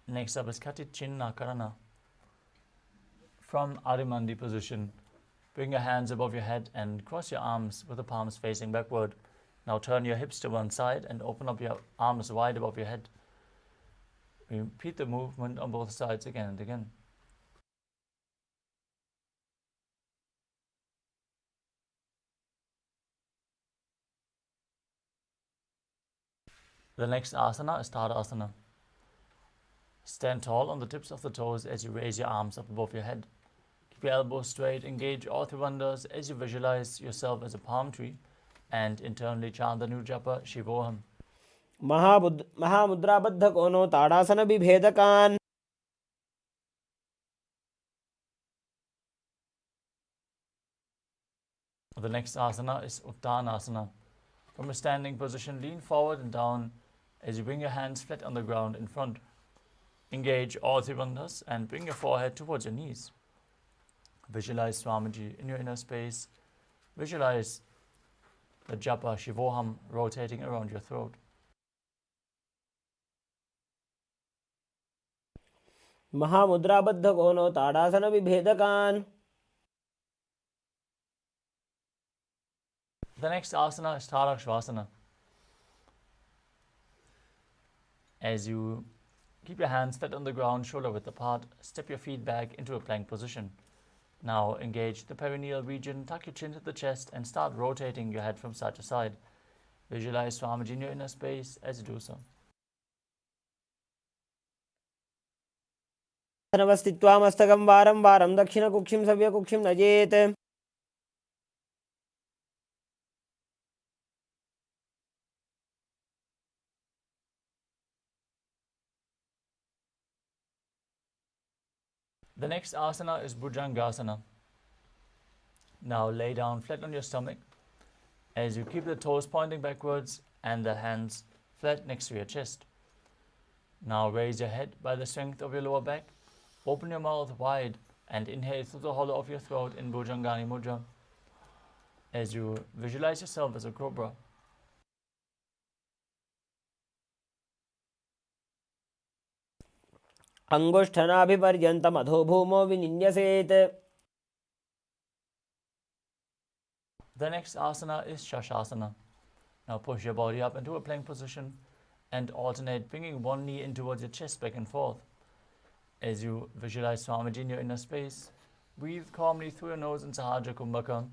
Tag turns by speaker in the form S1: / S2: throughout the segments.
S1: Next up is Kati Chinna Karana. From Adimandi position, bring your hands above your head and cross your arms with the palms facing backward. Now turn your hips to one side and open up your arms wide above your head. Repeat the movement on both sides again and again. The next asana is Tadasana. Stand tall on the tips of the toes as you raise your arms up above your head. Keep your elbows straight, engage all three bandhas as you visualize yourself as a palm tree and internally chant the new japa Shivoham.
S2: महामुद्राबद्ध कोनो ताड़ासन विभेदकान्
S1: The next asana is Uttanasana. From a standing position, lean forward and down as you bring your hands flat on the ground in front. Engage all three bandhas and bring your forehead towards your knees. Visualize Swamiji in your inner space. Visualize the japa Shivoham rotating around your throat.
S2: महामुद्राबद्ध कोनो ताड़ासन विभेदकान्.
S1: The next asana is Tarakshvasana. As you keep your hands flat on the ground, shoulder width apart, step your feet back into a plank position. Now engage the perineal region, tuck your chin to the chest and start rotating your head from side to side. Visualize Swamiji in your inner space as you do so.
S2: नवस्थित्वा मस्तकं वारं वारं दक्षिणकुक्षिं सव्यकुक्षिं नजेत्.
S1: The next asana is Bhujangasana. Now lay down flat on your stomach as you keep the toes pointing backwards and the hands flat next to your chest. Now raise your head by the strength of your lower back. Open your mouth wide and inhale through the hollow of your throat in Bhujangani Mudra as you visualize yourself as a cobra.
S2: अंगुष्ठनाभिपर्यन्तम् अधोभूमौ विनिन्यसेत्.
S1: The next asana is Shashasana. Now push your body up into a plank position and alternate bringing one knee in towards your chest back and forth. As you visualize Swamiji in your inner space, breathe calmly through your nose in Sahaja Kumbhaka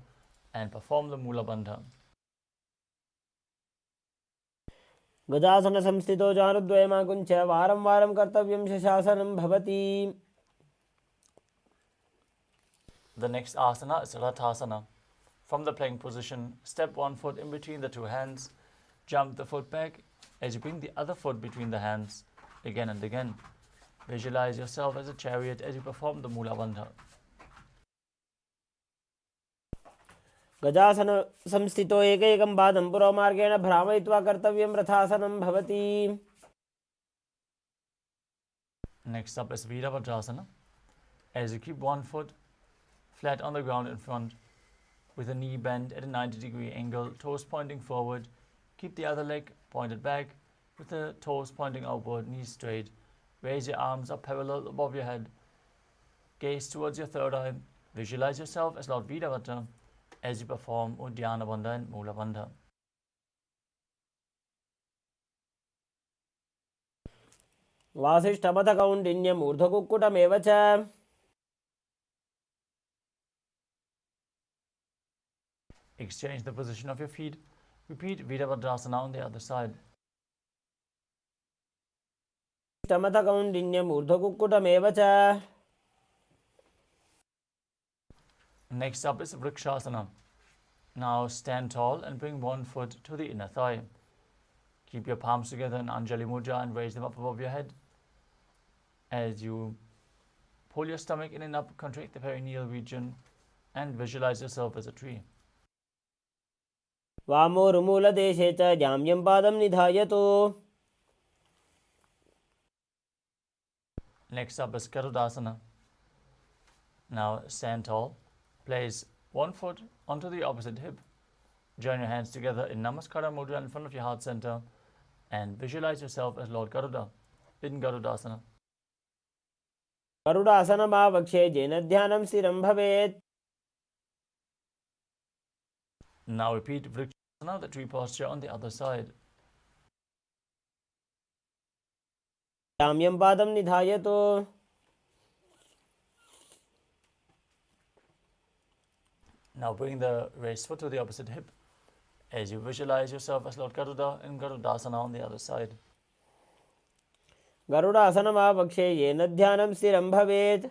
S1: and perform the Mula Bandha.
S2: गजासन संस्थितो जानुद्वयमाकुञ्च वारं वारं कर्तव्यं शशासनं भवति.
S1: The next asana is Rathasana. From the plank position, step one foot in between the two hands, jump the foot back as you bring the other foot between the hands again and again. Visualize yourself as a chariot as you perform the Mula Bandha.
S2: गजासन संस्थितो एकैकं पादं पुरोमार्गेण भ्रामयित्वा कर्तव्यं रथासनं भवति.
S1: Next up is Virabhadrasana. As you keep one foot flat on the ground in front, with a knee bent at a 90-degree angle, toes pointing forward, keep the other leg pointed back, with the toes pointing outward, knees straight. Raise your arms up parallel above your head. Gaze towards your third eye. Visualize yourself as Lord Virabhadra as you perform Uddiyana Bandha and Mula Bandha.
S2: वासिष्ठमथ कौण्डिन्यम् ऊर्ध्वकुक्कुटमेव च.
S1: Exchange the position of your feet. Repeat Virabhadrasana on the other side.
S2: वासिष्ठमथ कौण्डिन्यम् ऊर्ध्वकुक्कुटमेव च.
S1: Next up is Vrikshasana. Now stand tall and bring one foot to the inner thigh. Keep your palms together in Anjali Mudra and raise them up above your head. As you pull your stomach in and up, contract the perineal region and visualize yourself as a tree.
S2: वामोरुमूलदेशे च जाम्यं पादं निधायतु.
S1: Next up is Garudasana. Now stand tall. Place one foot onto the opposite hip. Join your hands together in Namaskara Mudra in front of your heart center and visualize yourself as Lord Garuda in Garudasana.
S2: गरुडासनमावक्षे येन ध्यानं स्थिरं भवेत्.
S1: Now repeat Vrikshasana, the tree posture on the other side.
S2: साम्यं पादं निधायतु.
S1: Now bring the raised foot to the opposite hip as you visualize yourself as Lord Garuda in Garudasana on the other side.
S2: गरुडासनमावक्षे येन ध्यानं स्थिरं भवेत्.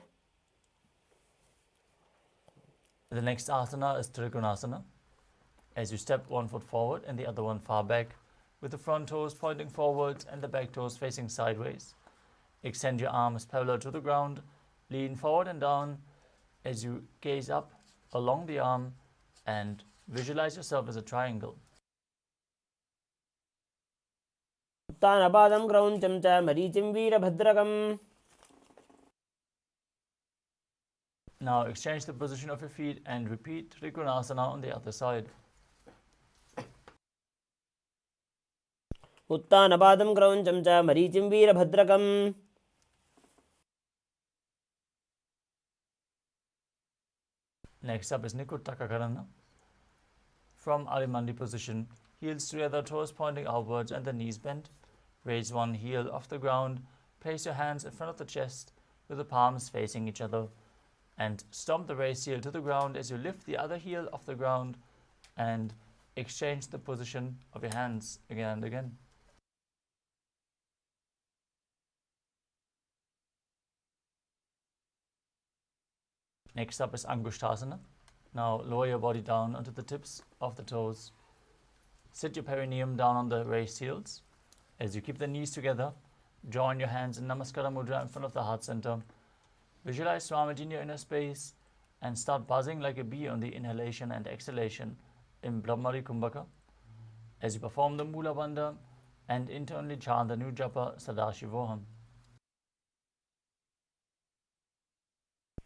S1: The next asana is Trikonasana. As you step one foot forward and the other one far back, with the front toes pointing forwards and the back toes facing sideways. Extend your arms parallel to the ground, lean forward and down as you gaze up along the arm and visualize yourself as a triangle.
S2: उत्तानपादं क्रौञ्चं च मरीचिं वीरभद्रकम्.
S1: Now exchange the position of your feet and repeat Trikonasana on the other side.
S2: उत्तानपादं क्रौञ्चं च मरीचिं वीरभद्रकम्.
S1: Next up is Nikutakakarana. From Arimandi position, heels together, toes pointing outwards and the knees bent. Raise one heel off the ground, place your hands in front of the chest with the palms facing each other and stomp the raised heel to the ground as you lift the other heel off the ground and exchange the position of your hands again and again. Next up is Angushtasana. Now lower your body down onto the tips of the toes. Sit your perineum down on the raised heels. As you keep the knees together, join your hands in Namaskara Mudra in front of the heart center. Visualize Swamiji in your inner space and start buzzing like a bee on the inhalation and exhalation in Brahmari Kumbhaka. As you perform the Mula Bandha and internally chant the new japa Sadashivoham.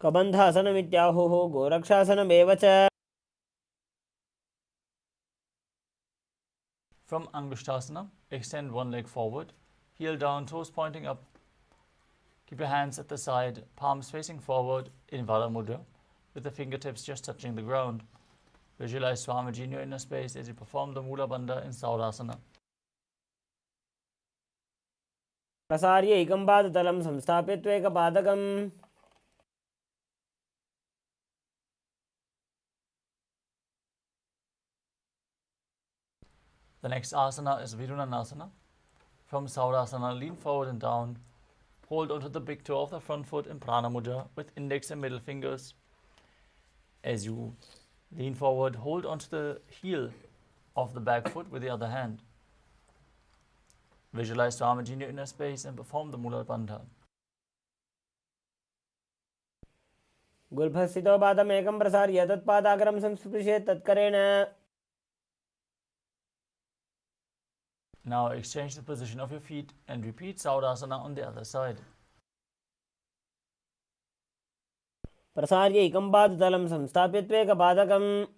S2: कबन्धासनमित्याहुः गोरक्षासनमेव च.
S1: From Angushtasana, extend one leg forward, heel down, toes pointing up. Keep your hands at the side, palms facing forward in Vara Mudra, with the fingertips just touching the ground. Visualize Swamiji in your inner space as you perform the Mula Bandha in Saurasana.
S2: प्रसार्य एकं पादतलं संस्थाप्य त्वेकपादकम्.
S1: The next asana is Virunanasana. From Saurasana, lean forward and down. Hold onto the big toe of the front foot in Prana Mudra with index and middle fingers. As you lean forward, hold onto the heel of the back foot with the other hand. Visualize Swamiji in your inner space and perform the Mula Bandha.
S2: गुल्फस्थितो पादमेकं प्रसार्य तत्पादाग्रं संस्पृशेत् तत्करेण.
S1: Now exchange the position of your feet and repeat Saurasana on the other side.
S2: प्रसार्य एकं पादतलं संस्थाप्य त्वेकपादकम्.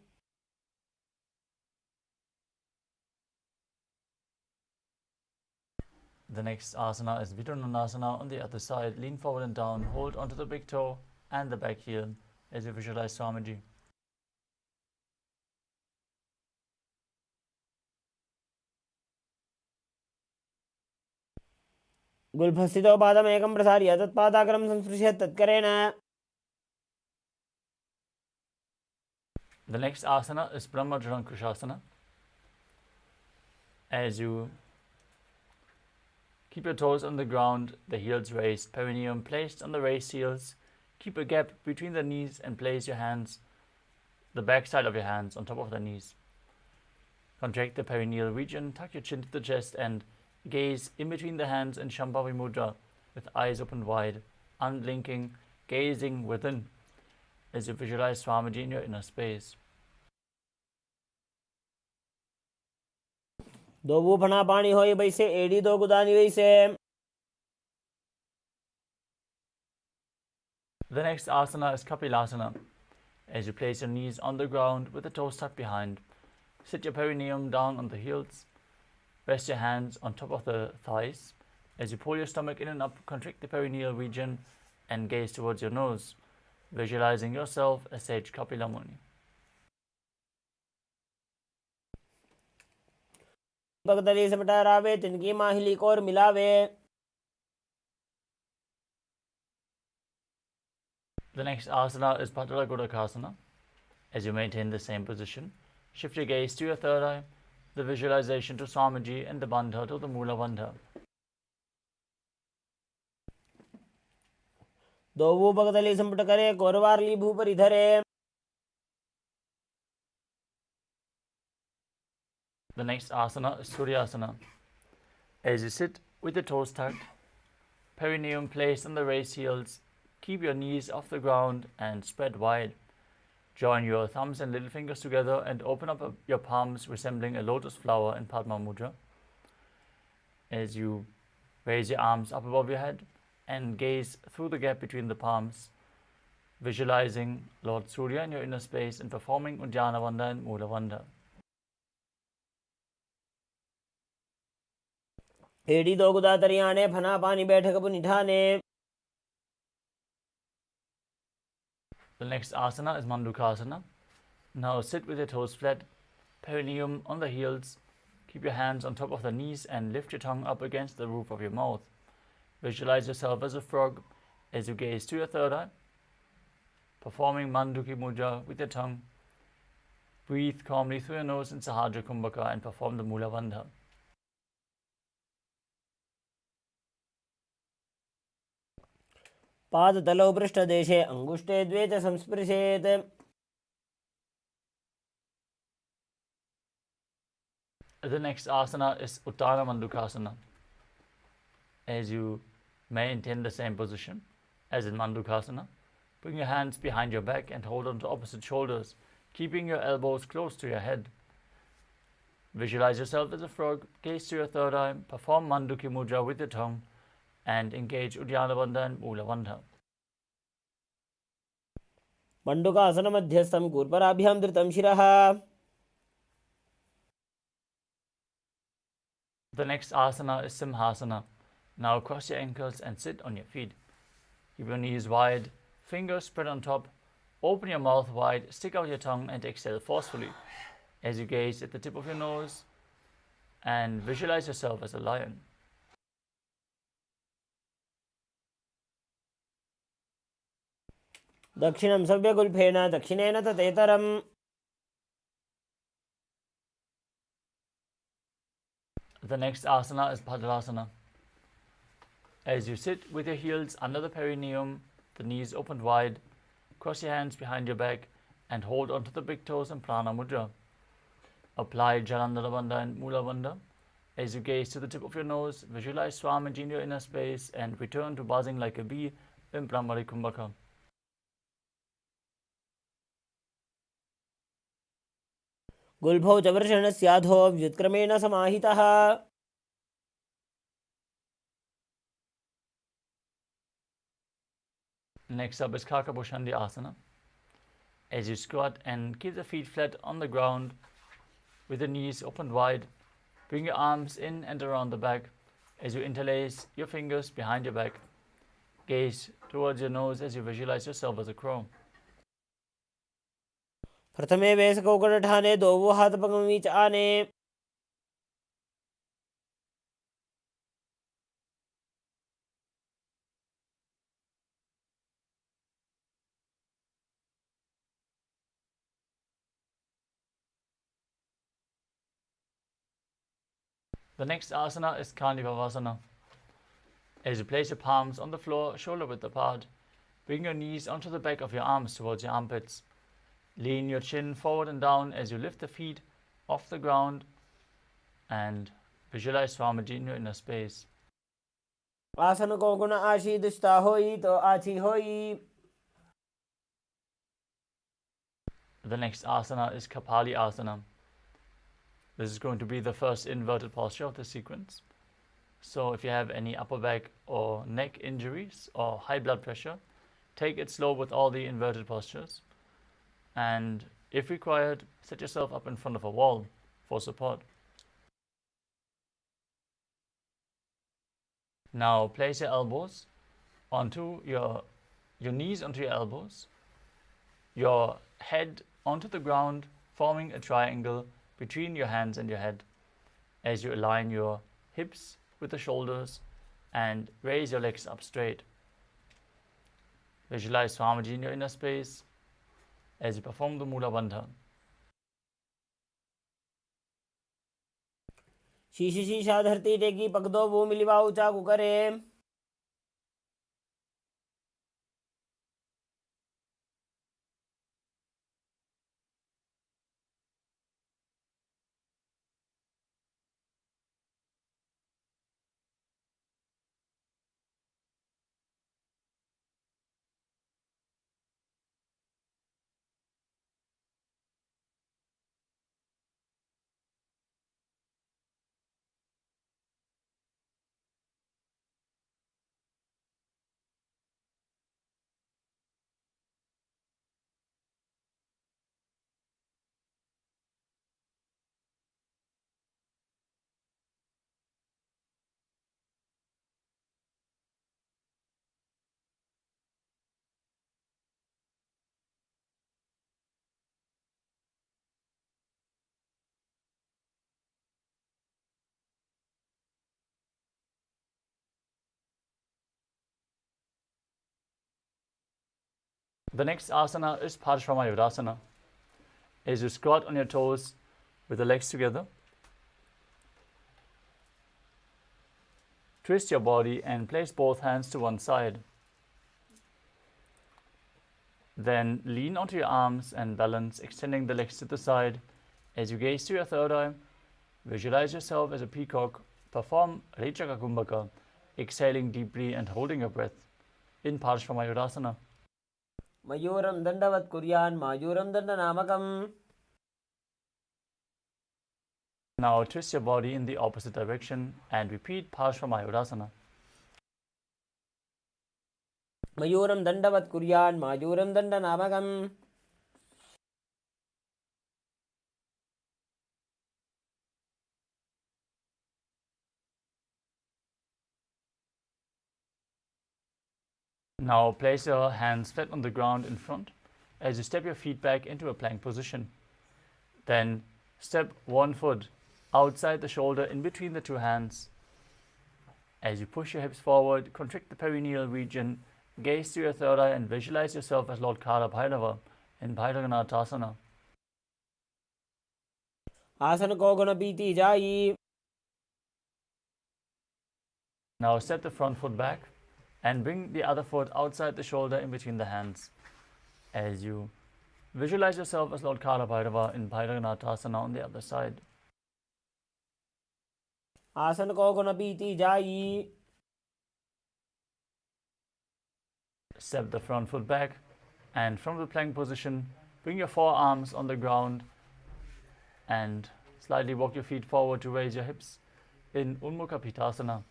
S1: The next asana is Vidunanasana on the other side. Lean forward and down. Hold onto the big toe and the back heel as you visualize Swamiji.
S2: गुल्फस्थितो पादमेकं प्रसार्य तत्पादाग्रं संस्पृशेत् तत्करेण.
S1: The next asana is Brahmajalankushasana. As you keep your toes on the ground, the heels raised, perineum placed on the raised heels. Keep a gap between the knees and place your hands, the back side of your hands, on top of the knees. Contract the perineal region, tuck your chin to the chest and gaze in between the hands in Shambhavi Mudra with eyes opened wide, unblinking, gazing within as you visualize Swamiji in your inner space.
S2: दो बूफना पानी होई वैसे एड़ी दो गुदानी वैसे.
S1: The next asana is Kapilasana. As you place your knees on the ground with the toes tucked behind, sit your perineum down on the heels. Rest your hands on top of the thighs. As you pull your stomach in and up, contract the perineal region and gaze towards your nose, visualizing yourself as sage Kapila Muni.
S2: पगतली से मटारावे तिनकी माहिली को और मिलावे.
S1: The next asana is Patala Godakasana. As you maintain the same position, shift your gaze to your third eye, the visualization to Swamiji and the Bandha to the Mula Bandha.
S2: दो पगतली संपट करे कोरवारली भूपर इधरे.
S1: The next asana is Suryasana. As you sit with the toes tucked, perineum placed on the raised heels, keep your knees off the ground and spread wide. Join your thumbs and little fingers together and open up your palms, resembling a lotus flower in Padma Mudra. As you raise your arms up above your head and gaze through the gap between the palms, visualizing Lord Surya in your inner space and performing Uddiyana Bandha and Mula Bandha.
S2: एडी दो गुदा तरियाने फना पानी बैठक पुनिठाने.
S1: The next asana is Mandukasana. Now sit with your toes flat, perineum on the heels. Keep your hands on top of the knees and lift your tongue up against the roof of your mouth. Visualize yourself as a frog as you gaze to your third eye, performing Manduki Mudra with your tongue. Breathe calmly through your nose in Sahadra Kumbhaka and perform the Mula Bandha.
S2: पादतलौ पृष्ठदेशे अंगुष्टे द्वे च संस्पृशेत्.
S1: The next asana is Uttara Mandukasana. As you maintain the same position as in Mandukasana, bring your hands behind your back and hold on to opposite shoulders, keeping your elbows close to your head. Visualize yourself as a frog, gaze to your third eye, perform Manduki Mudra with your tongue, and engage Uddiyana Bandha and Mula Bandha.
S2: मंडुकासन मध्यस्थं कूर्पराभ्यां धृतं शिरः.
S1: The next asana is Simhasana. Now cross your ankles and sit on your feet. Keep your knees wide, fingers spread on top. Open your mouth wide, stick out your tongue and exhale forcefully as you gaze at the tip of your nose and visualize yourself as a lion.
S2: दक्षिणं सव्यगुल्फेन दक्षिणेन ततेतरम्.
S1: The next asana is Bhadrasana. As you sit with your heels under the perineum, the knees opened wide, cross your hands behind your back and hold onto the big toes in Prana Mudra. Apply Jalandhara Bandha and Mula Bandha. As you gaze to the tip of your nose, visualize Swamiji in your inner space and return to buzzing like a bee in Brahmari Kumbhaka.
S2: गुल्भौ च वृषणस्याधो व्युत्क्रमेण समाहितः.
S1: Next up is Kakabhushandi Asana. As you squat and keep the feet flat on the ground with the knees opened wide, bring your arms in and around the back as you interlace your fingers behind your back. Gaze towards your nose as you visualize yourself as a crow.
S2: प्रथमे वेसकोकठाने दो वो हाथ पगमीच आने.
S1: The next asana is Karnivavasana. As you place your palms on the floor, shoulder width apart, bring your knees onto the back of your arms towards your armpits. Lean your chin forward and down as you lift the feet off the ground and visualize Swamiji in your inner space.
S2: आसन को गुण आशी दुष्टा होई तो आची होई.
S1: The next asana is Kapali Asana. This is going to be the first inverted posture of the sequence. So if you have any upper back or neck injuries or high blood pressure, take it slow with all the inverted postures. And if required, set yourself up in front of a wall for support. Now place your elbows onto your your knees onto your elbows, your head onto the ground, forming a triangle between your hands and your head as you align your hips with the shoulders and raise your legs up straight. Visualize Swamiji in your inner space as you perform the Mula Bandha.
S2: शीश शीशा धरती टेकी पकदो भूमि लिवाऊ चाकू करे।
S1: The next asana is Paramashivoham. As you squat on your toes with the legs together, twist your body and place both hands to one side. Then lean onto your arms and balance, extending the legs to the side. As you gaze to your third eye, visualize yourself as a peacock. Perform Rechaka Kumbhaka, exhaling deeply and holding your breath in Paramashivoham.
S2: मयूरं दंडवत् कुर्यान् मायूरं दंडनामकम्.
S1: Now twist your body in the opposite direction and repeat Paramashivoham.
S2: मयूरं दंडवत् कुर्यान् मायूरं दंडनामकम्.
S1: Now place your hands flat on the ground in front as you step your feet back into a plank position. Then step one foot outside the shoulder in between the two hands. As you push your hips forward, contract the perineal region, gaze to your third eye and visualize yourself as Lord Kala Bhairava in Bhairaganathasana.
S2: आसन को गुण बीती जाई.
S1: Now step the front foot back and bring the other foot outside the shoulder in between the hands. As you visualize yourself as Lord Kala Bhairava in Bhairaganathasana on the other side.
S2: आसन को गुण बीती जाई.
S1: Step the front foot back and from the plank position, bring your forearms on the ground and slightly walk your feet forward to raise your hips in Unmukha Pitasana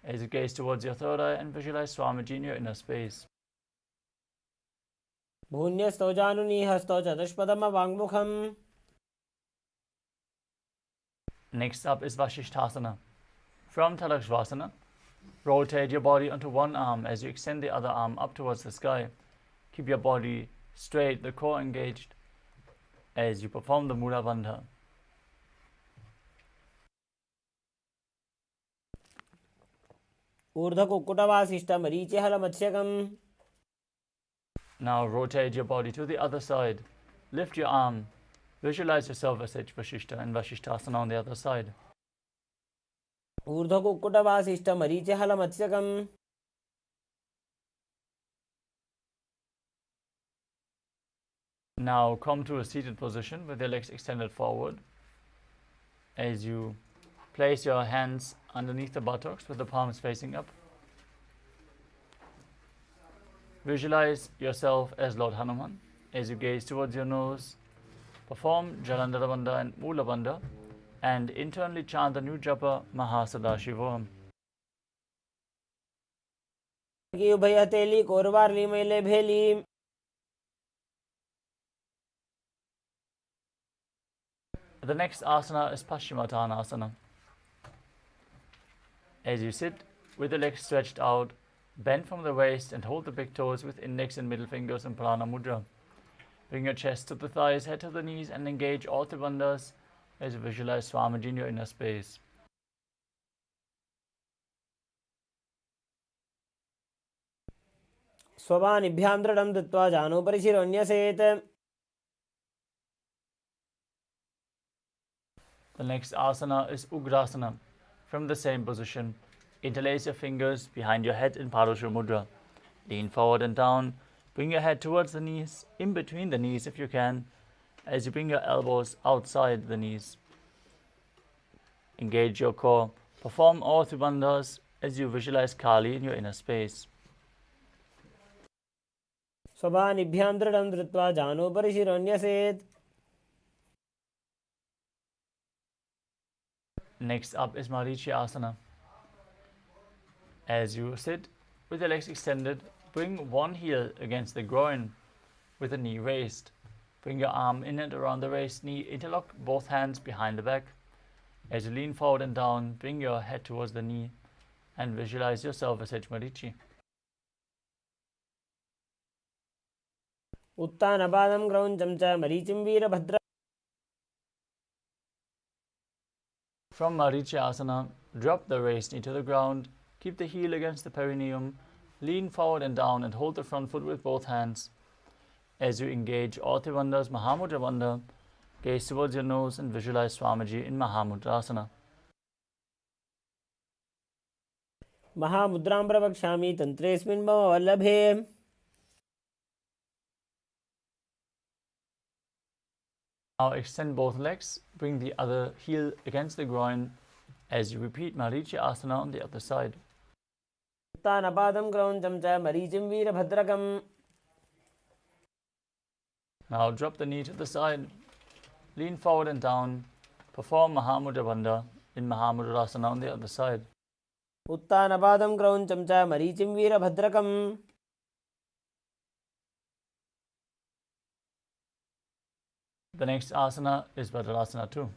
S1: as you gaze towards your third eye and visualize Swamiji in your inner space.
S2: भून्यस्तो जानुनी हस्तो चतुष्पदम वाङ्मुखम्.
S1: Next up is Vashishthasana. From Talakshvasana, rotate your body onto one arm as you extend the other arm up towards the sky. Keep your body straight, the core engaged as you perform the Mula Bandha.
S2: ऊर्ध्व कुक्कुटवासिष्ठ मरीचिहल मत्स्यकम्.
S1: Now rotate your body to the other side. Lift your arm. Visualize yourself as H Vashishta and Vashishthasana on the other side.
S2: ऊर्ध्व कुक्कुटवासिष्ठ मरीचिहल मत्स्यकम्.
S1: Now come to a seated position with your legs extended forward. As you place your hands underneath the buttocks with the palms facing up. Visualize yourself as Lord Hanuman as you gaze towards your nose. Perform Jalandhara Bandha and Mula Bandha and internally chant the new japa Mahasadashivoham.
S2: की उभय हथेली कोरवारली मैले भेली.
S1: The next asana is Paschimottanasana. As you sit with the legs stretched out, Bend from the waist and hold the big toes with index and middle fingers in Prana Mudra. Bring your chest to the thighs, head to the knees, and engage all the bandhas as you visualize Swamiji in your inner space.
S2: स्वबानिभ्यां दृढं दत्त्वा जानोपरि शिरोऽन्यसेत्.
S1: The next asana is Ugrasana. From the same position, interlace your fingers behind your head in Parashur Mudra. Lean forward and down. Bring your head towards the knees, in between the knees if you can, as you bring your elbows outside the knees. Engage your core. Perform all three bandhas as you visualize Kali in your inner space.
S2: स्वबानिभ्यां दृढं धृत्वा जानोपरि शिरोऽन्यसेत्.
S1: Next up is Marichi Asana. As you sit with the legs extended, bring one heel against the groin with the knee raised. Bring your arm in and around the raised knee. Interlock both hands behind the back. As you lean forward and down, bring your head towards the knee and visualize yourself as H. Marichi.
S2: उत्तानपादं क्रौञ्चं च मरीचिं Virbhadra.
S1: From Marichi Asana, drop the raised knee to the ground. Keep the heel against the perineum. Lean forward and down and hold the front foot with both hands. As you engage all three bandhas, Mahamudra Bandha, gaze towards your nose and visualize Swamiji in Mahamudrasana.
S2: महामुद्रां प्रवक्ष्यामि तन्त्रेऽस्मिन् मम वल्लभे.
S1: Now extend both legs, bring the other heel against the groin as you repeat Marichi Asana on the other side.
S2: उत्तानपादं क्रौञ्चं च मरीचिं वीरभद्रकम्.
S1: Now drop the knee to the side, lean forward and down, perform Mahamudra Bandha in Mahamudrasana on the other side.
S2: उत्तानपादं क्रौञ्चं च मरीचिं वीरभद्रकम्.
S1: The next asana is Vajrasana too.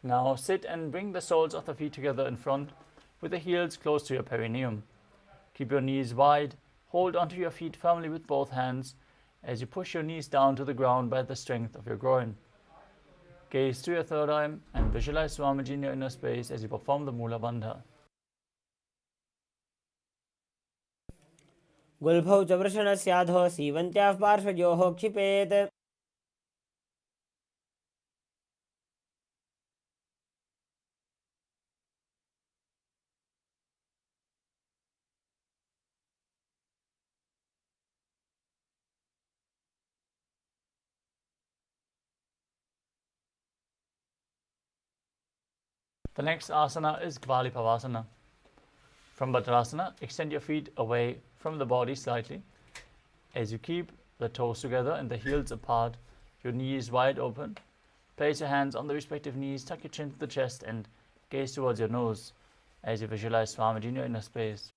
S1: Now sit and bring the soles of the feet together in front with the heels close to your perineum. Keep your knees wide, hold onto your feet firmly with both hands as you push your knees down to the ground by the strength of your groin. Gaze to your third eye and visualize Swamiji in your inner space as you perform the Mula Bandha.
S2: गुल्भौ च वृषणस्याधो सीवन्त्याः पार्श्वयोः क्षिपेत्.
S1: The next asana is Gvali Pavasana. From Vajrasana, extend your feet away from the body slightly. As you keep the toes together and the heels apart, your knees wide open. Place your hands on the respective knees, tuck your chin to the chest and gaze towards your nose as you visualize Swamiji in your inner space.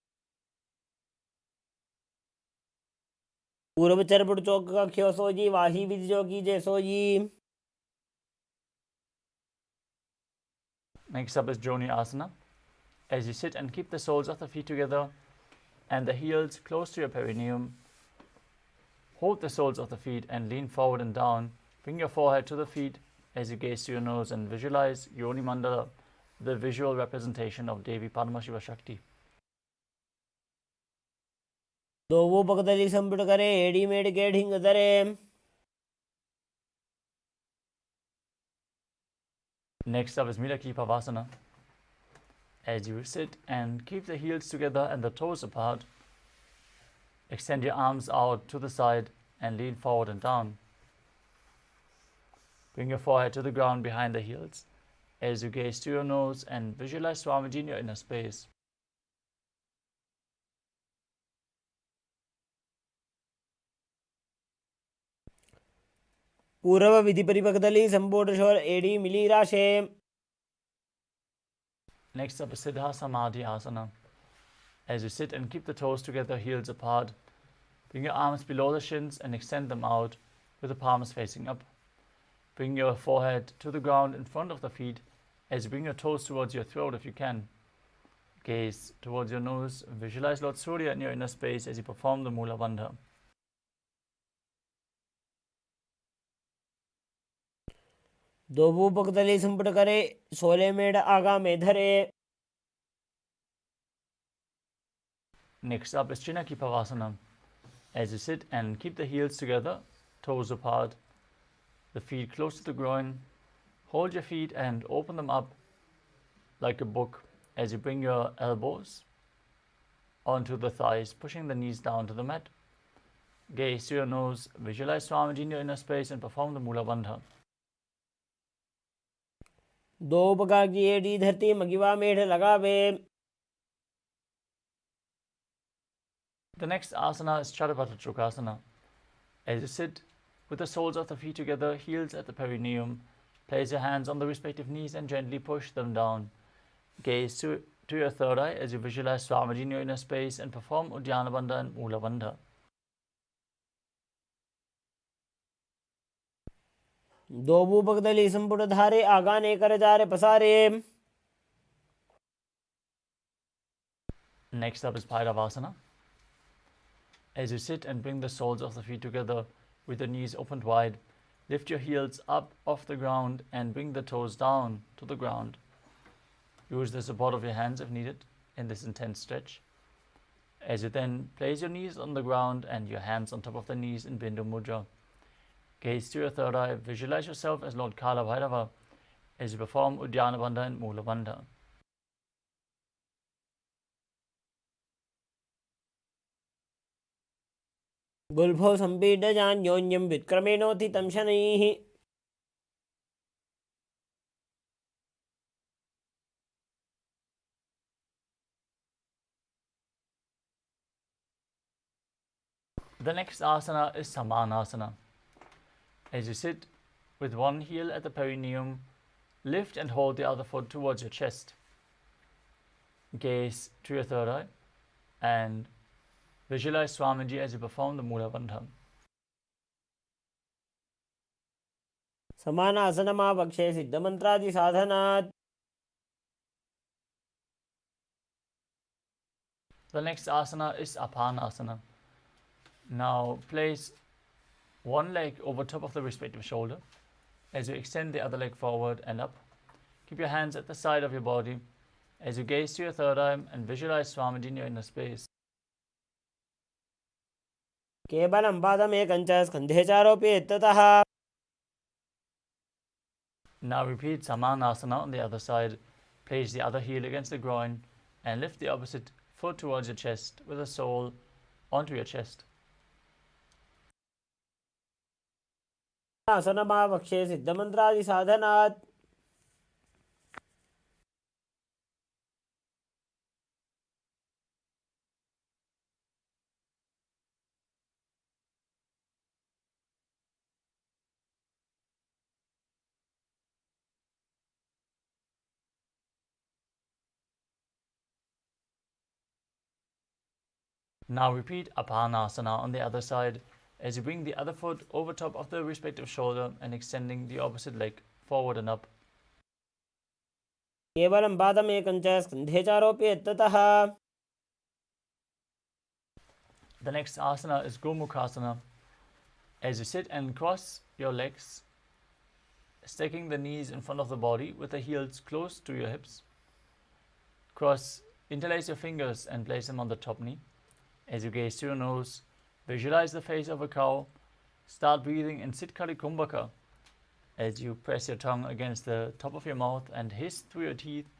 S2: पूर्व चरपुट चौक का ख्यो सोजी वाही विधि जो कीजे sooji.
S1: Next up is Joni Asana. As you sit and keep the soles of the feet together and the heels close to your perineum, hold the soles of the feet and lean forward and down. Bring your forehead to the feet as you gaze to your nose and visualize Yoni Mandala, the visual representation of Devi Paramashiva Shakti.
S2: दो वो पकदली संपुट करे एड़ी made के ढिंग दरे.
S1: Next up is Milaki Pavasana. As you sit and keep the heels together and the toes apart, extend your arms out to the side and lean forward and down. Bring your forehead to the ground behind the heels as you gaze to your nose and visualize Swamiji in your inner space.
S2: पूर्व विधि परिपकदली संपुट शोर एड़ी मिली राशे.
S1: Next up is Siddha Samadhi Asana. As you sit and keep the toes together, heels apart, Bring your arms below the shins and extend them out with the palms facing up. Bring your forehead to the ground in front of the feet as you bring your toes towards your throat if you can. Gaze towards your nose. Visualize Lord Surya in your inner space as you perform the Mula Bandha.
S2: दो भूपकतली संपुट करे 16 made आगा में धरे.
S1: Next up is Chinaki Pavasana. As you sit and keep the heels together, toes apart, the feet close to the groin, hold your feet and open them up like a book as you bring your elbows onto the thighs, pushing the knees down to the mat. Gaze to your nose, visualize Swamiji in your inner space and perform the Mula Bandha.
S2: दो उपका की AD धरती मगिवा मेढ़ लगावे.
S1: The next asana is Chadapata Chukasana. As you sit with the soles of the feet together, heels at the perineum, place your hands on the respective knees and gently push them down. Gaze to your third eye as you visualize Swamiji in your inner space and perform Uddiyana Bandha and Mula Bandha.
S2: दो भूपकतली संपुट धारे आगाने कर जारे पसारे.
S1: Next up is Bhairavasana. As you sit and bring the soles of the feet together with the knees opened wide, lift your heels up off the ground and bring the toes down to the ground. Use the support of your hands if needed in this intense stretch. As you then place your knees on the ground and your hands on top of the knees in Bindu Mudra. Gaze to your third eye, visualize yourself as Lord Kala Bhairava as you perform Uddiyana Bandha and Mula Bandha.
S2: गुल्फो संपीडजान्योन्यं व्युत्क्रमेणोत्थितं शनैः.
S1: The next asana is Samanasana. As you sit with one heel at the perineum, lift and hold the other foot towards your chest. Gaze to your third eye and visualize Swamiji as you perform the Mula Bandha.
S2: समानासनमावक्षे सिद्धमन्त्रादि साधनात्.
S1: The next asana is Apanasana. Now place one leg over top of the respective shoulder as you extend the other leg forward and up. Keep your hands at the side of your body as you gaze to your third eye and visualize Swamiji in your inner space.
S2: केवलं पादमेकं च स्कन्धे चारोप्येत्ततः.
S1: Now repeat Samanasana on the other side. Place the other heel against the groin and lift the opposite foot towards your chest with the sole onto your chest.
S2: आसनमावक्षे सिद्धमन्त्रादि साधनात्.
S1: Now repeat Apanasana on the other side as you bring the other foot over top of the respective shoulder and extending the opposite leg forward and up.
S2: केवलं पादमेकं च स्कन्धे चारोप्येत्ततः.
S1: The next asana is Gomukhasana. As you sit and cross your legs, stacking the knees in front of the body with the heels close to your hips. Interlace your fingers and place them on the top knee. As you gaze to your nose, visualize the face of a cow. Start breathing in Sitkari Kumbhaka as you press your tongue against the top of your mouth and hiss through your teeth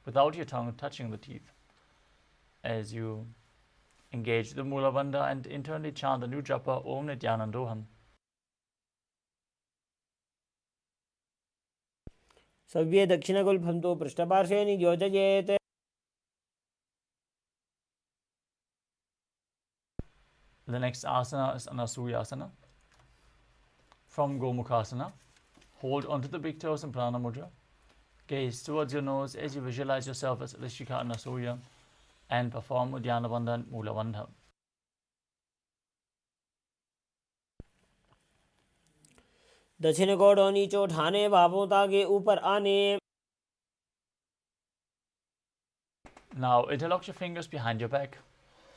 S1: without your tongue touching the teeth. As you engage the Mula Bandha and internally chant the new japa Om Nithyanandoham.
S2: सव्ये दक्षिणगुल्फं तु पृष्ठपार्श्वे नियोजयेत्.
S1: The next asana is Anasuyasana. From Gomukhasana, hold onto the big toes in Prana Mudra. Gaze towards your nose as you visualize yourself as Rishika and Anasuya and perform Uddiyana Bandha and Mula Bandha.
S2: दक्षिण गोड़ नीचे उठाने, बाहों तागे ऊपर आने.
S1: Now interlock your fingers behind your back.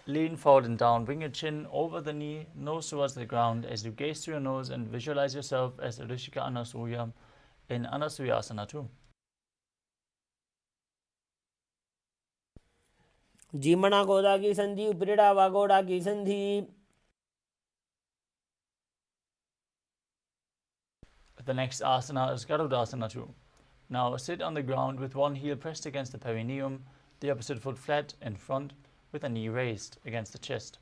S1: Lean forward and down. Bring your chin over the knee, nose towards the ground as you gaze through your nose and visualize yourself as Rishika Anasuya in Anasuyasana 2.
S2: जीमणा गोदा की संधि, उपरिड़ा वागोड़ा की संधि.
S1: The next asana is Garudasana 2. Now sit on the ground with one heel pressed against the perineum, the opposite foot flat in front with a knee raised against the chest.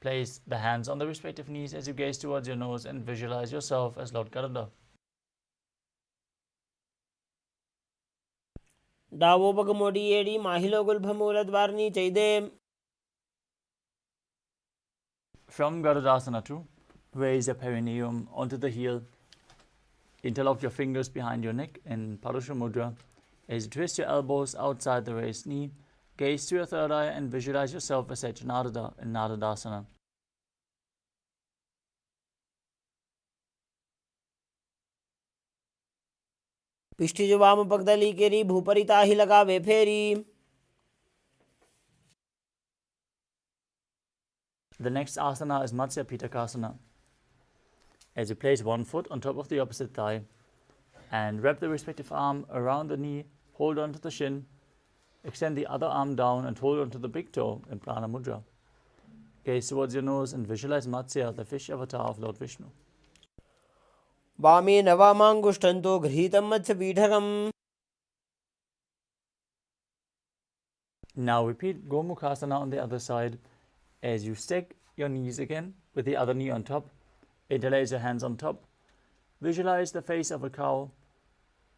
S1: Place the hands on the respective knees as you gaze towards your nose and visualize yourself as Lord Garuda.
S2: Davos पग मोडी AD, माहिलो गुल्भमूलद्वारनी चैदे.
S1: From Garudasana 2, raise your perineum onto the heel. Interlock your fingers behind your neck in Parusha Mudra as you twist your elbows outside the raised knee. Gaze to your third eye and visualize yourself as Sage Narada in Naradasana.
S2: पिष्टि जो वाम पगदली केरी, भूपरी ताही लगावे फेरी.
S1: The next asana is Matsya Pitakasana. As you place one foot on top of the opposite thigh and wrap the respective arm around the knee, hold on to the shin, extend the other arm down and hold on to the big toe in Prana Mudra. Gaze towards your nose and visualize Matsya, the fish avatar of Lord Vishnu.
S2: वामे नवामांगुष्ठन्तो गृहीतं मत्स्यपीठकम्.
S1: Now repeat Gomukhasana on the other side as you stack your knees again with the other knee on top. Interlace your hands on top. Visualize the face of a cow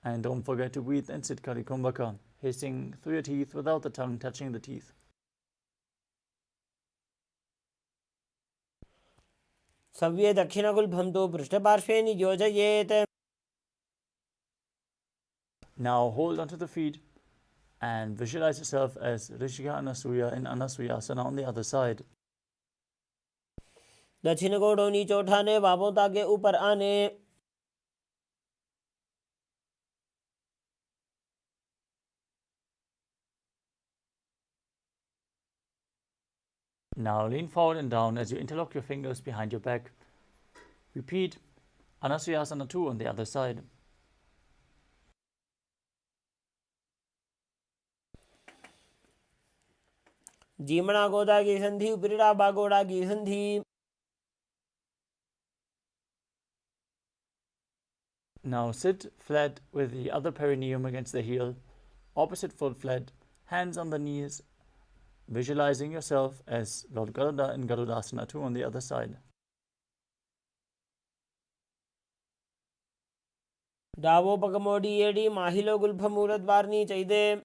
S1: and don't forget to breathe and sit Kari Kumbhaka, hissing through your teeth without the tongue touching the teeth.
S2: सव्ये दक्षिणगुल्भन्तो पृष्ठपार्श्वे नियोजयेत्.
S1: Now hold onto the feet and visualize yourself as Rishika Anasuya in Anasuyasana on the other side.
S2: दक्षिण गोड़ नीचे उठाने, बाहों तागे ऊपर आने.
S1: Now lean forward and down as you interlock your fingers behind your back. Repeat Anasuyasana 2 on the other side.
S2: जीमणा गोदा की संधि, उपरिड़ा बागोड़ा की संधि.
S1: Now sit flat with the other perineum against the heel, opposite foot flat, hands on the knees, visualizing yourself as Lord Garuda in Garudasana 2 on the other side.
S2: Davos पग मोडी AD, माहिलो गुल्भमूलद्वारनी चैदे.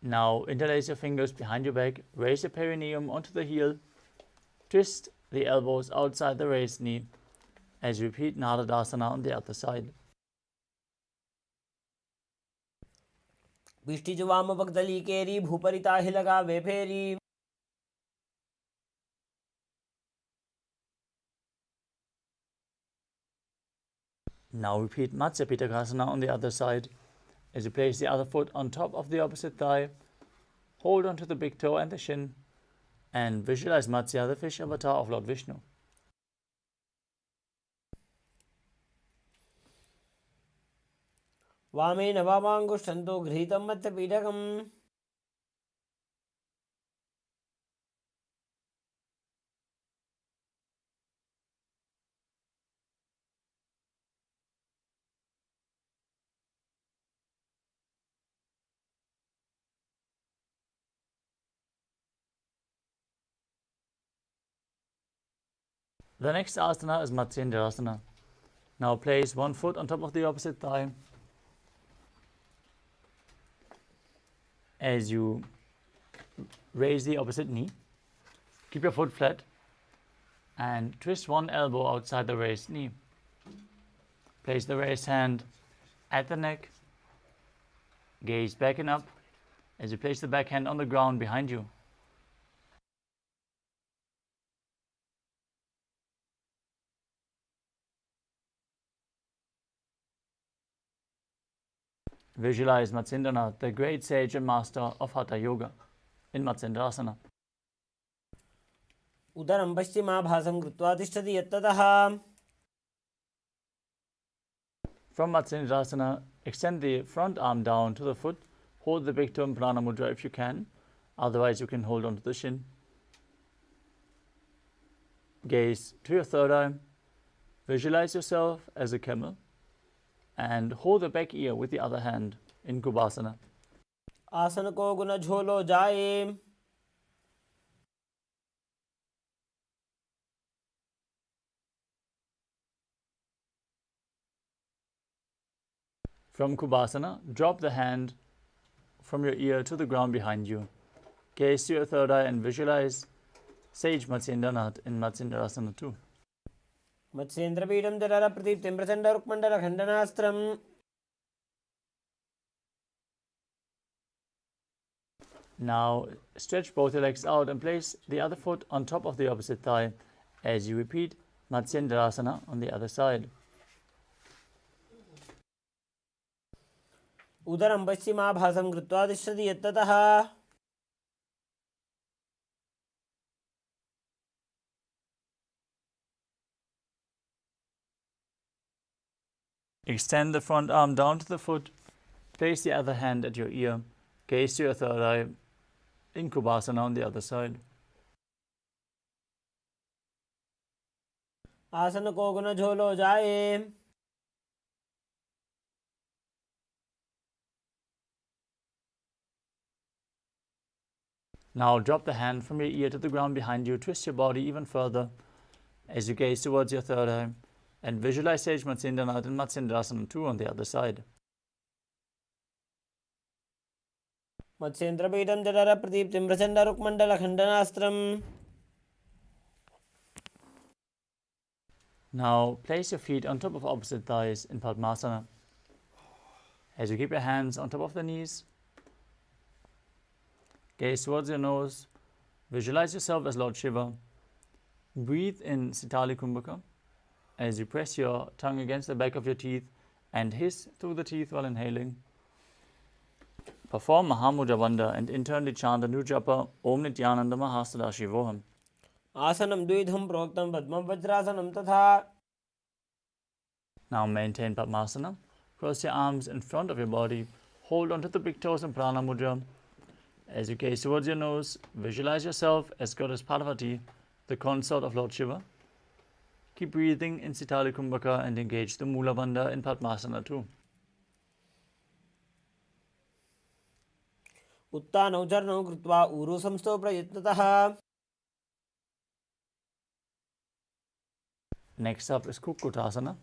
S1: Now interlace your fingers behind your back, raise your perineum onto the heel, twist the elbows outside the raised knee as you repeat Naradasana on the other side.
S2: पिष्टि जो वाम पगदली केरी, भूपरी ताही लगावे फेरी.
S1: Now repeat Matsya Pitakasana on the other side as you place the other foot on top of the opposite thigh, hold onto the big toe and the shin, and visualize Matsya, the fish avatar of Lord Vishnu.
S2: वामे नवामांगुष्ठन्तो गृहीतं मत्स्यपीठकम्.
S1: The next asana is Matsyendrasana. Now place one foot on top of the opposite thigh as you raise the opposite knee. Keep your foot flat and twist one elbow outside the raised knee. Place the raised hand at the neck, gaze back and up, as you place the back hand on the ground behind you. Visualize Matsendranath, the great sage and master of Hatha Yoga, in Matsendrasana.
S2: उदरं पश्चिमाभासं कृत्वा तिष्ठति यत्ततः.
S1: From Matsendrasana, extend the front arm down to the foot. Hold the big toe in Prana Mudra if you can. Otherwise, you can hold onto the shin. Gaze to your third eye. Visualize yourself as a camel. And hold the back ear with the other hand in Kubasana.
S2: आसन को गुण झोलो जाए.
S1: From Kubasana, drop the hand from your ear to the ground behind you. Gaze to your third eye and visualize Sage Matsendranath in Matsendrasana 2.
S2: मत्स्येन्द्रपीठं जलर प्रदीप्तिं प्रचण्डरुक्मण्डलखण्डनास्त्रम्.
S1: Now stretch both your legs out and place the other foot on top of the opposite thigh as you repeat Matsyendrasana on the other side.
S2: उदरं पश्चिमाभासं कृत्वा तिष्ठति यत्ततः.
S1: Extend the front arm down to the foot. Place the other hand at your ear. Gaze to your third eye in Kubasana on the other side.
S2: आसन को गुण झोलो जाए.
S1: Now drop the hand from your ear to the ground behind you. Twist your body even further as you gaze towards your third eye and visualize Sage Matsendranath and Matsendrasana 2 on the other side.
S2: मत्स्येन्द्रपीठं जलर प्रदीप्तिं प्रचण्डरुक्मण्डलखण्डनास्त्रम्.
S1: Now place your feet on top of opposite thighs in Padmasana. As you keep your hands on top of the knees, gaze towards your nose, visualize yourself as Lord Shiva. Breathe in Sitali Kumbhaka as you press your tongue against the back of your teeth and hiss through the teeth while inhaling. Perform Mahamudra Bandha and internally chant the new japa Om Nithyananda Paramashivoham.
S2: आसनं द्विधं प्रोक्तं पद्मं वज्रासनं तथा.
S1: Now maintain Padmasana. Cross your arms in front of your body. Hold onto the big toes in Prana Mudra. As you gaze towards your nose, visualize yourself as Goddess Parvati, the consort of Lord Shiva. Keep breathing in Sitali Kumbhaka and engage the Mula Bandha in Padmasana 2.
S2: उत्तानौ चरणौ कृत्वा ऊरु संस्थौ प्रयत्नतः.
S1: Next up is Kukutasana.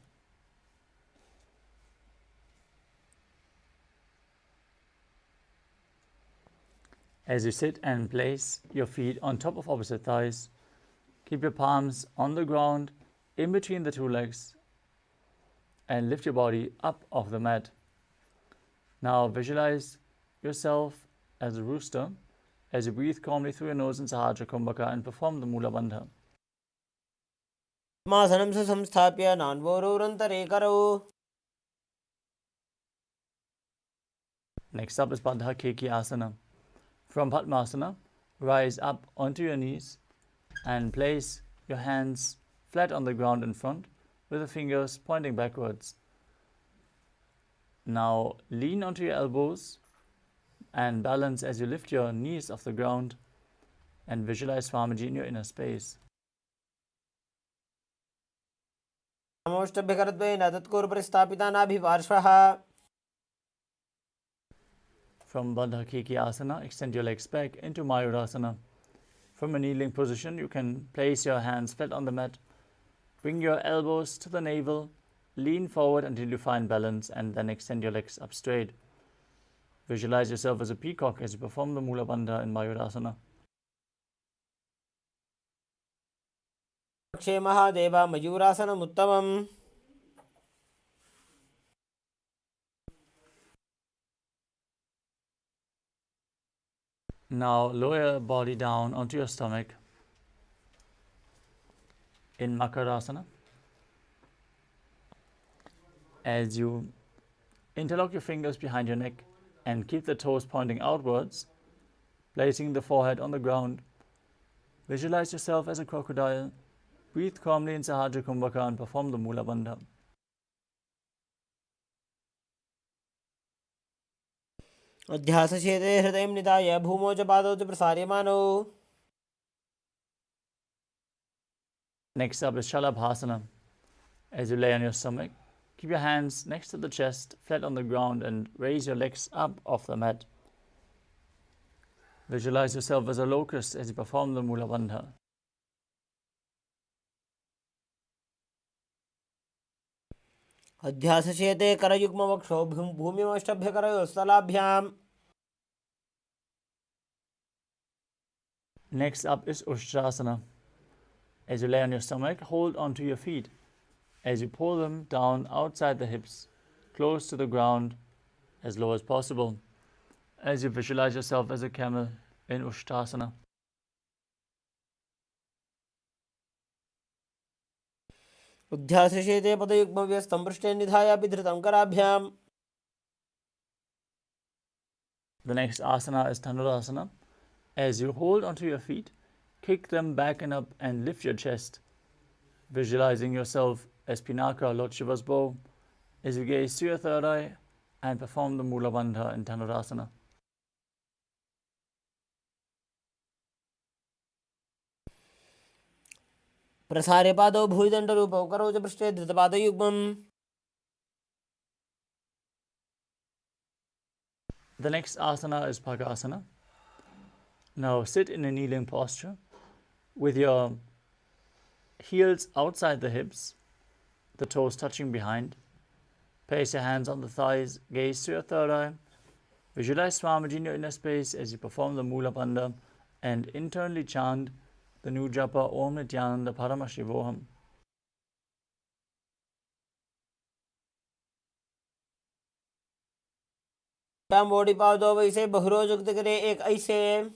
S1: As you sit and place your feet on top of opposite thighs, keep your palms on the ground in between the two legs and lift your body up off the mat. Now visualize yourself as a rooster as you breathe calmly through your nose in Sahaja Kumbhaka and perform the Mula Bandha.
S2: पद्मासनं सुसंस्थाप्य नान्वोरुरन्तरे करौ.
S1: Next up is Baddha Keki Asana. From Padmasana, rise up onto your knees and place your hands flat on the ground in front with the fingers pointing backwards. Now lean onto your elbows and balance as you lift your knees off the ground and visualize Swamiji in your inner space.
S2: नमोष्टभ्यकरद्वयेन तत्कुरुपरिस्थापिता नाभिपार्श्वः.
S1: From Baddha Keki Asana, extend your legs back into Mayurasana. From a kneeling position, you can place your hands flat on the mat. Bring your elbows to the navel, lean forward until you find balance, and then extend your legs up straight. Visualize yourself as a peacock as you perform the Mula Bandha in Mayurasana.
S2: क्षे Mahadev मयूरासनमुत्तमम्.
S1: Now lower your body down onto your stomach in Makarasana. As you interlock your fingers behind your neck and keep the toes pointing outwards, placing the forehead on the ground. Visualize yourself as a crocodile. Breathe calmly in Sahaja Kumbhaka and perform the Mula Bandha.
S2: अध्यासचेते हृदयं निधाय भूमौ च पादौ च प्रसार्यमानौ.
S1: Next up is Shalabhasana. As you lay on your stomach, keep your hands next to the chest, flat on the ground, and raise your legs up off the mat. Visualize yourself as a locust as you perform the Mula Bandha.
S2: अध्यासचेते करयुग्मवक्षौ भूमिमष्टभ्यकरयोस्तलाभ्याम्.
S1: Next up is Ushtrasana. As you lay on your stomach, hold onto your feet. As you pull them down outside the hips, close to the ground, as low as possible. As you visualize yourself as a camel in Ushtrasana.
S2: उद्ध्यासचेते पदयुग्मव्यस्तं पृष्ठे निधाय विधृतं कराभ्याम्.
S1: The next asana is Dhanurasana. As you hold onto your feet, kick them back and up and lift your chest, visualizing yourself as Pinaka, Lord Shiva's bow, as you gaze to your third eye and perform the Mula Bandha in Dhanurasana.
S2: प्रसार्य पादौ भूयदण्डरूपौ करौ च पृष्ठे धृतपादयुग्मम्.
S1: The next asana is Bhagasana. Now sit in a kneeling posture with your heels outside the hips, the toes touching behind. Place your hands on the thighs, gaze to your third eye. Visualize Swamiji in your inner space as you perform the Mula Bandha and internally chant the new japa Om Nithyananda Paramashivoham.
S2: मोड़ी पाव दो वैसे बहुरोज उक्त करे एक ऐसे.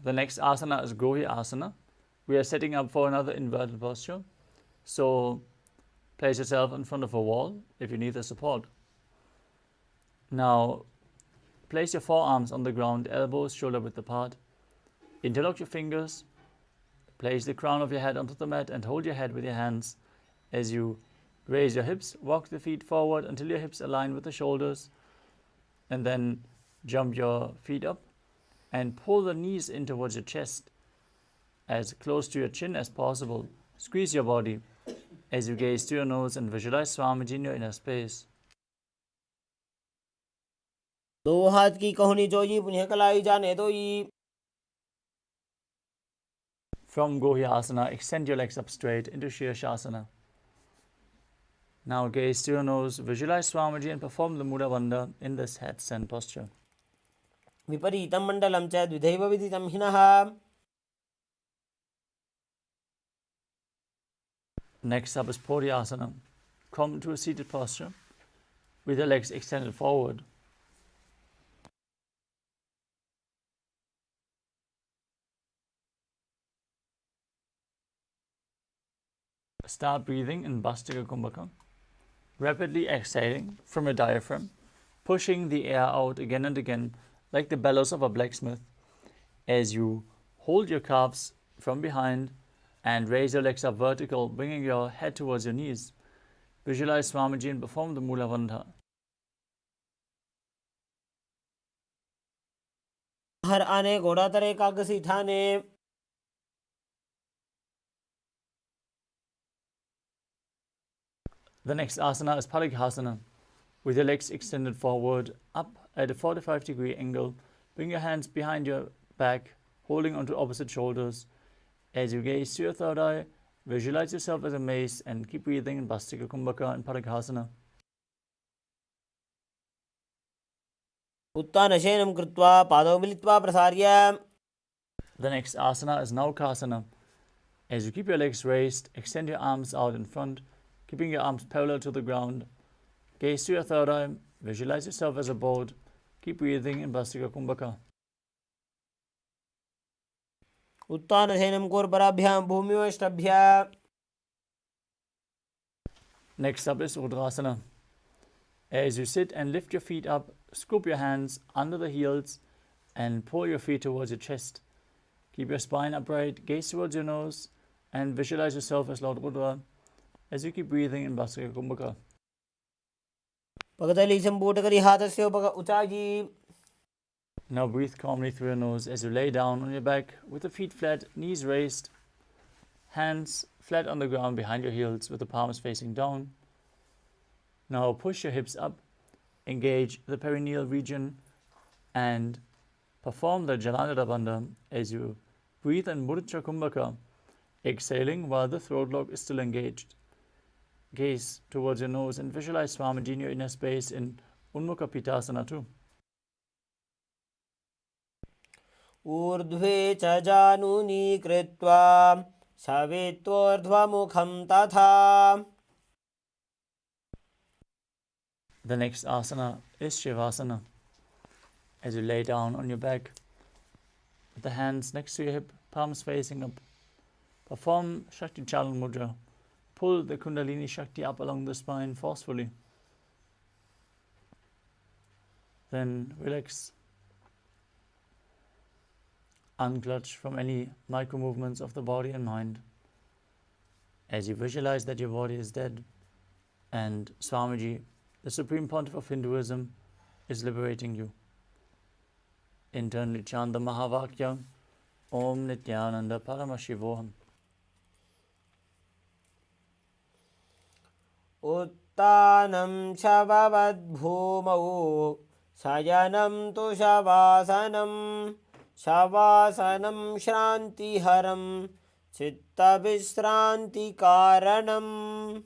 S1: The next asana is Gohi Asana. We are setting up for another inverted posture. So place yourself in front of a wall if you need the support. Now place your forearms on the ground, elbows shoulder width apart. Interlock your fingers. Place the crown of your head onto the mat and hold your head with your hands. As you raise your hips, walk the feet forward until your hips align with the shoulders. And then jump your feet up and pull the knees in towards your chest, as close to your chin as possible. Squeeze your body as you gaze to your nose and visualize Swamiji in your inner space.
S2: दो हाथ की कहुनी जोई पुण्य कलाई जाने दोई.
S1: From Gohi Asana, extend your legs up straight into Shirshasana. Now gaze to your nose, visualize Swamiji and perform the Mula Bandha in this headstand posture.
S2: विपरीतं मण्डलं च द्विधैव विदितं हिनः.
S1: Next up is Poriasana. Come to a seated posture with your legs extended forward. Start breathing in Bastika Kumbhaka, rapidly exhaling from your diaphragm, pushing the air out again and again like the bellows of a blacksmith. As you hold your calves from behind and raise your legs up vertical, bringing your head towards your knees. Visualize Swamiji and perform the Mula Bandha.
S2: हर आने घोड़ा तरे कागसी ठाने.
S1: The next asana is Parighasana. With your legs extended forward, up at a 45-degree angle, bring your hands behind your back, holding onto opposite shoulders. As you gaze to your third eye, visualize yourself as a mace and keep breathing in Bastika Kumbhaka and Parighasana.
S2: उत्तानशयनं कृत्वा पादौ मिलित्वा प्रसार्य.
S1: The next asana is Naukasana. As you keep your legs raised, extend your arms out in front, Keeping your arms parallel to the ground. Gaze to your third eye. Visualize yourself as a boat. Keep breathing in Bhastrika Kumbhaka.
S2: उत्तानशयनं कूर्पराभ्यां भूमिवष्टभ्य.
S1: Next up is Rudrasana. As you sit and lift your feet up, scoop your hands under the heels and pull your feet towards your chest. Keep your spine upright, gaze towards your nose, and visualize yourself as Lord Rudra as you keep breathing in Bhastrika Kumbhaka.
S2: पगतली संपूटकरी हाथस्य उचाजी.
S1: Now breathe calmly through your nose as you lay down on your back with the feet flat, knees raised, hands flat on the ground behind your heels with the palms facing down. Now push your hips up, engage the perineal region, and perform the Jalandhara Bandha as you breathe in Mudra Kumbhaka, exhaling while the throat lock is still engaged. Gaze towards your nose and visualize Swamiji in your inner space in Unmukha Pitasana too.
S2: ऊर्ध्वे च जानुनी कृत्वा शवेत्वोर्ध्वमुखं तथा.
S1: The next asana is Shivasana. As you lay down on your back with the hands next to your hip, palms facing up, perform Shakti Chalan Mudra. Pull the Kundalini Shakti up along the spine forcefully. Then relax. Unclutch from any micro movements of the body and mind. As you visualize that your body is dead and Swamiji, the Supreme Pontiff of Hinduism, is liberating you. Internally chant the Mahavakya, Om Nithyananda Paramashivoham.
S2: उत्तानं शववद्भूमौ शयनं तु शवासनं. शवासनं श्रान्तिहरं चित्तविश्रान्तिकारणम्.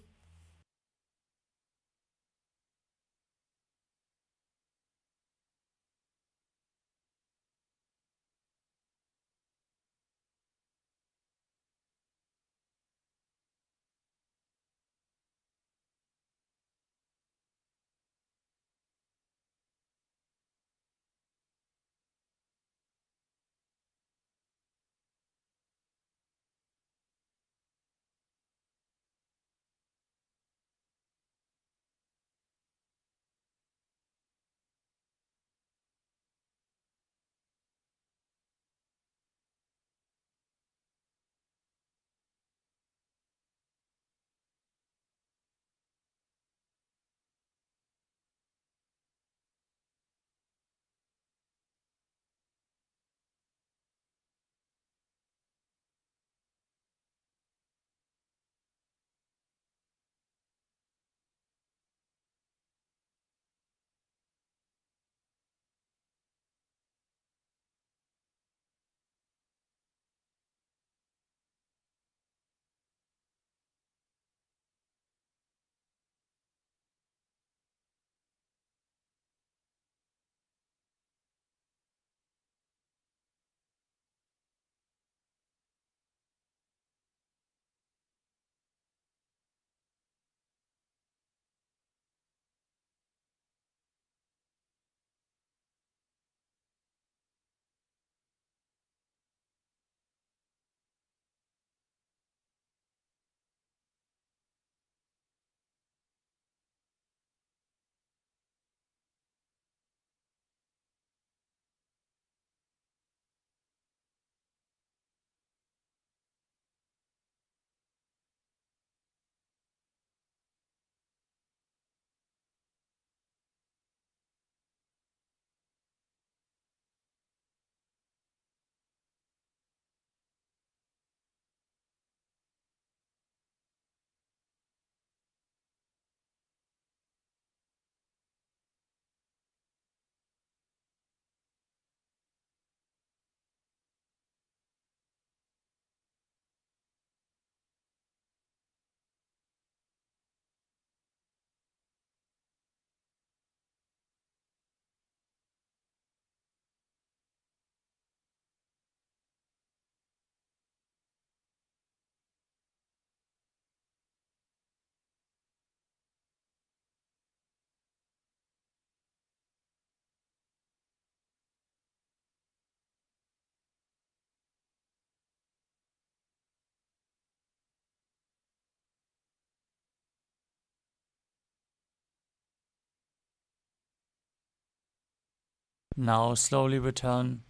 S1: Now slowly return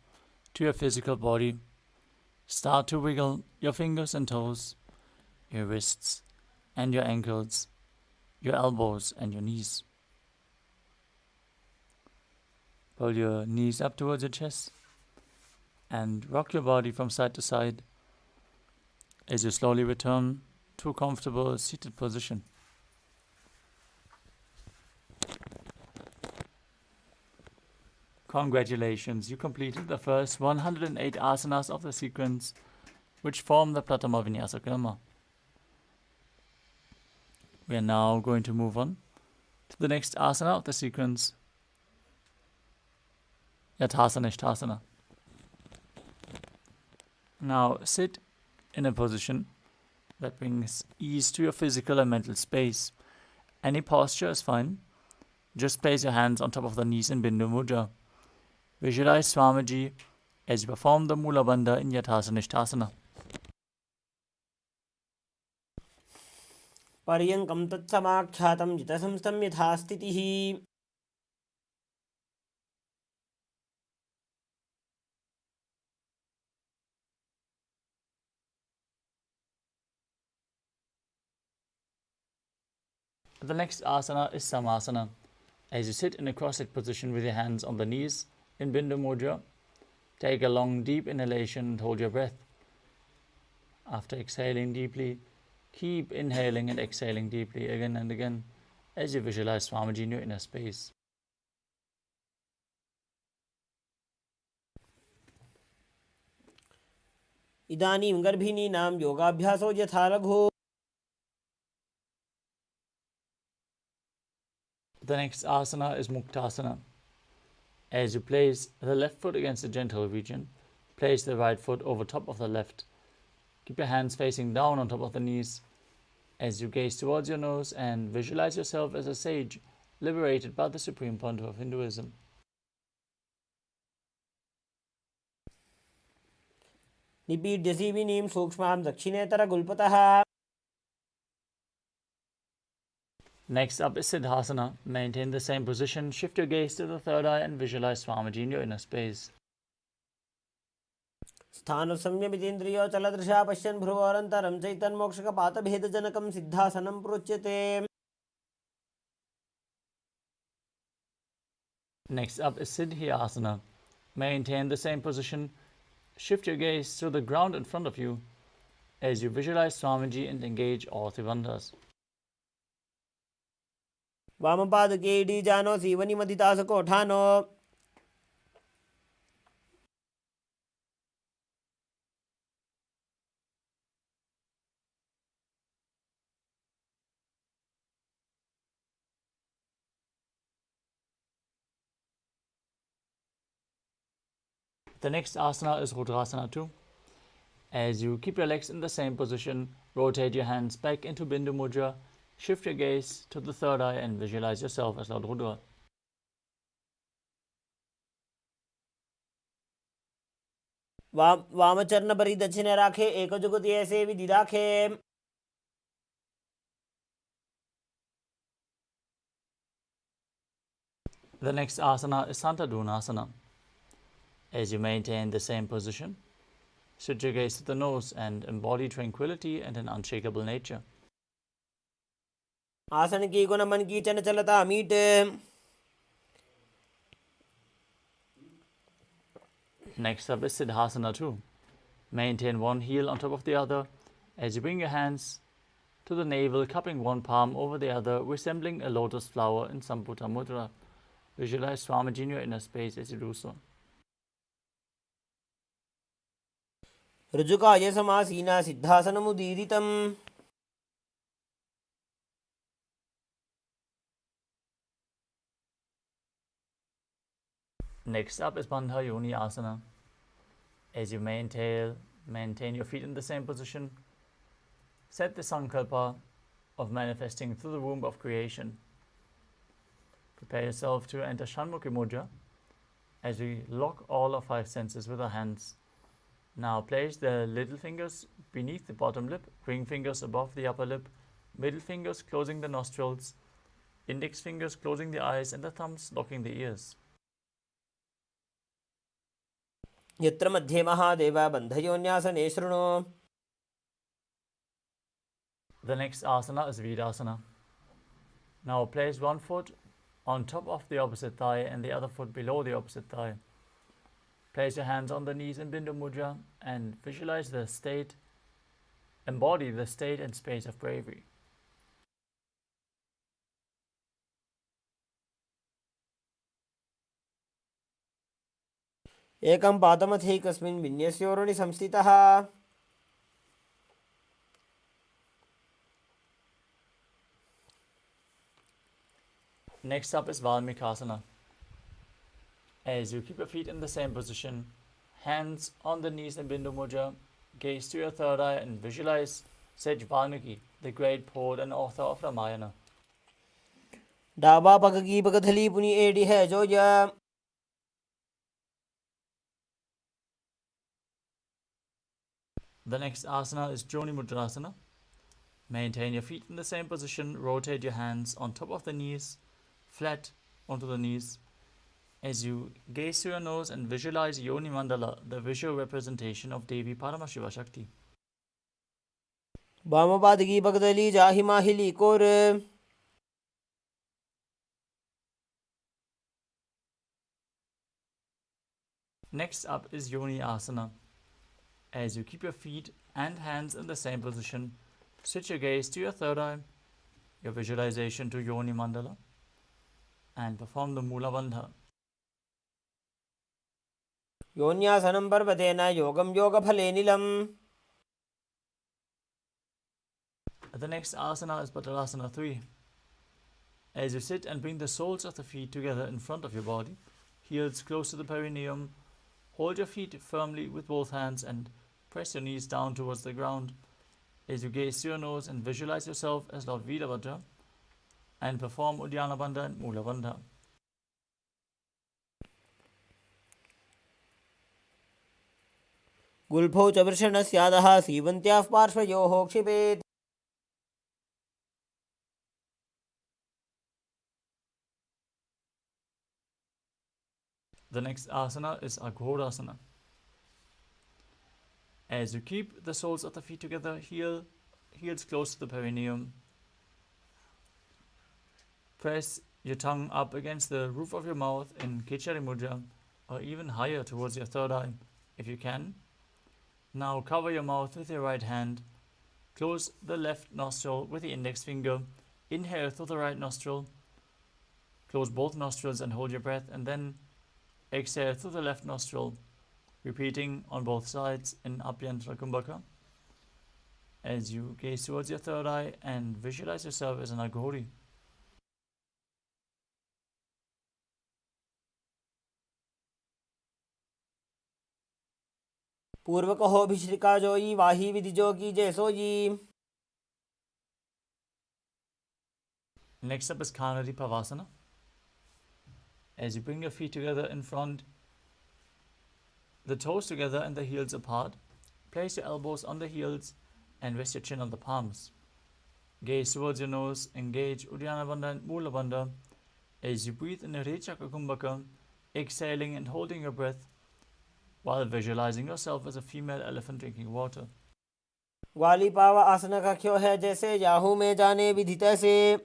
S1: to your physical body. Start to wiggle your fingers and toes, your wrists and your ankles, your elbows and your knees. Pull your knees up towards your chest and rock your body from side to side as you slowly return to a comfortable seated position. Congratulations, you completed the first 108 asanas of the sequence, which form the Pratama Vinyasa Karma. We are now going to move on to the next asana of the sequence, Yathasana Ishthasana. Now sit in a position that brings ease to your physical and mental space. Any posture is fine. Just place your hands on top of the knees in Bindu Mudra. Visualize Swamiji as you perform the Mula Bandha in Yathasana Ishthasana.
S2: पर्यङ्कं तत्समाख्यातं जितसंस्थं यथा स्थितिः.
S1: The next asana is Samasana. As you sit in a cross-legged position with your hands on the knees in Bindu Mudra, take a long deep inhalation and hold your breath. After exhaling deeply, keep inhaling and exhaling deeply again and again as you visualize Swamiji in your inner space.
S2: इदानीं गर्भिणीनां योगाभ्यासो यथा लघु.
S1: The next asana is Muktasana. As you place the left foot against the genital region, place the right foot over top of the left. Keep your hands facing down on top of the knees as you gaze towards your nose and visualize yourself as a sage liberated by the supreme pontiff of Hinduism.
S2: निपीड्य सीविनीं सूक्ष्मां दक्षिणेतरगुल्पतः.
S1: Next up is Siddhasana. Maintain the same position, shift your gaze to the third eye and visualize Swamiji in your inner space.
S2: स्थानसंयमितेन्द्रियोचलदृशा पश्यन् भ्रुवोरन्तरं चैतन्मोक्षकपातभेदजनकं सिद्धासनं प्रोच्यते.
S1: Next up is Siddhyasana. Maintain the same position, shift your gaze to the ground in front of you as you visualize Swamiji and engage all three bandhas.
S2: वामपादके इडीजानो सीवनिमदितासकोठानो.
S1: The next asana is Rudrasana 2. As you keep your legs in the same position, rotate your hands back into Bindu Mudra, shift your gaze to the third eye and visualize yourself as Lord Rudra.
S2: वामचरण परि दक्षिणे राखे एकजुगति ऐसे विधि राखे.
S1: The next asana is Santadunasana. As you maintain the same position, switch your gaze to the nose and embody tranquility and an unshakable nature.
S2: आसन की गुण मन की चंचलता meet.
S1: Next up is Siddhasana 2. Maintain one heel on top of the other as you bring your hands to the navel, cupping one palm over the other, resembling a lotus flower in Samputa Mudra. Visualize Swamiji in your inner space as you do so.
S2: ऋजुकाय समासीना सिद्धासनमुदीरितम्.
S1: Next up is Bandha Yoni Asana. As you maintain your feet in the same position, set the sankalpa of manifesting through the womb of creation. Prepare yourself to enter Shanmukhi Mudra as we lock all our five senses with our hands. Now place the little fingers beneath the bottom lip, ring fingers above the upper lip, middle fingers closing the nostrils, index fingers closing the eyes, and the thumbs locking the ears.
S2: यत्र मध्ये महादेव बन्धयोन्यासने शृणु.
S1: The next asana is Virasana. Now place one foot on top of the opposite thigh and the other foot below the opposite thigh. Place your hands on the knees in Bindu Mudra and visualize the state, embody the state and space of bravery.
S2: एकं पादमथैकस्मिन् विन्यस्योरुणि संस्थितः.
S1: Next up is Valmikasana. As you keep your feet in the same position, hands on the knees in Bindu Mudra, gaze to your third eye and visualize Sage Valmiki, the great poet and author of Ramayana.
S2: डाबा पग की पगथली पुनि AD है जो या.
S1: The next asana is Joni Mudrasana. Maintain your feet in the same position, rotate your hands on top of the knees, flat onto the knees. As you gaze to your nose and visualize Yoni Mandala, the visual representation of Devi Paramashiva Shakti.
S2: वामपाद की पगदली जाहि माहिली core.
S1: Next up is Yoni Asana. As you keep your feet and hands in the same position, switch your gaze to your third eye, your visualization to Yoni Mandala, and perform the Mula Bandha.
S2: योन्यासनं पर्वतेन योगं योगफले निलम्.
S1: The next asana is Padmalasana 3. As you sit and bring the soles of the feet together in front of your body, heels close to the perineum, hold your feet firmly with both hands and press your knees down towards the ground. As you gaze to your nose and visualize yourself as Lord Veerabhadra and perform Uddiyana Bandha and Mula Bandha.
S2: गुल्फौ च वृषणस्यादः सीवन्त्याः पार्श्वयोः क्षिपेत्.
S1: The next asana is Aghodasana. As you keep the soles of the feet together, heels close to the perineum, press your tongue up against the roof of your mouth in Kichari Mudra or even higher towards your third eye if you can. Now cover your mouth with your right hand, close the left nostril with the index finger, inhale through the right nostril, close both nostrils and hold your breath, and then exhale through the left nostril, repeating on both sides in Abhyantra Kumbhaka. As you gaze towards your third eye and visualize yourself as an Aghori.
S2: पूर्व कहो भिश्रिका जोई वाही विधि जो की जय सोई.
S1: Next up is Kanadi Pavasana. As you bring your feet together in front, the toes together and the heels apart, place your elbows on the heels and rest your chin on the palms. Gaze towards your nose, engage Uddiyana Bandha and Mula Bandha. As you breathe in Rechaka Kumbhaka, exhaling and holding your breath while visualizing yourself as a female elephant drinking water.
S2: ग्वाली पावा आसन का क्यों है जैसे Yahoo में जाने विधि तैसे.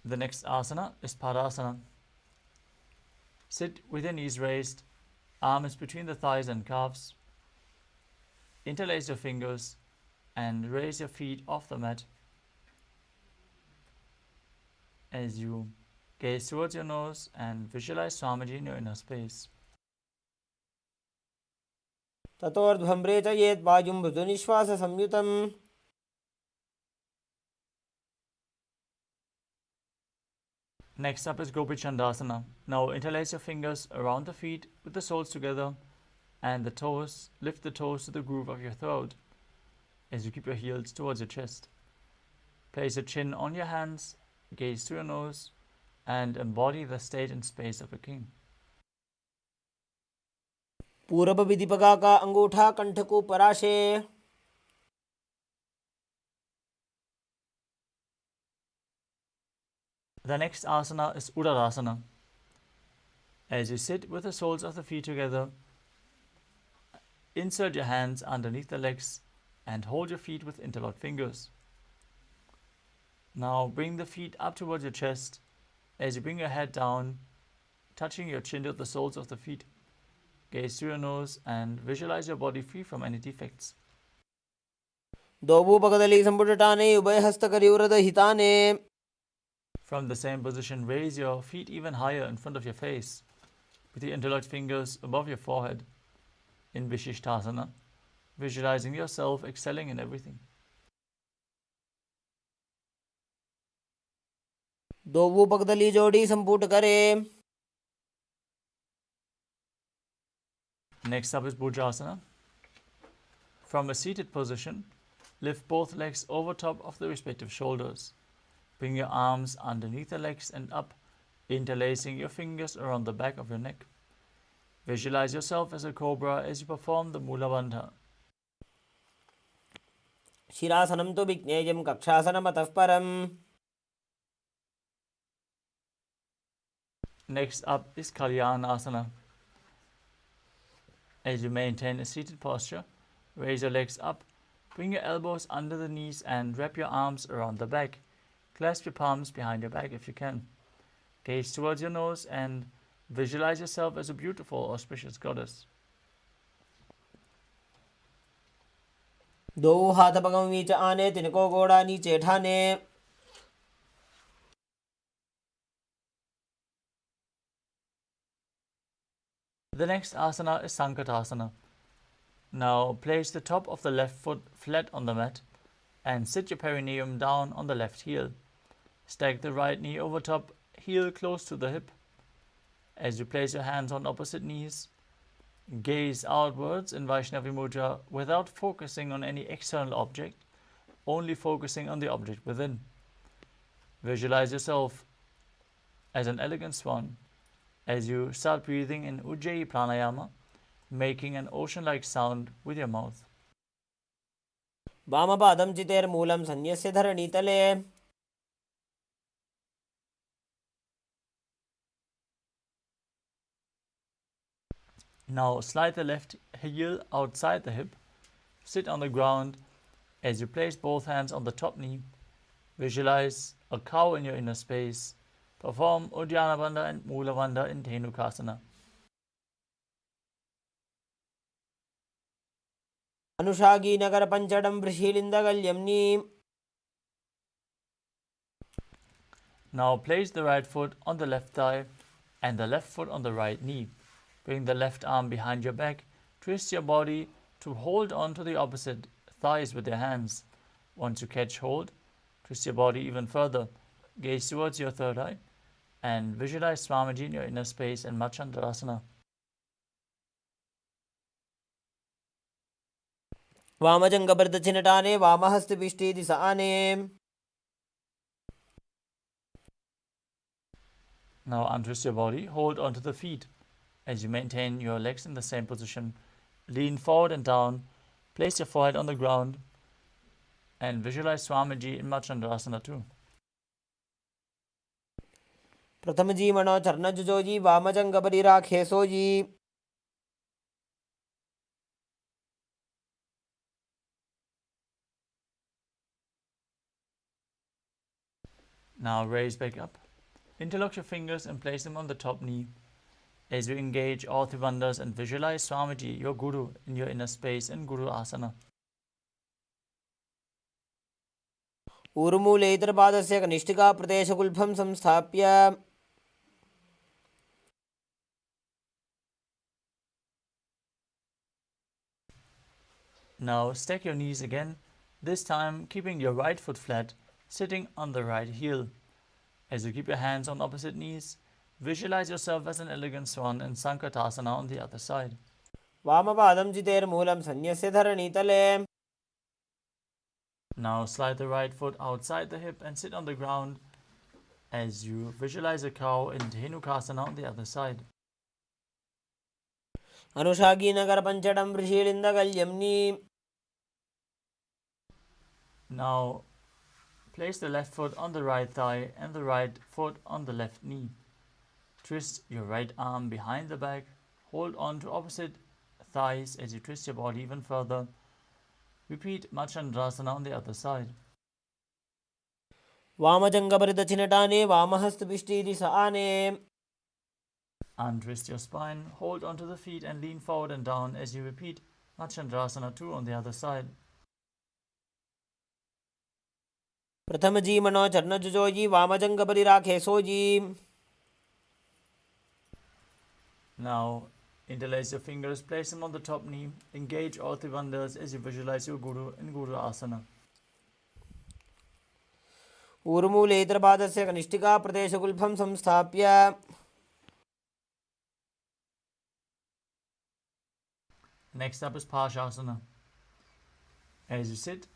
S1: The next asana is Padasana. Sit with your knees raised, arms between the thighs and calves. Interlace your fingers and raise your feet off the mat. As you gaze towards your nose and visualize Swamiji in your inner space.
S2: ततोर्ध्वम्रे च येत् वायुं मृदुनिश्वास संयुतम्.
S1: Next up is Gopi Chandasana. Now interlace your fingers around the feet with the soles together and the toes. Lift the toes to the groove of your throat as you keep your heels towards your chest. Place your chin on your hands, gaze to your nose, and embody the state and space of a king.
S2: पूर्व विधिपगा का अंगूठा कंठ को पराशे.
S1: The next asana is Uddarasana. As you sit with the soles of the feet together, insert your hands underneath the legs and hold your feet with interlocked fingers. Now bring the feet up towards your chest as you bring your head down, touching your chin to the soles of the feet. Gaze through your nose and visualize your body free from any defects.
S2: ದೋಬೂಪಕದಲ್ಲಿ ಸಂಪುಟಟಾನೆ ಉಭಯ ಹಸ್ತಕರಿವರದ ಹಿತಾನೆ.
S1: From the same position, raise your feet even higher in front of your face, with your interlocked fingers above your forehead, in Vishishtasana, visualizing yourself excelling in everything.
S2: ದೋಬೂಪಕದಲ್ಲಿ ಜೋಡಿ ಸಂಪುಟ ಕರೆ.
S1: Next up is Bhujasana. From a seated position, lift both legs over top of the respective shoulders. Bring your arms underneath the legs and up, interlacing your fingers around the back of your neck. Visualize yourself as a cobra as you perform the Mula Bandha.
S2: ಶಿರಾಸನಂ ತು ವಿಜ್ಞೇಯಂ ಕಕ್ಷಾಸನಮತಃ ಪರಂ.
S1: Next up is Kalyanasana. As you maintain a seated posture, raise your legs up, bring your elbows under the knees and wrap your arms around the back. Clasp your palms behind your back if you can. Gaze towards your nose and visualize yourself as a beautiful, auspicious goddess.
S2: दो हाथ पगम नीचे आने, तिनको गोड़ा नीचे ठाने.
S1: The next asana is Sankatasana. Now place the top of the left foot flat on the mat and sit your perineum down on the left heel. Stack the right knee over top, heel close to the hip. As you place your hands on opposite knees, gaze outwards in Vaishnavi Mudra without focusing on any external object, only focusing on the object within. Visualize yourself as an elegant swan as you start breathing in Ujjayi Pranayama, making an ocean-like sound with your mouth.
S2: वामपादं चितेर्मूलं सन्यस्य धरणीतले.
S1: Now slide the left heel outside the hip. Sit on the ground as you place both hands on the top knee. Visualize a cow in your inner space. Perform Uddiyana Bandha and Mula Bandha in Dhenukasana.
S2: अनुषागी Nagar पंचडं वृषीलिन्दगल्यम्नी.
S1: Now place the right foot on the left thigh and the left foot on the right knee. Bring the left arm behind your back. Twist your body to hold on to the opposite thighs with your hands. Once you catch hold, twist your body even further. Gaze towards your third eye and visualize Swamiji in your inner space and Machandrasana.
S2: वामजङ्गप्रदक्षिणटाने वामहस्तपिष्टे दिशाने.
S1: Now untwist your body, hold onto the feet. As you maintain your legs in the same position, lean forward and down, place your forehead on the ground and visualize Swamiji in Machandrasana too.
S2: प्रथमजी मनो चरणजुजोजी वामजङ्गपरिराखेसोजी.
S1: Now raise back up. Interlock your fingers and place them on the top knee. As you engage all three bandhas and visualize Swamiji, your Guru, in your inner space in Guru Asana.
S2: ऊर्मूले इतरपादस्य कनिष्ठिका प्रदेशकुल्भं संस्थाप्य.
S1: Now stack your knees again, this time keeping your right foot flat, sitting on the right heel. As you keep your hands on opposite knees, visualize yourself as an elegant swan in Sankatasana on the other side.
S2: वामपादं चितेर्मूलं सन्यस्य धरणीतले.
S1: Now slide the right foot outside the hip and sit on the ground as you visualize a cow in Dhenukasana on the other side.
S2: अनुषागी Nagar पंचडं वृषीलिन्दगल्यम्नी.
S1: Now place the left foot on the right thigh and the right foot on the left knee. Twist your right arm behind the back. Hold on to opposite thighs as you twist your body even further. Repeat Machandrasana on the other side.
S2: वामजङ्गपरिदक्षिणटाने वामहस्तपिष्टीति स आने.
S1: Untwist your spine, hold onto the feet and lean forward and down as you repeat Machandrasana 2 on the other side.
S2: प्रथम जी मनो चरण जुजोजी वामजङ्गपरिराखे sooji.
S1: Now interlace your fingers, place them on the top knee, engage all three bandhas as you visualize your Guru in Guru Asana.
S2: ऊर्मूलेतरपादस्य कनिष्ठिका प्रदेशगुल्फं संस्थाप्य.
S1: Next up is Parshasana. As you sit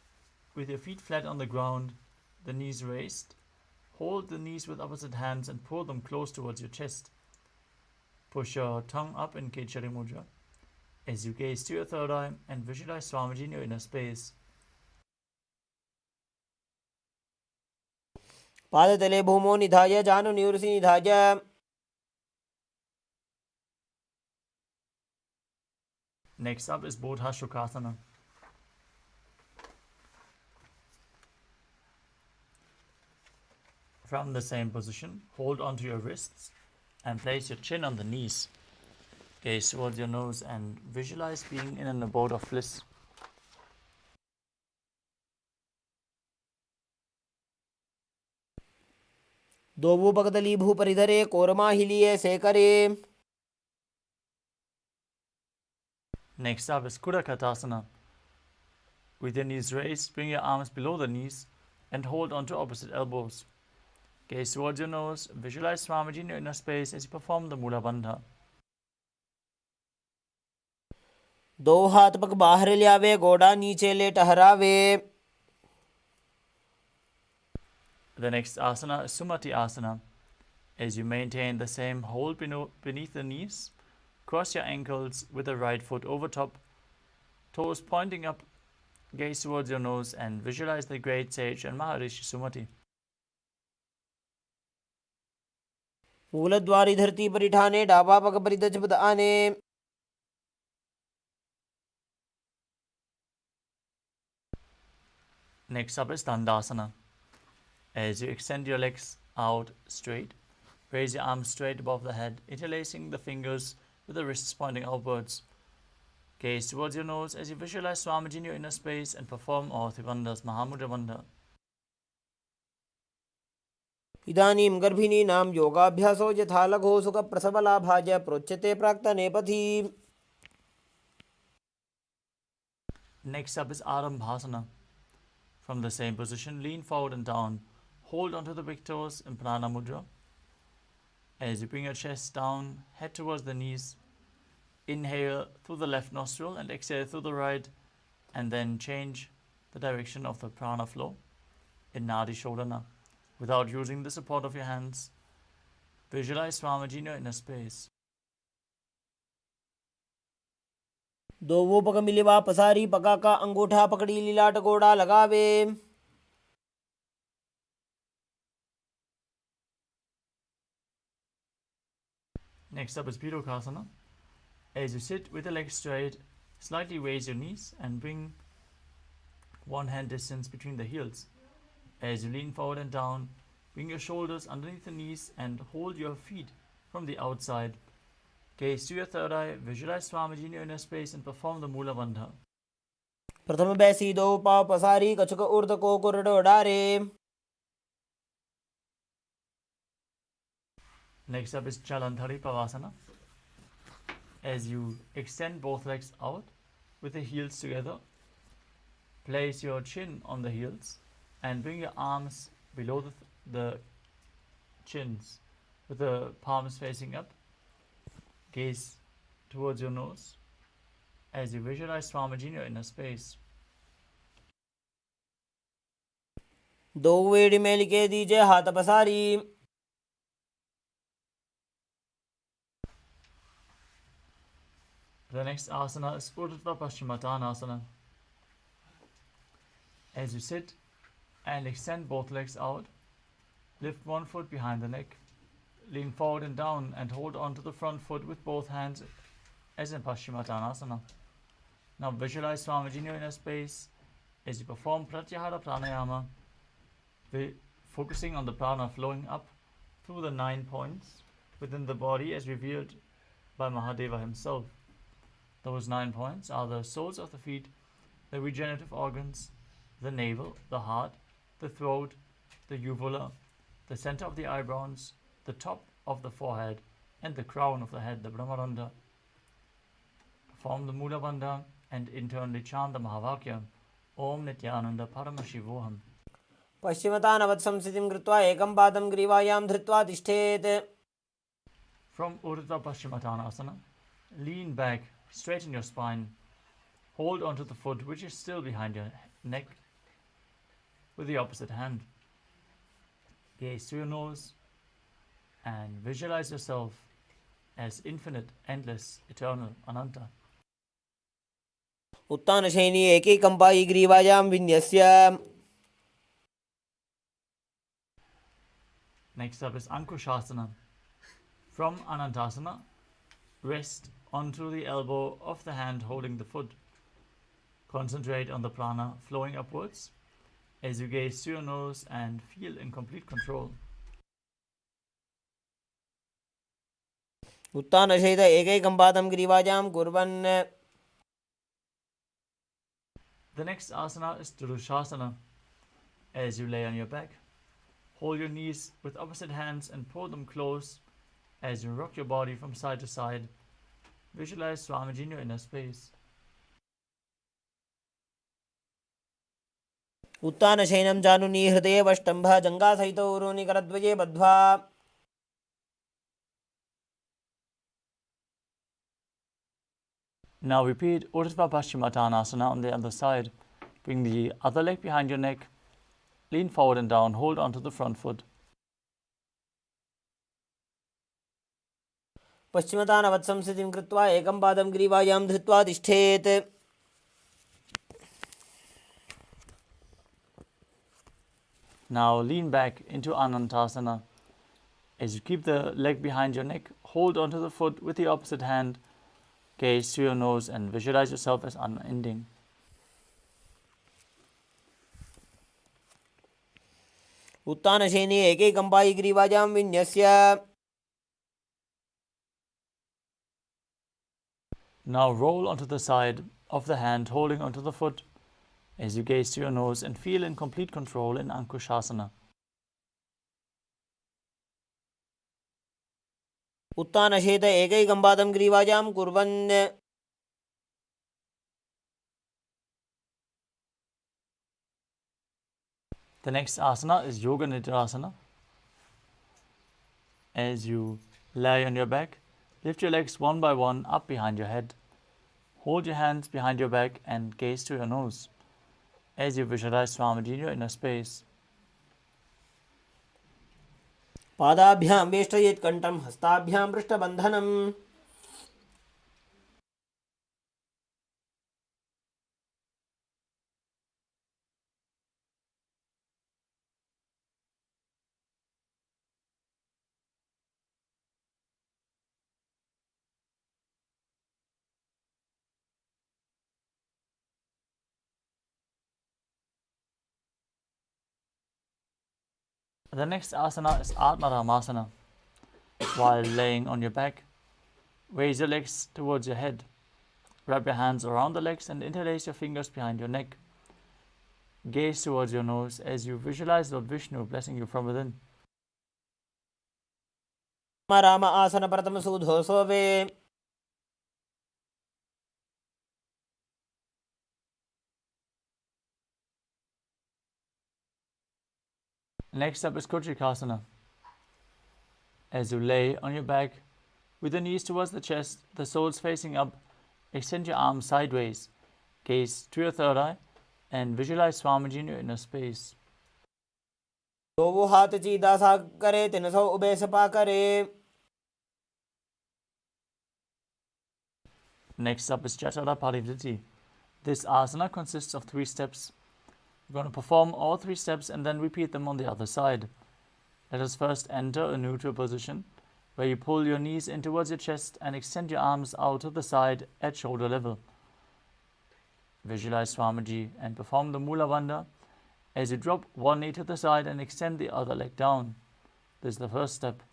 S1: with your feet flat on the ground, the knees raised, hold the knees with opposite hands and pull them close towards your chest. Push your tongue up in Kechari Mudra as you gaze to your third eye and visualize Swamiji in your inner space.
S2: पादतले भूमो निधाय जानुनिवृसि निधाय.
S1: Next up is Bodha Shukasana. From the same position, hold onto your wrists and place your chin on the knees. Gaze towards your nose and visualize being in an abode of bliss.
S2: दोवुपकदली भूपरिधरे कोरमाहिलिये सेकरे.
S1: Next up is Kudakatasana. With your knees raised, bring your arms below the knees and hold onto opposite elbows. Gaze towards your nose, visualize Swamiji in your inner space as you perform the Mula Bandha.
S2: दो हाथ पग बाहर लियावे गोड़ा नीचे ले टहरावे.
S1: The next asana is Sumati Asana. As you maintain the same hold beneath the knees, cross your ankles with the right foot over top, toes pointing up, gaze towards your nose and visualize the great sage and Maharishi Sumati.
S2: मूलद्वारी धरती परिठाने डाबा पग परिदच पद आने.
S1: Next up is Dandasana. As you extend your legs out straight, raise your arms straight above the head, interlacing the fingers with the wrists pointing outwards. Gaze towards your nose as you visualize Swamiji in your inner space and perform all three bandhas, Mahamudra Bandha.
S2: इदानीं गर्भिणीनां योगाभ्यासो यथा लघो सुखप्रसवलाभाय प्रोच्यते प्राक्तनेपथि.
S1: Next up is Arambhasana. From the same position, lean forward and down. Hold onto the big toes in Prana Mudra. As you bring your chest down, head towards the knees. Inhale through the left nostril and exhale through the right, and then change the direction of the prana flow in Nadi Shodhana without using the support of your hands. Visualize Swamiji in your inner space.
S2: दोवो पग मिलिवा पसारी पका का अंगूठा पकड़ी लीलाट गोड़ा लगावे.
S1: Next up is Pirokasana. As you sit with the legs straight, slightly raise your knees and bring one hand distance between the heels. As you lean forward and down, bring your shoulders underneath the knees and hold your feet from the outside. Gaze to your third eye, visualize Swamiji in your inner space and perform the Mula Bandha.
S2: प्रथम बैसी दो पाव पसारी कछुक ऊर्ध को कुरडो डारे.
S1: Next up is Jalandhari Pavasana. As you extend both legs out with the heels together, place your chin on the heels and bring your arms below the chins with the palms facing up. Gaze towards your nose as you visualize Swamiji in your inner space.
S2: दो वेड़ी में लिखे दीजिए हाथ पसारी.
S1: The next asana is Urdhva Paschimottanasana. As you sit and extend both legs out, lift one foot behind the neck. lean forward and down and hold on to the front foot with both hands as in Paschimottanasana. Now visualize Swamiji in your inner space as you perform Pratyahara Pranayama, focusing on the prana flowing up through the 9 points within the body as revealed by Mahadeva himself. Those 9 points are the soles of the feet, the regenerative organs, the navel, the heart, the throat, the uvula, the center of the eyebrows, the top of the forehead, and the crown of the head, the Brahmaranda. Perform the Mula Bandha and internally chant the Mahavakya, Om Nithyananda Paramashivoham.
S2: पश्चिमतानवत् संस्थितिं कृत्वा एकं पादं ग्रीवायां धृत्वा तिष्ठेत्.
S1: From Urdhva Paschimottanasana, lean back, straighten your spine, hold onto the foot which is still behind your neck with the opposite hand. Gaze through your nose and visualize yourself as infinite, endless, eternal, Ananta.
S2: उत्तानशयनी एकैकं Pai ग्रीवायां विन्यस्य.
S1: Next up is Ankushasana. From Anantasana, rest onto the elbow of the hand holding the foot. Concentrate on the prana flowing upwards as you gaze through your nose and feel in complete control.
S2: उत्तानशयित एकैकं पादं ग्रीवायां कुर्वन्.
S1: The next asana is Durushasana. As you lay on your back, hold your knees with opposite hands and pull them close as you rock your body from side to side. Visualize Swamiji in your inner space.
S2: उत्तानशयनं जानुनी हृदये वष्टम्भ जङ्घासहितो उरूनि करद्वये बद्ध्वा.
S1: Now repeat Urdhva Paschimottanasana on the other side. Bring the other leg behind your neck. Lean forward and down. Hold onto the front foot.
S2: पश्चिमतानवत् संस्थितिं कृत्वा एकं पादं ग्रीवायां धृत्वा तिष्ठेत्.
S1: Now lean back into Anantasana. As you keep the leg behind your neck, hold onto the foot with the opposite hand. Gaze through your nose and visualize yourself as unending.
S2: उत्तानशयनी एकैकं Pai ग्रीवायां विन्यस्य.
S1: Now roll onto the side of the hand holding onto the foot as you gaze through your nose and feel in complete control in Ankushasana.
S2: उत्तानशयित एकैकं पादं ग्रीवायां कुर्वन्.
S1: The next asana is Yoga Nidrasana. As you lie on your back, lift your legs one by one up behind your head. Hold your hands behind your back and gaze to your nose as you visualize Swamiji in your inner space.
S2: पादाभ्यां वेष्टयेत् कण्ठं हस्ताभ्यां पृष्ठबन्धनम्.
S1: The next asana is Atmaramasana. While laying on your back, raise your legs towards your head. Wrap your hands around the legs and interlace your fingers behind your neck. Gaze towards your nose as you visualize Lord Vishnu blessing you from within.
S2: Ram आसन प्रथम सूधो सोवे.
S1: Next up is Kuchikasana. As you lay on your back, with the knees towards the chest, the soles facing up, extend your arms sideways, gaze to your third eye, and visualize Swamiji in your inner space.
S2: दोवो हाथ सीधा सा करे तिनसो ube Sapa करे.
S1: Next up is Jatara Parivritti. This asana consists of 3 steps. We're going to perform all 3 steps and then repeat them on the other side. Let us first enter a neutral position where you pull your knees in towards your chest and extend your arms out to the side at shoulder level. Visualize Swamiji and perform the Mula Bandha as you drop one knee to the side and extend the other leg down. This is the first step.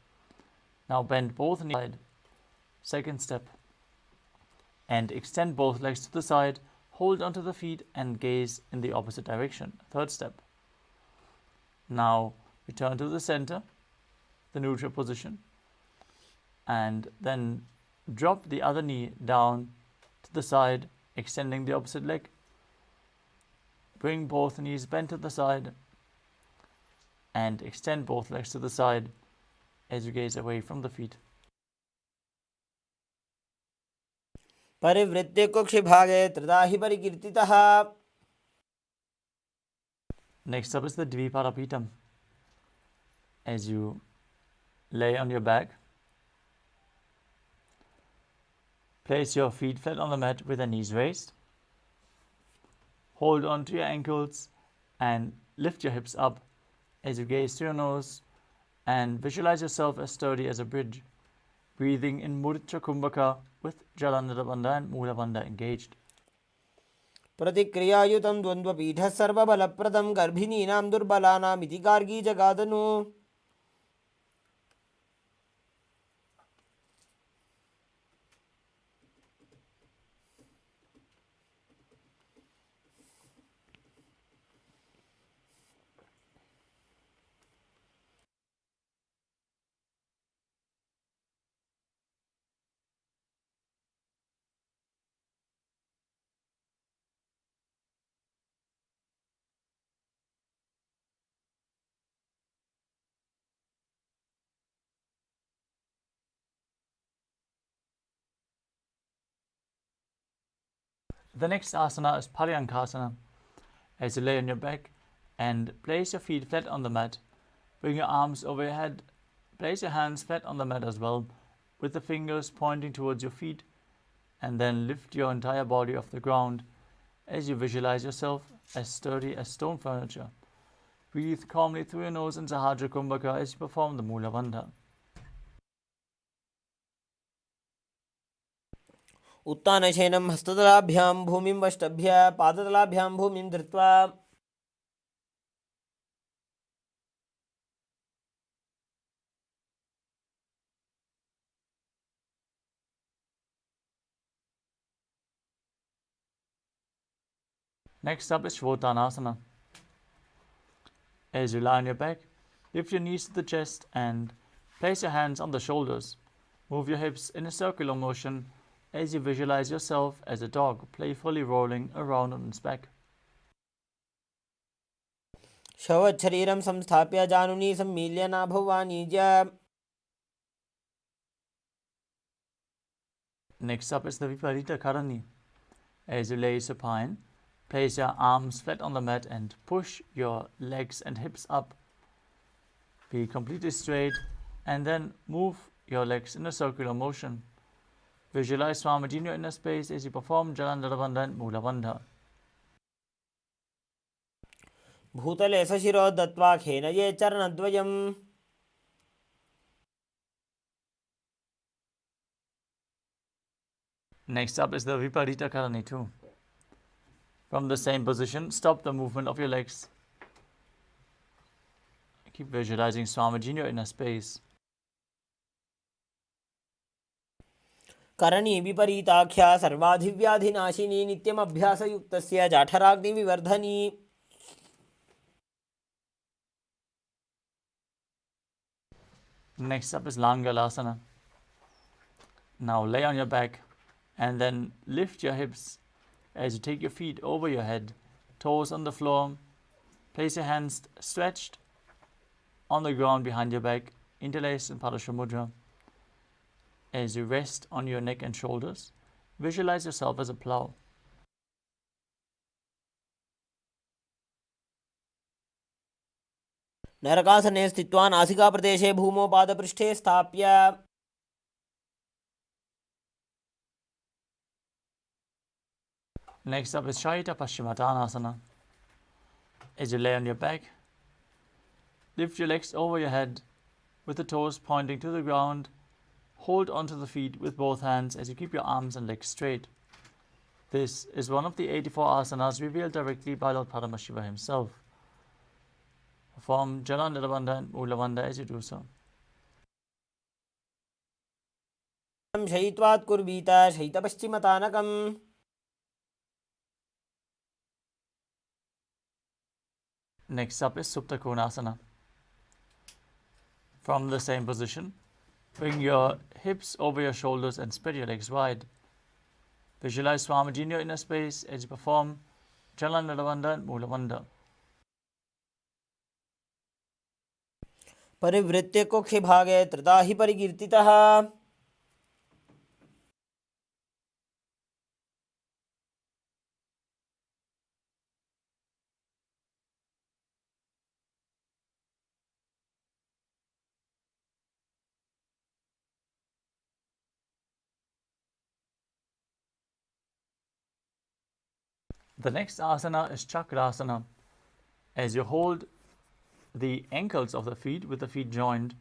S1: Now bend both knees to the side. Second step. And extend both legs to the side, hold onto the feet and gaze in the opposite direction. Third step. Now return to the center, the neutral position, and then drop the other knee down to the side, extending the opposite leg. Bring both knees bent to the side and extend both legs to the side as you gaze away from the feet.
S2: परिवृत्ते कुक्षिभागे त्रिदाहि परिकीर्तितः.
S1: Next up is the Dvipadapitam. As you lay on your back, place your feet flat on the mat with the knees raised. Hold on to your ankles and lift your hips up as you gaze through your nose and visualize yourself as sturdy as a bridge, breathing in Mudra Kumbhaka with Jalandhara Bandha and Mula Bandha engaged.
S2: प्रतिक्रियायुतं द्वन्द्वपीठः सर्वबलप्रदं गर्भिणीनां दुर्बलानामिति Gargi जगादनु.
S1: The next asana is Paryankasana. As you lay on your back and place your feet flat on the mat, bring your arms over your head, place your hands flat on the mat as well, with the fingers pointing towards your feet, and then lift your entire body off the ground as you visualize yourself as sturdy as stone furniture. Breathe calmly through your nose in Sahajra Kumbhaka as you perform the Mula Bandha.
S2: उत्तानशयनं हस्ततलाभ्यां भूमिं वष्टभ्य पादतलाभ्यां भूमिं धृत्वा.
S1: Next up is Shvotanasana. As you lie on your back, lift your knees to the chest and place your hands on the shoulders. Move your hips in a circular motion as you visualize yourself as a dog playfully rolling around on its back.
S2: शवच्छरीरं संस्थाप्य जानुनी सम्मील्य नाभौ वाणिज्य.
S1: Next up is the Viparita Karani. As you lay supine, place your arms flat on the mat and push your legs and hips up. Be completely straight and then move your legs in a circular motion. Visualize Swamiji in your inner space as you perform Jalandhara Bandha and Mula Bandha.
S2: भूतले सशिरो दत्वा खेनये चरणद्वयम्.
S1: Next up is the Viparita Karani too. From the same position, stop the movement of your legs. Keep visualizing Swamiji in your inner space.
S2: Karni विपरीताख्या सर्वाधिव्याधिनाशिनी नित्यमभ्यासयुक्तस्य जाठराग्निविवर्धनी.
S1: Next up is Langalasana. Now lay on your back and then lift your hips as you take your feet over your head, toes on the floor. Place your hands stretched on the ground behind your back, interlaced in Padasha Mudra. As you rest on your neck and shoulders, visualize yourself as a plow.
S2: नरकासने स्थित्वा नासिकाप्रदेशे भूमौ पादपृष्ठे स्थाप्य.
S1: Next up is Shaita Paschimottanasana. As you lay on your back, lift your legs over your head with the toes pointing to the ground Hold onto the feet with both hands as you keep your arms and legs straight. This is one of the 84 asanas revealed directly by Lord Paramashiva himself. Perform Jala Nirabandha and Mula Bandha as you do so.
S2: शयित्वात् कुर्वीत शयितपश्चिमतानकम्
S1: Next up is Supta Konasana. From the same position, bring your hips over your shoulders and spread your legs wide. Visualize Swamiji in your inner space as you perform Jala Nirabandha and Mula Bandha.
S2: परिवृत्य कुक्षि भागे त्रिधा हि परिकीर्तितः
S1: The next asana is Chakrasana. As you hold the ankles of the feet with the feet joined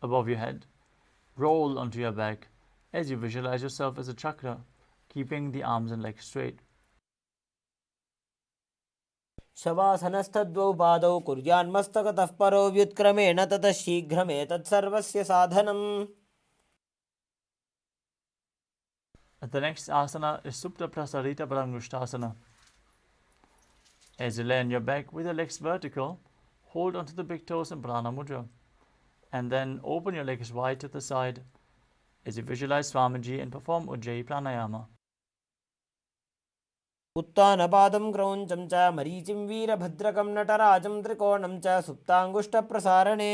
S1: above your head, roll onto your back as you visualize yourself as a chakra, keeping the arms and legs straight.
S2: शवासनस्थद्वौ पादौ कुर्यान्मस्तकतः परो व्युत्क्रमेण ततः शीघ्रमेतत्सर्वस्य साधनम्
S1: The next asana is Supta Prasarita Parangushtasana. As you lay on your back with your legs vertical, hold onto the big toes in Prana Mudra, and then open your legs wide to the side as you visualize Swamiji and perform Ujjayi Pranayama.
S2: उत्तानपादं क्रौञ्चं च मरीचिं वीरभद्रकं नटराजं त्रिकोणं च सुप्ताङ्गुष्ठप्रसारणे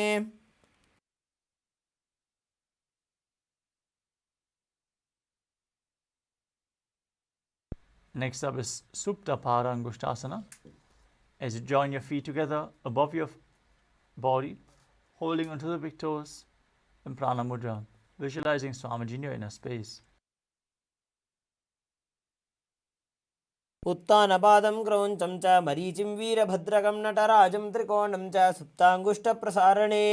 S1: Next up is Supta Parangushtasana. As you join your feet together above your body, holding onto the big toes in Prana Mudra, visualizing Swamiji in your inner space.
S2: उत्तानपादं क्रौञ्चं च मरीचिं वीरभद्रकं नटराजं त्रिकोणं च सुप्ताङ्गुष्ठप्रसारणे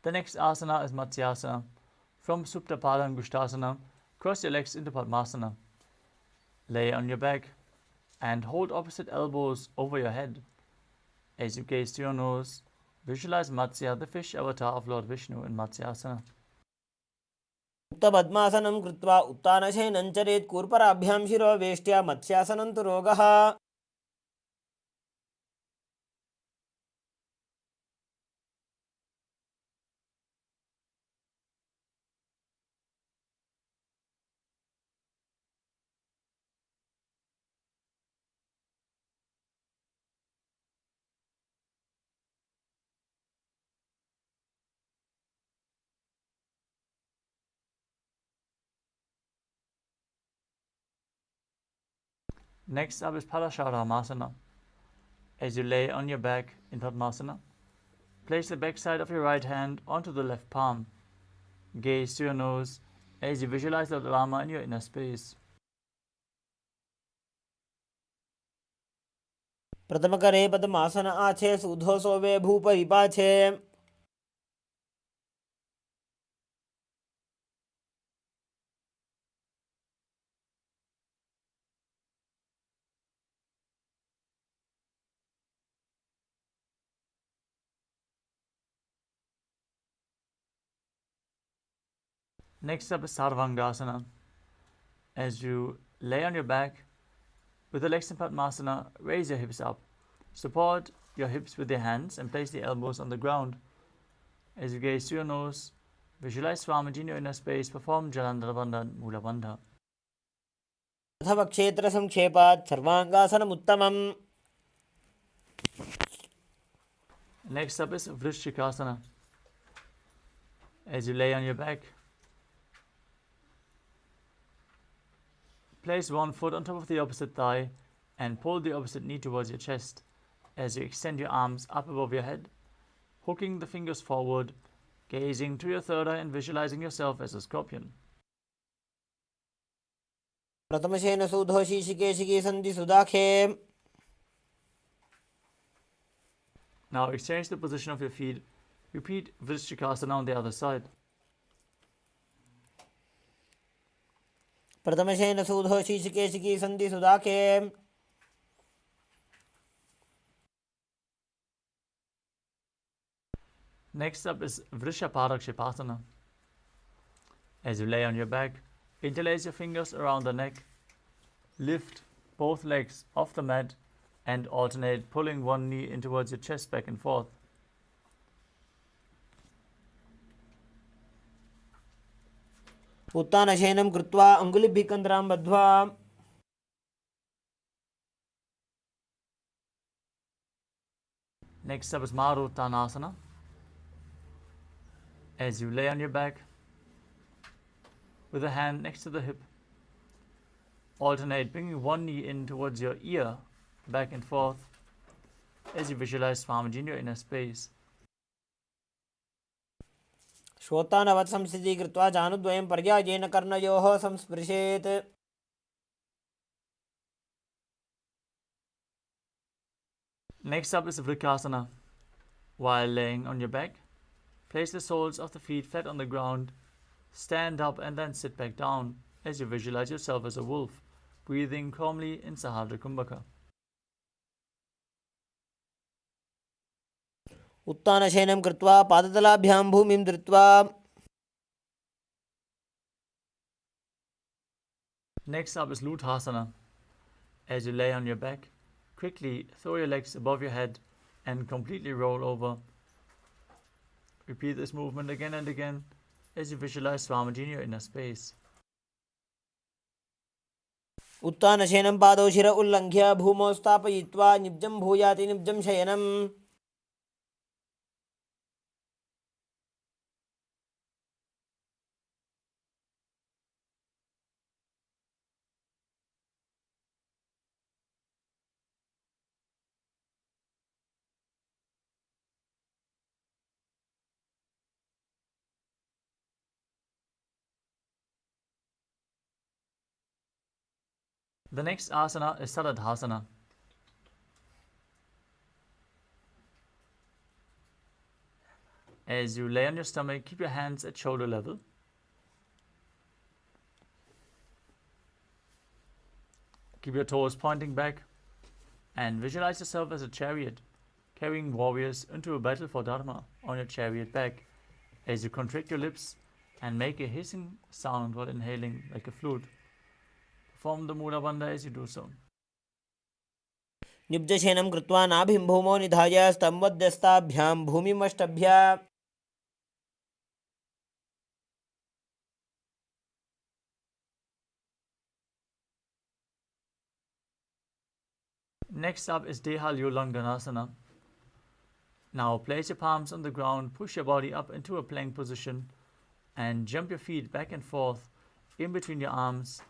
S1: The next asana is Matsyasana. From Supta Parangushtasana, cross your legs into Padmasana. Lay on your back and hold opposite elbows over your head. As you gaze to your nose, visualize Matsya, the fish avatar of Lord Vishnu in Matsyasana.
S2: मुक्तपद्मासनं कृत्वा उत्तानशयनं चरेत् कूर्पराभ्यां शिरो वेष्ट्या मत्स्यासनं तु रोगः
S1: Next up is Parasharamasana. As you lay on your back in Padmasana, place the back side of your right hand onto the left palm. Gaze to your nose as you visualize the Rama in your inner space.
S2: प्रथमकरे पद्मासन आछे सूधो सोवे भूपरिपाछे
S1: Next up is Sarvangasana. As you lay on your back with the legs in Padmasana, raise your hips up. Support your hips with your hands and place the elbows on the ground. As you gaze to your nose, visualize Swamiji in your inner space, perform Jalandhara Bandha and Mula Bandha.
S2: अथवा क्षेत्रसंक्षेपात् सर्वाङ्गासनमुत्तमम्
S1: Next up is Vrishchikasana. As you lay on your back, place one foot on top of the opposite thigh and pull the opposite knee towards your chest as you extend your arms up above your head, hooking the fingers forward, gazing to your third eye and visualizing yourself as a scorpion.
S2: प्रथमशेन सूधो शीशिकेशिकी सन्धि सुदाखे
S1: Now exchange the position of your feet. Repeat Vrishchikasana on the other side.
S2: प्रथमशेन सूधो शीर्षकेशिकी सन्धि सुदाखे
S1: Next up is Vrishaparakshipasana. As you lay on your back, interlace your fingers around the neck. Lift both legs off the mat and alternate pulling one knee in towards your chest back and forth.
S2: उत्तानशयनं कृत्वा अङ्गुलिभिः कन्द्रां बद्ध्वा
S1: Next up is Maruttanasana. As you lay on your back, with a hand next to the hip, alternate bringing one knee in towards your ear, back and forth, as you visualize Swamiji in your inner space.
S2: श्रोतानवत् संस्थितिः कृत्वा जानुद्वयं पर्यायेन कर्णयोः संस्पृशेत्
S1: Next up is Vrikasana. While laying on your back, place the soles of the feet flat on the ground, stand up and then sit back down as you visualize yourself as a wolf, breathing calmly in Sahadra Kumbhaka.
S2: उत्तानशयनं कृत्वा पादतलाभ्यां भूमिं धृत्वा
S1: Next up is Luthasana. As you lay on your back, quickly throw your legs above your head and completely roll over. Repeat this movement again and again as you visualize Swamiji in your inner space.
S2: उत्तानशयनं पादौ शिर उल्लङ्घ्य भूमौ स्थापयित्वा निब्जं भूयाति निब्जं शयनम्
S1: The next asana is Saradhasana. As you lay on your stomach, keep your hands at shoulder level. Keep your toes pointing back and visualize yourself as a chariot, carrying warriors into a battle for Dharma on your chariot back as you contract your lips and make a hissing sound while inhaling like a flute. Perform the Mula Bandha as you do so.
S2: निब्जशयनं कृत्वा नाभिं भूमौ निधाय स्तम्भध्यस्ताभ्यां भूमिमष्टभ्य
S1: Next up is Dehalyulanganasana. Now place your palms on the ground, push your body up into a plank position and jump your feet back and forth in between your arms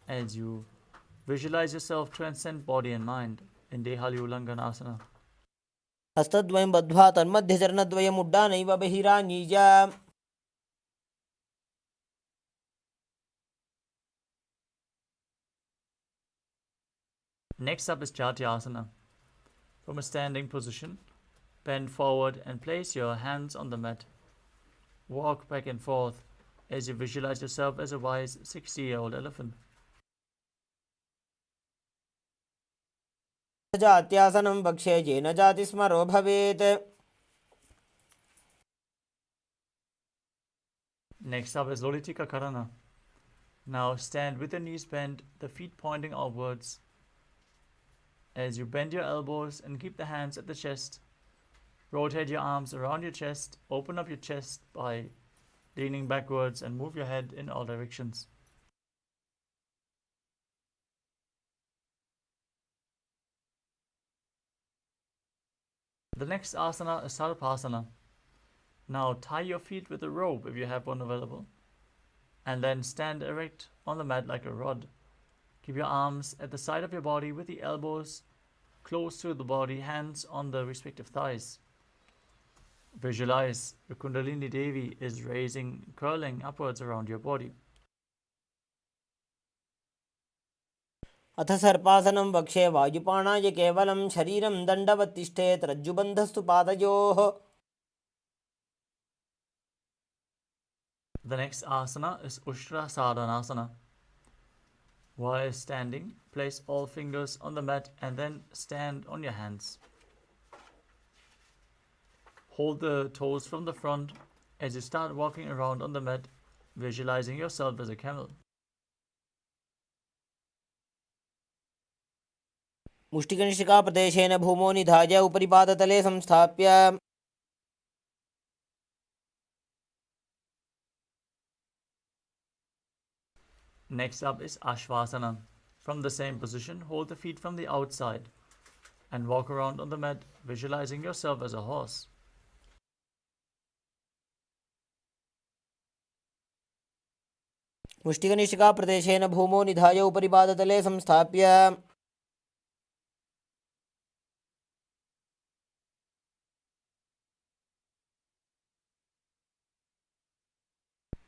S1: as you visualize yourself transcend body and mind in Dehalyulanganasana.
S2: हस्तद्वयं बद्ध्वा तन्मध्यचरणद्वयम् उड्डानैव बहिरानीय
S1: Next up is Jatyasana. From a standing position, bend forward and place your hands on the mat. Walk back and forth as you visualize yourself as a wise 60-year-old elephant.
S2: जात्यासनं वक्ष्ये येन जातिस्मरो भवेत्
S1: Next up is Lolitika Karana. Now stand with your knees bent, the feet pointing outwards. As you bend your elbows and keep the hands at the chest, rotate your arms around your chest, open up your chest by leaning backwards and move your head in all directions. The next asana is Sarpasana. Now tie your feet with a rope if you have one available, and then stand erect on the mat like a rod. Keep your arms at the side of your body with the elbows close to the body, hands on the respective thighs. Visualize your Kundalini Devi is raising, curling upwards around your body.
S2: अथ सर्पासनं वक्षे वायुपाणाय केवलं शरीरं दण्डवत् तिष्ठेत् रज्जुबन्धस्तु पादयोः.
S1: The next asana is Ushtra Sadhanasana. While standing, place all fingers on the mat and then stand on your hands. Hold the toes from the front as you start walking around on the mat, visualizing yourself as a camel.
S2: मुष्टिकनिष्ठिकाप्रदेशेन भूमौ निधाय उपरि पादतले संस्थाप्य.
S1: Next up is Ashvasana. From the same position, hold the feet from the outside and walk around on the mat, visualizing yourself as a horse.
S2: मुष्टिकनिष्ठिकाप्रदेशेन भूमौ निधाय उपरि पादतले संस्थाप्य.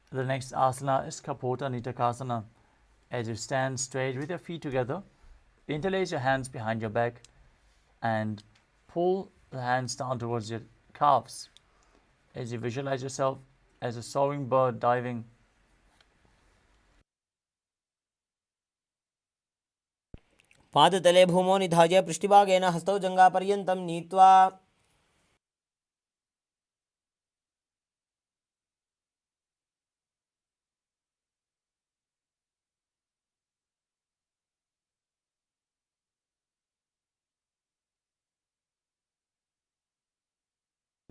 S1: The next asana is Kapota Nitakasana. As you stand straight with your feet together, interlace your hands behind your back and pull the hands down towards your calves as you visualize yourself as a soaring bird diving.
S2: पादतले भूमौ निधाय पृष्ठभागेन हस्तौ जङ्घापर्यन्तं नीत्वा.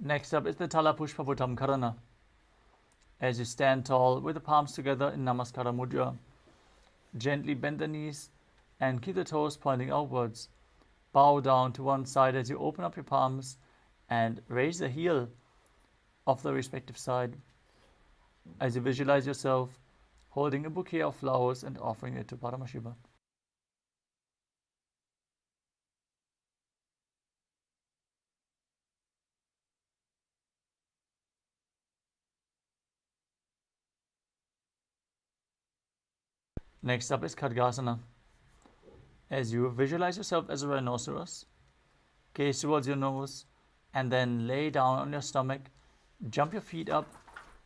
S1: Next up is the Talapushpaputam Karana. As you stand tall with the palms together in Namaskara Mudra, gently bend the knees and keep the toes pointing outwards. Bow down to one side as you open up your palms and raise the heel of the respective side as you visualize yourself holding a bouquet of flowers and offering it to Paramashiva. Next up is Khadgasana. As you visualize yourself as a rhinoceros, gaze towards your nose and then lay down on your stomach, jump your feet up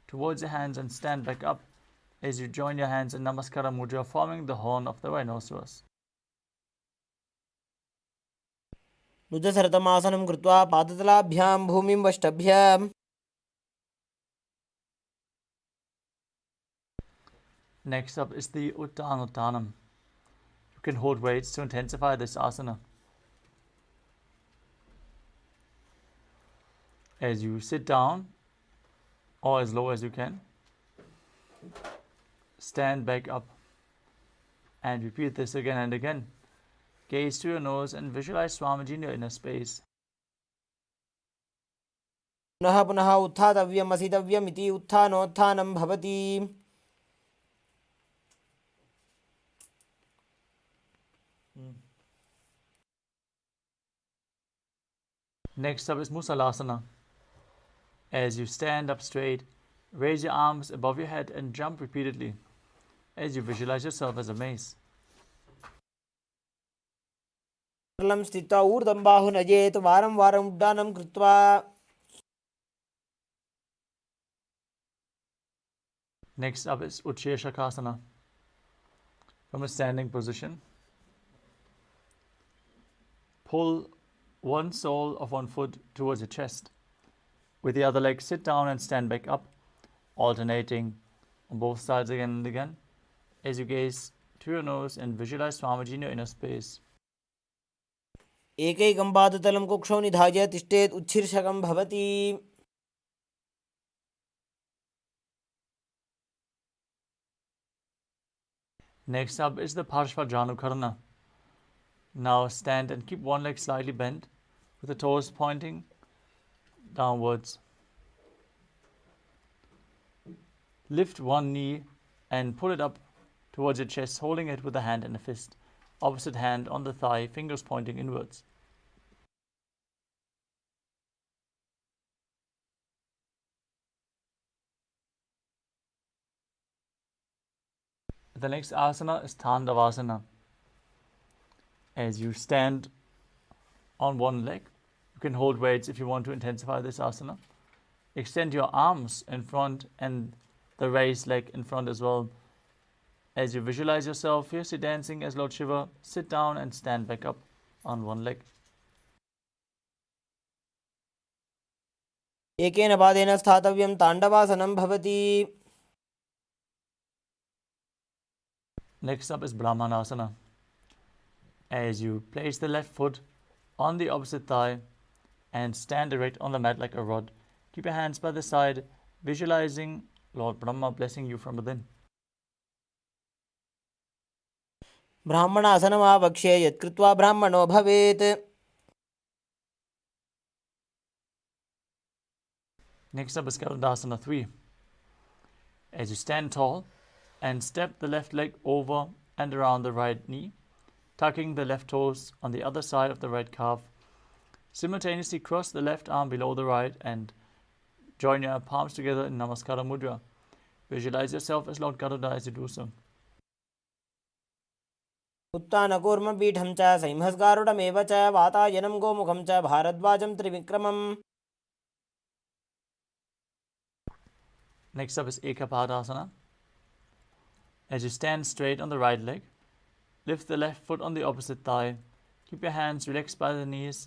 S1: towards your hands and stand back up as you join your hands in Namaskara Mudra, forming the horn of the rhinoceros.
S2: रुद्रसरतमासनं कृत्वा पादतलाभ्यां भूमिं वष्टभ्य.
S1: Next up is the Uttanuttanam. You can hold weights to intensify this asana. As you sit down or as low as you can, stand back up and repeat this again and again. Gaze to your nose and visualize Swamiji in your inner space.
S2: पुनः पुनः उत्थातव्यम् असितव्यम् इति उत्थानोत्थानं भवति.
S1: Next up is Musalasana. As you stand up straight, raise your arms above your head and jump repeatedly as you visualize yourself as a mace.
S2: सरलं स्थित्वा ऊर्ध्वं बाहुं नयेत् वारं वारम् उड्डानं कृत्वा.
S1: Next up is Utsheshakasana. From a standing position, pull one sole of one foot towards your chest. With the other leg, sit down and stand back up, alternating on both sides again and again as you gaze to your nose and visualize Swamiji in your inner space.
S2: एकैकं पादतलं कुक्षौ निधाय तिष्ठेत् उच्छीर्षकं भवति.
S1: Next up is the Parshvajanukarana. Now stand and keep one leg slightly bent with the toes pointing downwards. Lift one knee and pull it up towards your chest, holding it with a hand and a fist. Opposite hand on the thigh, fingers pointing inwards. The next asana is Tandavasana. As you stand on one leg, you can hold weights if you want to intensify this asana. Extend your arms in front and the raised leg in front as well. As you visualize yourself fiercely dancing as Lord Shiva, sit down and stand back up on one leg.
S2: एकेन पादेन स्थातव्यं ताण्डवासनं भवति.
S1: Next up is Brahmanasana. As you place the left foot on the opposite thigh and stand erect on the mat like a rod, keep your hands by the side, visualizing Lord Brahma blessing you from within.
S2: ब्राह्मणासनमावक्ष्ये यत्कृत्वा ब्राह्मणो भवेत्.
S1: Next up is Kailasa 3. As you stand tall and step the left leg over and around the right knee, tucking the left toes on the other side of the right calf. Simultaneously cross the left arm below the right and join your palms together in Namaskara Mudra. Visualize yourself as Lord Garuda as you do so.
S2: उत्तानकूर्मपीठं च संहस्गारुडमेव च वातायनं गोमुखं च भारद्वाजं त्रिविक्रमम्.
S1: Next up is Ekapadasana. As you stand straight on the right leg, lift the left foot on the opposite thigh, keep your hands relaxed by the knees,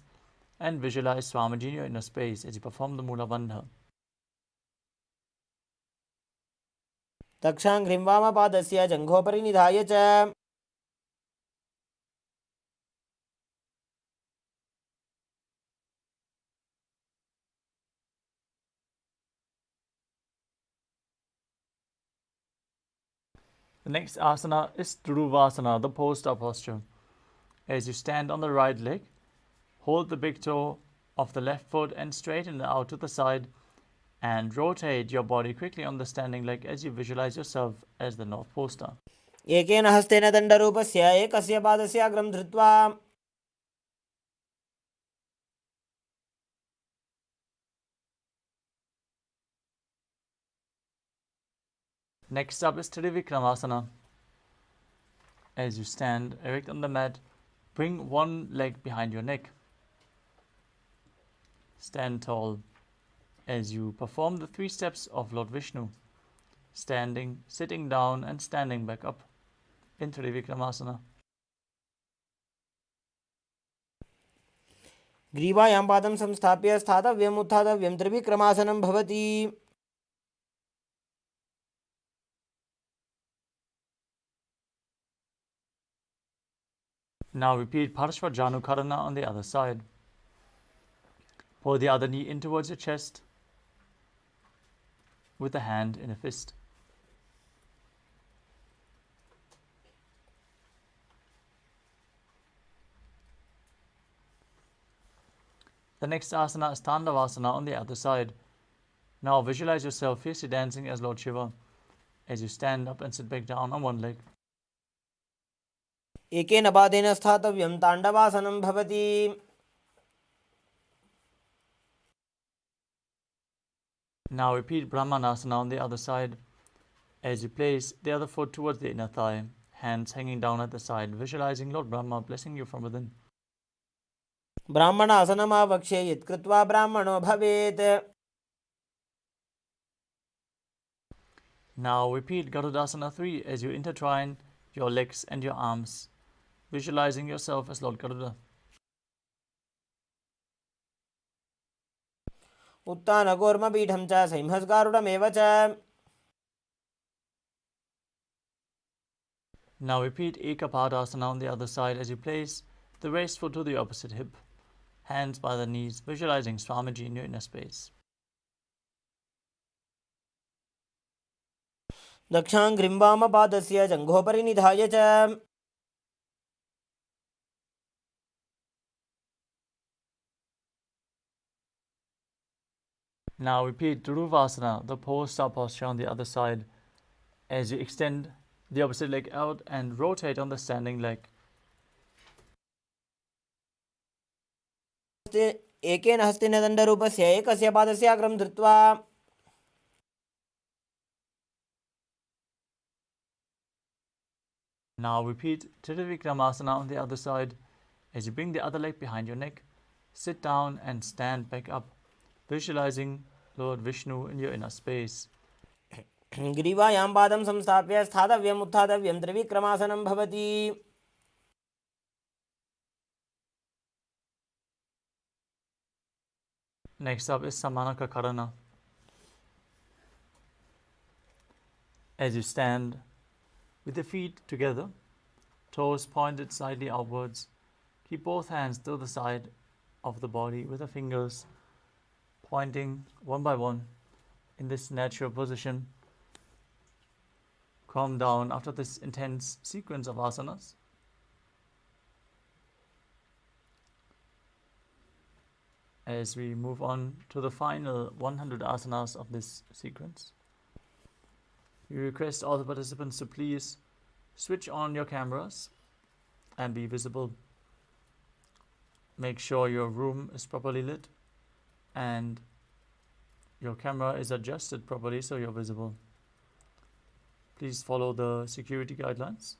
S1: and visualize Swamiji in your inner space as you perform the Mula Bandha.
S2: दक्षाङ्घ्रिं वामपादस्य जङ्घोपरि निधाय च.
S1: The next asana is Dhuruvasana, the pole-star posture. As you stand on the right leg, hold the big toe of the left foot and straighten it out to the side and rotate your body quickly on the standing leg as you visualize yourself as the North Pole Star.
S2: एकेन हस्तेन दण्डरूपस्य एकस्य पादस्य अग्रं धृत्वा.
S1: Next up is Trivikramasana. As you stand erect on the mat, bring one leg behind your neck. Stand tall as you perform the 3 steps of Lord Vishnu, standing, sitting down and standing back up in Trivikramasana.
S2: ग्रीवायां पादं संस्थाप्य स्थातव्यम् उत्थातव्यं त्रिविक्रमासनं भवति.
S1: Now repeat Parshvajanukarana on the other side. Pull the other knee in towards your chest with the hand in a fist. The next asana is Tandavasana on the other side. Now visualize yourself fiercely dancing as Lord Shiva as you stand up and sit back down on one leg.
S2: एकेन पादेन स्थातव्यं ताण्डवासनं भवति.
S1: Now repeat Brahmanasana on the other side as you place the other foot towards the inner thigh, hands hanging down at the side, visualizing Lord Brahma blessing you from within.
S2: ब्राह्मणासनमावक्ष्ये यत्कृत्वा ब्राह्मणो भवेत्.
S1: Now repeat Garudasana 3 as you intertwine your legs and your arms, visualizing yourself as Lord Garuda.
S2: उत्तानकूर्मपीठं च संहस्गारुडमेव च.
S1: Now repeat Ekapadasana on the other side as you place the raised foot to the opposite hip, hands by the knees, visualizing Swamiji in your inner space.
S2: दक्षाङ्घ्रिं वामपादस्य जङ्घोपरि निधाय च.
S1: Now repeat Dhuruvasana, the pole-star posture on the other side, as you extend the opposite leg out and rotate on the standing leg.
S2: एकेन हस्तेन दण्डरूपस्य एकस्य पादस्य अग्रं धृत्वा.
S1: Now repeat Trivikramasana on the other side As you bring the other leg behind your neck, sit down and stand back up, visualizing Lord Vishnu in your inner space.
S2: ग्रीवायां पादं संस्थाप्य स्थातव्यम् उत्थातव्यं त्रिविक्रमासनं भवति.
S1: Next up is Samanaka Karana. As you stand with the feet together, toes pointed slightly outwards, keep both hands to the side of the body with the fingers pointing one by one in this natural position. Calm down after this intense sequence of asanas. As we move on to the final 100 asanas of this sequence, we request all the participants to please switch on your cameras and be visible. Make sure your room is properly lit and your camera is adjusted properly so you're visible. Please follow the security guidelines.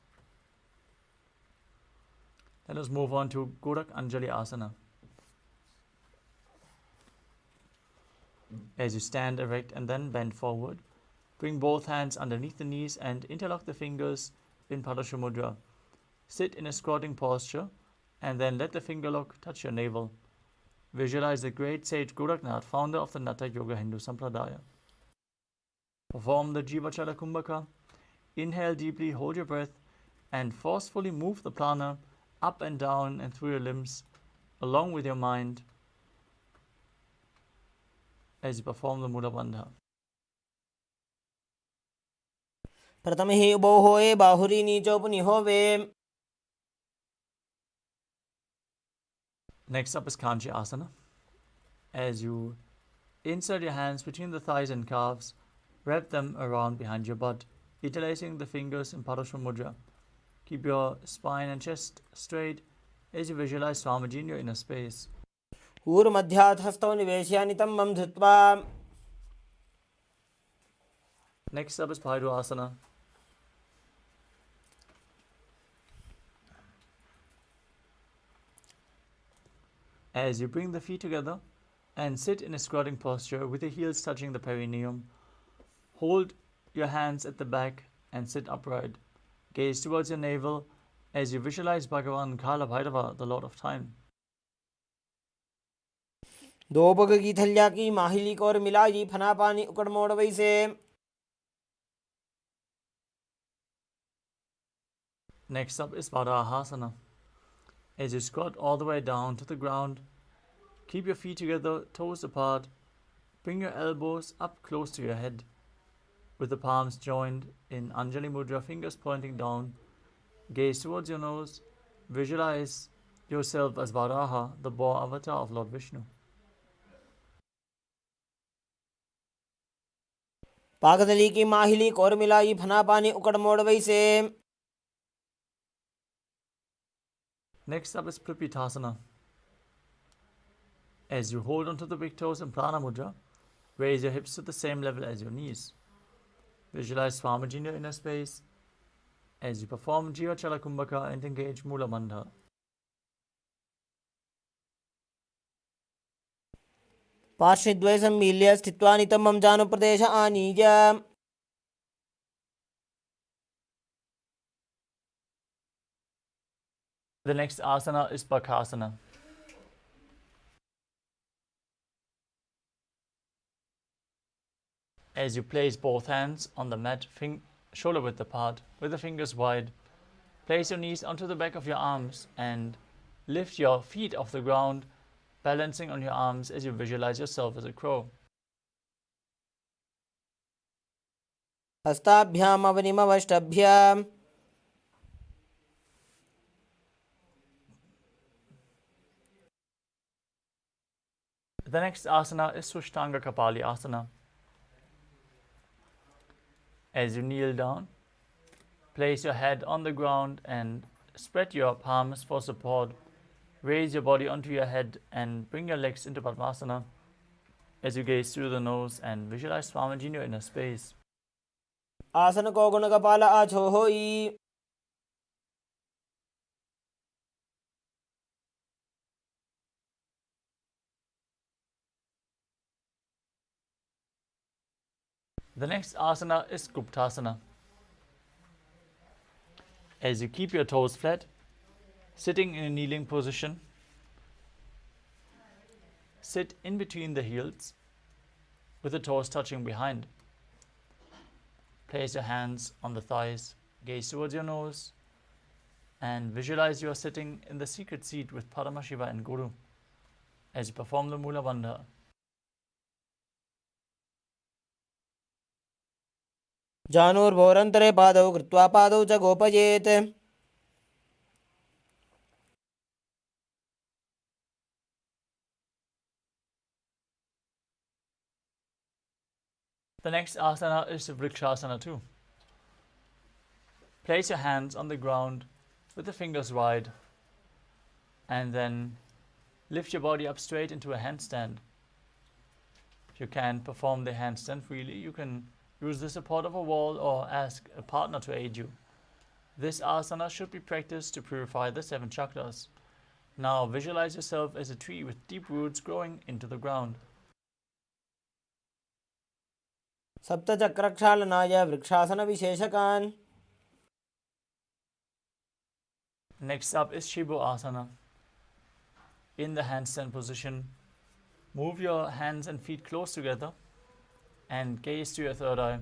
S1: Let us move on to Gorak Anjali Asana. As you stand erect and then bend forward, bring both hands underneath the knees and interlock the fingers in Padasha Mudra. Sit in a squatting posture and then let the finger lock touch your navel. Visualize the great sage Goraknath, founder of the Natha Yoga Hindu Sampradaya. Perform the Jivachala Kumbhaka. Inhale deeply, hold your breath, and forcefully move the prana up and down and through your limbs, along with your mind, as you perform the Mula Bandha.
S2: प्रथमे उभौ होये बाहुरी नीचौ पुनिहोवे.
S1: Next up is Kanchi Asana. As you insert your hands between the thighs and calves, wrap them around behind your butt, interlacing the fingers in Padasha Mudra. Keep your spine and chest straight as you visualize Swamiji in your inner space.
S2: ऊर्मध्यात् हस्तौ निवेश्य नितम्बं धृत्वा.
S1: Next up is Paidu Asana. As you bring the feet together and sit in a squatting posture with the heels touching the perineum, hold your hands at the back and sit upright. Gaze towards your navel as you visualize Bhagavan Kala Bhairava, the Lord of Time.
S2: दो पग की थल्या की माहिली को और मिलाई फना पानी उकड़ मोड़ वैसे.
S1: Next up is Varahasana. As you squat all the way down to the ground, keep your feet together, toes apart. Bring your elbows up close to your head, with the palms joined in Anjali Mudra, fingers pointing down. Gaze towards your nose. Visualize yourself as Varaha, the boar avatar of Lord Vishnu.
S2: पाकदली की माहिली को और मिलाई फना पानी उकड़ मोड़ वैसे.
S1: Next up is Pripitasana. As you hold onto the big toes in Prana Mudra, raise your hips to the same level as your knees. Visualize Swamiji in your inner space as you perform Jivachala Kumbhaka and engage Mula Bandha.
S2: पार्श्वद्वय सम्मील्य स्थित्वा नितम्बं जानुप्रदेश आनीय.
S1: The next asana is Bakasana. As you place both hands on the mat, shoulder width apart, with the fingers wide, place your knees onto the back of your arms and lift your feet off the ground, balancing on your arms as you visualize yourself as a crow.
S2: हस्ताभ्याम् अवनिमवष्टभ्याम्.
S1: The next asana is Sushtanga Kapali Asana. As you kneel down, place your head on the ground and spread your palms for support. Raise your body onto your head and bring your legs into Padmasana as you gaze through the nose and visualize Swamiji in your inner space.
S2: आसन को गुण कपाल आछो होई.
S1: The next asana is Guptasana. As you keep your toes flat, sitting in a kneeling position, sit in between the heels with the toes touching behind. Place your hands on the thighs, gaze towards your nose, and visualize you are sitting in the secret seat with Paramashiva and Guru as you perform the Mula Bandha.
S2: जानुर्भोरन्तरे पादौ कृत्वा पादौ च गोपयेत्
S1: The next asana is Vrikshasana too. Place your hands on the ground with the fingers wide and then lift your body up straight into a handstand. If you can perform the handstand freely, you can use the support of a wall or ask a partner to aid you. This asana should be practiced to purify the 7 chakras. Now visualize yourself as a tree with deep roots growing into the ground.
S2: सप्तचक्रक्षालनाय वृक्षासनविशेषकान्.
S1: Next up is Shibu Asana. In the handstand position, move your hands and feet close together and gaze to your third eye.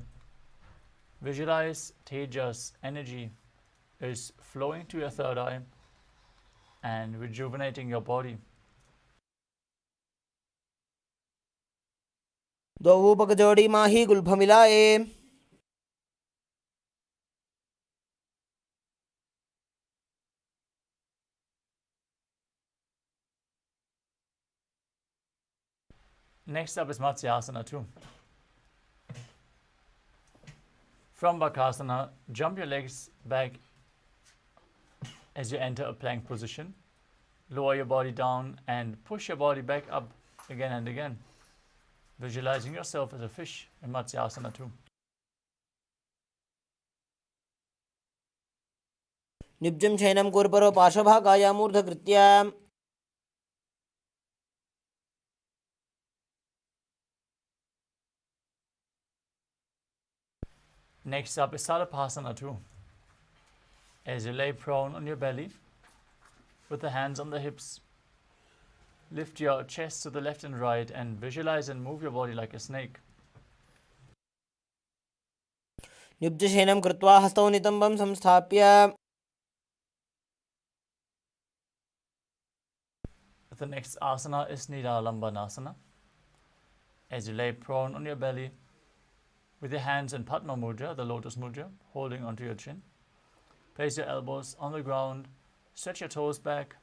S1: Visualize Tejas energy is flowing to your third eye and rejuvenating your body.
S2: द्वौ पकजोड़ी माही गुल्फमिलाए.
S1: Next up is Matsyasana too. From Bakasana, jump your legs back as you enter a plank position. Lower your body down and push your body back up again and again. Visualizing yourself as a fish in Matsyasana too.
S2: निब्जं शयनं कूर्परो पार्श्वभागायामूर्धकृत्य.
S1: Next up is Salapasana too. As you lay prone on your belly, with the hands on the hips, lift your chest to the left and right and visualize and move your body like a snake.
S2: निब्जशयनं कृत्वा हस्तौ नितम्बं संस्थाप्य.
S1: The next asana is Nidalambanasana. As you lay prone on your belly, with your hands in Padma Mudra, the lotus mudra, holding onto your chin. Place your elbows on the ground, stretch your toes back,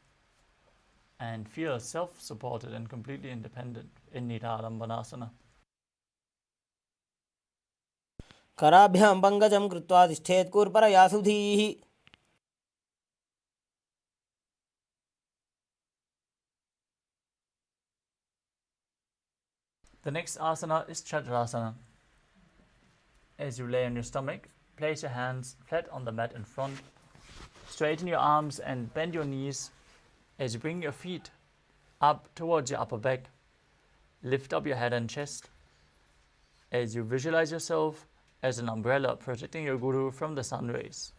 S1: and feel self-supported and completely independent in Nidalambanasana.
S2: कराभ्यां पङ्कजं कृत्वा तिष्ठेत् कूर्परयासुधीः.
S1: The next asana is Chakrasana. As you lay on your stomach, place your hands flat on the mat in front. Straighten your arms and bend your knees as you bring your feet up towards your upper back. Lift up your head and chest as you visualize yourself as an umbrella protecting your guru from the sun rays.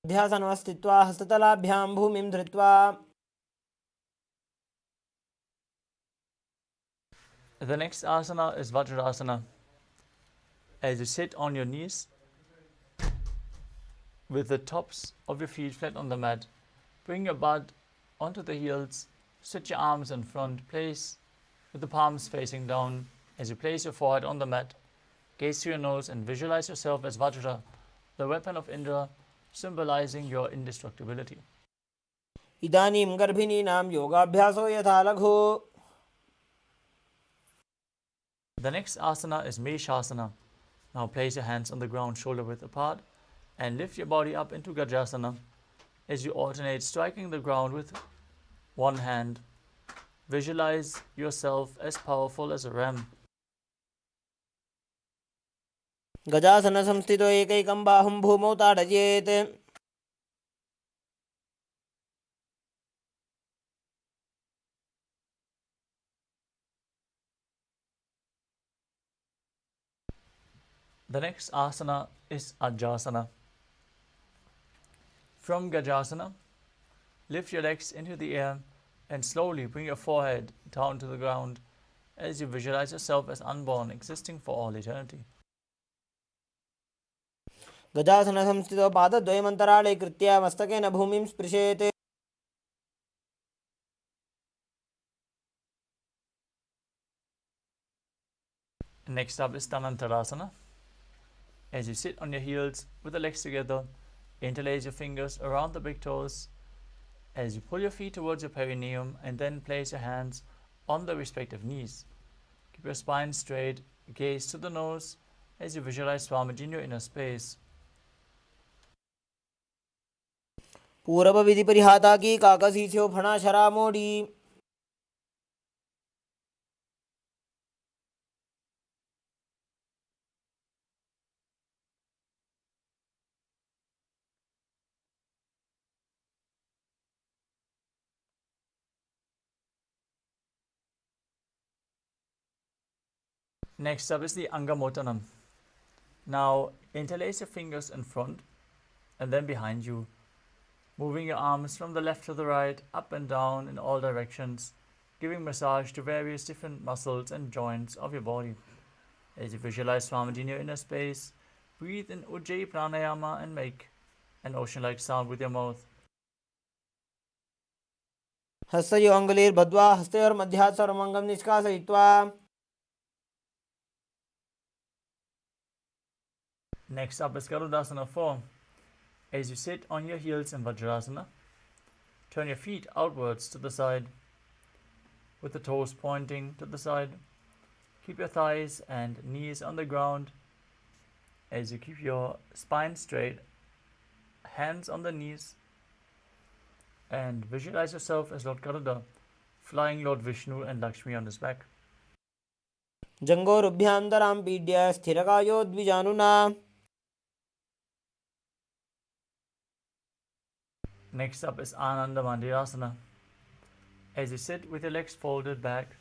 S2: ध्यासनमस्थित्वा हस्ततलाभ्यां भूमिं धृत्वा.
S1: The next asana is Vajrasana. As you sit on your knees with the tops of your feet flat on the mat, bring your butt onto the heels, stretch your arms in front, place with the palms facing down. As you place your forehead on the mat, gaze to your nose and visualize yourself as Vajra, the weapon of Indra, symbolizing your indestructibility.
S2: इदानीं गर्भिणीनां योगाभ्यासो यथा लघु.
S1: The next asana is Meshasana. Now place your hands on the ground, shoulder width apart, and lift your body up into Gajasana as you alternate striking the ground with one hand. Visualize yourself as powerful as a ram.
S2: गजासनसंस्थितो एकैकं बाहुं भूमौ ताडयेत्.
S1: The next asana is Ajasana. From Gajasana, lift your legs into the air and slowly bring your forehead down to the ground as you visualize yourself as unborn, existing for all eternity.
S2: गजासन संस्थितो पादद्वयमन्तराळे कृत्य मस्तकेन भूमिं स्पृशेत्.
S1: Next up is Dhanantarasana. As you sit on your heels with the legs together, interlace your fingers around the big toes as you pull your feet towards your perineum and then place your hands on the respective knees. Keep your spine straight, gaze to the nose as you visualize Swamiji in your inner space.
S2: पूर्व विधि परिहाता की काकसीस्यो फणा शरा मोड़ी.
S1: Next up is the Angamotanam. Now interlace your fingers in front and then behind you, moving your arms from the left to the right, up and down in all directions, giving massage to various different muscles and joints of your body. As you visualize Swamiji in your inner space, breathe in Ujjayi Pranayama and make an ocean-like sound with your mouth.
S2: हस्तयो अङ्गुलीर्बद्ध्वा हस्तयोर्मध्यात् सर्वमङ्गं निष्कासयित्वा.
S1: Next up is Garudasana 4. As you sit on your heels in Vajrasana, turn your feet outwards to the side, with the toes pointing to the side. Keep your thighs and knees on the ground as you keep your spine straight, hands on the knees, and visualize yourself as Lord Garuda, flying Lord Vishnu and Lakshmi on his back.
S2: जङ्घोरुभ्यान्तरां पीड्य स्थिरकायो द्विजानुना.
S1: Next up is Ananda Mandirasana. As you sit with your legs folded back,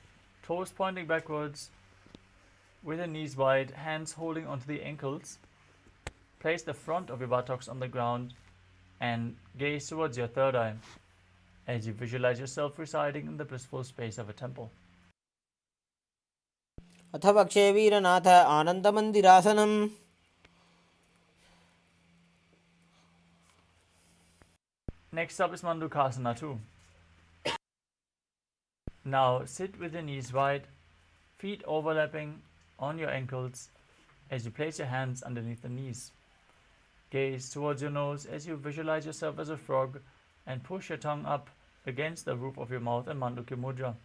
S1: toes pointing backwards, with your knees wide, hands holding onto the ankles, place the front of your buttocks on the ground and gaze towards your third eye as you visualize yourself residing in the blissful space of a temple.
S2: अथ वक्षे वीरनाथ आनन्दमन्दिरासनम्.
S1: Next up is Mandukasana 2. Now sit with your knees wide, feet overlapping on your ankles as you place your hands underneath the knees. Gaze towards your nose as you visualize yourself as a frog and push your tongue up against the roof of your mouth in Mandukya Mudra.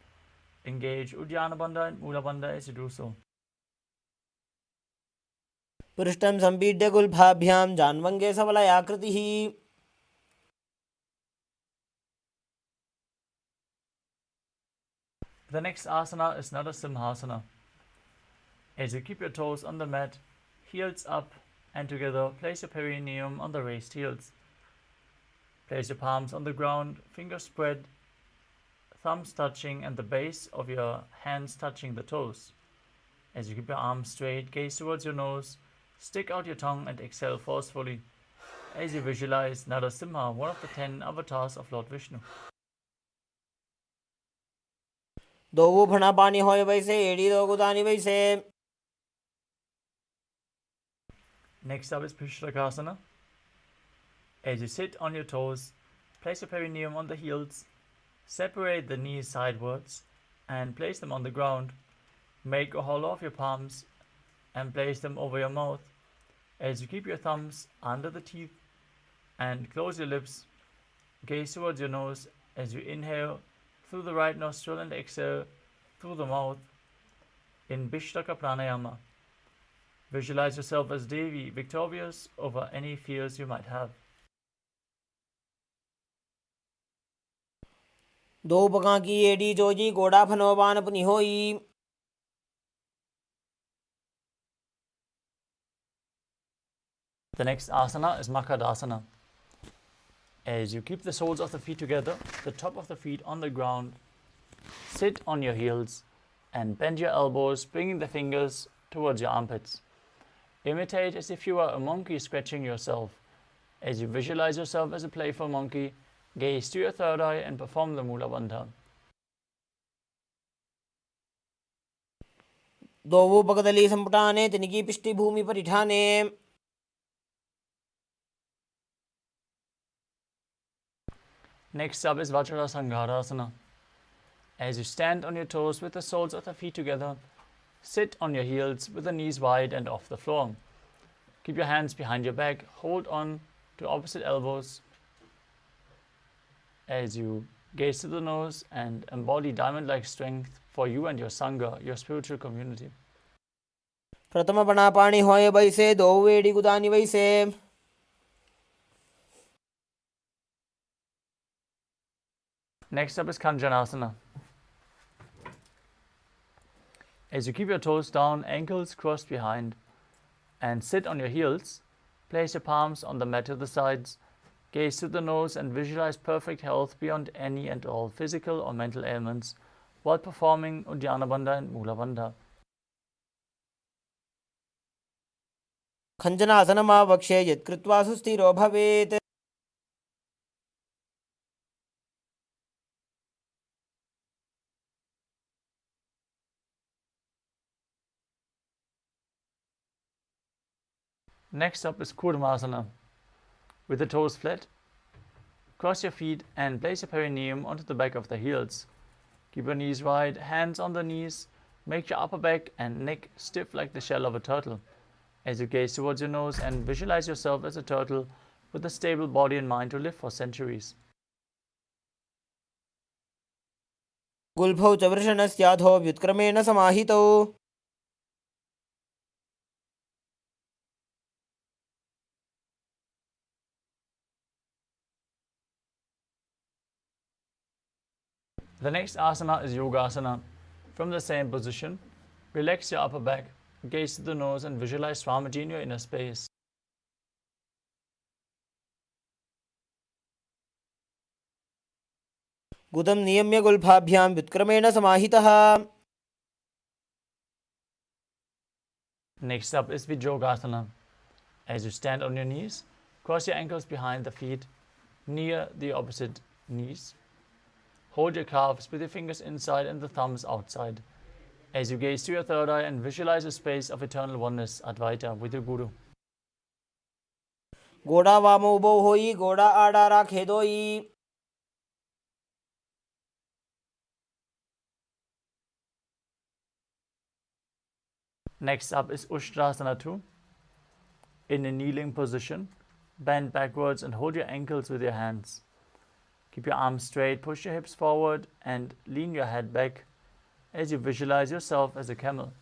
S1: Engage Uddiyana Bandha and Mula Bandha as you do so.
S2: पृष्ठं सम्पीड्य गुल्फाभ्यां जान्वङ्गे सबलयाकृतिः.
S1: The next asana is Narasimhasana. As you keep your toes on the mat, heels up and together, place your perineum on the raised heels. Place your palms on the ground, fingers spread, thumbs touching and the base of your hands touching the toes. As you keep your arms straight, gaze towards your nose, stick out your tongue and exhale forcefully as you visualize Narasimha, one of the 10 avatars of Lord Vishnu.
S2: दो फणा पानी होय वैसे एड़ी दो गुदानी वैसे.
S1: Next up is Pishlakasana. As you sit on your toes, place your perineum on the heels, separate the knees sidewards and place them on the ground. Make a hollow of your palms and place them over your mouth as you keep your thumbs under the teeth and close your lips. Gaze towards your nose as you inhale through the right nostril and exhale through the mouth in Bishtaka Pranayama. Visualize yourself as Devi, victorious over any fears you might have.
S2: दो पका की एड़ी जोजी गोड़ा फनोबान अपनी होई.
S1: The next asana is Makadasana. As you keep the soles of the feet together, the top of the feet on the ground, sit on your heels and bend your elbows, bringing the fingers towards your armpits. Imitate as if you were a monkey scratching yourself. As you visualize yourself as a playful monkey, gaze to your third eye and perform the Mula Bandha.
S2: दोवो पगदली संपुटाने तिनकी पिष्टि Bhumi परिठाने.
S1: Next up is Vajrasangarasana. As you stand on your toes with the soles of the feet together, sit on your heels with the knees wide and off the floor. Keep your hands behind your back, hold on to opposite elbows as you gaze to the nose and embody diamond-like strength for you and your Sangha, your spiritual community.
S2: प्रथम पणापाणि होय बैसे दो वेड़ी गुदानी वैसे.
S1: Next up is Kanjanasana. As you keep your toes down, ankles crossed behind, and sit on your heels, place your palms on the mat to the sides, gaze to the nose and visualize perfect health beyond any and all physical or mental ailments while performing Uddiyana Bandha and Mula Bandha.
S2: खञ्जनासनमावक्ष्ये यत्कृत्वा सुस्थिरो भवेत्.
S1: Next up is Kurmasana. With the toes flat, cross your feet and place your perineum onto the back of the heels. Keep your knees wide, hands on the knees, make your upper back and neck stiff like the shell of a turtle. As you gaze towards your nose and visualize yourself as a turtle with a stable body and mind to live for centuries.
S2: गुल्फौ च वृषणस्याधो व्युत्क्रमेण समाहितौ.
S1: The next asana is Yogasana. From the same position, relax your upper back, gaze to the nose and visualize Swamiji in your inner space.
S2: गुदं नियम्य गुल्फाभ्यां व्युत्क्रमेण समाहितः.
S1: Next up is Vijogasana. As you stand on your knees, cross your ankles behind the feet, near the opposite knees. Hold your calves with your fingers inside and the thumbs outside. As you gaze to your third eye and visualize a space of eternal oneness, Advaita, with your Guru.
S2: गोड़ा वामो उबो होई गोड़ा आड़ा राखे दोई.
S1: Next up is Ushtrasana 2. In a kneeling position, bend backwards and hold your ankles with your hands. Keep your arms straight, push your hips forward and lean your head back as you visualize yourself as a camel.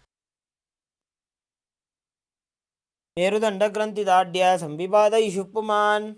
S2: मेरुदण्डग्रन्थिदाढ्य संविपादयिषु पुमान्.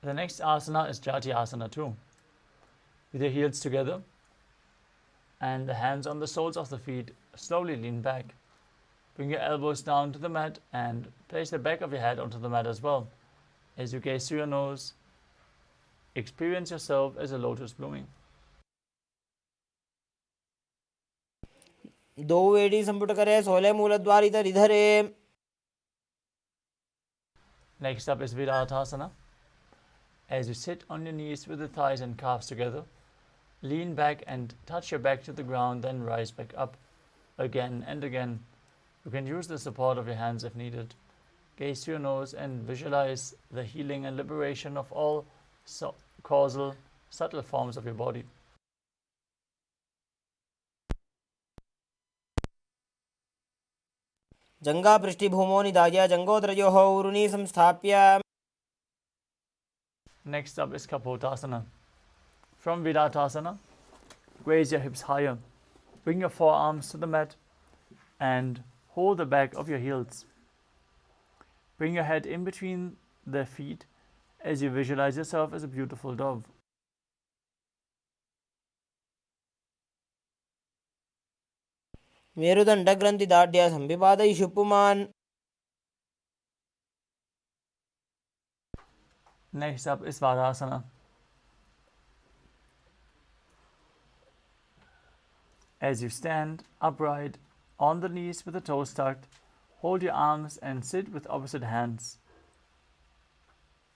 S1: The next asana is Jati Asana 2. With your heels together and the hands on the soles of the feet, slowly lean back. Bring your elbows down to the mat and place the back of your head onto the mat as well. As you gaze through your nose, experience yourself as a lotus blooming.
S2: दो वेड़ी संपुट करे 16 मूलद्वारित रिधरे.
S1: Next up is Viratasana. As you sit on your knees with the thighs and calves together, lean back and touch your back to the ground, then rise back up again and again. You can use the support of your hands if needed. Gaze to your nose and visualize the healing and liberation of all causal, subtle forms of your body.
S2: जंगा पृष्ठभूमो निधाय जंगोदरयोः ऊरुनी संस्थाप्य.
S1: Next up is Kapotasana. From Vidatasana, raise your hips higher. Bring your forearms to the mat and hold the back of your heels. Bring your head in between the feet as you visualize yourself as a beautiful dove.
S2: मेरुदण्डग्रन्थिदाढ्य संविपादयिषु पुमान्.
S1: Next up is Vadasana. As you stand upright on the knees with the toes tucked, hold your arms and sit with opposite hands.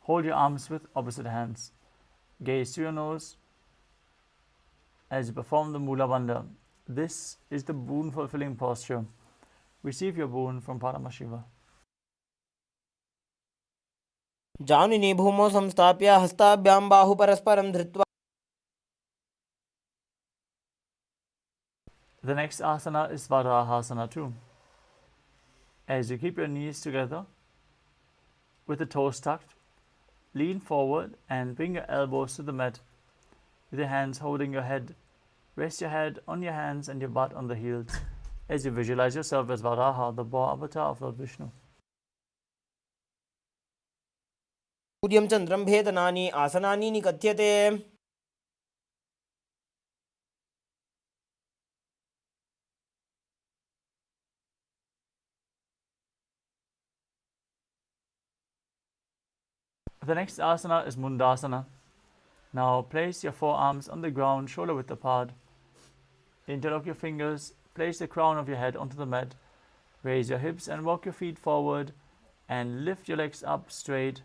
S1: Hold your arms with opposite hands. Gaze to your nose as you perform the Mula Bandha. This is the boon fulfilling posture. Receive your boon from Paramashiva.
S2: जानुनि भूमौ संस्थाप्य हस्ताभ्यां बाहु परस्परं धृत्वा.
S1: The next asana is Varahasana too. As you keep your knees together with the toes tucked, lean forward and bring your elbows to the mat with your hands holding your head. Rest your head on your hands and your butt on the heels as you visualize yourself as Varaha, the boar avatar of Lord Vishnu.
S2: सूर्यं चन्द्रं भेदनानि आसनानि निकथ्यते.
S1: The next asana is Mundasana. Now place your forearms on the ground, shoulder width apart. Interlock your fingers, place the crown of your head onto the mat. Raise your hips and walk your feet forward and lift your legs up straight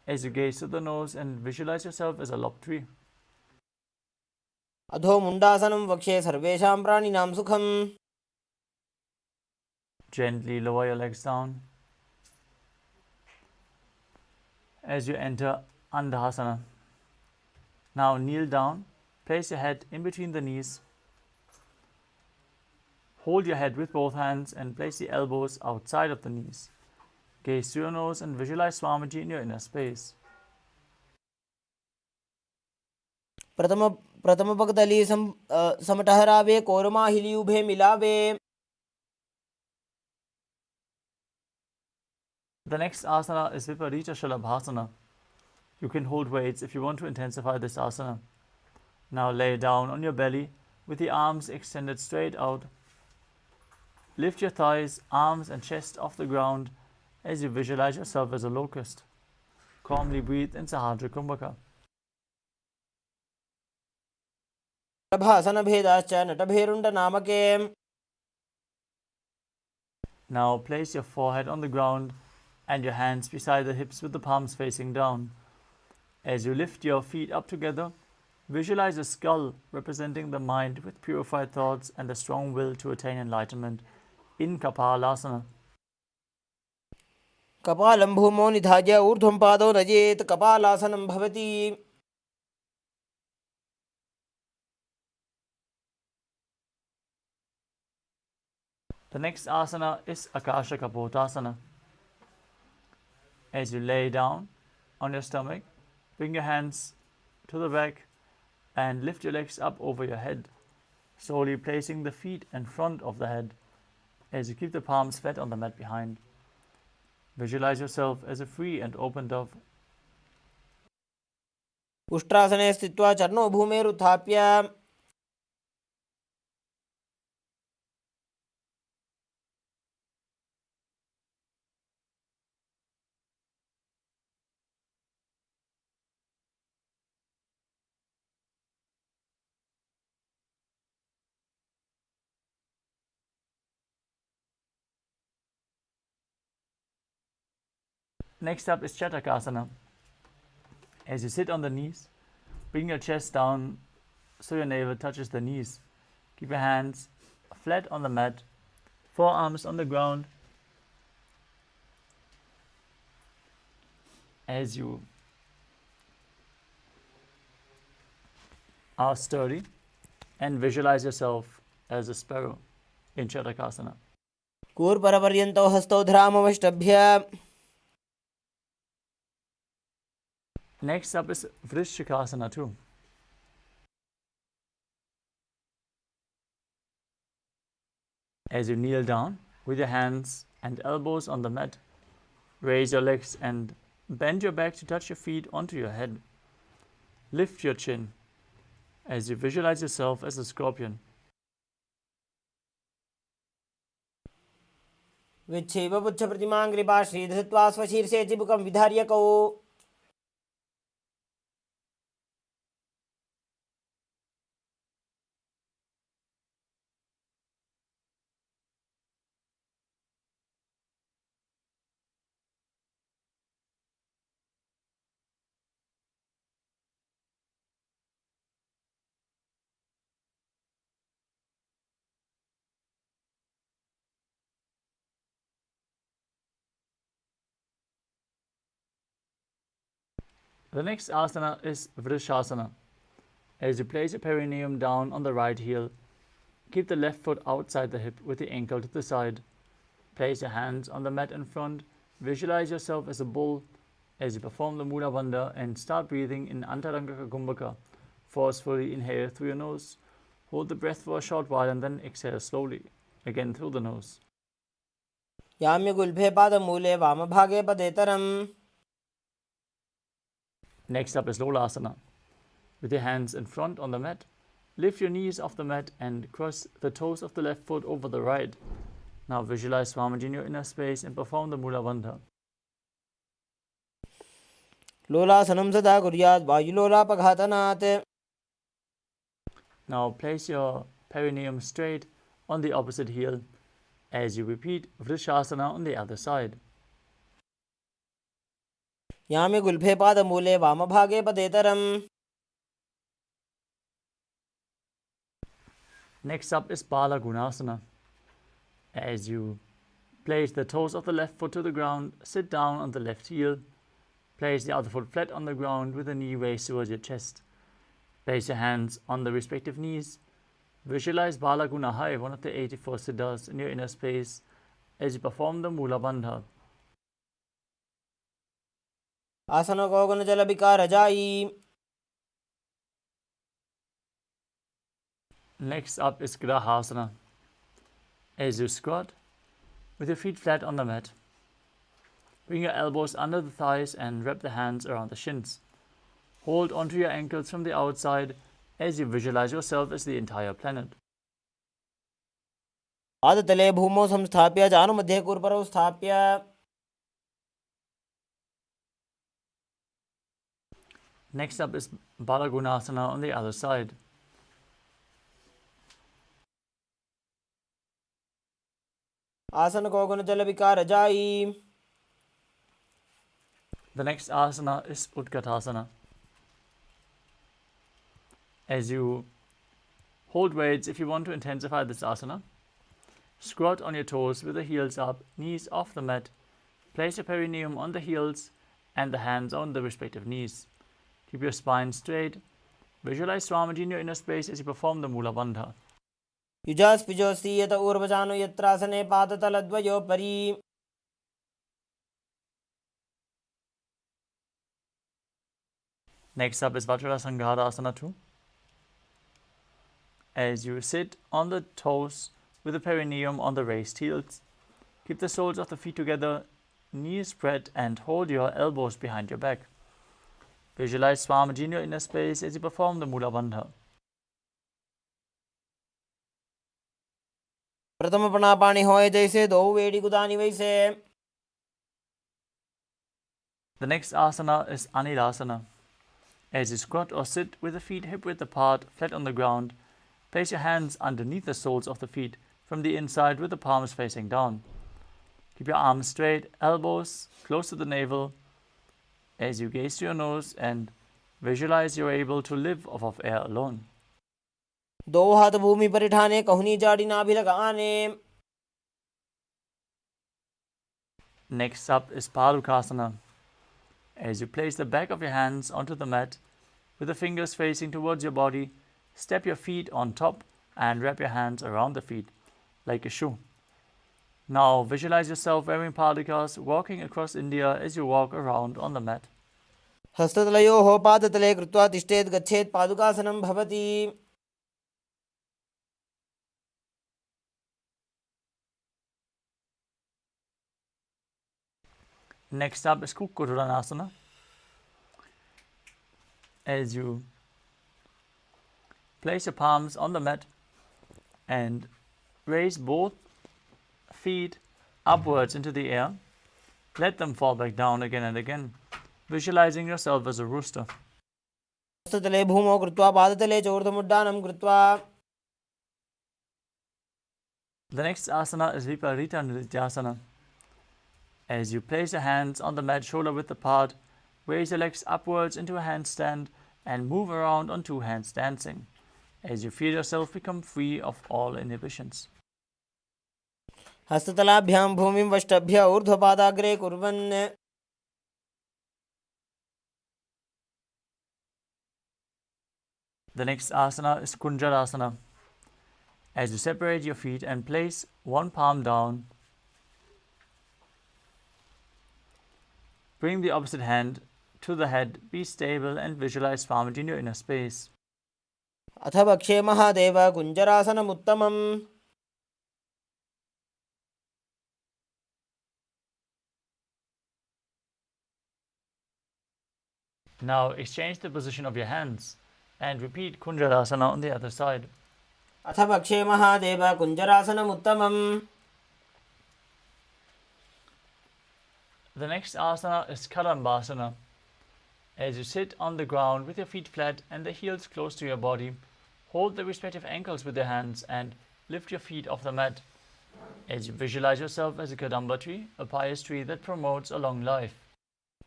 S1: as you gaze to the nose and visualize yourself as a lopped tree.
S2: अधो मुण्डासनं वक्षे सर्वेषां प्राणिनां सुखम्.
S1: Gently lower your legs down as you enter Andhasana. Now kneel down, place your head in between the knees. Hold your head with both hands and place the elbows outside of the knees. Gaze through your nose and visualize Swamiji in your inner space.
S2: प्रथम पगतली समटहरावे कोरमाहिली उभे मिलावे.
S1: The next asana is Viparita Shalabhasana. You can hold weights if you want to intensify this asana. Now lay down on your belly with the arms extended straight out. Lift your thighs, arms and chest off the ground as you visualize yourself as a locust. Calmly breathe in Sahadra Kumbhaka.
S2: प्रभासन भेदाश्च नटभेरुण्ड नामके.
S1: Now place your forehead on the ground and your hands beside the hips with the palms facing down. As you lift your feet up together, visualize a skull representing the mind with purified thoughts and a strong will to attain enlightenment in Kapalasana.
S2: कपालं भूमौ निधाय ऊर्ध्वं पादौ नजेत् कपालासनं भवति.
S1: The next asana is Akasha Kapotasana. As you lay down on your stomach, bring your hands to the back and lift your legs up over your head, slowly placing the feet in front of the head as you keep the palms flat on the mat behind. Visualize yourself as a free and open dove.
S2: उष्ट्रासने स्थित्वा चरणौ भूमेरुत्थाप्य.
S1: Next up is Chatakasana. As you sit on the knees, bring your chest down so your navel touches the knees. Keep your hands flat on the mat, forearms on the ground. As you are sturdy and visualize yourself as a sparrow in Chatakasana.
S2: कूर्परपर्यन्तौ हस्तौ धरामवष्टभ्य.
S1: Next up is Vrishchikasana too. As you kneel down with your hands and elbows on the mat, raise your legs and bend your back to touch your feet onto your head. Lift your chin as you visualize yourself as a scorpion.
S2: विच्छेव पुच्छ प्रतिमां कृपा श्रीधृत्वा स्वशीर्षे चिबुकं विधार्य कौ
S1: The next asana is Vrishasana. As you place your perineum down on the right heel, keep the left foot outside the hip with the ankle to the side. Place your hands on the mat in front. Visualize yourself as a bull as you perform the Mula Bandha and start breathing in Antarangaka Kumbhaka. Forcefully inhale through your nose. Hold the breath for a short while and then exhale slowly, again through the nose.
S2: याम्य गुल्फे पादमूले वामभागे पदेतरम्.
S1: Next up is Lolasana. With your hands in front on the mat, lift your knees off the mat and cross the toes of the left foot over the right. Now visualize Swamiji in your inner space and perform the Mula Bandha.
S2: लोलासनं सदा कुर्यात् वायुलोलापघातनात्.
S1: Now place your perineum straight on the opposite heel as you repeat Vrishasana on the other side.
S2: याम्य गुल्फे पादमूले वामभागे पदेतरम्.
S1: Next up is Bala Gunasana. As you place the toes of the left foot to the ground, sit down on the left heel. Place the other foot flat on the ground with the knee raised towards your chest. Place your hands on the respective knees. Visualize Bala Gunahai, one of the 84 siddhas, in your inner space as you perform the Mula Bandha.
S2: आसन कोगुन जल विकार जाई.
S1: Next up is Grahasana. As you squat with your feet flat on the mat, bring your elbows under the thighs and wrap the hands around the shins. Hold onto your ankles from the outside as you visualize yourself as the entire planet.
S2: पादतले भूमौ संस्थाप्य जानुमध्ये कुर्परौ स्थाप्य.
S1: Next up is Balagunasana on the other side.
S2: आसन कोगुन जल विकार जाई.
S1: The next asana is Utkatasana. As you hold weights, if you want to intensify this asana, squat on your toes with the heels up, knees off the mat. Place your perineum on the heels and the hands on the respective knees. Keep your spine straight. Visualize Swamiji in your inner space as you perform the Mula Bandha.
S2: युजास्पिजोऽस्ति यत ऊर्वजानो यत्रासने पादतलद्वयोपरि.
S1: Next up is Vajrasanghara 2. As you sit on the toes with the perineum on the raised heels, keep the soles of the feet together, knees spread, and hold your elbows behind your back. Visualize Swamiji in your inner space as you perform the Mula Bandha.
S2: प्रथम पणापाणि होय जैसे दो वेड़ी गुदानी वैसे.
S1: The next asana is Anilasana. As you squat or sit with the feet hip width apart, flat on the ground, place your hands underneath the soles of the feet from the inside with the palms facing down. Keep your arms straight, elbows close to the navel as you gaze to your nose and visualize you're able to live off of air alone.
S2: दो हाथ भूमि पर ठाने कहुनी जाड़ी नाभि लगाने.
S1: Next up is Palukasana. As you place the back of your hands onto the mat with the fingers facing towards your body, step your feet on top and wrap your hands around the feet like a shoe. Now visualize yourself wearing palikas, walking across India as you walk around on the mat.
S2: हस्ततलयोः पादतले कृत्वा तिष्ठेत् गच्छेत् पादुकासनं भवति.
S1: Next up is Kukuranasana. As you place your palms on the mat and raise both feet upwards into the air, let them fall back down again and again, visualizing yourself as a rooster.
S2: हस्ततले भूमौ कृत्वा पादतले च ऊर्ध्वमुड्डानं कृत्वा.
S1: The next asana is Viparita Nrityasana. As you place your hands on the mat shoulder width apart, raise your legs upwards into a handstand and move around on two hands dancing. As you feel yourself become free of all inhibitions.
S2: हस्ततलाभ्यां भूमिं वष्टभ्य ऊर्ध्वपादाग्रे कुर्वन्.
S1: The next asana is Kunjarasana. As you separate your feet and place one palm down, bring the opposite hand to the head, be stable and visualize Swamiji in your inner space.
S2: अथ वक्षे Mahadev कुञ्जरासनमुत्तमम्.
S1: Now exchange the position of your hands and repeat Kunjarasana on the other side.
S2: अथ वक्षे Mahadev कुञ्जरासनमुत्तमम्.
S1: The next asana is Kadambasana. As you sit on the ground with your feet flat and the heels close to your body, hold the respective ankles with your hands and lift your feet off the mat. As you visualize yourself as a Kadamba tree, a pious tree that promotes a long life.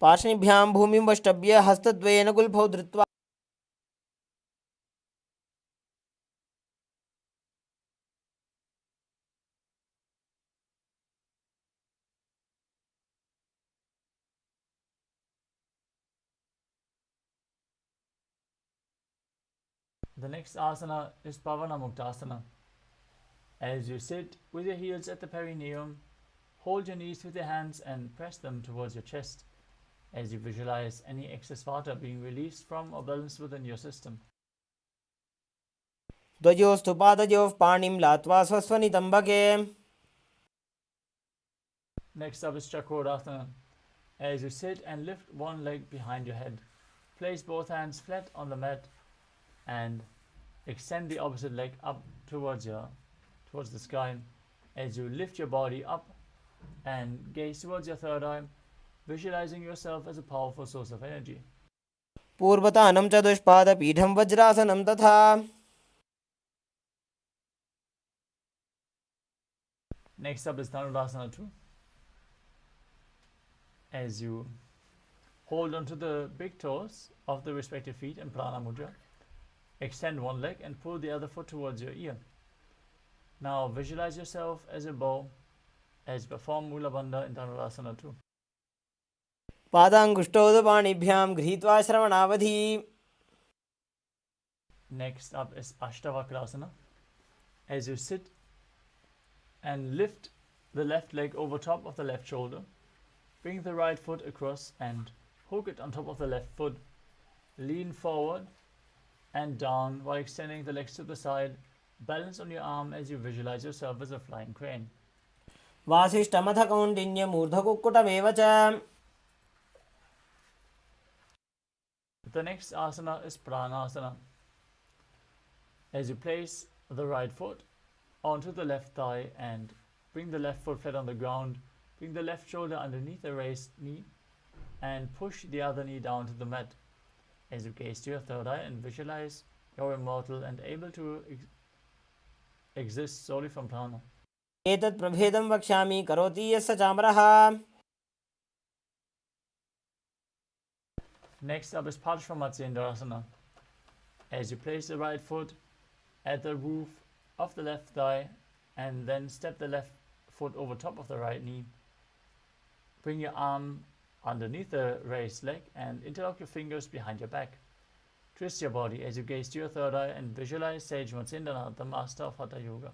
S2: पार्ष्णिभ्यां भूमिं वष्टभ्य हस्तद्वयेन गुल्फौ धृत्वा.
S1: The next asana is Pavana Muktasana. As you sit with your heels at the perineum, hold your knees with your hands and press them towards your chest as you visualize any excess water being released from or balanced within your system.
S2: द्वयोस्तु पादयोः पाणिं लात्वा स्वस्वनितम्बके.
S1: Next up is Chakrasana. As you sit and lift one leg behind your head, place both hands flat on the mat and extend the opposite leg up towards the sky. As you lift your body up and gaze towards your third eye, visualizing yourself as a powerful source of energy.
S2: पूर्वतानं च दुष्पादपीठं वज्रासनं तथा.
S1: Next up is Dhanurasana 2. As you hold onto the big toes of the respective feet in Prana Mudra, extend one leg and pull the other foot towards your ear. Now visualize yourself as a bow as you perform Mula Bandha in Dhanurasana 2.
S2: पादाङ्गुष्ठोदपाणिभ्यां गृहीत्वा श्रवणावधि.
S1: Next up is Ashtavakrasana. As you sit and lift the left leg over top of the left shoulder, bring the right foot across and hook it on top of the left foot. Lean forward and down while extending the legs to the side. Balance on your arm as you visualize yourself as a flying crane.
S2: वासिष्ठमथ कौण्डिन्यमूर्धकुक्कुटमेव च.
S1: The next asana is Pranasana. As you place the right foot onto the left thigh and bring the left foot flat on the ground, bring the left shoulder underneath the raised knee and push the other knee down to the mat. As you gaze to your third eye and visualize you're immortal and able to exist solely from prana.
S2: एतत् प्रभेदं वक्ष्यामि करोति यस्य चामरः.
S1: Next up is Parshvamatsendrasana. As you place the right foot at the roof of the left thigh and then step the left foot over top of the right knee, bring your arm underneath the raised leg and interlock your fingers behind your back. Twist your body as you gaze to your third eye and visualize Sage Matsyendranath, the master of Hatha Yoga.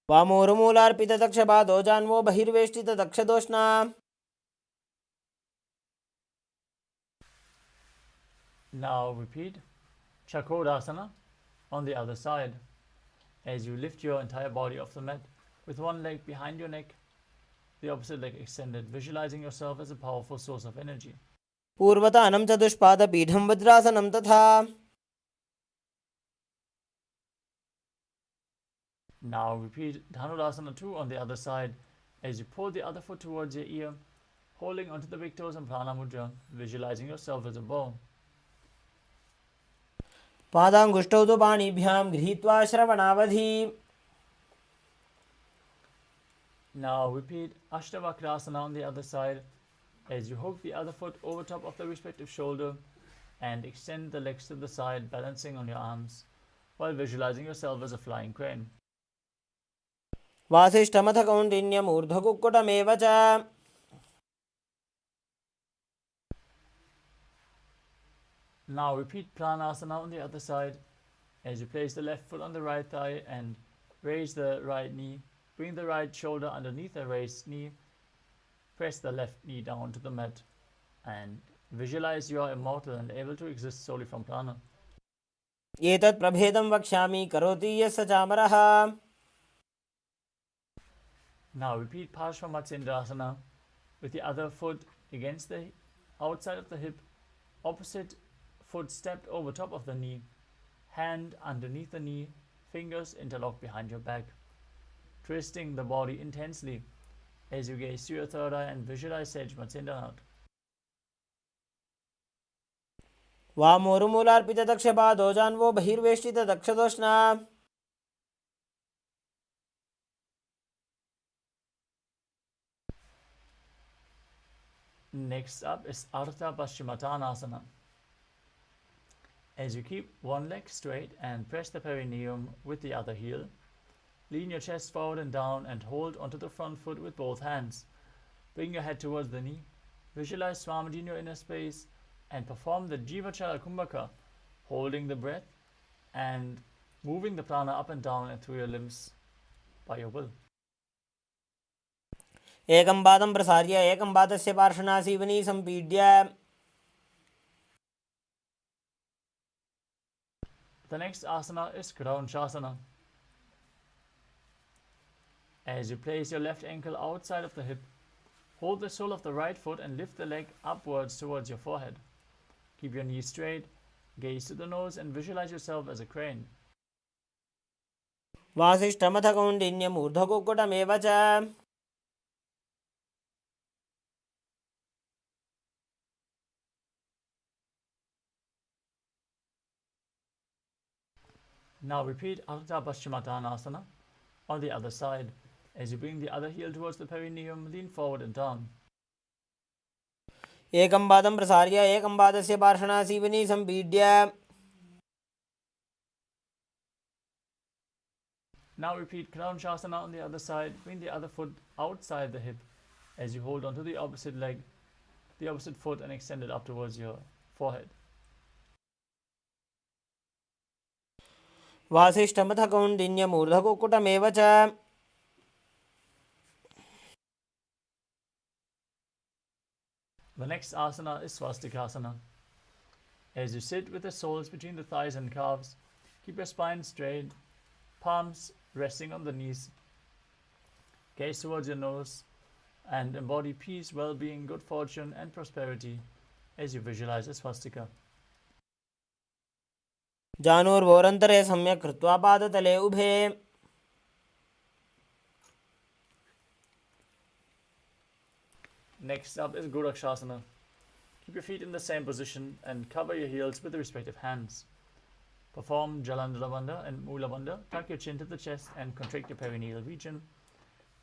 S2: वामोरुमूलार्पितदक्षपादो जान्वो बहिर्वेष्टितदक्षदोष्णा.
S1: Now repeat Chakrasana on the other side as you lift your entire body off the mat with one leg behind your neck the opposite leg extended, visualizing yourself as a powerful source of energy.
S2: पूर्वतानं चतुष्पादपीठं वज्रासनं तथा.
S1: Now repeat Dhanurasana 2 on the other side as you pull the other foot towards your ear, holding onto the big toes and prana mudra, visualizing yourself as a bow.
S2: पादाङ्गुष्ठौ तु पाणिभ्यां गृहीत्वा श्रवणावधि.
S1: Now repeat Ashtavakrasana on the other side as you hook the other foot over top of the respective shoulder and extend the legs to the side, balancing on your arms while visualizing yourself as a flying crane.
S2: वासिष्ठमथ कौण्डिन्यमूर्ध्वकुक्कुटमेव च.
S1: Now repeat Pranasana on the other side as you place the left foot on the right thigh and raise the right knee. Bring the right shoulder underneath the raised knee. Press the left knee down to the mat and visualize you are immortal and able to exist solely from prana.
S2: एतत् प्रभेदं वक्ष्यामि करोति यस्य चामरः.
S1: Now repeat Parshvamatsendrasana with the other foot against the outside of the hip, opposite foot stepped over top of the knee, hand underneath the knee, fingers interlocked behind your back, twisting the body intensely as you gaze to your third eye and visualize Sage Matsyendranath.
S2: वामोरुमूलार्पितदक्षपादो जान्वो बहिर्वेष्टितदक्षदोष्णा.
S1: Next up is Ardha Paschimottanasana. As you keep one leg straight and press the perineum with the other heel, lean your chest forward and down and hold onto the front foot with both hands. Bring your head towards the knee. Visualize Swamiji in your inner space and perform the Jivachala Kumbhaka, holding the breath and moving the prana up and down and through your limbs by your will.
S2: एकं पादं प्रसार्य एकं पादस्य पार्श्वनासीवनी सम्पीड्य.
S1: The next asana is Kraunchasana. As you place your left ankle outside of the hip, hold the sole of the right foot and lift the leg upwards towards your forehead. Keep your knees straight, gaze to the nose and visualize yourself as a crane.
S2: वासिष्ठमथ कौण्डिन्यमूर्ध्वकुक्कुटमेव च.
S1: Now repeat Ardha Paschimottanasana on the other side. As you bring the other heel towards the perineum, lean forward and down.
S2: एकं पादं प्रसार्य एकं पादस्य पार्श्वनासीवनी सम्पीड्य.
S1: Now repeat Kraunchasana on the other side. Bring the other foot outside the hip as you hold onto the opposite leg, the opposite foot, and extend it up towards your forehead.
S2: वासिष्ठमथ कौण्डिन्यमूर्ध्वकुक्कुटमेव च.
S1: The next asana is Swastikasana. As you sit with the soles between the thighs and calves, keep your spine straight, palms resting on the knees. Gaze towards your nose and embody peace, well-being, good fortune and prosperity as you visualize a swastika.
S2: जानुर्वोरन्तरे सम्यक् कृत्वा पादतले उभे.
S1: Next up is Gorakshasana. Keep your feet in the same position and cover your heels with the respective hands. Perform Jalandhara Bandha and Mula Bandha. Tuck your chin to the chest and contract your perineal region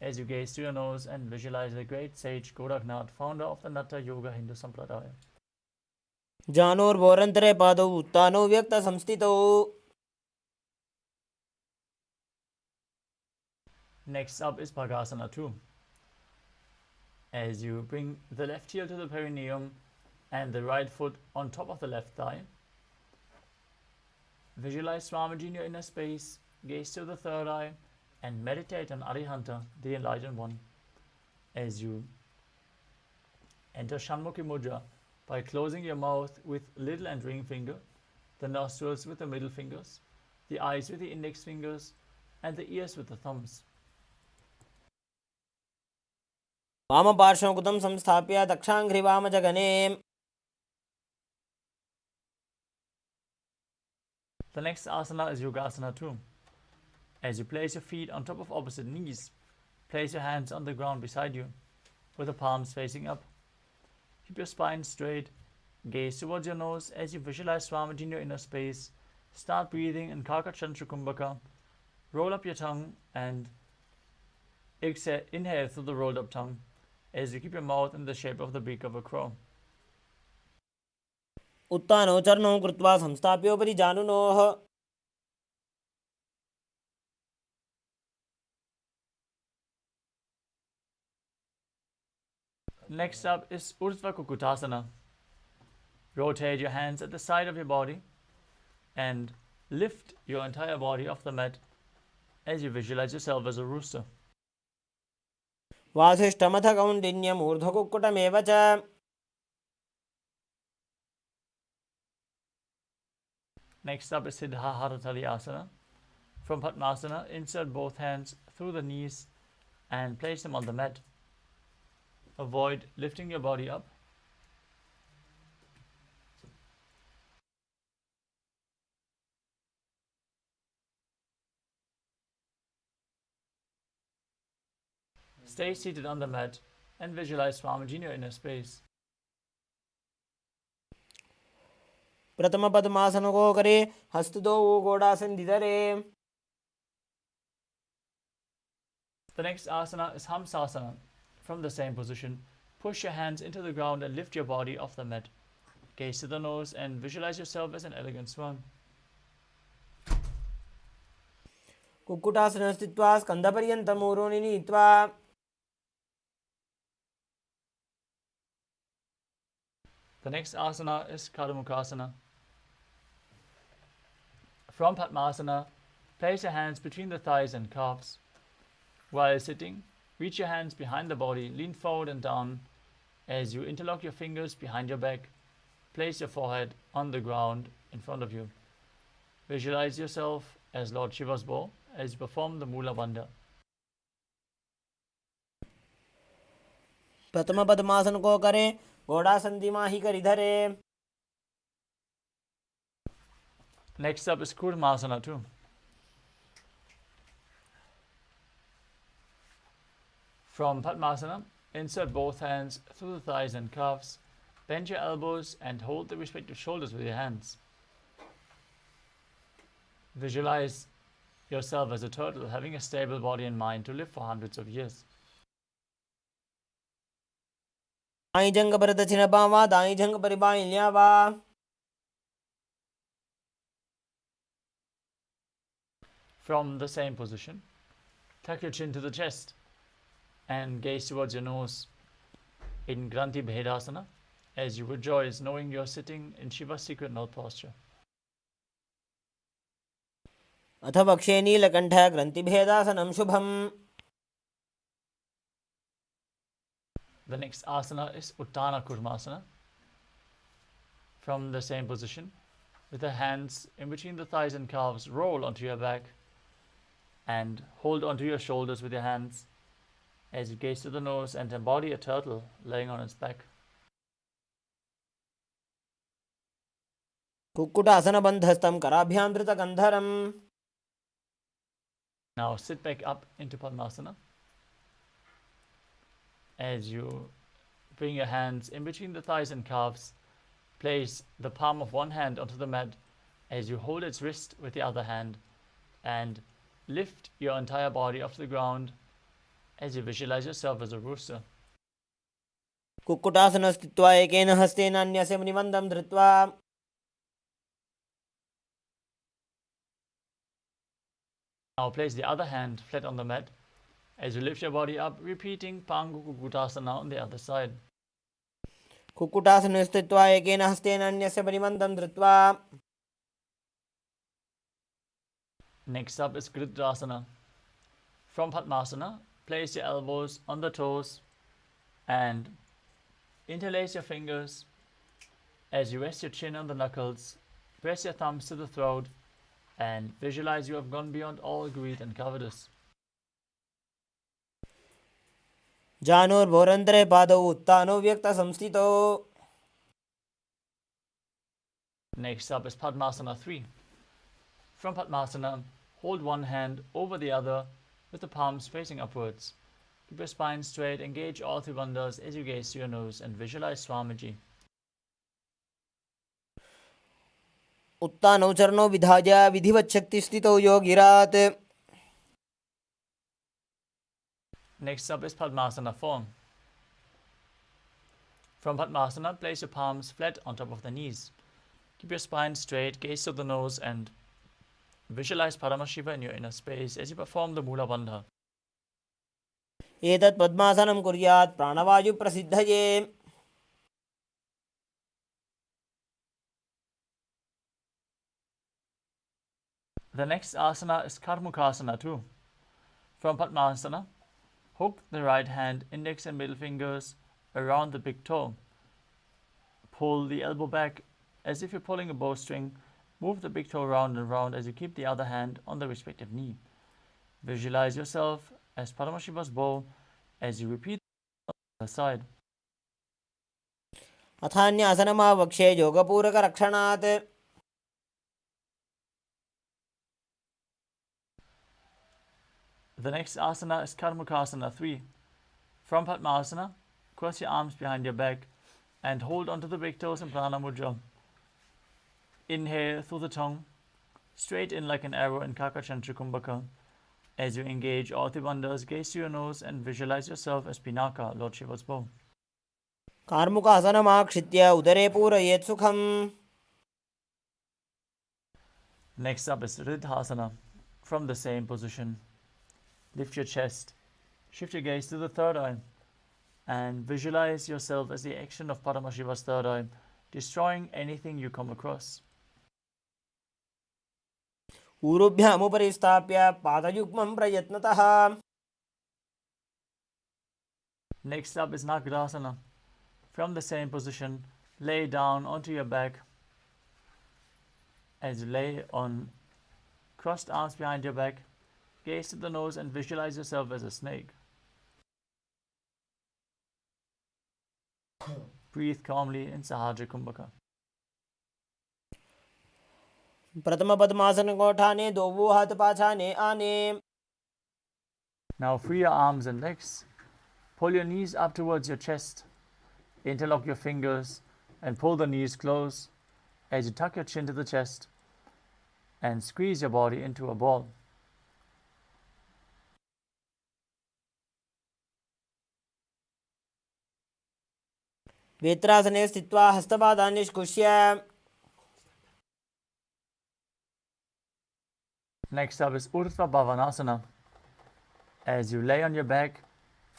S1: as you gaze to your nose and visualize the great sage Goraknath, founder of the Natha Yoga Hindu Sampradaya.
S2: जानुर्वोरन्तरे पादौ उत्तानौ व्यक्तसंस्थितौ.
S1: Next up is Bhagasana 2. As you bring the left heel to the perineum and the right foot on top of the left thigh, visualize Swamiji in your inner space, gaze to the third eye, and meditate on Arihanta, the enlightened one, as you enter Shanmukhi Mudra by closing your mouth with little and ring finger, the nostrils with the middle fingers, the eyes with the index fingers, and the ears with the thumbs.
S2: वामपार्श्वं संस्थाप्य दक्षाङ्घ्रिवामजगने.
S1: The next asana is Yogasana 2. As you place your feet on top of opposite knees, place your hands on the ground beside you, with the palms facing up. Keep your spine straight. Gaze towards your nose as you visualize Swamiji in your inner space. Start breathing in Karkachandra Kumbhaka. Roll up your tongue and inhale through the rolled up tongue as you keep your mouth in the shape of the beak of a crow.
S2: उत्तानौ चरणौ कृत्वा संस्थाप्योपरि जानुनोः.
S1: Next up is Urdhva Kukutasana. Rotate your hands at the side of your body and lift your entire body off the mat as you visualize yourself as a rooster.
S2: वासिष्ठमथ कौण्डिन्यम् ऊर्ध्वकुक्कुटमेव च.
S1: Next up is Siddha Haratali Asana. From Padmasana, insert both hands through the knees and place them on the mat. Avoid lifting your body up. Stay seated on the mat and visualize Swamiji in your inner space.
S2: प्रथम पद्मासन को करे, हस्त दो गोड़ासन धरे.
S1: The next asana is Hamsasana. From the same position, push your hands into the ground and lift your body off the mat. Gaze to the nose and visualize yourself as an elegant swan.
S2: Kukkutasana स्थित्वा स्कन्धपर्यन्तं ऊरोनि नीत्वा.
S1: The next asana is Kadamukasana. From Padmasana, place your hands between the thighs and calves. While sitting, reach your hands behind the body, lean forward and down. As you interlock your fingers behind your back, place your forehead on the ground in front of you. Visualize yourself as Lord Shiva's bow as you perform the Mula Bandha.
S2: प्रथम पद्मासन को करे, घोड़ासन दिमाही करि धरे.
S1: Next up is Kurmasana 2. From Padmasana, insert both hands through the thighs and calves. Bend your elbows and hold the respective shoulders with your hands. Visualize yourself as a turtle having a stable body and mind to live for hundreds of years.
S2: दाई जंग पर दक्षिण बावा, दाई जंग पर by ल्यावा.
S1: From the same position, tuck your chin to the chest and gaze towards your nose in Granthi Bhedasana as you rejoice knowing you're sitting in Shiva's secret mouth posture.
S2: अथ वक्षे नीलकण्ठ ग्रन्थिभेदासनं शुभम्.
S1: The next asana is Uttana Kurmasana. From the same position, with the hands in between the thighs and calves, roll onto your back and hold onto your shoulders with your hands as you gaze to the nose and embody a turtle laying on its back.
S2: कुक्कुटासनबन्धस्थं कराभ्यां धृतकन्धरम्.
S1: Now sit back up into Padmasana as you bring your hands in between the thighs and calves. Place the palm of one hand onto the mat as you hold its wrist with the other hand and lift your entire body off the ground as you visualize yourself as a rooster.
S2: Kukkutasana स्थित्वा एकेन हस्तेन अन्यस्य मुनिमन्दं धृत्वा.
S1: Now place the other hand flat on the mat as you lift your body up, repeating Pangu Kukutasana on the other side.
S2: Kukkutasana स्थित्वा एकेन हस्तेन अन्यस्य मुनिमन्दं धृत्वा.
S1: Next up is Gridrasana. From Padmasana, place your elbows on the toes and interlace your fingers as you rest your chin on the knuckles. Press your thumbs to the throat and visualize you have gone beyond all greed and covetous.
S2: जानुर्भोरन्तरे पादौ उत्तानो व्यक्तसंस्थितौ.
S1: Next up is Padmasana 3. From Padmasana, hold one hand over the other with the palms facing upwards. Keep your spine straight, engage all three bandhas as you gaze to your nose and visualize Swamiji.
S2: उत्तानौ चरणौ विधाय विधिवच्छक्तिस्थितौ योगिरात्.
S1: Next up is Padmasana 4. From Padmasana, place your palms flat on top of the knees. Keep your spine straight, gaze to the nose and visualize Paramashiva in your inner space as you perform the Mula Bandha.
S2: एतत् पद्मासनं कुर्यात् प्राणवायुप्रसिद्धये.
S1: The next asana is Karmukasana 2. From Padmasana, hook the right hand, index and middle fingers around the big toe. Pull the elbow back as if you're pulling a bowstring. Move the big toe round and round as you keep the other hand on the respective knee. Visualize yourself as Paramashiva's bow as you repeat the side.
S2: अथान्यासनमावक्ष्ये योगपूरकरक्षणात्.
S1: The next asana is Karmukasana 3. From Padmasana, cross your arms behind your back and hold onto the big toes in Prana Mudra. Inhale through the tongue, straight in like an arrow in Kakachantra Kumbhaka. As you engage all the bandhas, gaze to your nose and visualize yourself as Pinaka, Lord Shiva's bow.
S2: कार्मुकासनमाक्षित्य उदरे पूरयेत् सुखम्.
S1: Next up is Riddhasana. From the same position, lift your chest, shift your gaze to the third eye, and visualize yourself as the action of Paramashiva's third eye, destroying anything you come across.
S2: ऊरुभ्यामुपरि स्थाप्य पादयुग्मं प्रयत्नतः.
S1: Next up is Nagadasana. From the same position, lay down onto your back as you lay on crossed arms behind your back. Gaze to the nose and visualize yourself as a snake. Breathe calmly in Sahaja Kumbhaka.
S2: प्रथम पद्मासन को ठाने दो वो हाथ पाछाने आने.
S1: Now free your arms and legs. Pull your knees up towards your chest. Interlock your fingers and pull the knees close as you tuck your chin to the chest and squeeze your body into a ball.
S2: वेत्रासने स्थित्वा हस्तपादान् निष्कुष्य.
S1: Next up is Urdhva Bhavanasana. As you lay on your back,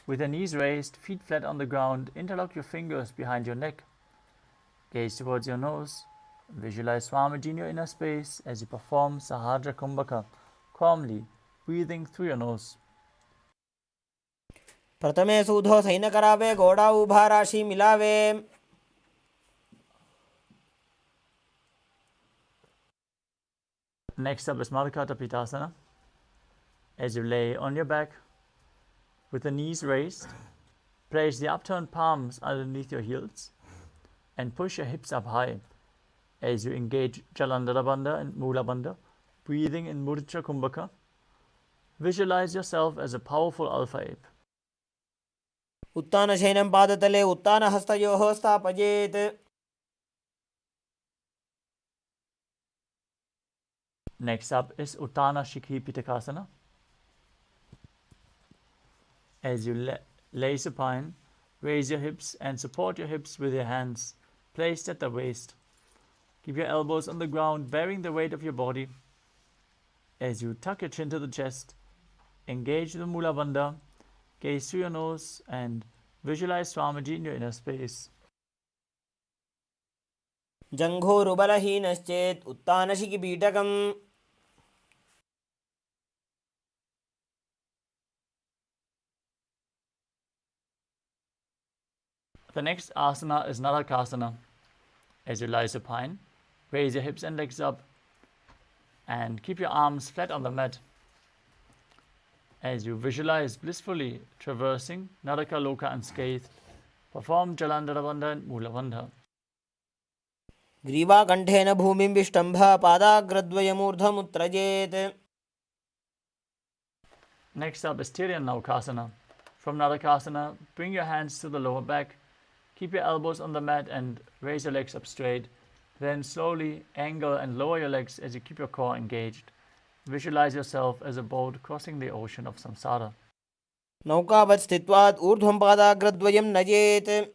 S1: with your knees raised, feet flat on the ground, interlock your fingers behind your neck. Gaze towards your nose. Visualize Swamiji in your inner space as you perform Sahaja Kumbhaka, calmly, breathing through your nose.
S2: प्रथमे सूधो San करावे घोड़ा उभा राशि मिलावे.
S1: Next up is Marikata Pitasana. As you lay on your back, with the knees raised, place the upturned palms underneath your heels and push your hips up high as you engage Jalandhara Bandha and Mula Bandha, breathing in Mudra Kumbhaka. Visualize yourself as a powerful alpha ape.
S2: उत्तानशयनं पादतले उत्तानहस्तयोः स्थापयेत्.
S1: Next up is Uttana Shikhi Pitakasana. As you lay supine, raise your hips and support your hips with your hands placed at the waist. Keep your elbows on the ground, bearing the weight of your body. As you tuck your chin to the chest, engage the Mula Bandha, gaze through your nose and visualize Swamiji in your inner space.
S2: जङ्घोरुबलहीनश्चेत् उत्तानशिखिपीठकम्.
S1: The next asana is Narakasana. As you lie supine, raise your hips and legs up and keep your arms flat on the mat. As you visualize blissfully traversing Naraka Loka unscathed, perform Jalandhara Bandha and Mula Bandha.
S2: ग्रीवाकण्ठेन भूमिं विष्टम्भ पादाग्रद्वयमूर्धमुत्रजेत्.
S1: Next up is Tiryan Naukasana. From Narakasana, bring your hands to the lower back. Keep your elbows on the mat and raise your legs up straight. Then slowly angle and lower your legs as you keep your core engaged. Visualize yourself as a boat crossing the ocean of samsara.
S2: नौकावत् स्थित्वात् ऊर्ध्वं पादाग्रद्वयं नयेत्.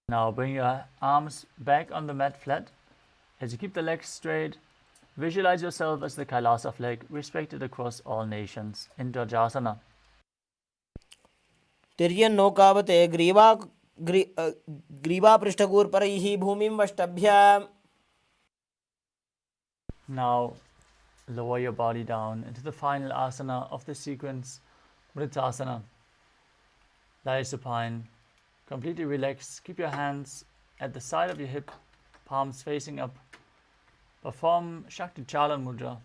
S1: Now bring your arms back on the mat flat. As you keep the legs straight, visualize yourself as the Kailasa flag, respected across all nations, in Dvajasana.
S2: तिर्यन् नौकावते ग्रीवापृष्ठगूर्परैः भूमिं वष्टभ्य.
S1: Now lower your body down into the final asana of the sequence, Mritasana. Lie supine, completely relaxed. Keep your hands at the side of your hip, palms facing up. Perform Shakti Chalan Mudra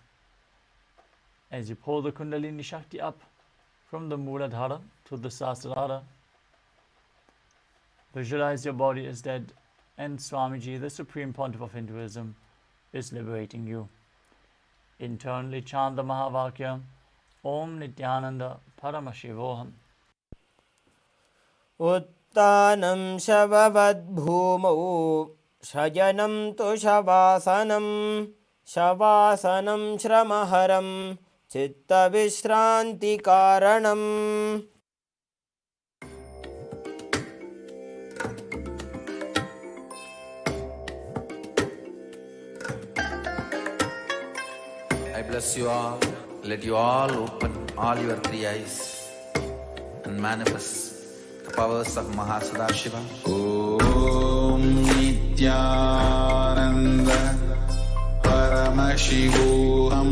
S1: as you pull the Kundalini Shakti up from the Mooladhara to the Sahasrara. Visualize your body as dead, and Swamiji, the Supreme Pontiff of Hinduism, is liberating you. Internally chant the Mahavakya, Om Nithyananda Paramashivoham.
S2: उत्तानं शववद्भूमौ शयनं तु शवासनं. शवासनं श्रमहरं चित्तविश्रान्तिकारणम्.
S3: I bless you all. Let you all open all your three eyes and manifest the powers of Mahasadashiva. Om Nithyananda Paramashivoham.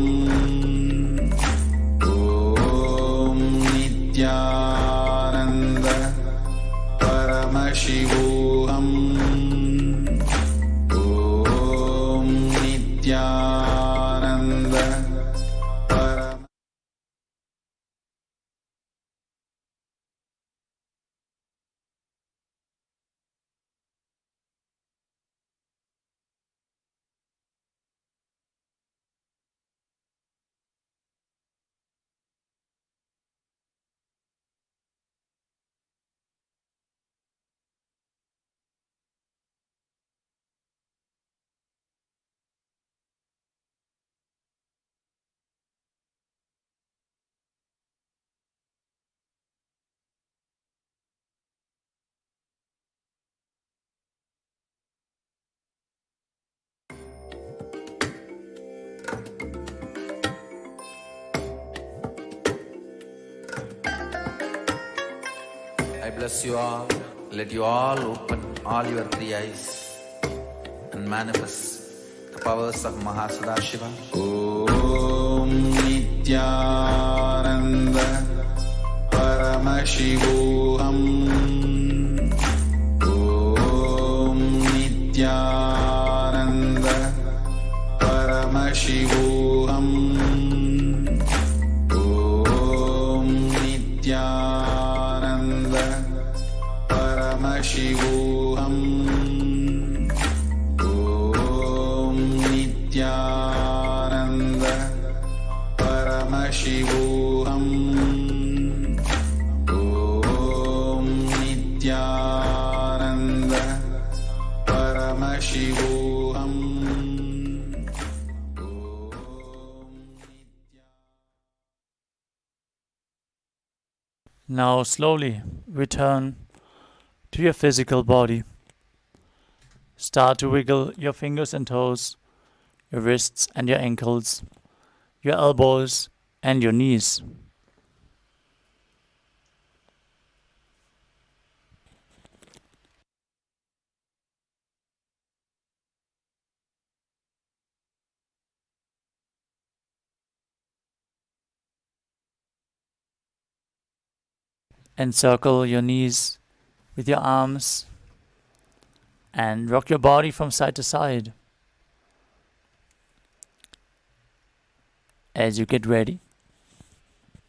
S3: Om Nithyananda Paramashivoham. Om Nithyananda. I bless you all. Let you all open all your three eyes and manifest the powers of Mahasadashiva. Om Nithyananda Paramashivoham. Om Nithyananda Paramashivoham. Om Nithyananda Paramashivoham. Om Nithyananda Paramashivoham. Om Nithyananda Paramashivoham.
S1: Now slowly return to your physical body. Start to wiggle your fingers and toes, your wrists and your ankles, your elbows and your knees. Encircle your knees with your arms and rock your body from side to side. As you get ready,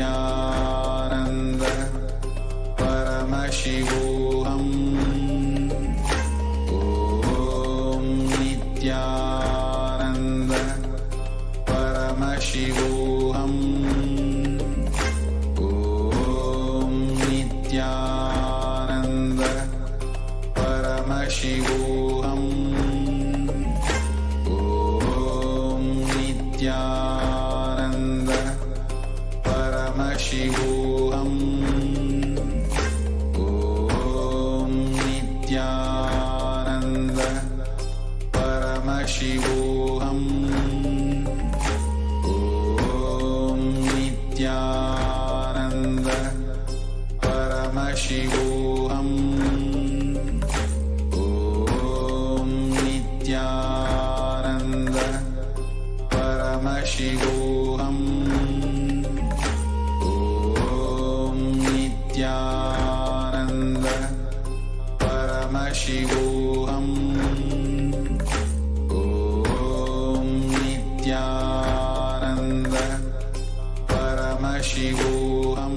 S3: Nithyananda Paramashivoham Om Nithyananda Paramashivoham Om Nithyananda Paramashivoham Om Nithyananda Paramashivoham Om Nithyananda Paramashivoham Om Nithyananda Paramashivoham Om Nithyananda Paramashivoham Om Nithyananda Paramashivoham Om Nithyananda Paramashivoham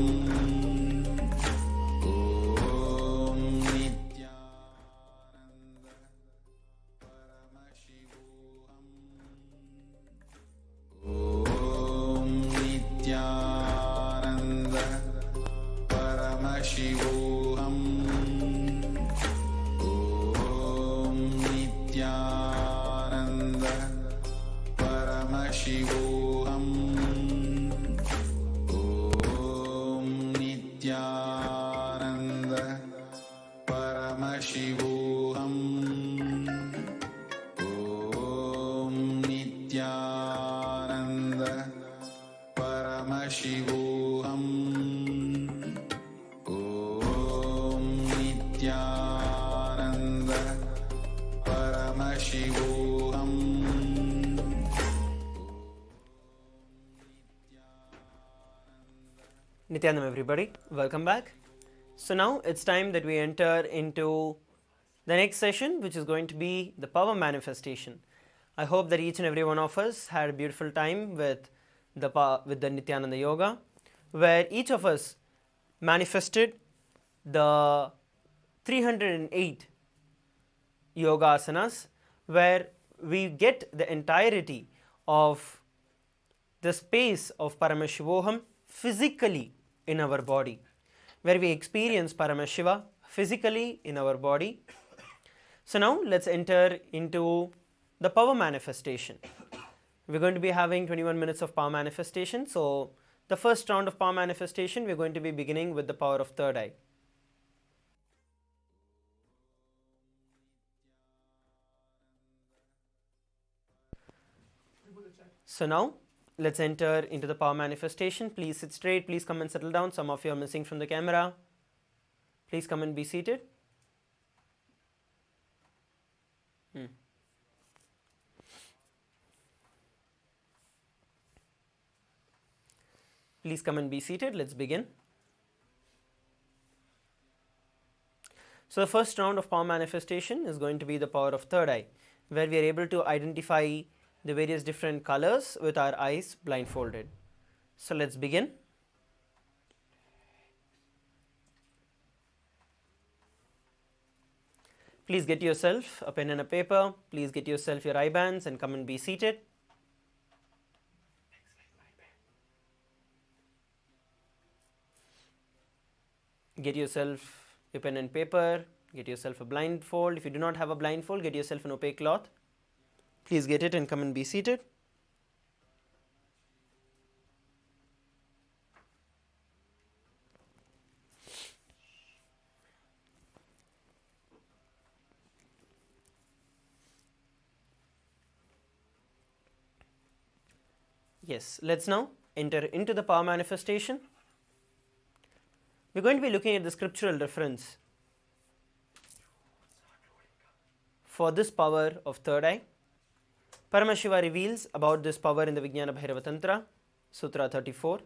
S3: Om Nithyananda Paramashivoham Om Nithyananda Paramashivoham Om Nithyananda Paramashivoham Om Nithyananda Paramashivoham Om Nithyananda Paramashivoham.
S2: Nithyanam everybody, welcome back. So now it's time that we enter into the next session, which is going to be the power manifestation. I hope that each and every one of us had a beautiful time with the Nithyananda Yoga, where each of us manifested the 308 yoga asanas, where we get the entirety of the space of Paramashivoham physically in our body, where we experience Paramashiva physically in our body. So now let's enter into the power manifestation. We're going to be having 21 minutes of power manifestation. So the first round of power manifestation, we're going to be beginning with the power of third eye. So now let's enter into the power manifestation. Please sit straight, please come and settle down. Some of you are missing from the camera. Please come and be seated. Please come and be seated. Let's begin. So the first round of power manifestation is going to be the power of third eye, where we are able to identify the various different colors with our eyes blindfolded. So let's begin. Please get yourself a pen and a paper. Please get yourself your eye bands and come and be seated. Get yourself a pen and paper. Get yourself a blindfold. If you do not have a blindfold, get yourself an opaque cloth. Please get it and come and be seated. Yes, let's now enter into the power manifestation. We're going to be looking at the scriptural reference for this power of third eye. Paramashiva reveals about this power in the Vijnana Bhairava Tantra, Sutra 34,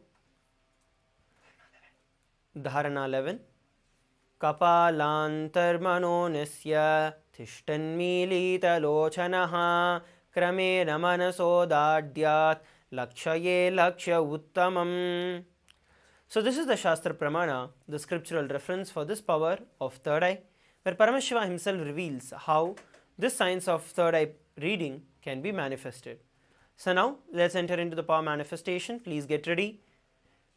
S2: Dharana 11. Kapalantarmano nisya tishtanmilita lochanaha kramena manaso dadyat lakshaye laksha uttamam. So this is the Shastra Pramana, the scriptural reference for this power of third eye, where Paramashiva himself reveals how this science of third eye reading can be manifested. So now let's enter into the power manifestation. Please get ready.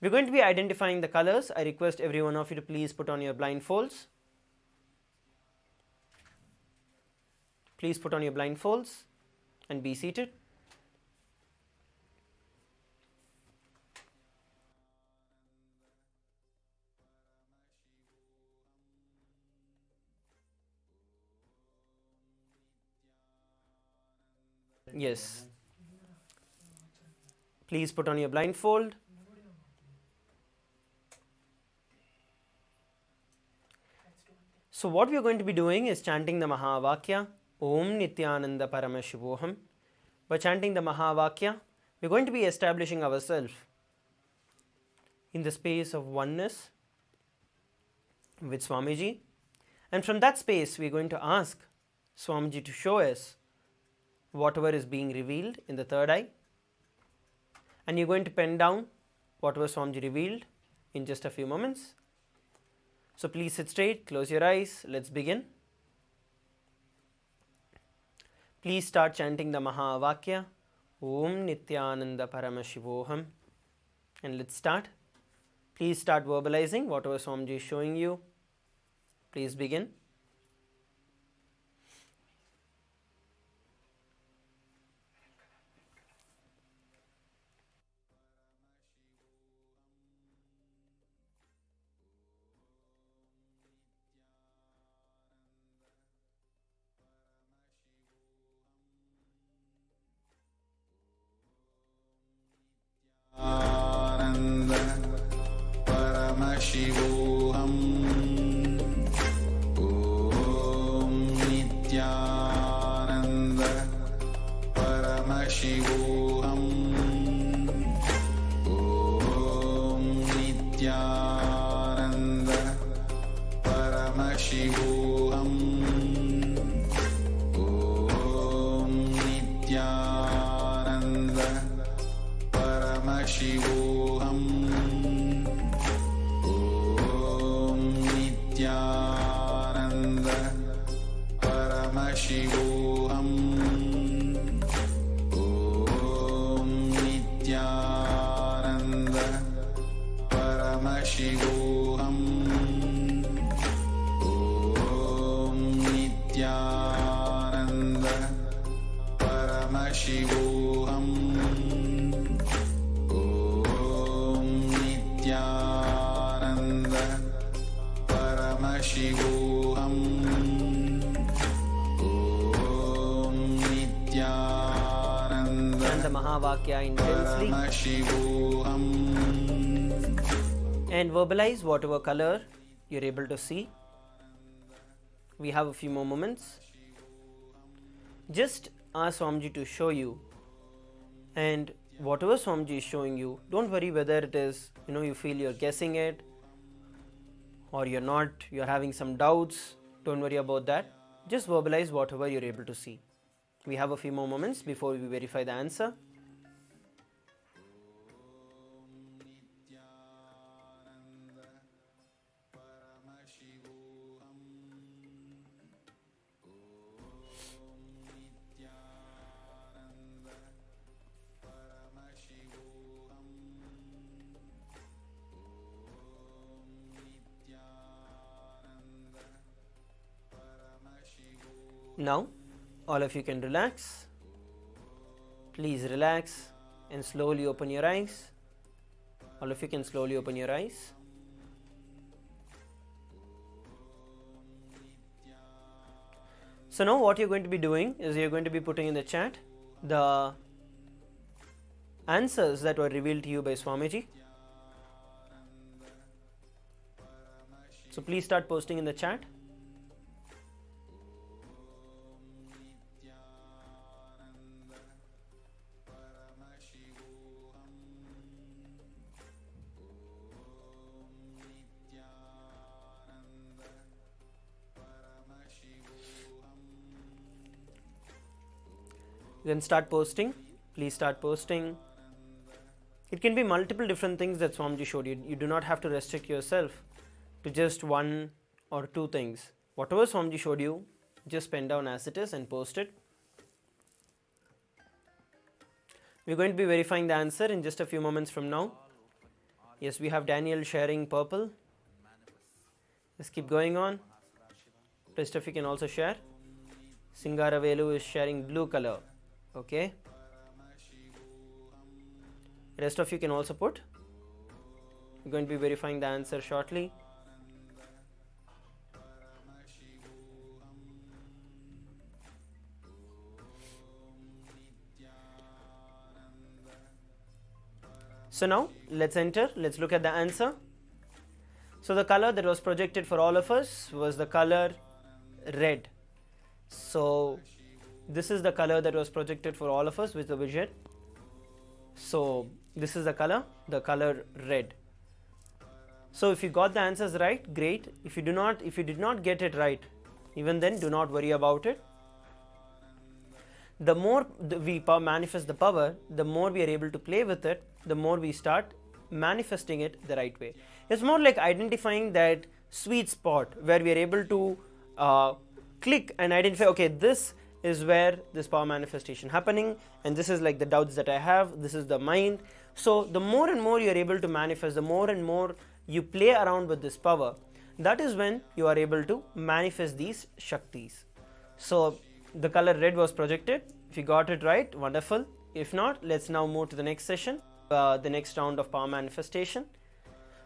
S2: We're going to be identifying the colors. I request every one of you to please put on your blindfolds. Please put on your blindfolds and be seated. Yes. Please put on your blindfold. So what we are going to be doing is chanting the Mahavakya, Om Nithyananda Paramashivoham. By chanting the Mahavakya, we are going to be establishing ourselves in the space of oneness with Swamiji. And from that space, we are going to ask Swamiji to show us whatever is being revealed in the third eye. And you're going to pen down whatever Swamiji revealed in just a few moments. So please sit straight, close your eyes, let's begin. Please start chanting the Mahavakya, Om Nithyananda Paramashivoham. And let's start. Please start verbalizing whatever Swamiji is showing you. Please begin.
S3: Paramashivoham Om Nithyananda Paramashivoham Om Nithyananda Paramashivoham Om Nithyananda Paramashivoham Paramashivoham Om Nithyananda Paramashivoham Om Nithyananda Paramashivoham Om Nithyananda Paramashivoham
S2: And the Mahavakya intensely. And verbalize whatever color you're able to see. We have a few more moments. Just ask Swamiji to show you. And whatever Swamiji is showing you, don't worry whether it is, you feel you're guessing it or you're not, you're having some doubts. Don't worry about that. Just verbalize whatever you're able to see. We have a few more moments before we verify the answer. Now, all of you can relax. Please relax and slowly open your eyes. All of you can slowly open your eyes. So now what you're going to be doing is you're going to be putting in the chat the answers that were revealed to you by Swamiji. So please start posting in the chat. Then start posting. Please start posting. It can be multiple different things that Swamiji showed you. You do not have to restrict yourself to just one or two things. Whatever Swamiji showed you, just pen down as it is and post it. We're going to be verifying the answer in just a few moments from now. Yes, we have Daniel sharing purple. Let's keep going on. Rest of you can also share. Singaravelu is sharing blue color. Okay. Rest of you can also put. We're going to be verifying the answer shortly. So now let's enter, let's look at the answer. So the color that was projected for all of us was the color red. So this is the color that was projected for all of us with the widget. So this is the color red. So if you got the answers right, great. If you did not get it right, even then do not worry about it. The more we manifest the power, the more we are able to play with it, the more we start manifesting it the right way. It's more like identifying that sweet spot where we are able to click and identify, okay, this is where this power manifestation happening, and this is like the doubts that I have, this is the mind. So the more and more you are able to manifest, the more and more you play around with this power, that is when you are able to manifest these Shaktis. So the color red was projected. If you got it right, wonderful. If not, let's now move to the next session, the next round of power manifestation.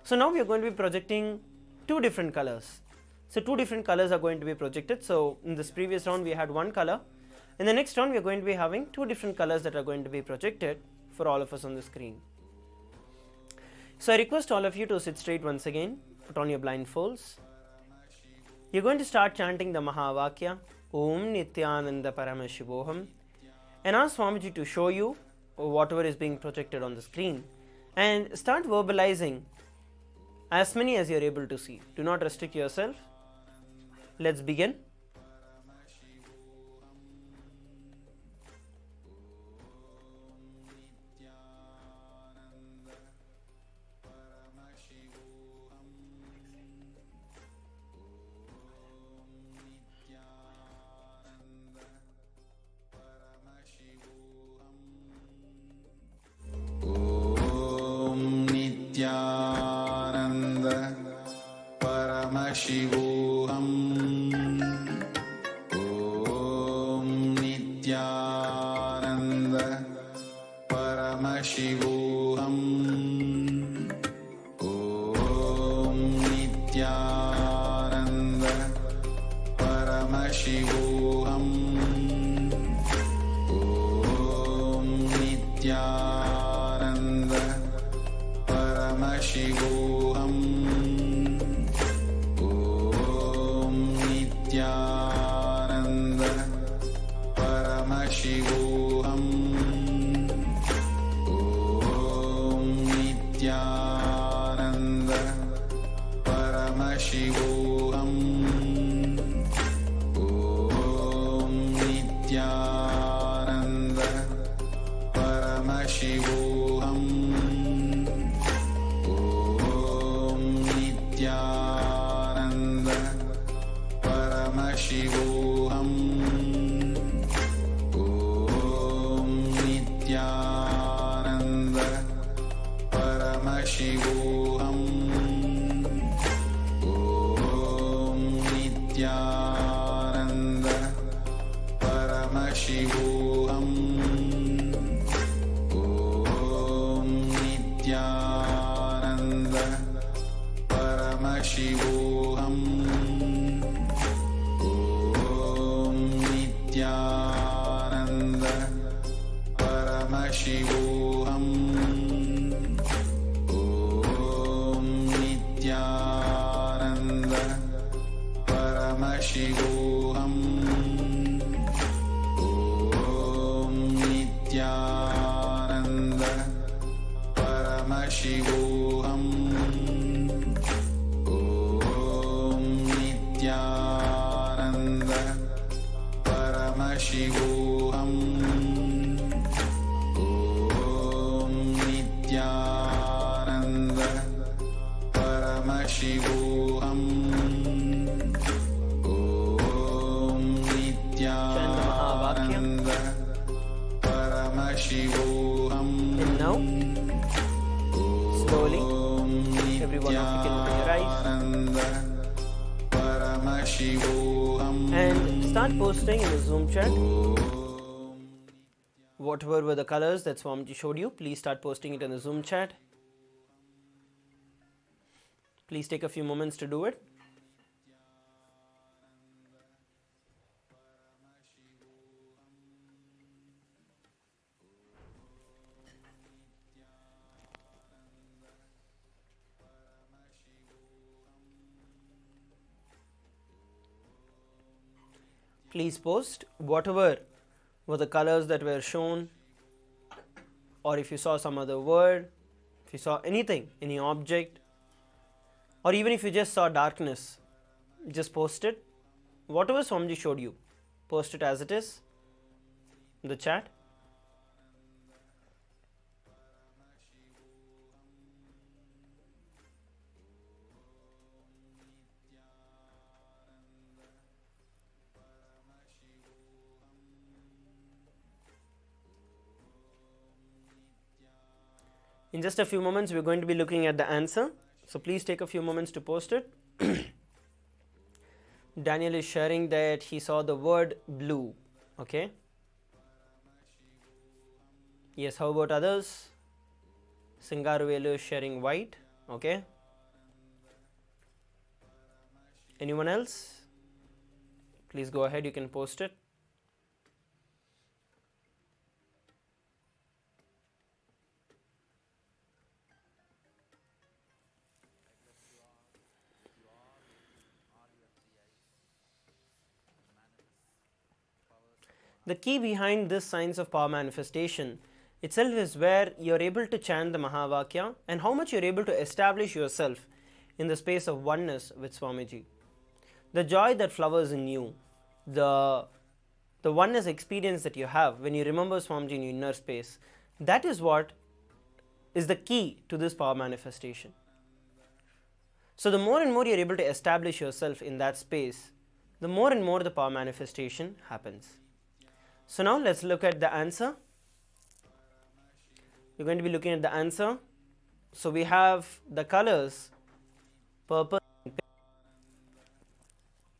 S2: So now we are going to be projecting two different colors. So two different colors are going to be projected. So in this previous round we had one color. In the next round we are going to be having two different colors that are going to be projected for all of us on the screen. So I request all of you to sit straight once again, put on your blindfolds. You're going to start chanting the Mahavakya, Om Nithyananda Paramashivoham, and ask Swamiji to show you whatever is being projected on the screen, and start verbalizing as many as you're able to see. Do not restrict yourself. Let's begin.
S3: Nithyananda Paramashivoham. Om Nithyananda Paramashivoham. Om Nithyananda Paramashivoham. Om Nithyananda Paramashivoham. Om Nithyananda Paramashivoham. Om Nithyananda Paramashivoham. Om Nithyananda Paramashivoham. Nithyananda Paramashivoham. Om Nithyananda Paramashivoham. Om Nithyananda Paramashivoham. Om Nithyananda Paramashivoham. Om Nithyananda Paramashivoham. Om Nithyananda Paramashivoham. Om Nithyananda Paramashivoham. Om Nithyananda Paramashivoham. Om Paramashivoham Om Nithyananda Paramashivoham.
S2: And now, slowly, every one of you can open your eyes and start posting in the Zoom chat. Whatever were the colors that Swamiji showed you, please start posting it in the Zoom chat. Please take a few moments to do it. Please post whatever were the colors that were shown, or if you saw some other word, if you saw anything, any object, or even if you just saw darkness, just post it. Whatever Swamiji showed you, post it as it is in the chat. In just a few moments, we are going to be looking at the answer. So please take a few moments to post it. Daniel is sharing that he saw the word blue. Okay. Yes, how about others? Singaruvelu is sharing white. Okay. Anyone else? Please go ahead, you can post it. The key behind this science of power manifestation itself is where you are able to chant the Mahavakya and how much you are able to establish yourself in the space of oneness with Swamiji. The joy that flowers in you, the oneness experience that you have when you remember Swamiji in your inner space, that is what is the key to this power manifestation. So the more and more you are able to establish yourself in that space, the more and more the power manifestation happens. So now let's look at the answer. We're going to be looking at the answer. So we have the colors purple and pink.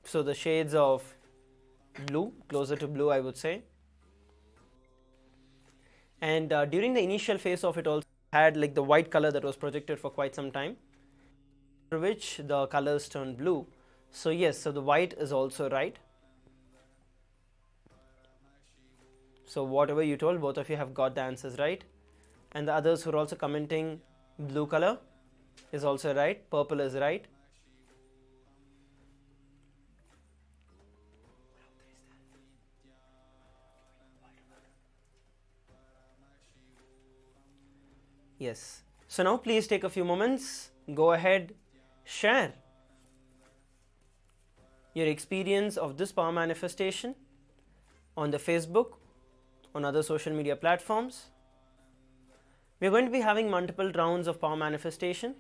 S2: So the shades of blue, closer to blue I would say. And during the initial phase of it also had like the white color that was projected for quite some time, after which the colors turned blue. So yes, so the white is also right. So whatever you told, both of you have got the answers right. And the others who are also commenting, blue color is also right, purple is right. Yes. So now please take a few moments, go ahead, share your experience of this power manifestation on the Facebook, on other social media platforms. We are going to be having multiple rounds of power manifestation.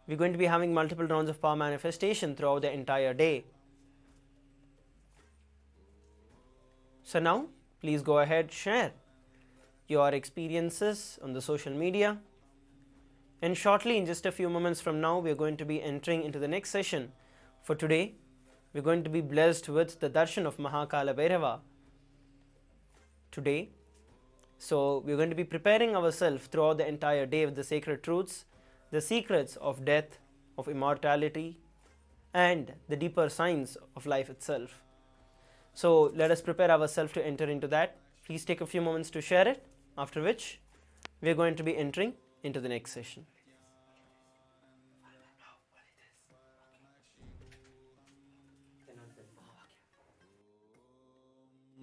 S2: We are going to be having multiple rounds of power manifestation throughout the entire day. So now, please go ahead, share your experiences on the social media. And shortly, in just a few moments from now, we are going to be entering into the next session for today. We are going to be blessed with the darshan of Mahakala Bhairava today. So we are going to be preparing ourselves throughout the entire day with the sacred truths, the secrets of death, of immortality, and the deeper science of life itself. So let us prepare ourselves to enter into that. Please take a few moments to share it, after which we are going to be entering into the next session.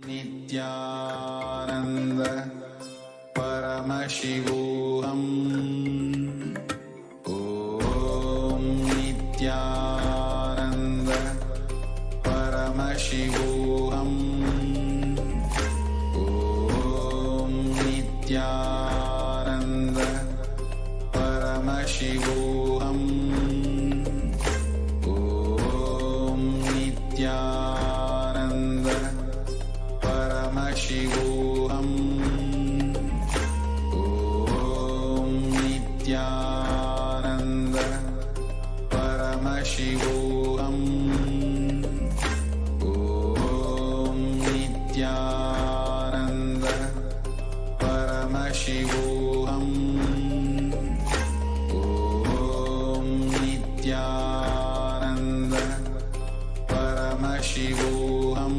S3: Nithyananda Paramashivoham Om Nithyananda Paramashivoham Om Nithyananda Paramashivoham Om Nithyananda Paramashivoham Om Nithyananda Paramashivoham Om Nithyananda Paramashivoham Om Nithyananda Paramashivoham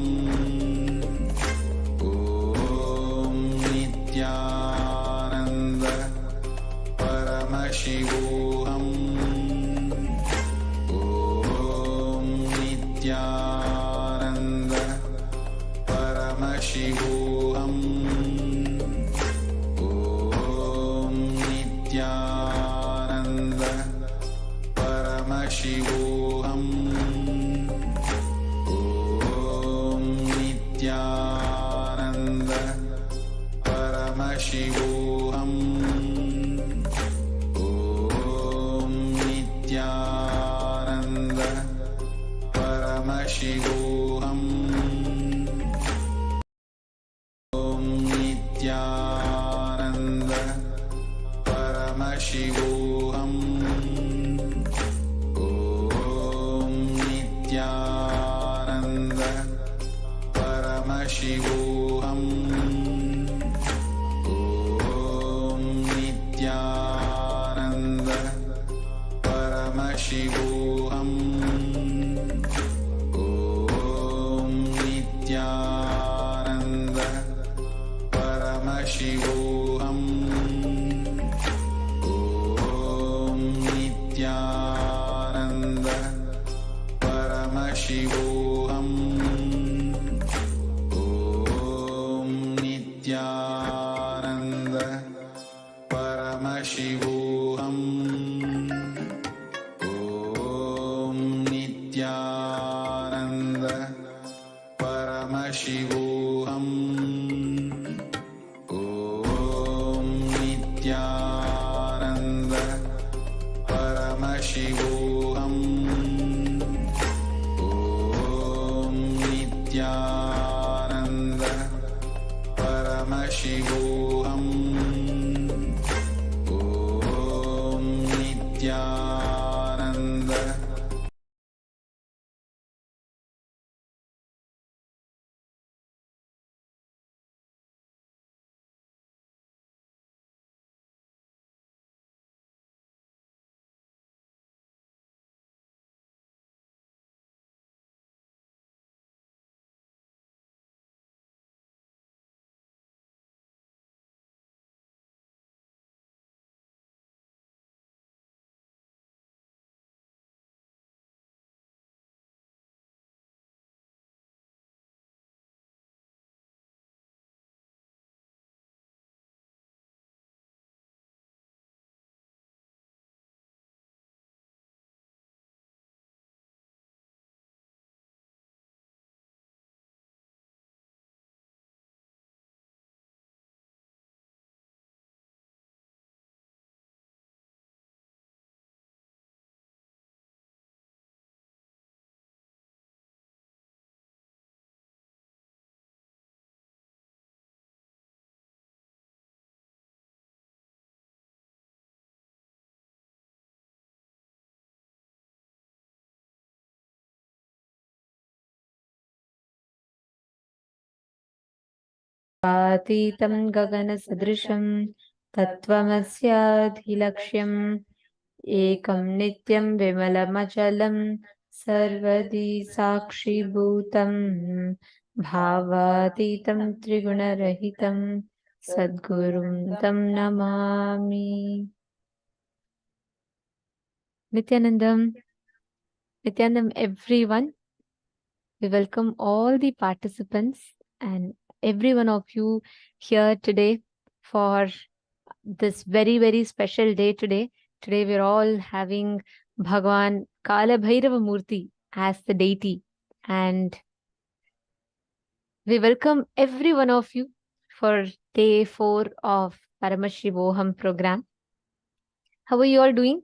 S3: Om Nithyananda Paramashivoham Om Nithyananda Paramashivoham Om Nithyananda Paramashivoham Om Nithyananda Paramashivoham Om Nithyananda Paramashivoham Om Nithyananda Paramashivoham Om Nithyananda Paramashivoham Om Nithyananda Paramashivoham Om Nithyananda Paramashivoham Om Nithyananda Paramashivoham Om Nithyananda Paramashivoham Om Nithyananda Paramashivoham Om Nithyananda Paramashivoham Om Nithyananda Paramashivoham Om Nithyananda
S4: अतीतं गगनसदृशं तत्त्वमस्याधिलक्ष्यम् एकं नित्यं विमलमचलं सर्वदी साक्षिभूतं भावातीतं त्रिगुणरहितं सद्गुरुं तं Namami. Nithyanandam, everyone. We welcome all the participants and every one of you here today for this very, very special day today. Today we're all having Bhagwan Kala Bhairava Murti as the deity, and we welcome every one of you for day 4 of Paramashivoham program. How are you all doing?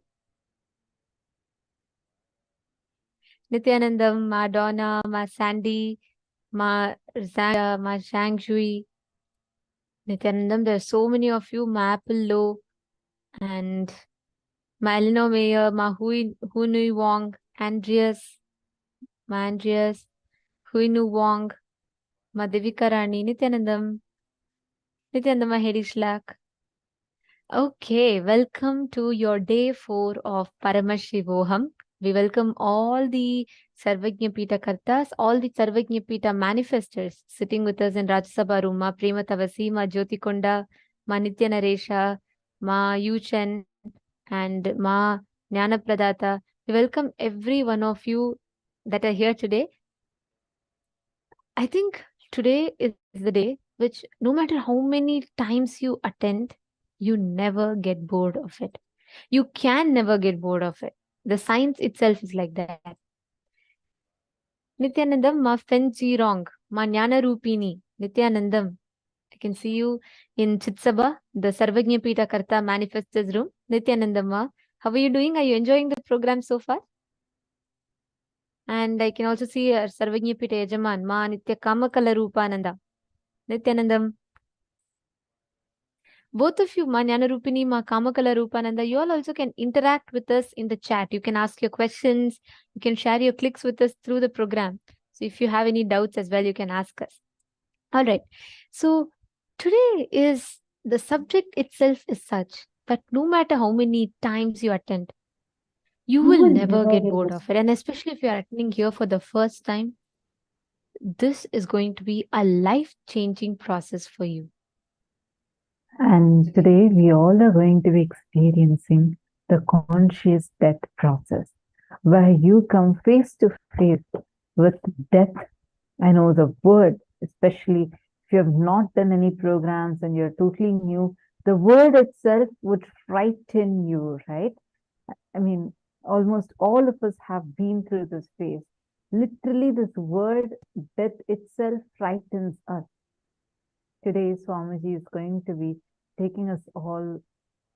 S4: Nithyanandam, Ma Donna, Ma Sandy, Ma Zanga, Ma Shangshui. Nithyanandam, there are so many of you, Ma Apple Low, and Ma Eleanor Mayer, Ma Nui Wong, Andreas, Ma Andreas, Nu Wong, Ma Devika Rani, Nithyanandam, Ma Hedi Shlak. Okay, welcome to your day 4 of Paramashivoham. We welcome all the Sarvajna Pita Kartas, all the Sarvajna Pita manifestors sitting with us in Rajasabha room. Ma Prema Tavasi, Ma Jyoti Konda, Ma Nitya Naresha, Ma Yuchen, and Ma Jnana Pradata. We welcome every one of you that are here today. I think today is the day which, no matter how many times you attend, you never get bored of it. You can never get bored of it. The science itself is like that. Nithyanandam, ma fenji wrong, ma jnana rupini. Nithyanandam, I can see you in Chitsabha, the Sarvajna Pita Karta manifestors room. Nithyanandam, ma, how are you doing? Are you enjoying the program so far? And I can also see Sarvajna Pita Yajaman, ma Nitya Kamakala Rupananda. Nithyanandam. Both of you, Ma Jnana Rupini, Ma Kamakala Rupananda, you all also can interact with us in the chat. You can ask your questions. You can share your clicks with us through the program. So if you have any doubts as well, you can ask us. All right. So today is, the subject itself is such that no matter how many times you attend, you will never get bored of it. And especially if you are attending here for the first time, this is going to be a life-changing process for you.
S5: And today we all are going to be experiencing the conscious death process, where you come face to face with death. I know the word, especially if you have not done any programs and you're totally new, the word itself would frighten you, right? I mean, almost all of us have been through this phase. Literally, this word, death itself, frightens us. Today, Swamiji is going to be taking us all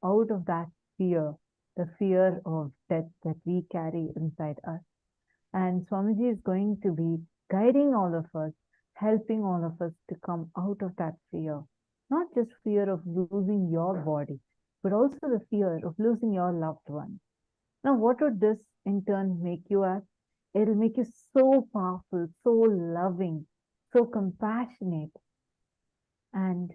S5: out of that fear, the fear of death that we carry inside us. And Swamiji is going to be guiding all of us, helping all of us to come out of that fear. Not just fear of losing your body, but also the fear of losing your loved one. Now, what would this in turn make you as? It'll make you so powerful, so loving, so compassionate, and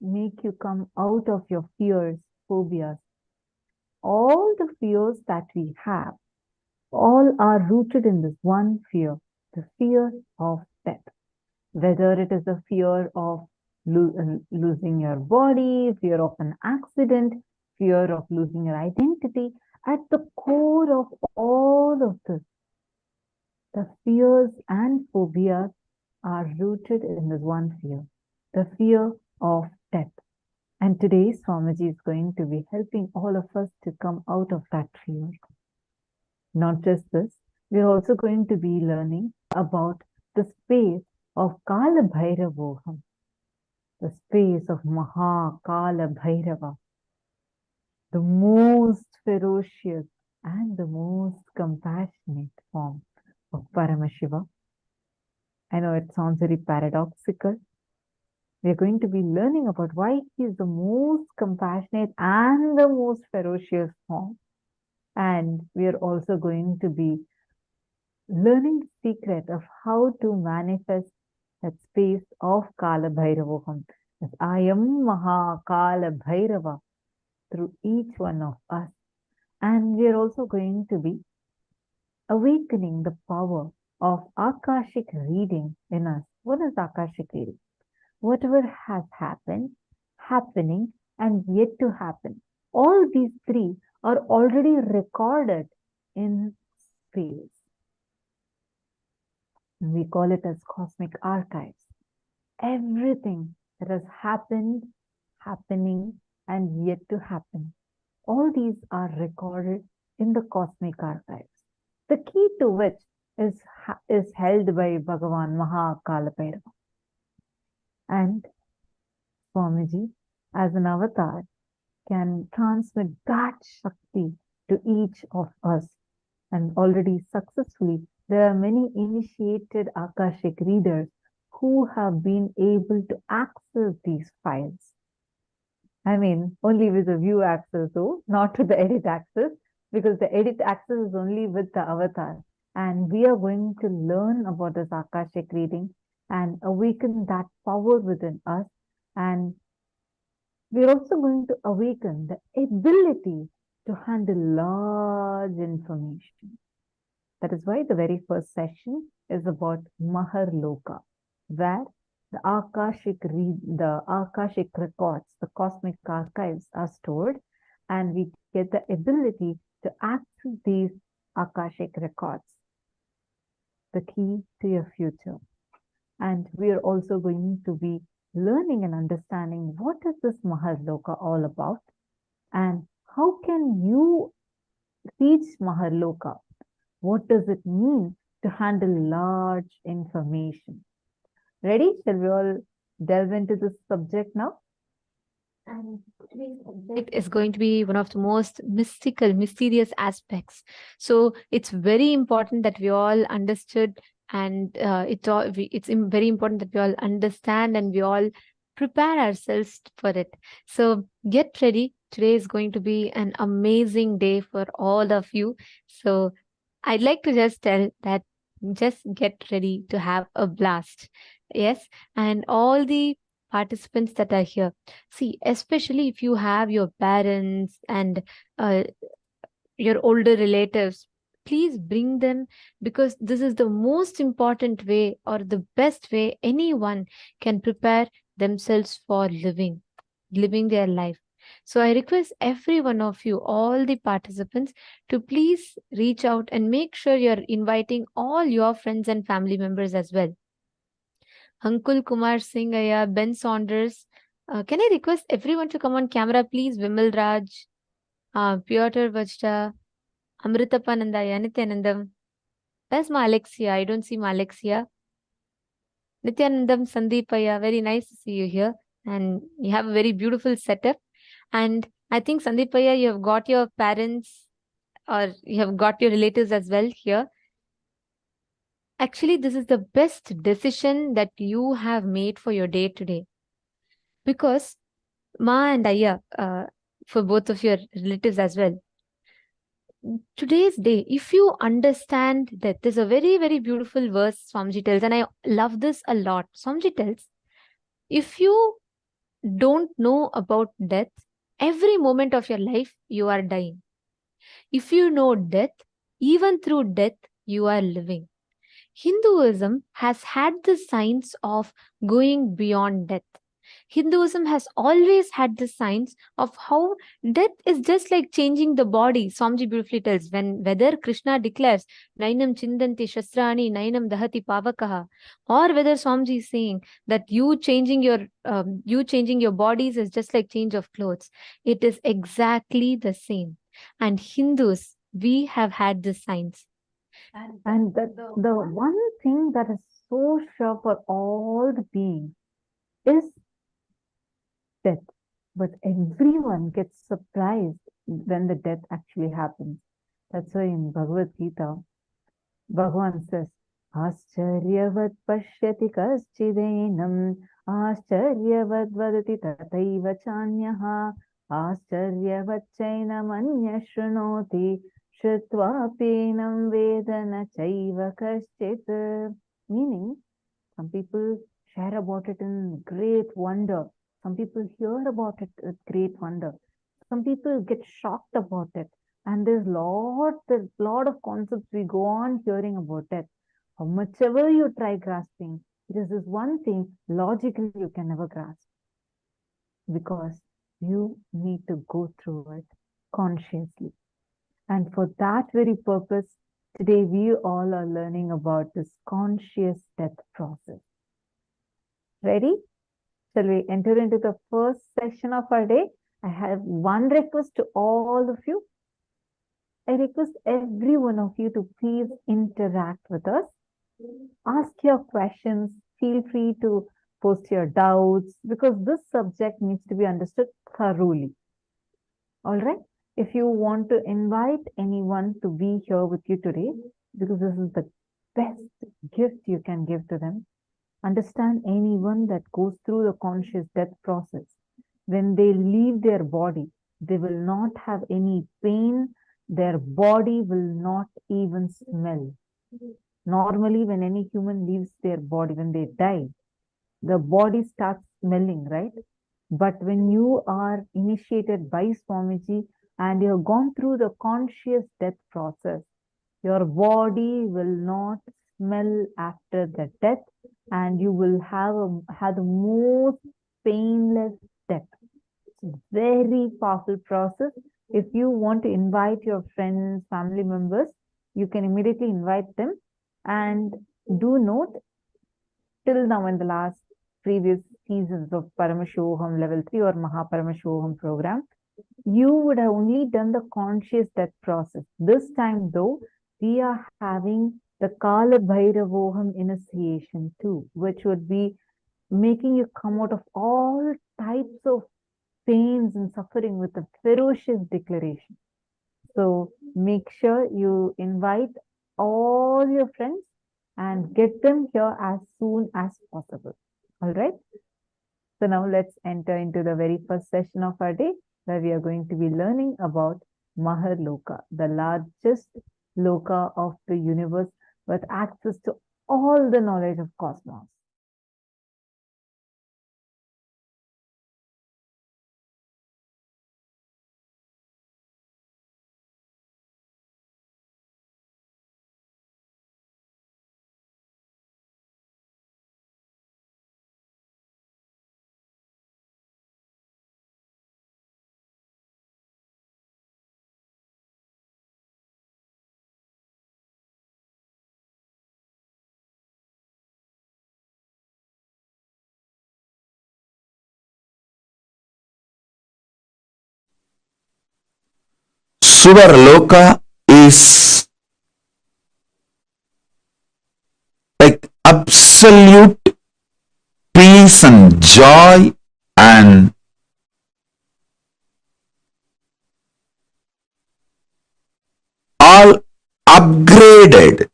S5: make you come out of your fears, phobias. All the fears that we have, all are rooted in this one fear, the fear of death. Whether it is the fear of losing your body, fear of an accident, fear of losing your identity, at the core of all of this, the fears and phobias are rooted in this one fear, the fear of death. And today, Swamiji is going to be helping all of us to come out of that fear. Not just this, we're also going to be learning about the space of Kala Bhairavoham, the space of Maha Kala Bhairava, the most ferocious and the most compassionate form of Paramashiva. I know it sounds very paradoxical. We're going to be learning about why he is the most compassionate and the most ferocious form. And we are also going to be learning the secret of how to manifest that space of Kala Bhairavoham. I am Maha Kala Bhairava through each one of us. And we are also going to be awakening the power of Akashic reading in us. What is Akashic reading? Whatever has happened, happening, and yet to happen. All these three are already recorded in space. We call it as cosmic archives. Everything that has happened, happening, and yet to happen. All these are recorded in the cosmic archives. The key to which is held by Bhagavan Maha Kala Bhairava. And Swamiji, as an avatar, can transmit that Shakti to each of us and already successfully There are many initiated Akashic readers who have been able to access these files. I mean, only with the view access though, not with the edit access, because the edit access is only with the avatar. And we are going to learn about this Akashic reading and awaken that power within us. And we're also going to awaken the ability to handle large information. That is why the very first session is about Maharloka, where the Akashic records, the cosmic archives are stored, and we get the ability to access these Akashic records, the key to your future. And we are also going to be learning and understanding what is this Maharloka all about, and how can you reach Maharloka? What does it mean to handle large information? Ready? Shall we all delve into this subject now?
S4: And today's subject is going to be one of the most mystical, mysterious aspects. So it's very important that we all understood, and it's very important that we all understand and we all prepare ourselves for it. So get ready. Today is going to be an amazing day for all of you. So I'd like to just tell that just get ready to have a blast. Yes, and all the participants that are here, see, especially if you have your parents and your older relatives, please bring them, because this is the most important way or the best way anyone can prepare themselves for living their life. So I request every one of you, all the participants, to please reach out and make sure you're inviting all your friends and family members as well. Ankul Kumar Singh, Ben Saunders. Can I request everyone to come on camera, please? Vimal Raj, Piotr Vajda, Amritapananda, Nithyanandam. Where's my Alexia? I don't see my Alexia. Nithyanandam, Sandeepaya, very nice to see you here. And you have a very beautiful setup. And I think, Sandeepaya, you have got your parents or you have got your relatives as well here. Actually, this is the best decision that you have made for your day today. Because Ma and Aya, for both of your relatives as well, today's day, if you understand that there's a very, very beautiful verse Swamiji tells, and I love this a lot. Swamiji tells, if you don't know about death, every moment of your life, you are dying. If you know death, even through death, you are living. Hinduism has had the science of going beyond death. Hinduism has always had the science of how death is just like changing the body. Swamiji beautifully tells, whether Krishna declares, Nainam Chindanti Shastrani, Nainam Dahati Pavakaha, or whether Swamiji is saying that you changing your bodies is just like change of clothes. It is exactly the same. And Hindus, we have had this science.
S5: And the one thing that is so sure for all the beings is death. But everyone gets surprised when the death actually happens. That's why in Bhagavad Gita, Bhagavan says, Ascharyavat pashyati kaschidenam, Ascharyavat vadati tataiva chanyaha, Ascharyavat chainam anya shrunoti, Shrutva penam vedana chaiva kaschit. Meaning, some people share about it in great wonder. Some people hear about it with great wonder. Some people get shocked about it. And there's a lot of concepts we go on hearing about it. How much ever you try grasping, it is this one thing logically you can never grasp. Because you need to go through it consciously. And for that very purpose, today we all are learning about this conscious death process. Ready? Shall we enter into the first session of our day? I have one request to all of you. I request every one of you to please interact with us. Ask your questions. Feel free to post your doubts, because this subject needs to be understood thoroughly. All right? If you want to invite anyone to be here with you today, because this is the best gift you can give to them. Understand anyone that goes through the conscious death process. When they leave their body, they will not have any pain. Their body will not even smell. Normally, when any human leaves their body, when they die, the body starts smelling, right? But when you are initiated by Swamiji and you have gone through the conscious death process, your body will not smell after the death, and you will have the most painless death. It's a very powerful process. If you want to invite your friends, family members, you can immediately invite them. And do note, till now in the last previous seasons of Paramashivoham Level 3 or Paramashivoham program, you would have only done the conscious death process. This time though, we are having the Kala Bhairavoham initiation too, which would be making you come out of all types of pains and suffering with a ferocious declaration. So make sure you invite all your friends and get them here as soon as possible. All right. So now let's enter into the very first session of our day, where we are going to be learning about Maharloka, the largest loka of the universe with access to all the knowledge of cosmos.
S3: Suvarloka is like absolute peace and joy and all upgraded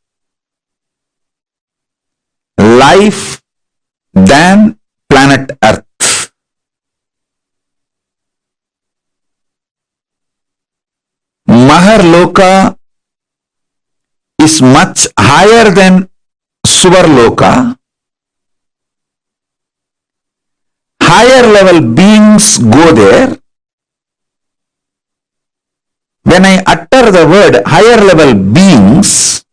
S3: life than planet Earth. Maharloka is much higher than Suvarloka. Higher level beings go there. When I utter the word higher level beings,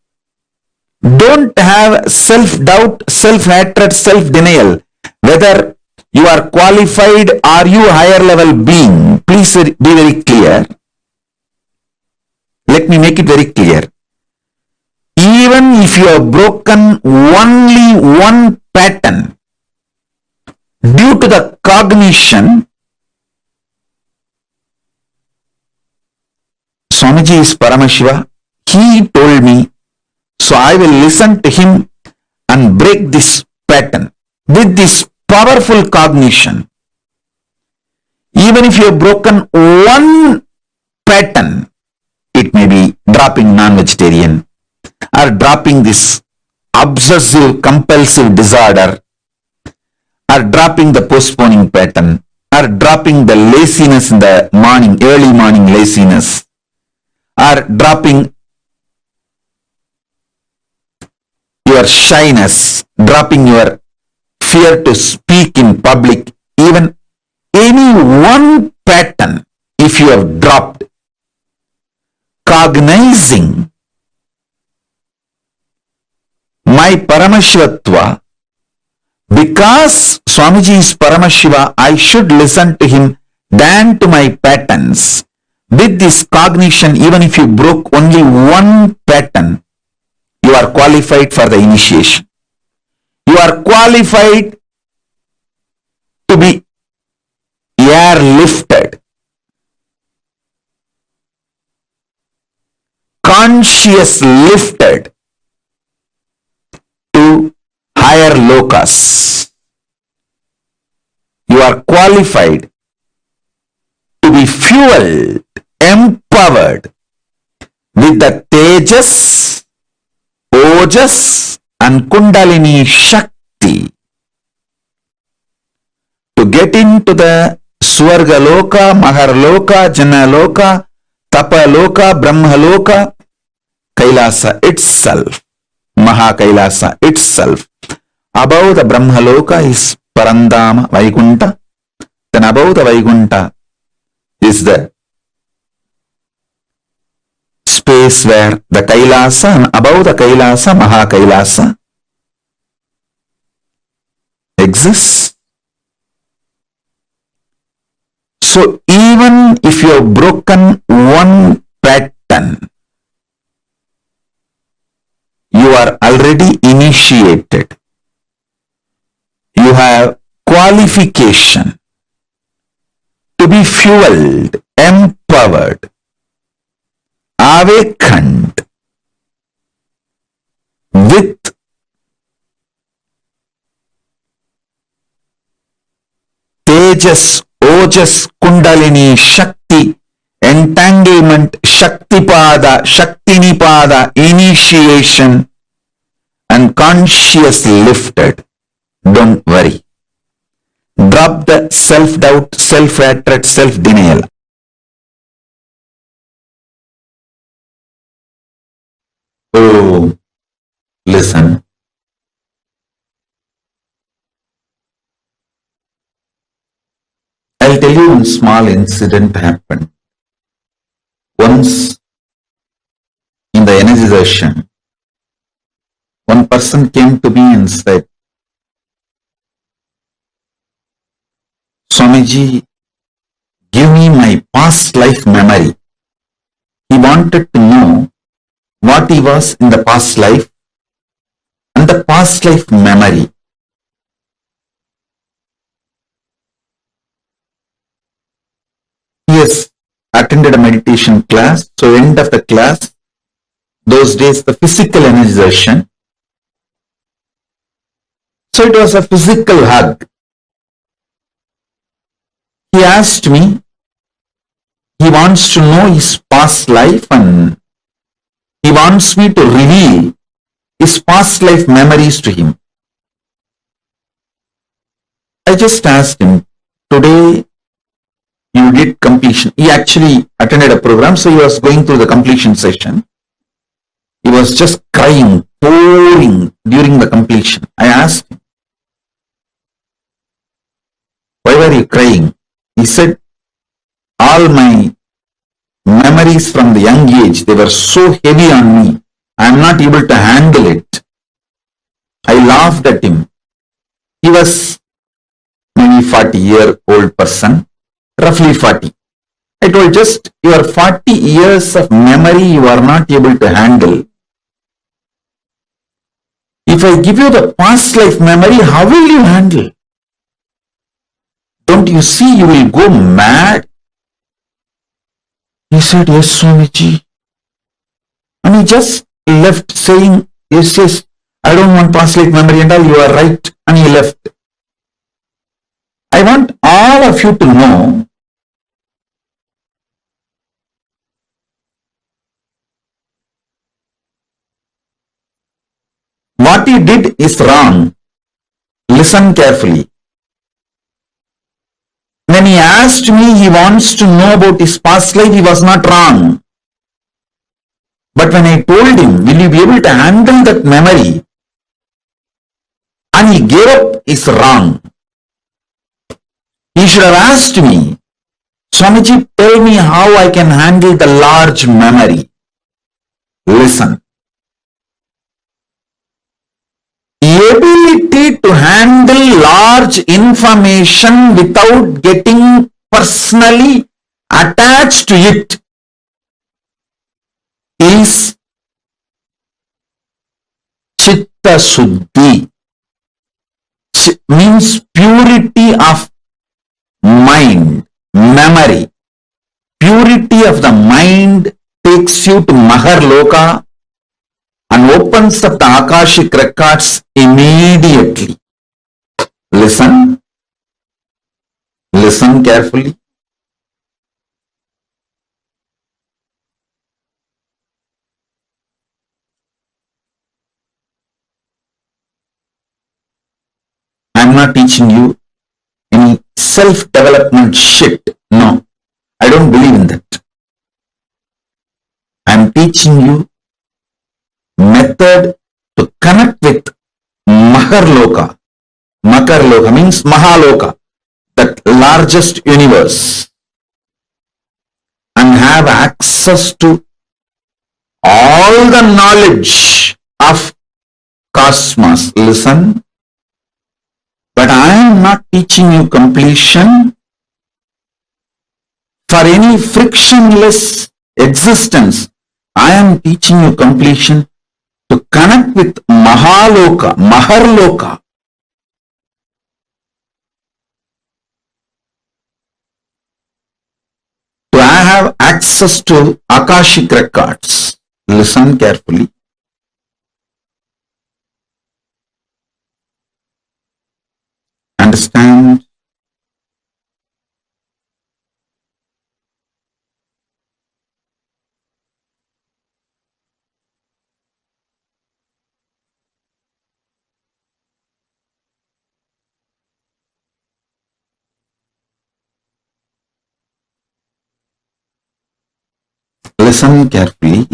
S3: don't have self-doubt, self-hatred, self-denial. Whether you are qualified, are you higher level being? Please be very clear. Let me make it very clear. Even if you have broken only one pattern due to the cognition, Swamiji is Paramashiva. He told me, so I will listen to him and break this pattern with this powerful cognition. Even if you have broken one pattern, it may be dropping non-vegetarian or dropping this obsessive compulsive disorder or dropping the postponing pattern or dropping the laziness in the morning, early morning laziness, or dropping your shyness, dropping your fear to speak in public, even any one pattern, if you have dropped, cognizing my Paramashivatva, because Swamiji is Paramashiva, I should listen to him than to my patterns. With this cognition, even if you broke only one pattern, you are qualified for the initiation. You are qualified to be airlifted, conscious lifted to higher lokas. You are qualified to be fueled, empowered with the tejas, Ojas and Kundalini Shakti to get into the Swargaloka, Maharloka, Janaloka, Tapaloka, Brahmaloka, Kailasa itself, Mahakailasa itself. Above the Brahmaloka is Parandama, Vaikunta. Then above the Vaikunta is the space where the Kailasa, and above the Kailasa, Mahakailasa exists. So even if you have broken one pattern, you are already initiated. You have qualification to be fueled, empowered, awakened with Tejas, Ojas, Kundalini, Shakti, entanglement, Shaktipada, Shaktinipada, initiation, and conscious lifted. Don't worry. Drop the self-doubt, self-hatred, self-denial. Oh, listen. I'll tell you one small incident happened. Once in the energy session, one person came to me and said, Swamiji, give me my past life memory. He wanted to know what he was in the past life and the past life memory. He has attended a meditation class. So end of the class, those days the physical energization. So it was a physical hug. He asked me, he wants to know his past life and he wants me to reveal his past life memories to him. I just asked him, today you did completion. He actually attended a program, so he was going through the completion session. He was just crying, pouring during the completion. I asked him, why were you crying? He said, all my memories from the young age, they were so heavy on me. I am not able to handle it. I laughed at him. He was maybe 40-year-old person, roughly 40. I told, just your 40 years of memory you are not able to handle. If I give you the past life memory, how will you handle? Don't you see you will go mad? He said, yes, Swamiji. And he just left saying, yes, yes, I don't want past life memory and all, you are right. And he left. I want all of you to know what he did is wrong. Listen carefully. When he asked me, he wants to know about his past life, he was not wrong. But when I told him, will you be able to handle that memory? And he gave up, is wrong. He should have asked me, Swamiji, tell me how I can handle the large memory. Listen. The ability to handle large information without getting personally attached to it is Chitta Suddhi. Means purity of mind, memory. Purity of the mind takes you to Maharloka and opens up the Akashic records immediately. Listen. Listen carefully. not teaching you any self-development shit. No, I don't believe in that. I'm teaching you method to connect with Maharloka. Makarloka means Mahaloka, that largest universe, and have access to all the knowledge of cosmos. Listen, but I am not teaching you completion for any frictionless existence. I am teaching you completion to connect with Mahaloka, Maharloka. To have access to Akashic records. Listen carefully. Understand? Listen carefully.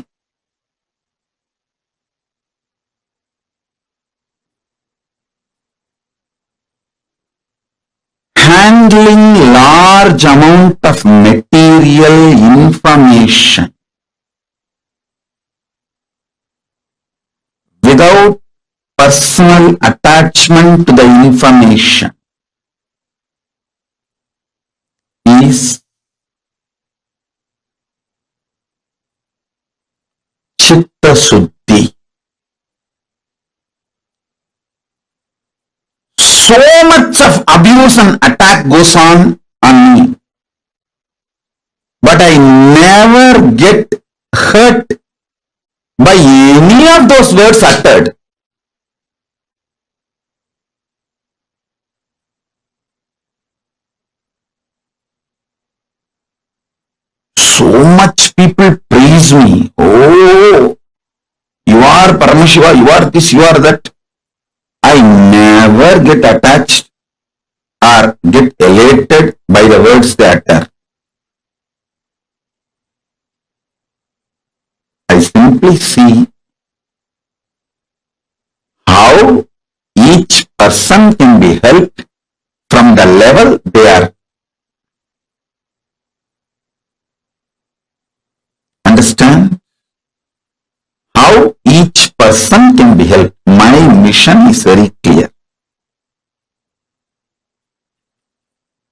S3: Handling large amount of material information without personal attachment to the information is Chitta Suddhi. So much of abuse and attack goes on me, but I never get hurt by any of those words uttered. So much people praise me. Oh, you are Paramashiva, you are this, you are that. I never get attached or get elated by the words they utter. I simply see how each person can be helped from the level they are. Understand? How each person can be helped. My mission is very clear.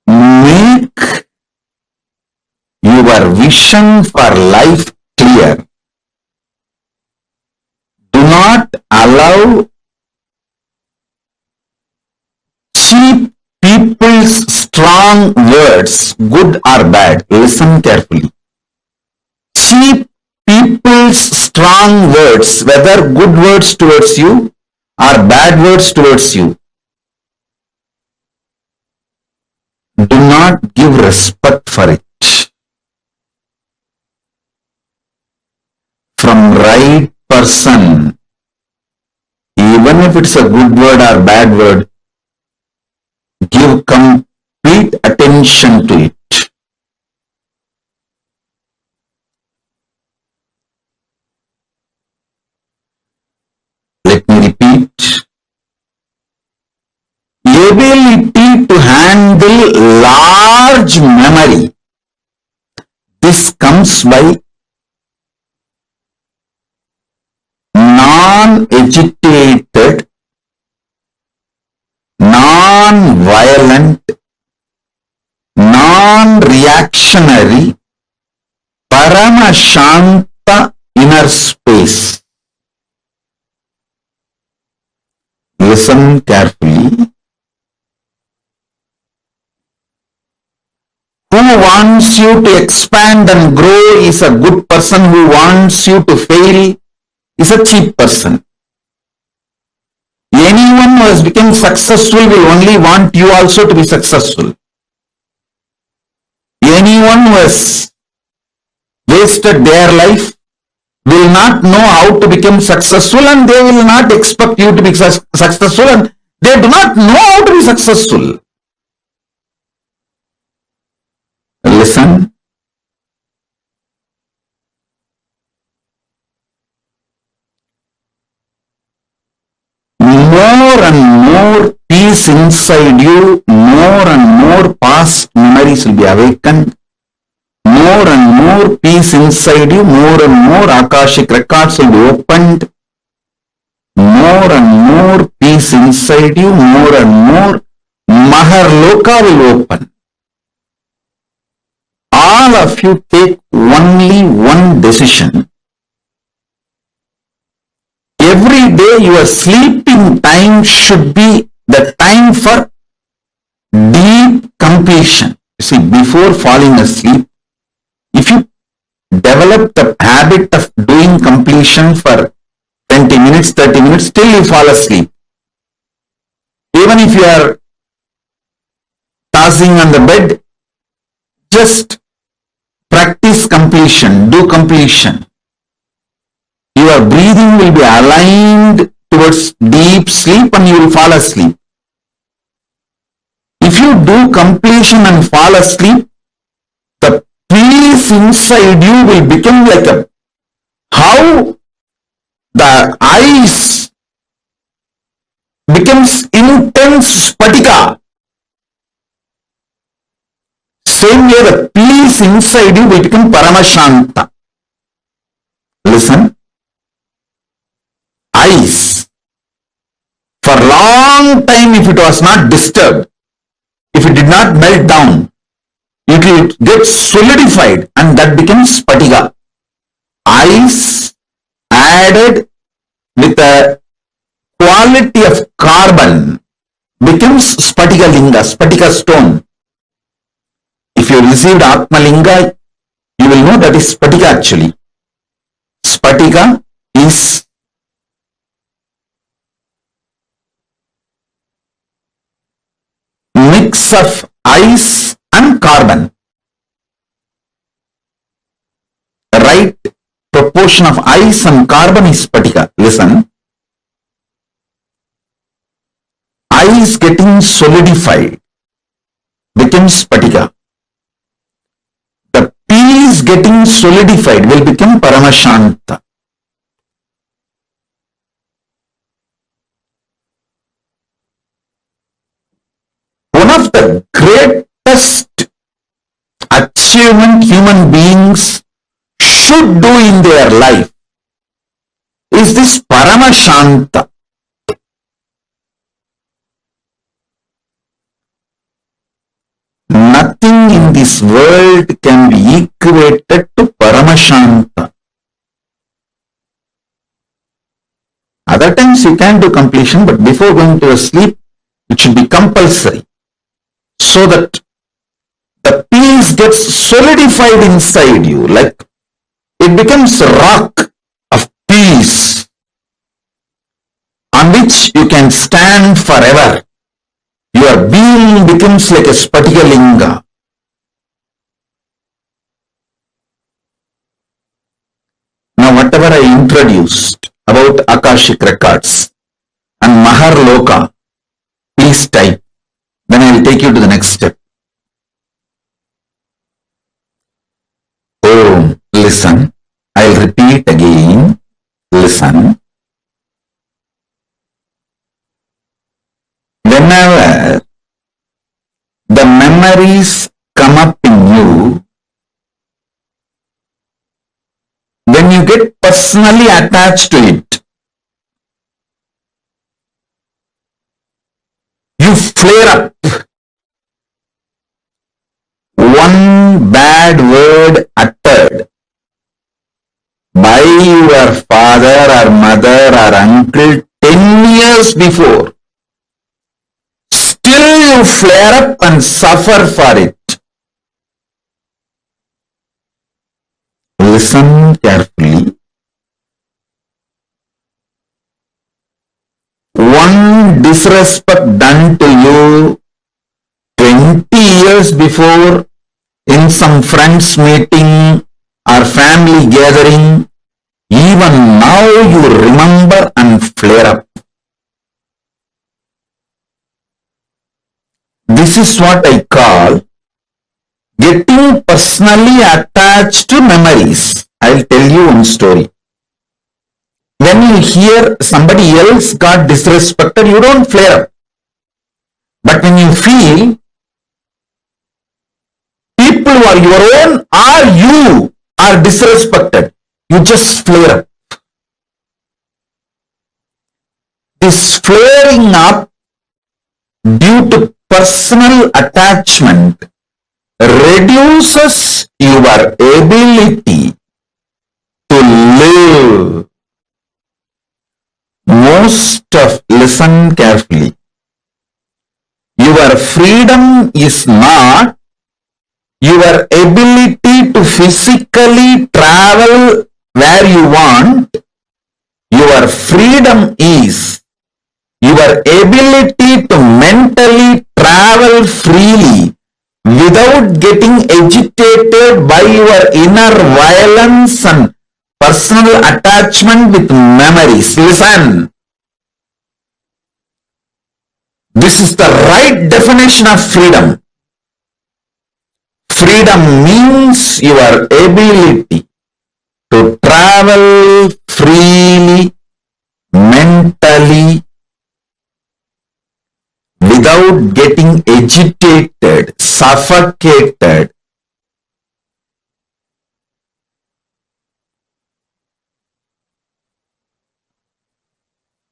S3: Make your vision for life clear. Do not allow cheap people's strong words, good or bad. Listen carefully. Cheap people's strong words, whether good words towards you or bad words towards you, do not give respect for it. From right person, even if it's a good word or bad word, give complete attention to it. Let me repeat. Ability to handle large memory. This comes by non-agitated, non-violent, non-reactionary, Paramashanta inner space. Listen carefully. Who wants you to expand and grow is a good person. Who wants you to fail is a cheap person. Anyone who has become successful will only want you also to be successful. Anyone who has wasted their life will not know how to become successful, and they will not expect you to be successful, and They do not know how to be successful. Listen. More and more peace inside you, more and more past memories will be awakened. More and more peace inside you, more and more Akashic records will be opened. More and more peace inside you, more and more Maharloka will open. All of you take only one decision. Every day your sleeping time should be the time for deep completion. You see, before falling asleep, if you develop the habit of doing completion for 20 minutes, 30 minutes, till you fall asleep. Even if you are tossing on the bed, just practice completion, do completion. Your breathing will be aligned towards deep sleep and you will fall asleep. If you do completion and fall asleep, the peace inside you will become like a, how the ice becomes intense spatika. Same way the peace inside you will become Paramashanta. Listen. Ice. For a long time, if it was not disturbed, if it did not melt down, it will get solidified and that becomes spatika. Ice added with a quality of carbon becomes spatika linga, spatika stone. If you received Atma Linga, you will know that is spatika actually. Spatika is mix of ice and carbon. The right proportion of ice and carbon is spatika. Listen. Ice getting solidified becomes spatika. The peace getting solidified will become Paramashanta. One of the greatest achievement human beings should do in their life is this Paramashanta. Nothing in this world can be equated to Paramashanta. Other times you can do completion, but before going to sleep, it should be compulsory. So that the peace gets solidified inside you, like it becomes a rock of peace on which you can stand forever. Your being becomes like a spatika linga. Now whatever I introduced about Akashic records and Maharloka, please type. Then I will take you to the next step. Oh, listen. I will repeat again. Listen. Whenever the memories come up in you, when you get personally attached to it, you flare up. One bad word uttered by your father or mother or uncle 10 years before, still you flare up and suffer for it. Listen carefully. One disrespect done to you 20 years before in some friends meeting or family gathering, even now you remember and flare up. This is what I call getting personally attached to memories. I'll tell you one story. When you hear somebody else got disrespected, you don't flare up. But when you feel people who are your own or you are disrespected, you just flare up. This flaring up due to personal attachment reduces your ability to live. Listen carefully. Your freedom is not your ability to physically travel where you want. Your freedom is your ability to mentally travel freely without getting agitated by your inner violence and personal attachment with memories. Listen. This is the right definition of freedom. Freedom means your ability to travel freely, mentally, without getting agitated, suffocated,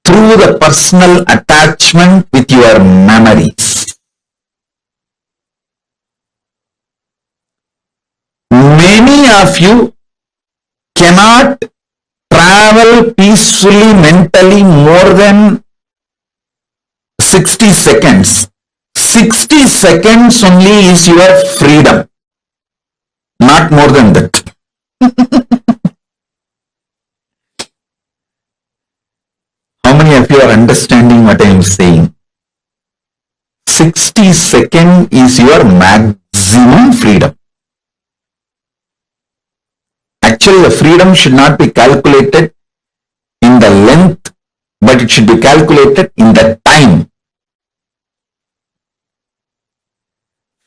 S3: through the personal attachment with your memories. Many of you cannot travel peacefully mentally more than 60 seconds. 60 seconds only is your freedom, not more than that. How many of you are understanding what I am saying? 60 seconds is your maximum freedom. Actually, the freedom should not be calculated in the length, but it should be calculated in the time.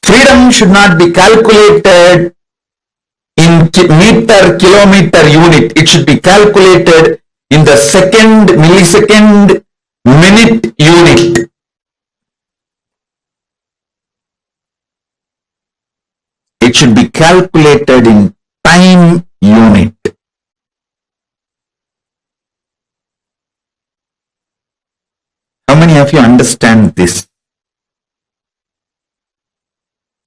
S3: Freedom should not be calculated in meter, kilometer, unit. It should be calculated in the second, millisecond, minute unit. It should be calculated in time unit. How many of you understand this?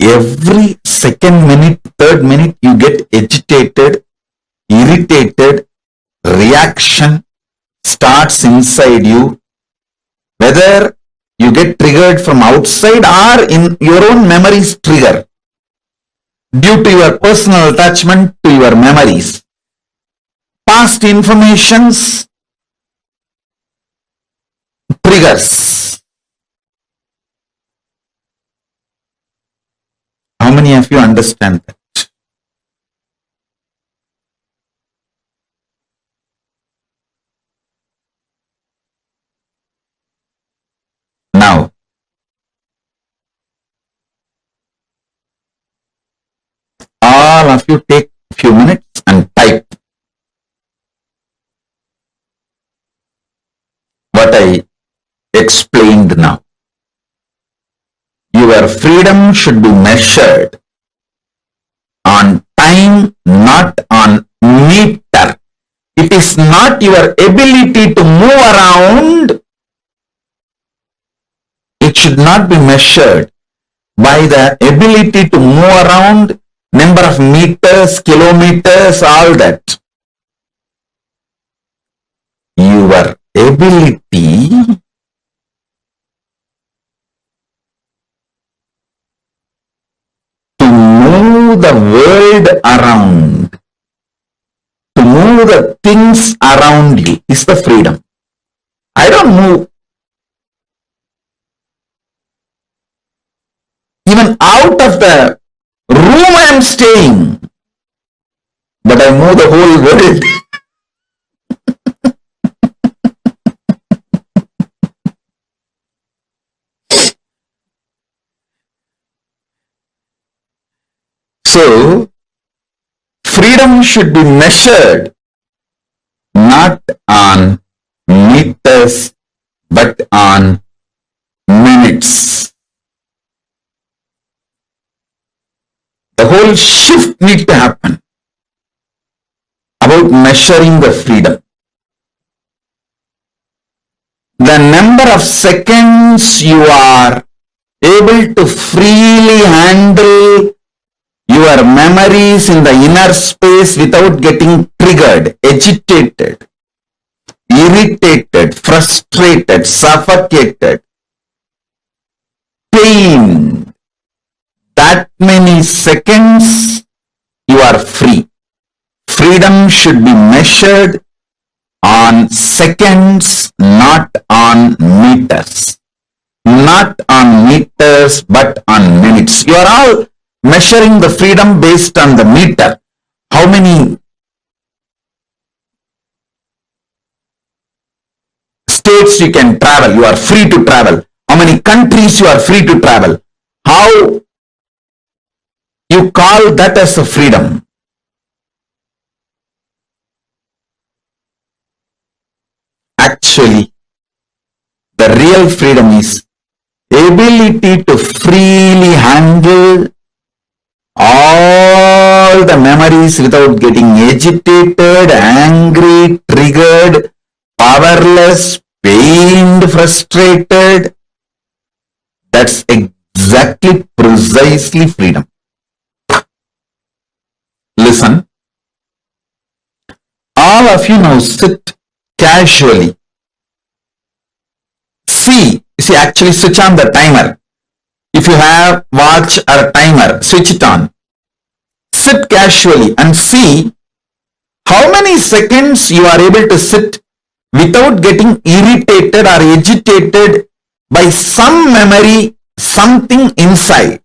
S3: Every second, minute, third minute, you get agitated, irritated, reaction starts inside you. Whether you get triggered from outside or in your own memories trigger due to your personal attachment to your memories. Past informations triggers. How many of you understand that? Now, all of you take a few minutes and type what I explained now. Your freedom should be measured on time, not on meter. It is not your ability to move around. It should not be measured by the ability to move around, number of meters, kilometers, all that. Your ability to move the world around, to move the things around you is the freedom. I don't move even out of the room I am staying, but I move the whole world. freedom should be measured not on meters but on minutes. The whole shift needs to happen about measuring the freedom. The number of seconds you are able to freely handle your memories in the inner space without getting triggered, agitated, irritated, frustrated, suffocated, pained. That many seconds you are free. Freedom should be measured on seconds, not on meters. Not on meters, but on minutes. You are all measuring the freedom based on the meter. How many states you can travel, you are free to travel. How many countries you are free to travel. How you call that as a freedom. Actually, the real freedom is ability to freely handle all the memories without getting agitated, angry, triggered, powerless, pained, frustrated. That's exactly, precisely freedom. Listen, all of you now sit casually. See, actually switch on the timer. If you have watch or a timer, switch it on. Sit casually and see how many seconds you are able to sit without getting irritated or agitated by some memory, something inside,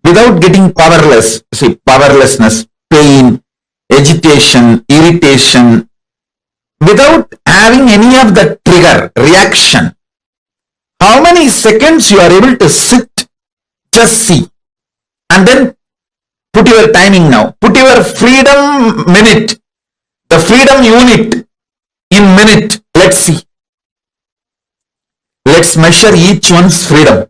S3: without getting powerless. See, powerlessness, pain, agitation, irritation, without having any of the trigger, reaction. How many seconds you are able to sit, just see. And then put your timing now. Put your freedom minute, the freedom unit in minute. Let's see. Let's measure each one's freedom.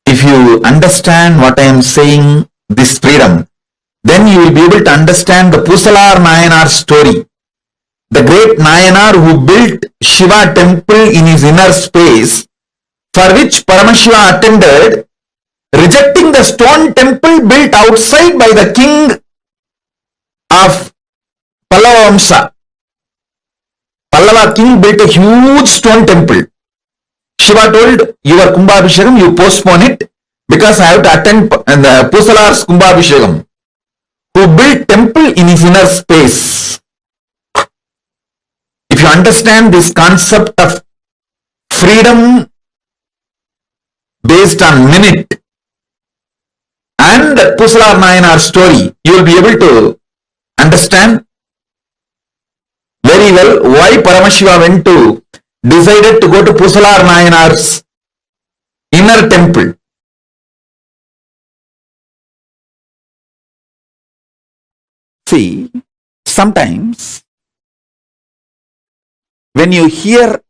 S3: If you understand what I am saying, this freedom, then you will be able to understand the Pusalar Nayanar story. The great Nayanar who built Shiva temple in his inner space, for which Paramashiva attended, rejecting the stone temple built outside by the king of Pallava Vamsa. Pallava king built a huge stone temple. Shiva told, your Kumbhabhishekam, you postpone it because I have to attend the Pusalar's Kumbhabhishekam, who built temple in his inner space. If you understand this concept of freedom based on minute and Pusalar Nayanar story, you will be able to understand very well why Paramashiva decided to go to Pusalar Nayanar's inner temple. See, sometimes when you hear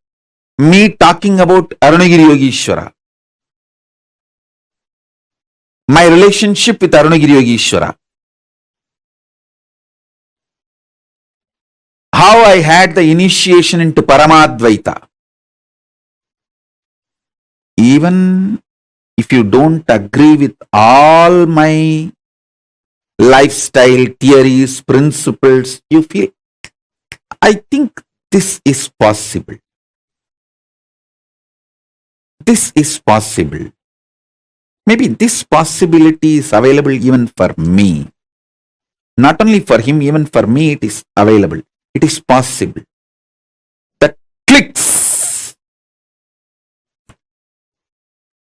S3: me talking about Arunagiri Yogeshwara, my relationship with Arunagiri Yogeshwara, how I had the initiation into Paramadvaita, even if you don't agree with all my lifestyle theories, principles, you feel, I think this is possible. This is possible. Maybe this possibility is available even for me. Not only for him, even for me it is available. It is possible. That clicks.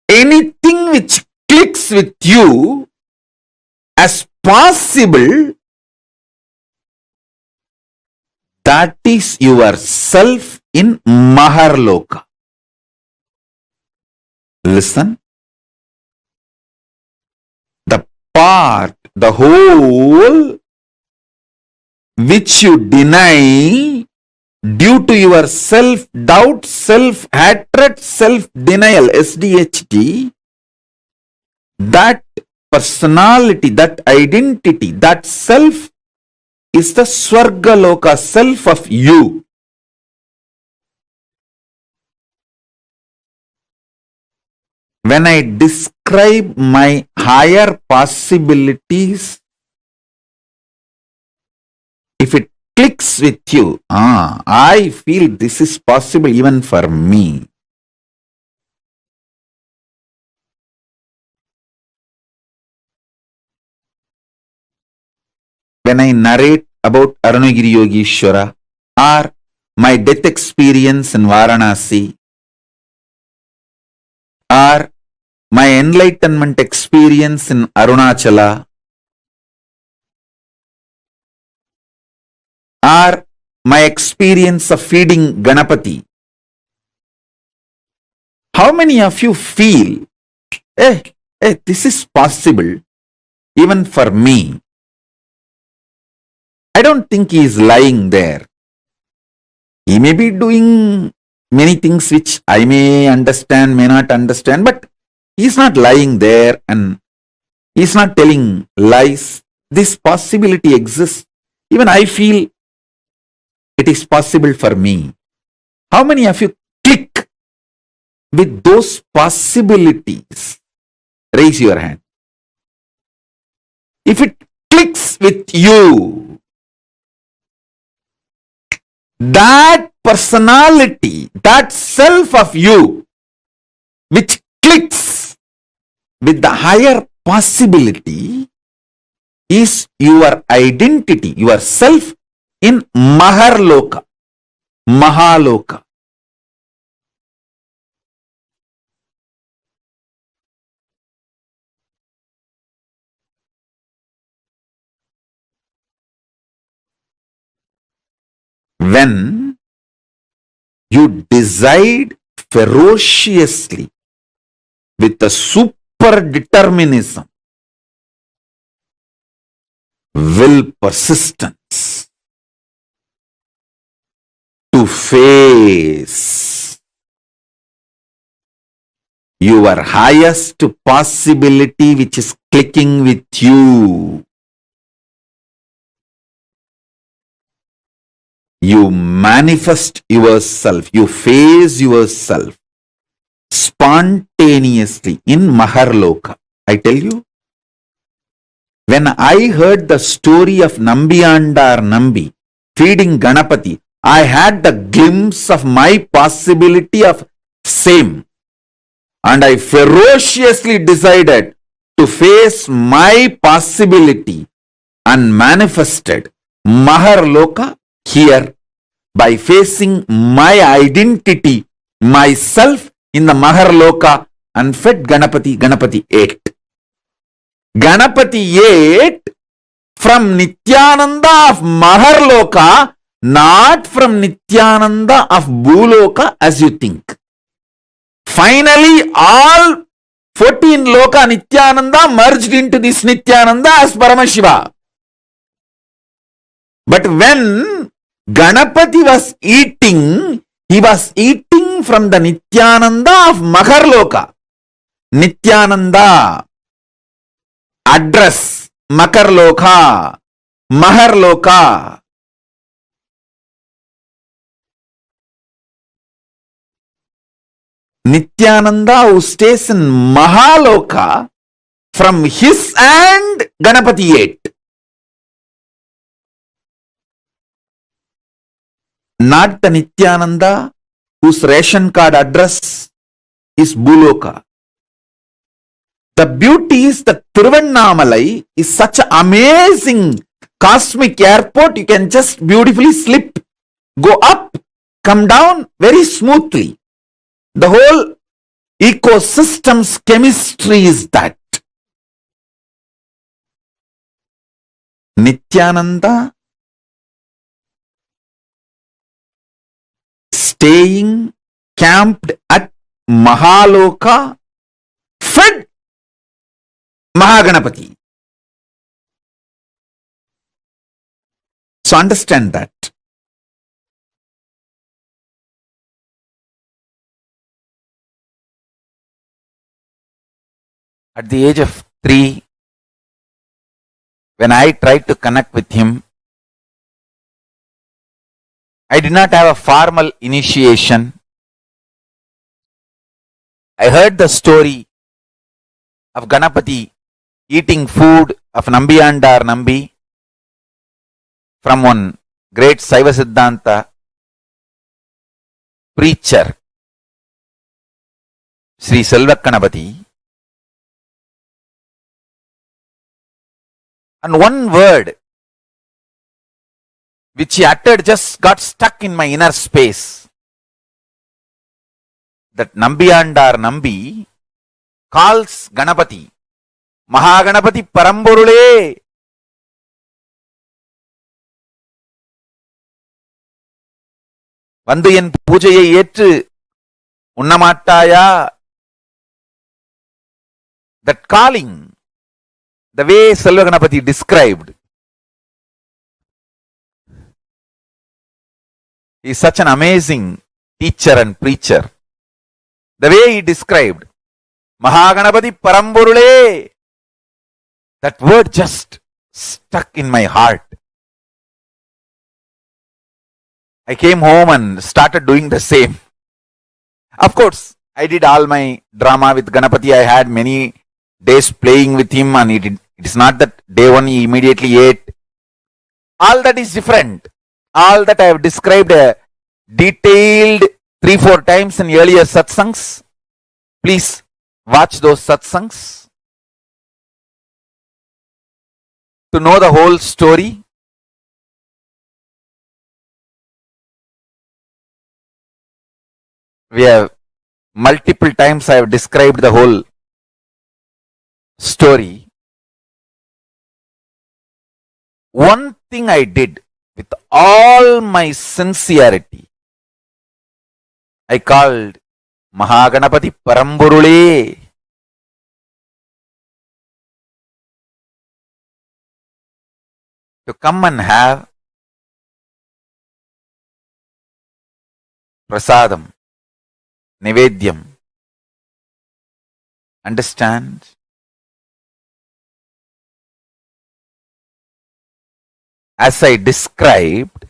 S3: Anything which clicks with you as possible, that is yourself in Maharloka. Listen. part, the whole, which you deny due to your self-doubt, self-hatred, self-denial, SDHD, that personality, that identity, that self is the Swargaloka, self of you. When I describe my higher possibilities, if it clicks with you, I feel this is possible even for me. When I narrate about Arunagiri Yogeshwara or my death experience in Varanasi or my enlightenment experience in Arunachala or my experience of feeding Ganapati, how many of you feel, this is possible even for me? I don't think he is lying there. He may be doing many things which I may understand, may not understand, but he is not lying there and he is not telling lies. This possibility exists. Even I feel it is possible for me. How many of you click with those possibilities? Raise your hand. If it clicks with you, that personality, that self of you, which clicks with the higher possibility, is your identity, your self in Maharloka, Mahaloka. When you decide ferociously with a super determinism, will persistence to face your highest possibility which is clicking with you. You manifest yourself, you face yourself spontaneously in Maharloka. I tell you, when I heard the story of Nambiyandar Nambi feeding Ganapati, I had the glimpse of my possibility of same. And I ferociously decided to face my possibility and manifested Maharloka here by facing my identity, myself in the Maharloka, and fed Ganapati ate. Ganapati ate from Nithyananda of Maharloka, not from Nithyananda of Bhuloka as you think. Finally, all 14 Loka Nithyananda merged into this Nithyananda as Paramashiva. But when Ganapati was eating, he was eating from the Nithyananda of Maharloka. Nithyananda, address, Makarloka, Maharloka. Nithyananda who stays in Mahaloka, from his hand Ganapati ate. Not the Nithyananda whose ration card address is Bhuloka. The beauty is that Tiruvannamalai is such an amazing cosmic airport. You can just beautifully slip, go up, come down very smoothly. The whole ecosystem's chemistry is that. Nithyananda staying camped at Mahaloka fed Mahaganapati. So understand that. At the age of 3, when I tried to connect with him, I did not have a formal initiation. I heard the story of Ganapati eating food of Nambiyandar Nambi from one great Saiva Siddhanta preacher, Sri Selvakanapati. And one word which he uttered just got stuck in my inner space. That Nambiyandar Nambi calls Ganapati, Mahaganapati Paramburule. வந்து என் பூஜையை ஏற்று உண்ணமாட்டாயா? That calling, the way Selvaganapati described, he is such an amazing teacher and preacher. The way he described, Mahaganapati Paramburule, that word just stuck in my heart. I came home and started doing the same. Of course, I did all my drama with Ganapati. I had many days playing with him, and it is not that day one he immediately ate. All that is different. All that I have described detailed 3-4 times in earlier satsangs. Please watch those satsangs to know the whole story. We have multiple times I have described the whole story. One thing I did with all my sincerity, I called Mahaganapati Paramburule. To come and have prasadam, Nivedyam. Understand? As I described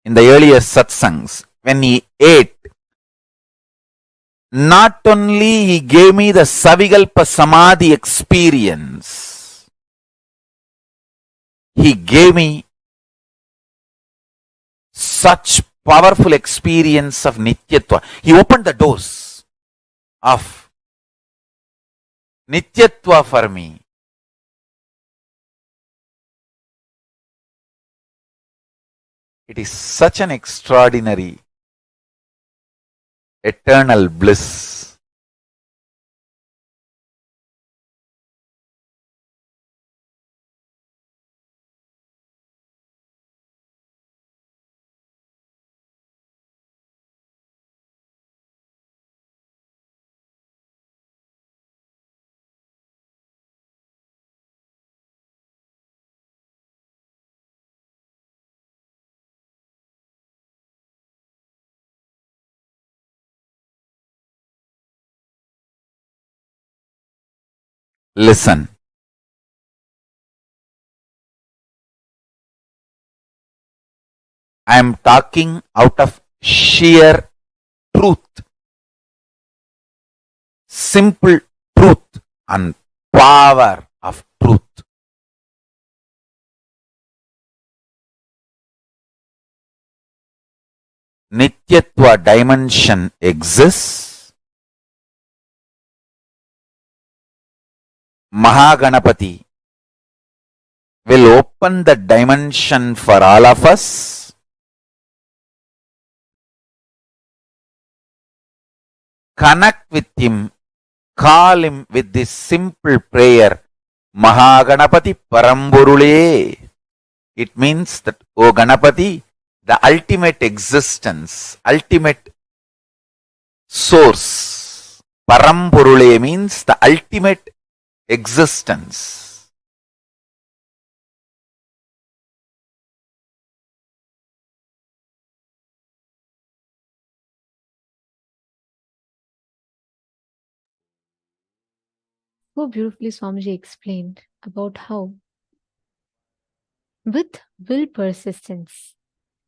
S3: in the earlier satsangs, when he ate, not only he gave me the Savigalpa Samadhi experience, he gave me such powerful experience of Nityatva. He opened the doors of Nityatva for me. It is such an extraordinary, eternal bliss. Listen. I am talking out of sheer truth, simple truth and power of truth. Nityatva dimension exists. Mahaganapati will open the dimension for all of us. Connect with him, call him with this simple prayer, Mahaganapati Paramburule. It means that, O Ganapati, the ultimate existence, ultimate source. Paramburule means the ultimate existence.
S4: So beautifully Swamiji explained about how with will persistence,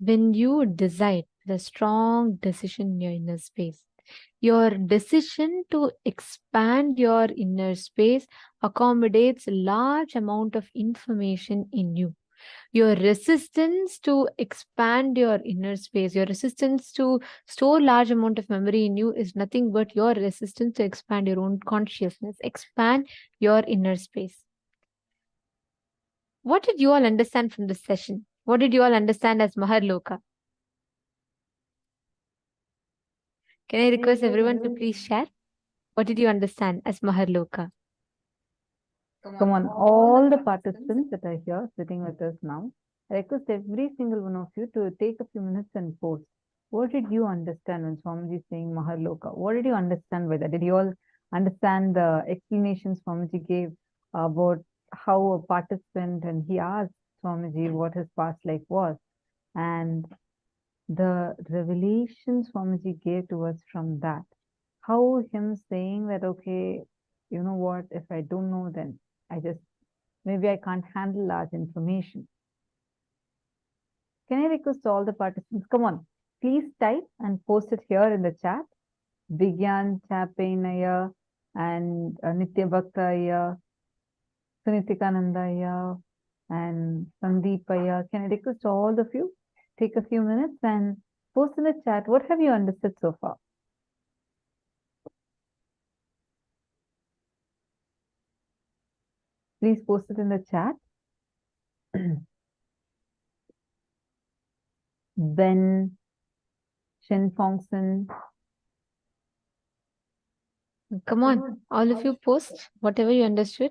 S4: when you decide the strong decision in your inner space, your decision to expand your inner space accommodates a large amount of information in you. Your resistance to expand your inner space, your resistance to store large amount of memory in you is nothing but your resistance to expand your own consciousness, expand your inner space. What did you all understand from this session? What did you all understand as Maharloka? Can I request everyone to please share? What did you understand as Maharloka?
S5: Come on, all the participants that are here sitting with us now, I request every single one of you to take a few minutes and post. What did you understand when Swamiji is saying Maharloka? What did you understand by that? Did you all understand the explanations Swamiji gave about how a participant, and he asked Swamiji what his past life was, and the revelation Swamiji gave to us from that? How him saying that, okay, you know what, if I don't know, then maybe I can't handle large information. Can I request all the participants, come on, please type and post it here in the chat. Vigyan Chapainaya and Nitya Bhaktaya, Sunitikanandaya and Sandeepaya. Can I request all of you take a few minutes and post in the chat, what have you understood so far? Please post it in the chat. Ben Shenfongson.
S4: Come on, all of you post whatever you understood.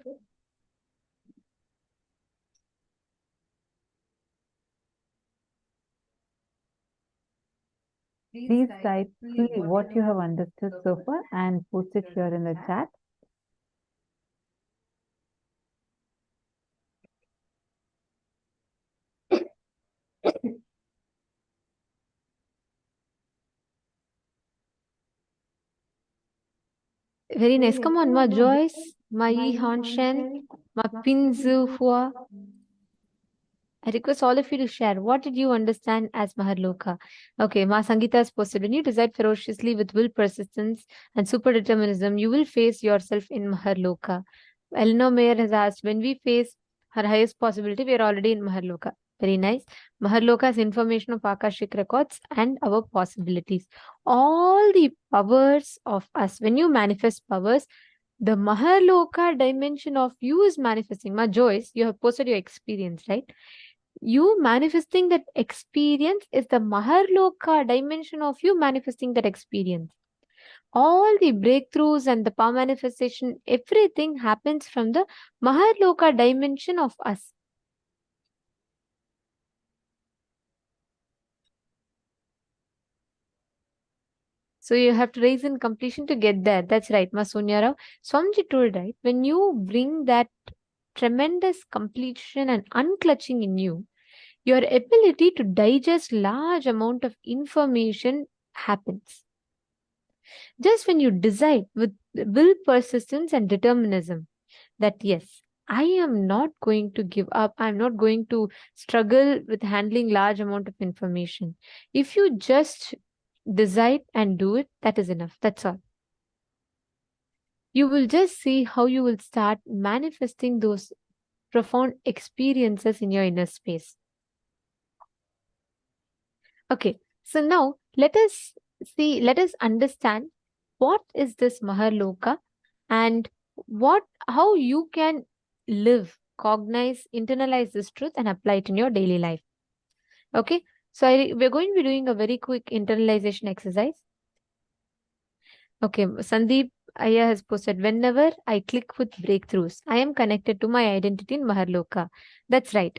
S5: Please type what you have understood so far and post it here in the chat.
S4: Very nice. Come on, Ma Joyce, Ma Yi Hanshen, Ma Pinzu Hua. I request all of you to share. What did you understand as Maharloka? Okay, Ma Sangeeta has posted. When you decide ferociously with will, persistence, and super determinism, you will face yourself in Maharloka. Eleanor Mayer has asked, when we face her highest possibility, we are already in Maharloka. Very nice. Maharloka is information of Akashic records and our possibilities. All the powers of us. When you manifest powers, the Maharloka dimension of you is manifesting. Ma Joyce, you have posted your experience, right? You manifesting that experience is the Maharloka dimension of you manifesting that experience. All the breakthroughs and the power manifestation, everything happens from the Maharloka dimension of us. So you have to raise in completion to get there. That's right, Masunya Rao. Swamiji told, right, when you bring that tremendous completion and unclutching in you, your ability to digest large amount of information happens. Just when you decide with will, persistence, and determinism that yes, I am not going to give up, I'm not going to struggle with handling large amount of information. If you just decide and do it, that is enough. That's all. You will just see how you will start manifesting those profound experiences in your inner space. Okay, so now let us understand what is this Maharloka and how you can live, cognize, internalize this truth and apply it in your daily life. Okay, so we're going to be doing a very quick internalization exercise. Okay, Sandeep Aya has posted, whenever I click with breakthroughs, I am connected to my identity in Maharloka. That's right.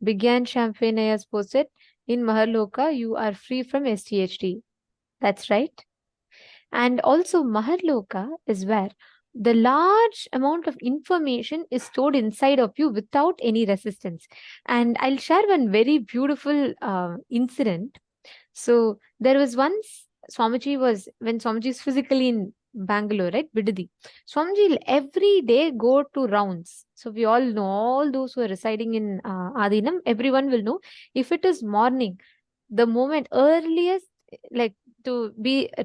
S4: Begin Champagne has posted, in Maharloka, you are free from STHD. That's right. And also Maharloka is where the large amount of information is stored inside of you without any resistance. And I'll share one very beautiful incident. So there was once Swamiji was, when Swamiji is physically in Bangalore, right, Bidadi, Swamiji will every day go to rounds. So we all know, all those who are residing in Adinam, everyone will know, if it is morning, the moment earliest, like to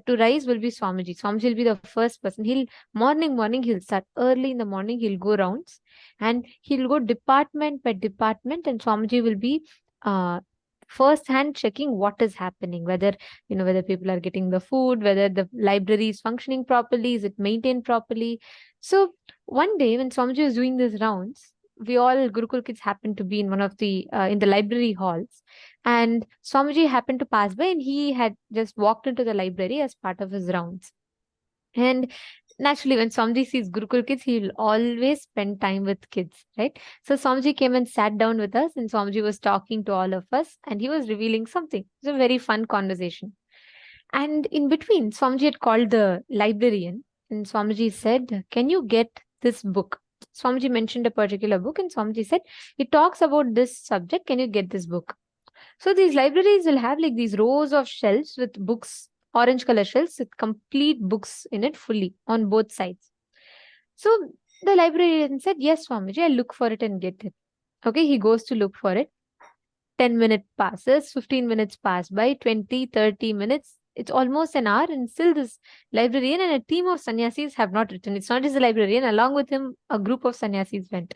S4: rise will be Swamiji. Swamiji will be the first person. He'll morning he'll start early in the morning. He'll go rounds, and he'll go department by department, and Swamiji will be first hand checking what is happening, whether whether people are getting the food, whether the library is functioning properly, is it maintained properly. So one day when Swamiji was doing these rounds, we all Gurukul kids happened to be in one of the in the library halls, and Swamiji happened to pass by, and he had just walked into the library as part of his rounds. And naturally, when Swamiji sees Gurukul kids, he will always spend time with kids, right? So Swamiji came and sat down with us, and Swamiji was talking to all of us, and he was revealing something. It was a very fun conversation. And in between, Swamiji had called the librarian, and Swamiji said, "Can you get this book?" Swamiji mentioned a particular book, and Swamiji said, "It talks about this subject. Can you get this book?" So these libraries will have like these rows of shelves with books, orange color shelves with complete books in it fully on both sides. So the librarian said, "Yes, Swamiji, I'll look for it and get it." Okay, he goes to look for it. 10 minutes passes, 15 minutes pass by, 20, 30 minutes. It's almost an hour, and still this librarian and a team of sannyasis have not returned. It's not just the librarian, along with him, a group of sannyasis went.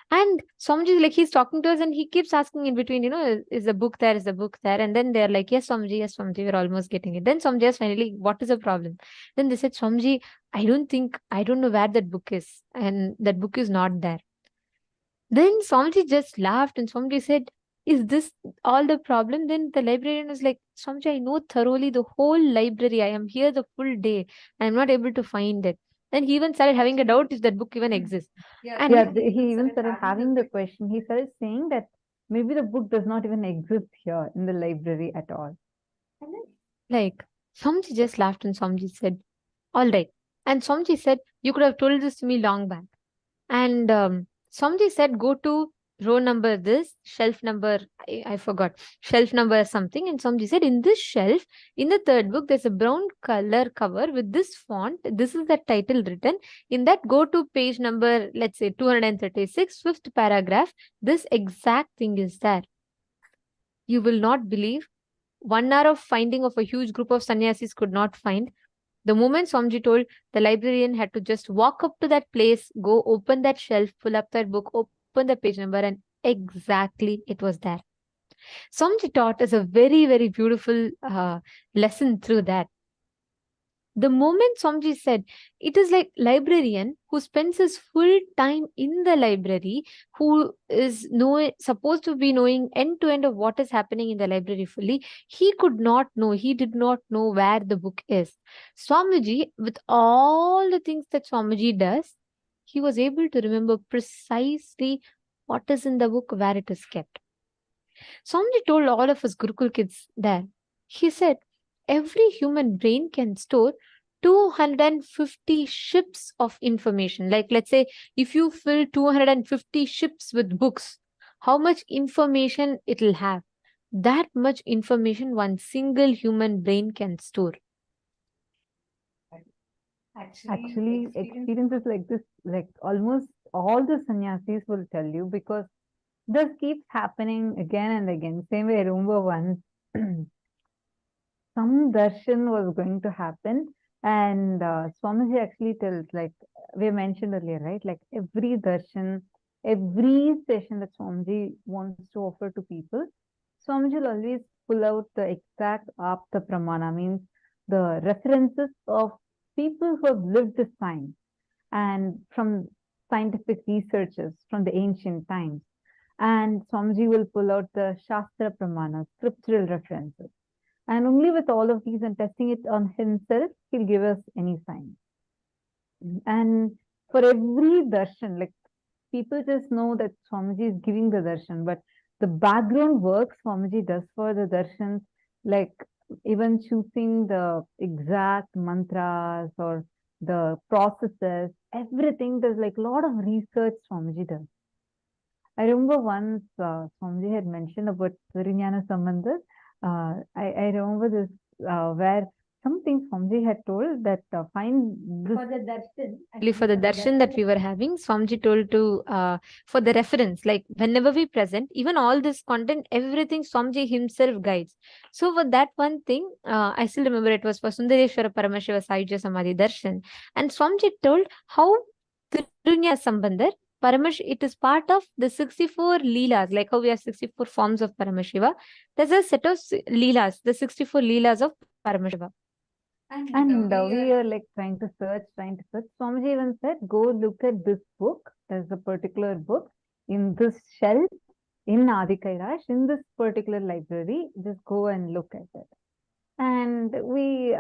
S4: And Swamiji is like, he's talking to us, and he keeps asking in between, is the book there? Is the book there? And then they're like, yes, Swamiji, we're almost getting it. Then Swamiji is finally, what is the problem? Then they said, Swamiji, I don't know where that book is. And that book is not there. Then Swamiji just laughed, and Swamiji said, is this all the problem? Then the librarian was like, Swamiji, I know thoroughly the whole library. I am here the full day. I'm not able to find it. Then he even started having a doubt if that book even exists. And
S5: He even started having the question. He started saying that maybe the book does not even exist here in the library at all.
S4: like, Swamiji just laughed, and Swamiji said, all right. And Swamiji said, you could have told this to me long back. And Swamiji said, go to row number this, shelf number, I forgot, shelf number something. And Swamiji said, in this shelf, in the third book, there's a brown color cover with this font. This is the title written. In that, go to page number, let's say 236, fifth paragraph. This exact thing is there. You will not believe. 1 hour of finding of a huge group of sannyasis could not find. The moment Swamiji told, the librarian had to just walk up to that place, go open that shelf, pull up that book, open the page number, and exactly it was there. Swamiji taught us a very, very beautiful lesson through that. The moment Swamiji said, it is like librarian who spends his full time in the library, who is supposed to be knowing end to end of what is happening in the library fully. He did not know where the book is. Swamiji, with all the things that Swamiji does, he was able to remember precisely what is in the book, where it is kept. Swamiji told all of us Gurukul kids there, he said, every human brain can store 250 ships of information. Like, let's say, if you fill 250 ships with books, how much information it will have? That much information one single human brain can store.
S5: Actually, experiences like this, like almost all the sannyasis will tell you, because this keeps happening again and again. Same way, I remember once some darshan was going to happen, and Swamiji actually tells, like we mentioned earlier, right? Like every darshan, every session that Swamiji wants to offer to people, Swamiji will always pull out the exact apta pramana, means the references of people who have lived this time, and from scientific researches from the ancient times. And Swamiji will pull out the Shastra Pramana, scriptural references. And only with all of these and testing it on himself, he'll give us any sign. And for every darshan, like people just know that Swamiji is giving the darshan, but the background work Swamiji does for the darshans, like even choosing the exact mantras or the processes, everything, there's like a lot of research Swamiji does. I remember once Swamiji had mentioned about Surinyana Sambandha. I remember this where something Swamiji had told that find this.
S4: For the darshan that we were having, Swamiji told to for the reference, like whenever we present, even all this content, everything Swamiji himself guides. So for that one thing, I still remember it was for Sundareshwara Paramashiva Sahitya Samadhi Darshan, and Swamiji told how Tirunya Sambandar Paramash, it is part of the 64 Leelas, like how we have 64 forms of Paramashiva. There's a set of Leelas, the 64 Leelas of Paramashiva.
S5: And we are like trying to search. Swamiji even said, go look at this book. There's a particular book in this shelf in Adi Kailash, in this particular library. Just go and look at it. And we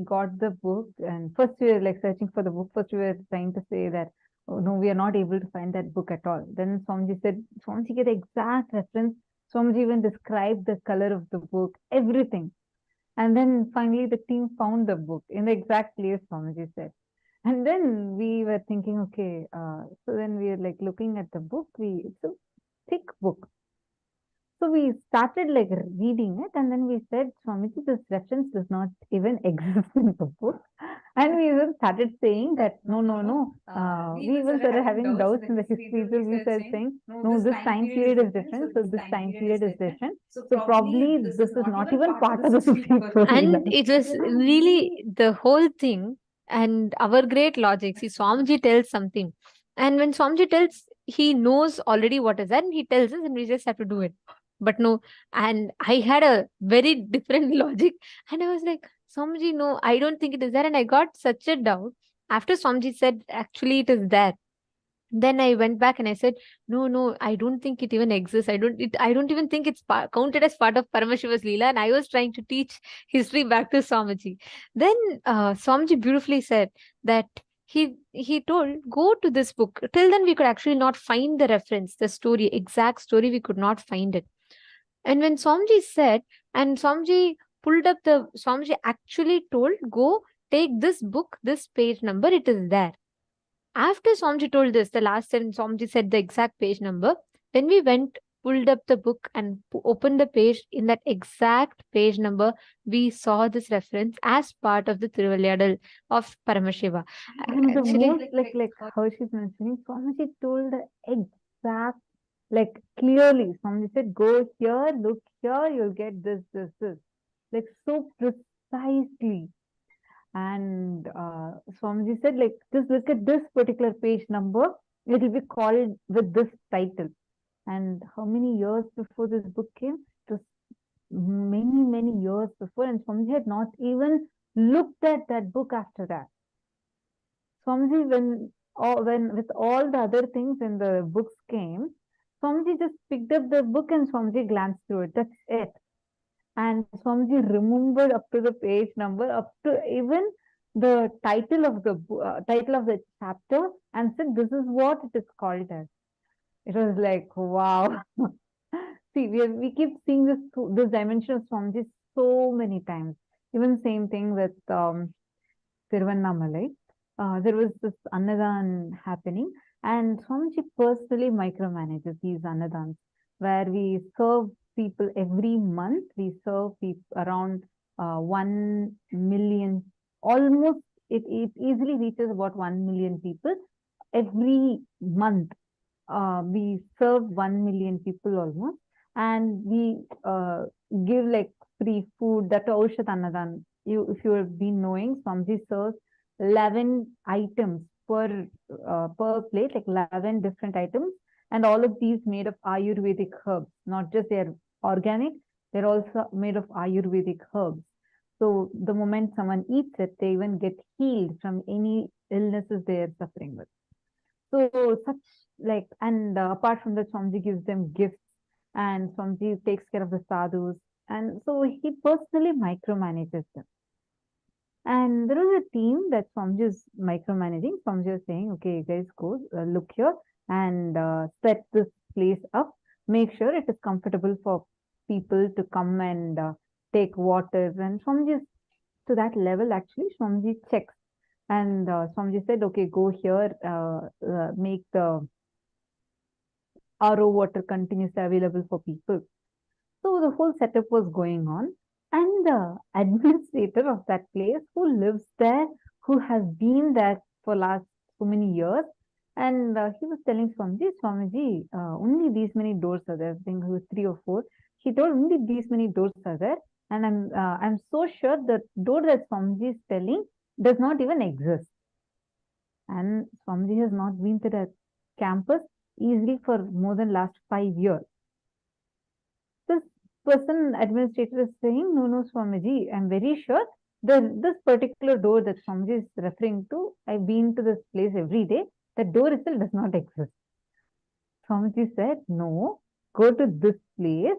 S5: got the book, and first we were like searching for the book. First we were trying to say that, oh no, we are not able to find that book at all. Then Swamiji said, Swamiji gave the exact reference. Swamiji even described the color of the book, everything. And then finally the team found the book in the exact place Swamiji said. And then we were thinking, okay, so then we were like looking at the book. It's a thick book. So we started like reading it, and then we said, Swamiji, this reference does not even exist in the book. And we even started saying that, no. We even started having doubts in the history. So we started saying, no, this time period is different. So this time period is different. So probably this is not even part of the 64.
S4: And it was really the whole thing and our great logic. See, Swamiji tells something. And when Swamiji tells, he knows already what is that, and he tells us, and we just have to do it. But no, and I had a very different logic, and I was like, Swamiji, no, I don't think it is there. And I got such a doubt after Swamiji said, actually, it is there. Then I went back and I said, no, I don't think it even exists. I don't even think it's counted as part of Paramashiva's Leela. And I was trying to teach history back to Swamiji. Then Swamiji beautifully said that he told, go to this book. Till then, we could actually not find the reference, the story, exact story, we could not find it. And when Swamiji said, and Swamiji actually told, go take this book, this page number, it is there. After Swamiji told this, the last time Swamiji said the exact page number, when we went, pulled up the book and opened the page, in that exact page number, we saw this reference as part of the Tiruvalyadal of Paramashiva.
S5: And the most like how she's mentioning, Swamiji told the exact, like clearly, Swamiji said, go here, look here, you'll get this. Like so precisely. And Swamiji said, like, just look at this particular page number, it will be called with this title. And how many years before this book came? It was many years before, and Swamiji had not even looked at that book after that. Swamiji, when with all the other things in the books came, Swamiji just picked up the book and Swamiji glanced through it. That's it. And Swamiji remembered up to the page number, up to even the title of the chapter, and said, this is what it is called as. It was like, wow. See, we keep seeing this dimension of Swamiji so many times. Even same thing with Tiruvannamalai. There was this Annadan happening, and Swamiji personally micromanages these Annadans, where we serve people every month. We serve people around 1 million, almost it easily reaches about 1 million people every month. We serve 1 million people almost, and we give like free food. That Aushat Annadan. If you have been knowing, Swamiji serves 11 items per plate, like 11 different items, and all of these made of Ayurvedic herbs. Not just they're organic, they're also made of Ayurvedic herbs. So the moment someone eats it, they even get healed from any illnesses they are suffering with. So such like, and apart from that, Swamiji gives them gifts, and Swamiji takes care of the sadhus, and so he personally micromanages them. And there was a team that Swamiji is micromanaging. Swamiji is saying, okay, you guys go look here and set this place up. Make sure it is comfortable for people to come and take waters. And Swamiji is to that level, actually. Swamiji checks. And Swamiji said, okay, go here, make the RO water continuously available for people. So the whole setup was going on. And the administrator of that place who lives there, who has been there for last so many years, and he was telling Swamiji, only these many doors are there. I think it was 3 or 4. He told only these many doors are there, and I'm so sure the door that Swamiji is telling does not even exist. And Swamiji has not been to the campus easily for more than last 5 years. This person administrator is saying, no, Swamiji, I'm very sure this particular door that Swamiji is referring to, I've been to this place every day, that door itself does not exist. Swamiji said, no, go to this place.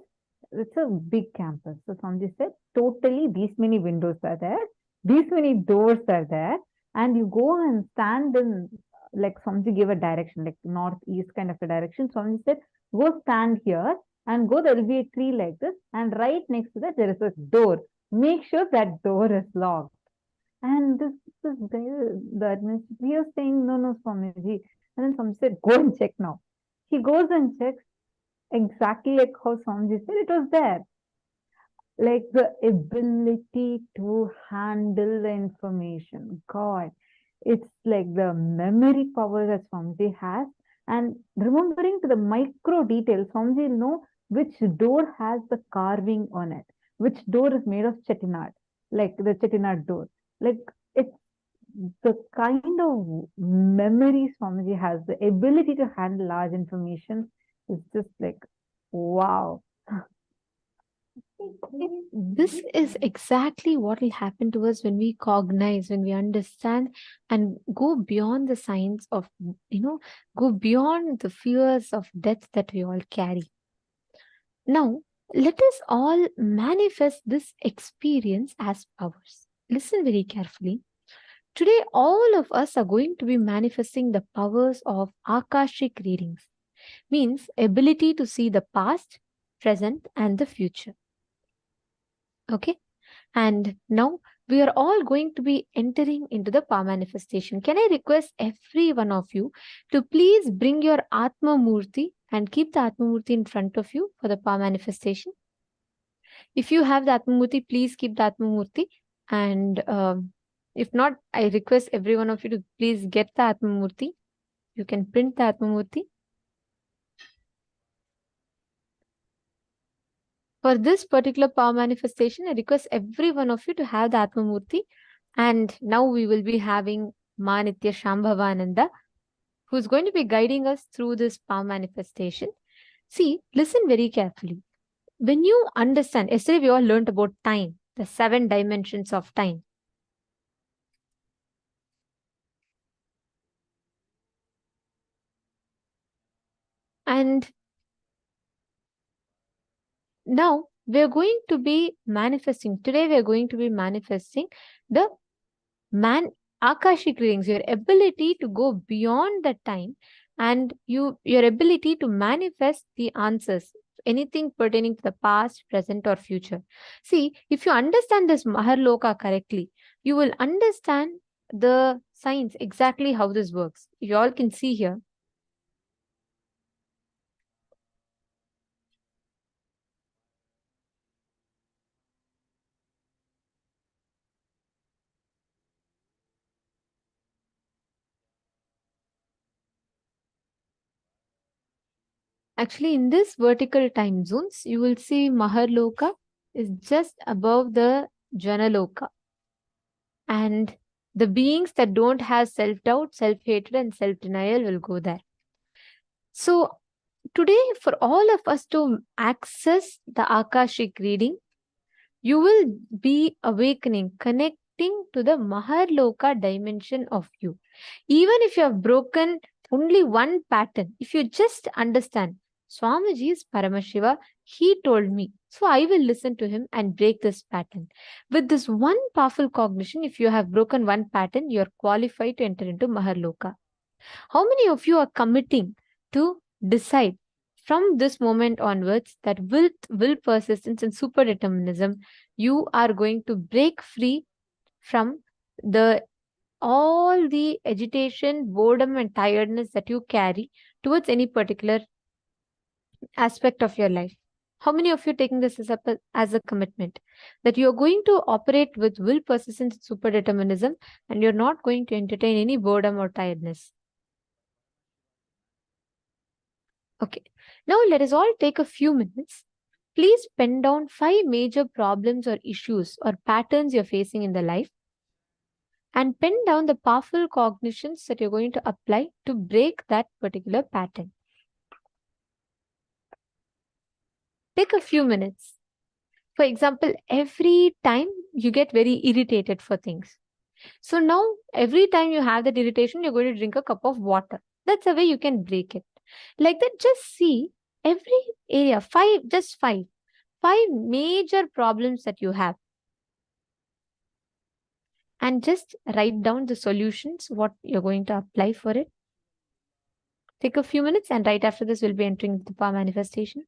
S5: It's a big campus. So Swamiji said, totally these many windows are there, these many doors are there, and you go and stand in, like Swamiji gave a direction, like northeast kind of a direction. Swamiji said, go stand here and go, there will be a tree like this, and right next to that there is a door. Make sure that door is locked. And this the administrator, he was saying, no, Swamiji. And then Swamiji said, go and check now. He goes and checks exactly like how Swamiji said, it was there. Like the ability to handle the information. God, it's like the memory power that Swamiji has. And remembering to the micro details, Swamiji will know which door has the carving on it, which door is made of chettinad, like the chettinad door. Like it's the kind of memory Swamiji has, the ability to handle large information is just like, wow.
S4: This is exactly what will happen to us when we cognize, when we understand and go beyond the signs of, go beyond the fears of death that we all carry. Now, let us all manifest this experience as powers. Listen very carefully. Today, all of us are going to be manifesting the powers of Akashic readings, means ability to see the past, present, and the future. Okay? And now we are all going to be entering into the power manifestation. Can I request every one of you to please bring your Atma Murti and keep the Atma Murti in front of you for the power manifestation? If you have the Atma Murti, please keep the Atma Murti. And if not, I request every one of you to please get the Atma Murti. You can print the Atma Murti. For this particular power manifestation, I request every one of you to have the Atma Murti. And now we will be having Ma Nitya Shambhavananda, who is going to be guiding us through this power manifestation. See, listen very carefully. When you understand, yesterday we all learned about time, the 7 dimensions of time. And now we are going to be manifesting, today we are going to be manifesting the Akashic readings, your ability to go beyond the time and your ability to manifest the answers, anything pertaining to the past, present or future. See, if you understand this Maharloka correctly, you will understand the science, exactly how this works. You all can see here. Actually, in this vertical time zones, you will see Maharloka is just above the Janaloka. And the beings that don't have self-doubt, self-hatred and self-denial will go there. So today, for all of us to access the Akashic reading, you will be awakening, connecting to the Maharloka dimension of you. Even if you have broken only one pattern, if you just understand, Swamiji is Paramashiva, he told me, so I will listen to him and break this pattern. With this one powerful cognition, if you have broken one pattern, you are qualified to enter into Maharloka. How many of you are committing to decide from this moment onwards that with will persistence and super determinism, you are going to break free from all the agitation, boredom and tiredness that you carry towards any particular aspect of your life? How many of you taking this as a commitment that you are going to operate with will, persistence, super determinism, and you're not going to entertain any boredom or tiredness? Okay. Now let us all take a few minutes. Please pen down 5 major problems or issues or patterns you're facing in the life, and pen down the powerful cognitions that you're going to apply to break that particular pattern. Take a few minutes. For example, every time you get very irritated for things. So now, every time you have that irritation, you're going to drink a cup of water. That's the way you can break it. Like that, just see every area, five major problems that you have. And just write down the solutions, what you're going to apply for it. Take a few minutes, and right after this, we'll be entering the power manifestation.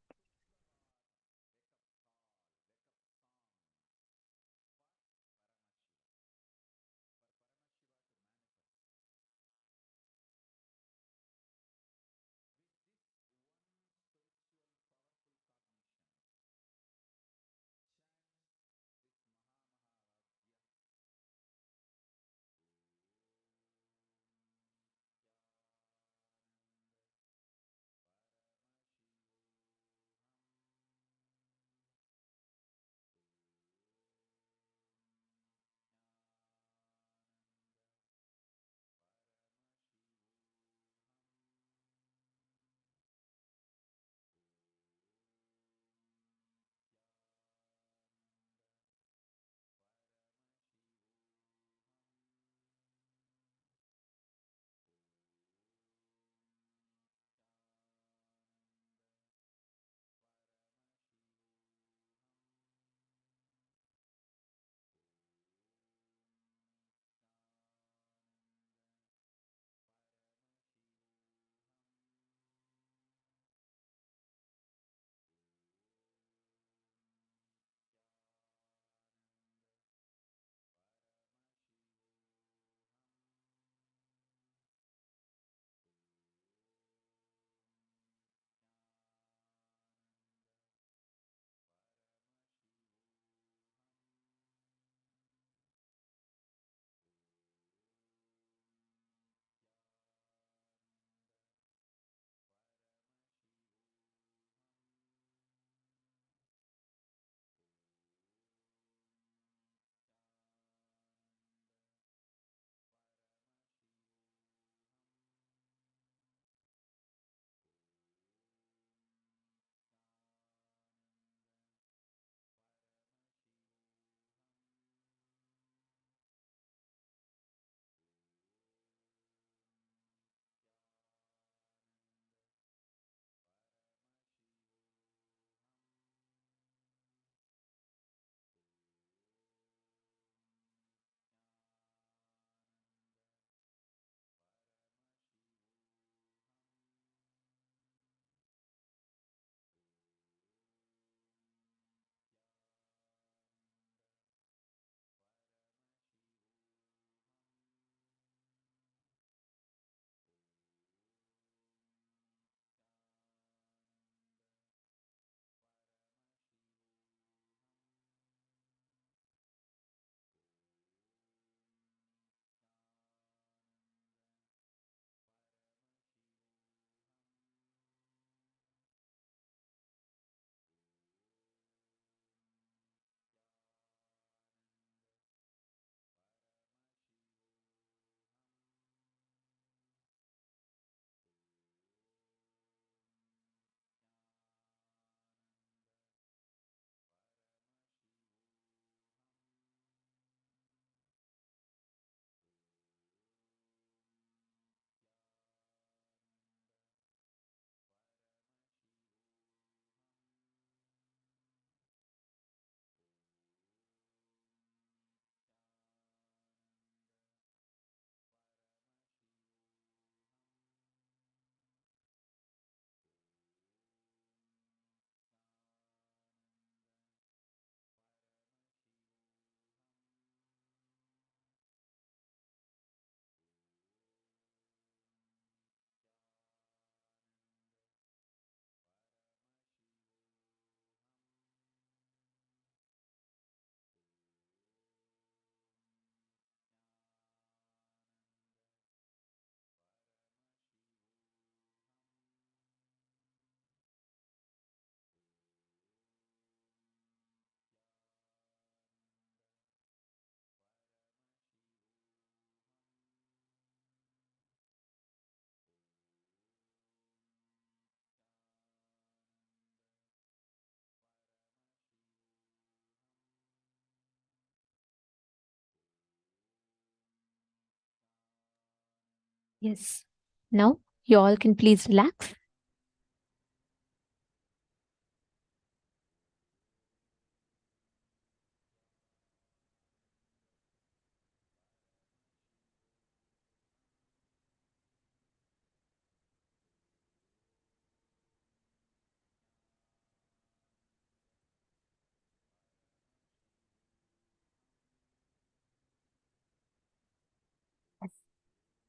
S4: Yes. Now you all can please relax.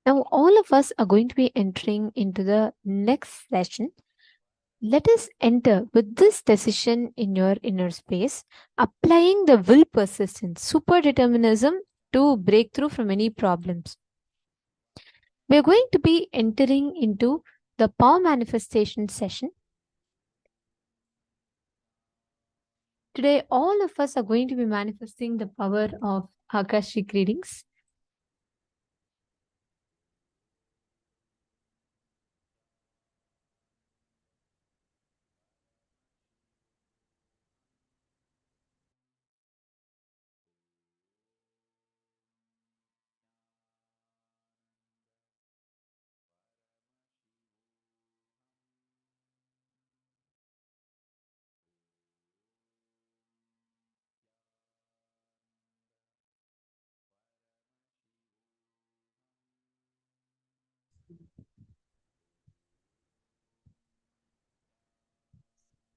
S4: Now all of us are going to be entering into the next session. Let us enter with this decision in your inner space, applying the will persistence, super determinism to break through from any problems. We are going to be entering into the power manifestation session. Today, all of us are going to be manifesting the power of Akashic readings.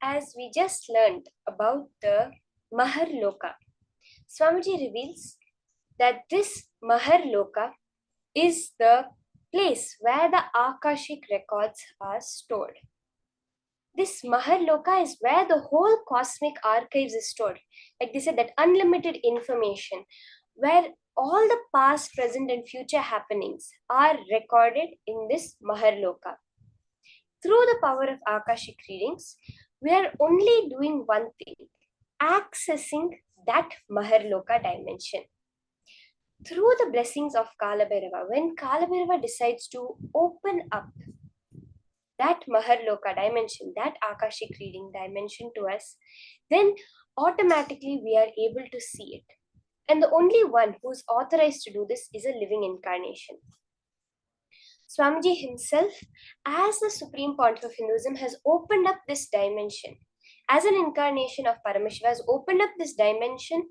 S6: As we just learned about the Maharloka, Swamiji reveals that this Maharloka is the place where the Akashic records are stored. This Maharloka is where the whole cosmic archives is stored. Like they said, that unlimited information, where all the past, present, and future happenings are recorded in this Maharloka. Through the power of Akashic readings, we are only doing one thing, accessing that Maharloka dimension. Through the blessings of Kalabhairava, when Kalabhairava decides to open up that Maharloka dimension, that Akashic reading dimension to us, then automatically we are able to see it. And the only one who is authorized to do this is a living incarnation. Swamiji himself, as the Supreme Pontiff of Hinduism, has opened up this dimension. As an incarnation of Paramashiva, has opened up this dimension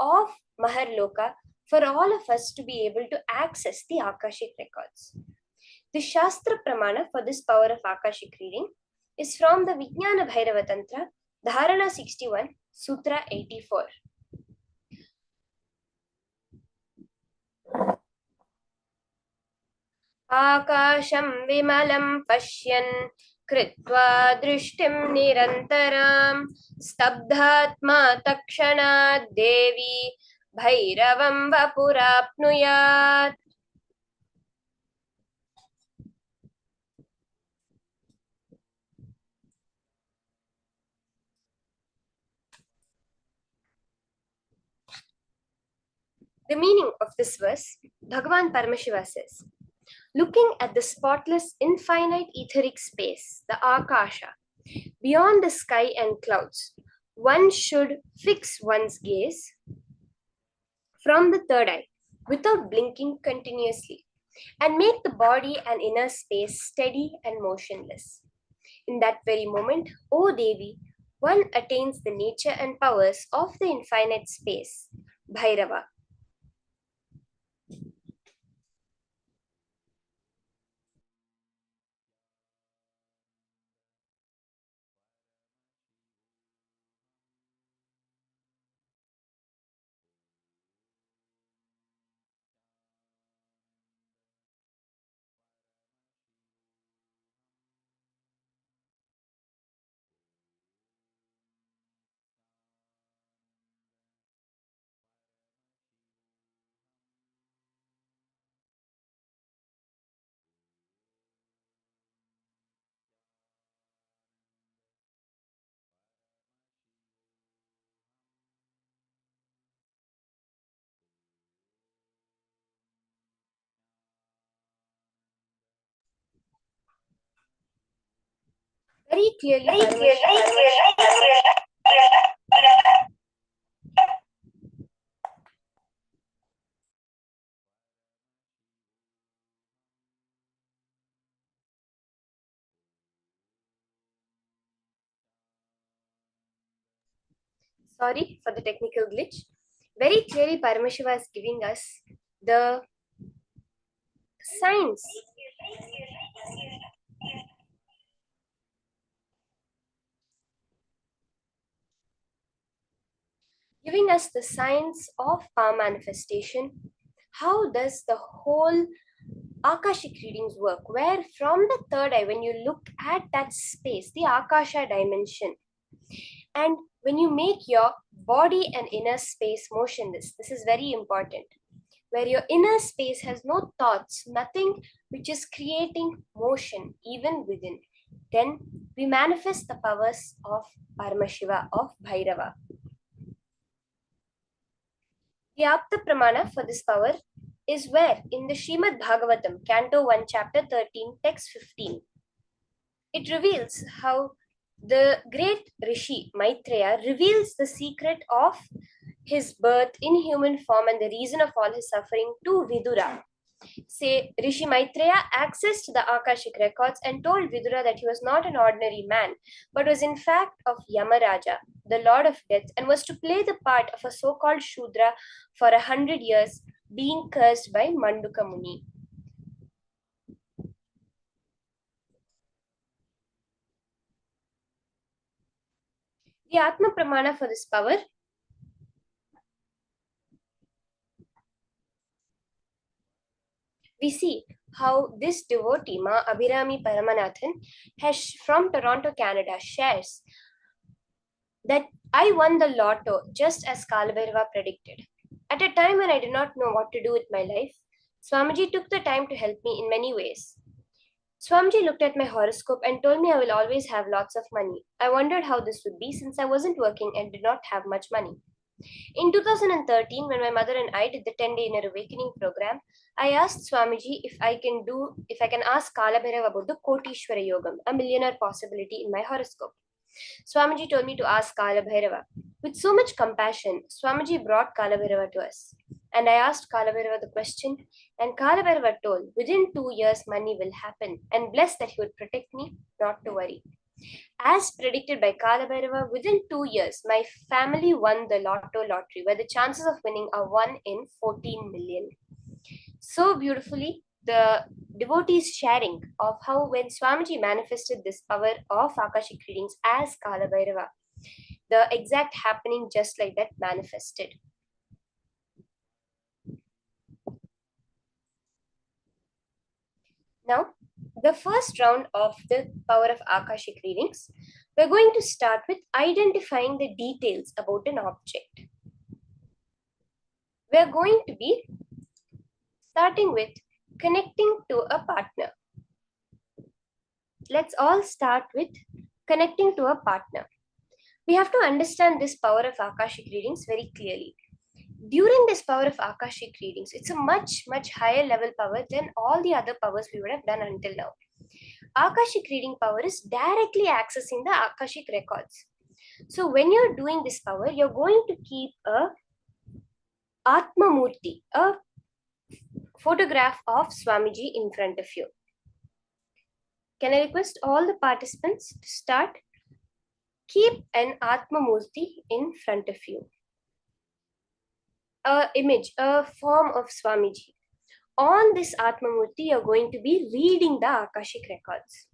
S6: of Maharloka for all of us to be able to access the Akashic records. The Shastra Pramana for this power of Akashic reading is from the Vijnana Bhairava Tantra, Dharana 61, Sutra 84. आकाशं विमलं पश्यन् कृत्वा दृष्टिं निरन्तरां स्तब्धात्मा तत्क्षणात् देवी भैरवं वपुराप्नुयात्. The meaning of this verse, Bhagavan Paramashiva says, looking at the spotless, infinite etheric space, the Akasha, beyond the sky and clouds, one should fix one's gaze from the third eye without blinking continuously and make the body and inner space steady and motionless. In that very moment, O Devi, one attains the nature and powers of the infinite space, Bhairava. Very clearly, Sorry for the technical glitch. Very clearly, Paramashiva is giving us the signs. Giving us the signs of power manifestation. How does the whole Akashic readings work? Where from the third eye, when you look at that space, the Akasha dimension, and when you make your body and inner space motionless, this is very important, where your inner space has no thoughts, nothing which is creating motion even within, then we manifest the powers of Paramashiva, of Bhairava. The Apta Pramana for this power is where in the Srimad Bhagavatam, Canto 1, Chapter 13, Text 15. It reveals how the great Rishi Maitreya reveals the secret of his birth in human form and the reason of all his suffering to Vidura. Say, Rishi Maitreya accessed the Akashic records and told Vidura that he was not an ordinary man, but was in fact of Yamaraja, the Lord of Death, and was to play the part of a so-called Shudra for 100 years, being cursed by Manduka Muni. The Atma Pramana for this power we see how this devotee, Ma Abhirami Paramanathan, has from Toronto, Canada, shares that I won the lotto just as Kalabhairava predicted. At a time when I did not know what to do with my life, Swamiji took the time to help me in many ways. Swamiji looked at my horoscope and told me I will always have lots of money. I wondered how this would be since I wasn't working and did not have much money. In 2013, when my mother and I did the 10-day inner awakening program, I asked Swamiji if I can ask Kala Bhairav about the Kotishwara Yogam, a millionaire possibility in my horoscope. Swamiji told me to ask Kala Bhairava. With so much compassion, Swamiji brought Kala Bhairava to us. And I asked Kala Bhairava the question, and Kala Bhairava told, within 2 years money will happen, and blessed that he would protect me, not to worry. As predicted by Kala Bhairava, within 2 years, my family won the lottery, where the chances of winning are 1 in 14 million. So beautifully, the devotees sharing of how when Swamiji manifested this power of Akashic readings as Kala Bhairava, the exact happening just like that manifested. Now, the first round of the power of Akashic readings, we're going to start with identifying the details about an object. We're going to be starting with connecting to a partner. Let's all start with connecting to a partner. We have to understand this power of Akashic readings very clearly. During this power of Akashic readings, it's a much, much higher level power than all the other powers we would have done until now. Akashic reading power is directly accessing the Akashic records. So when you're doing this power, you're going to keep a Atma Murti, a photograph of Swamiji in front of you. Can I request all the participants to start? Keep an Atma Murti in front of you. A image, a form of Swamiji. On this Atma Murti, you're going to be reading the Akashic records.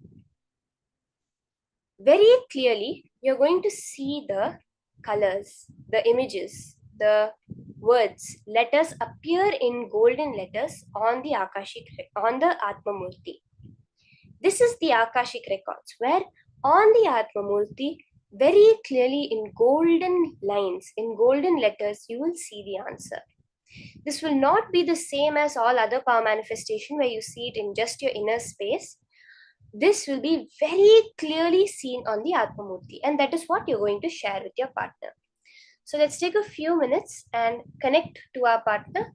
S6: Very clearly, you're going to see the colors, the images, the words, letters appear in golden letters on the Atma Murti. This is the Akashic records, where on the Atma Murti, very clearly in golden lines, in golden letters, you will see the answer. This will not be the same as all other power manifestation where you see it in just your inner space. This will be very clearly seen on the Atma Murti, and that is what you're going to share with your partner. So let's take a few minutes and connect to our partner.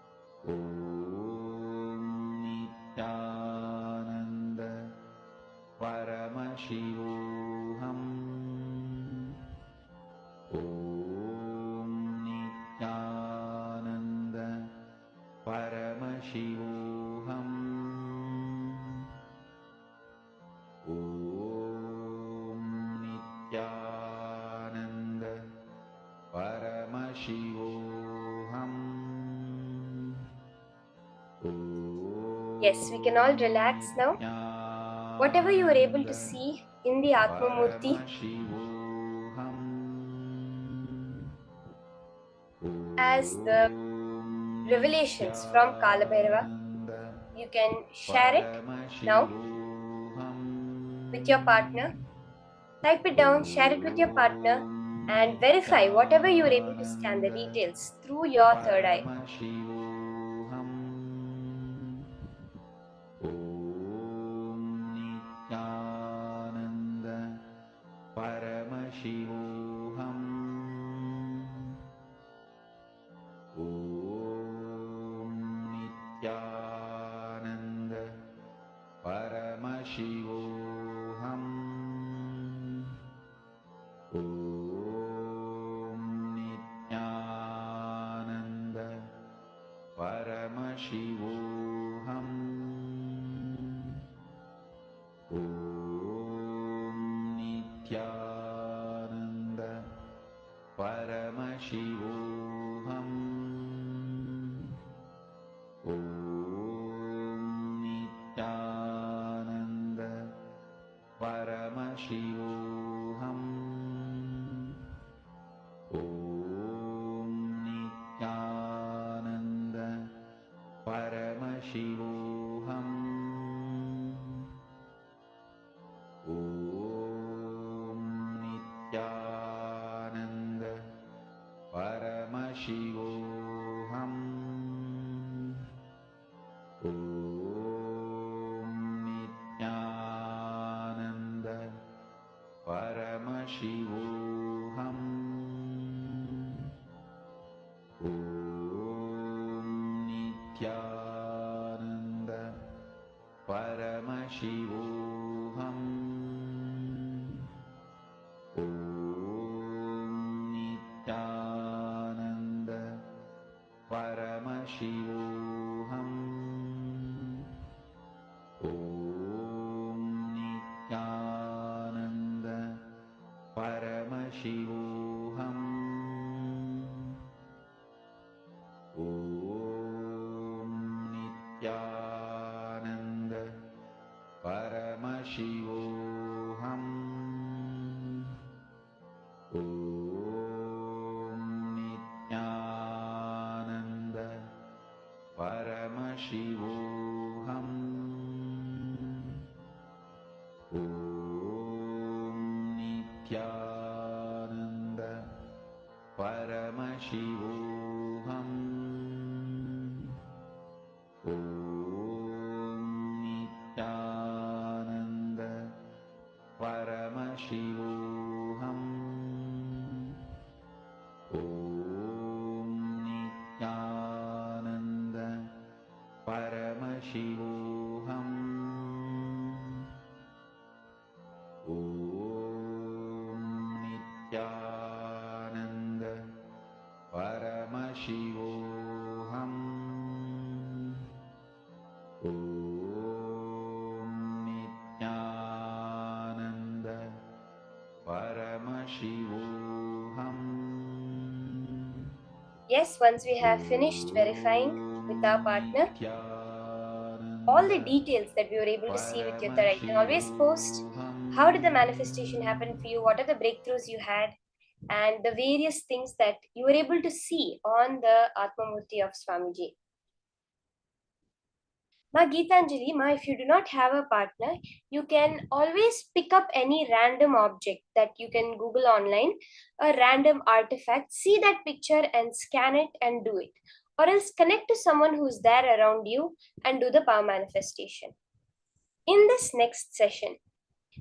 S6: Yes, we can all relax now. Whatever you were able to see in the Atma Murti, as the revelations from Kalabhairava, you can share it now with your partner. Type it down, share it with your partner, and verify whatever you were able to scan the details through your third eye. Yes, once we have finished verifying with our partner all the details that we were able to see with your third eye, you can always post how did the manifestation happen for you, what are the breakthroughs you had, and the various things that you were able to see on the Atma Murti of Swamiji. Ma Geetanjali, Ma, if you do not have a partner, you can always pick up any random object that you can Google online, a random artifact, see that picture and scan it and do it. Or else connect to someone who's there around you and do the power manifestation. In this next session,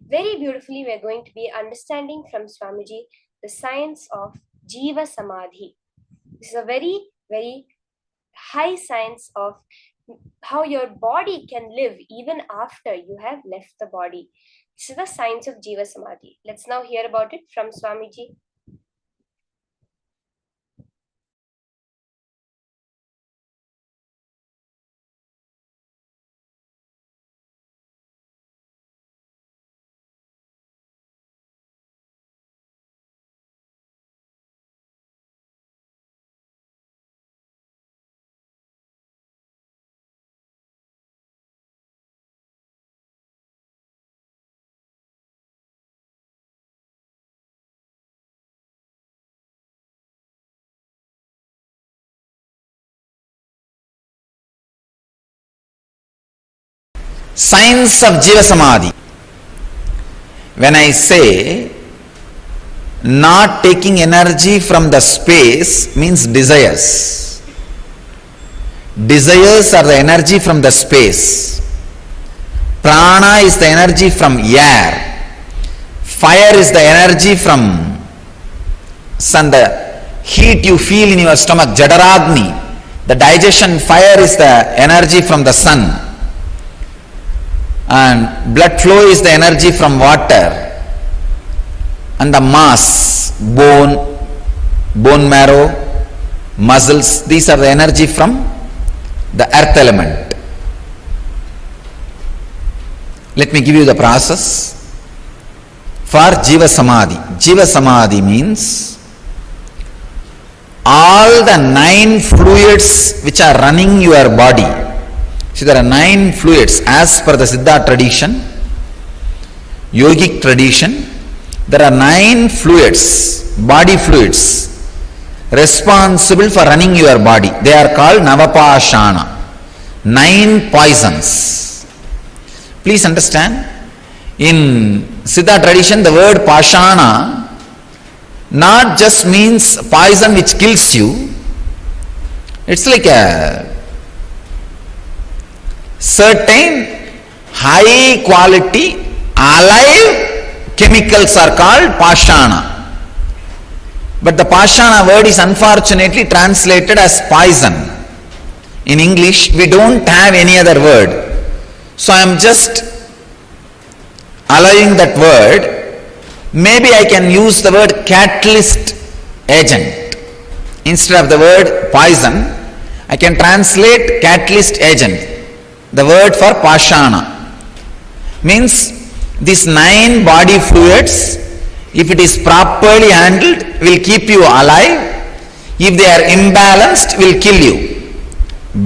S6: very beautifully, we're going to be understanding from Swamiji the science of Jiva Samadhi. This is a very, very high science of how your body can live even after you have left the body. This is the science of Jiva Samadhi. Let's now hear about it from Swamiji.
S3: Science of Jiva Samadhi. When I say not taking energy from the space means desires. Desires are the energy from the space. Prana is the energy from air. Fire is the energy from sun. The heat you feel in your stomach, Jadaragni. The digestion fire is the energy from the sun. And blood flow is the energy from water. And the mass, bone marrow, muscles, these are the energy from the earth element. Let me give you the process for Jiva Samadhi. Jiva Samadhi means all the 9 fluids which are running your body. See, there are 9 fluids as per the Siddha tradition, yogic tradition. There are 9 fluids, body fluids, responsible for running your body. They are called Navapashana, 9 poisons. Please understand, in Siddha tradition, the word Pashana not just means poison which kills you. It's like a certain high quality alive chemicals are called Pashana. But the Pashana word is unfortunately translated as poison. In English, we don't have any other word. So I am just allowing that word. Maybe I can use the word catalyst agent. Instead of the word poison, I can translate catalyst agent. The word for Pashana means these 9 body fluids, if it is properly handled, will keep you alive. If they are imbalanced, will kill you.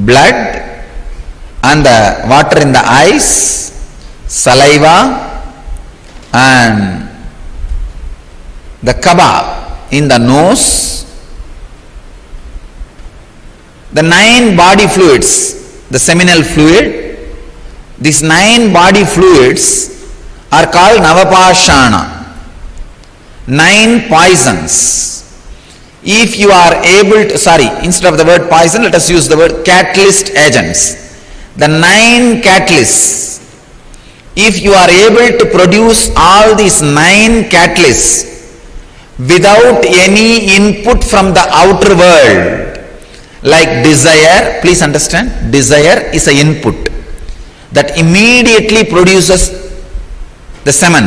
S3: Blood and the water in the eyes, saliva and the kaba in the nose, the 9 body fluids, the seminal fluid, these 9 body fluids are called Navapashana, 9 poisons. If you are able to, instead of the word poison, let us use the word catalyst agents. The 9 catalysts, if you are able to produce all these 9 catalysts without any input from the outer world, like desire, please understand, desire is an input that immediately produces the semen,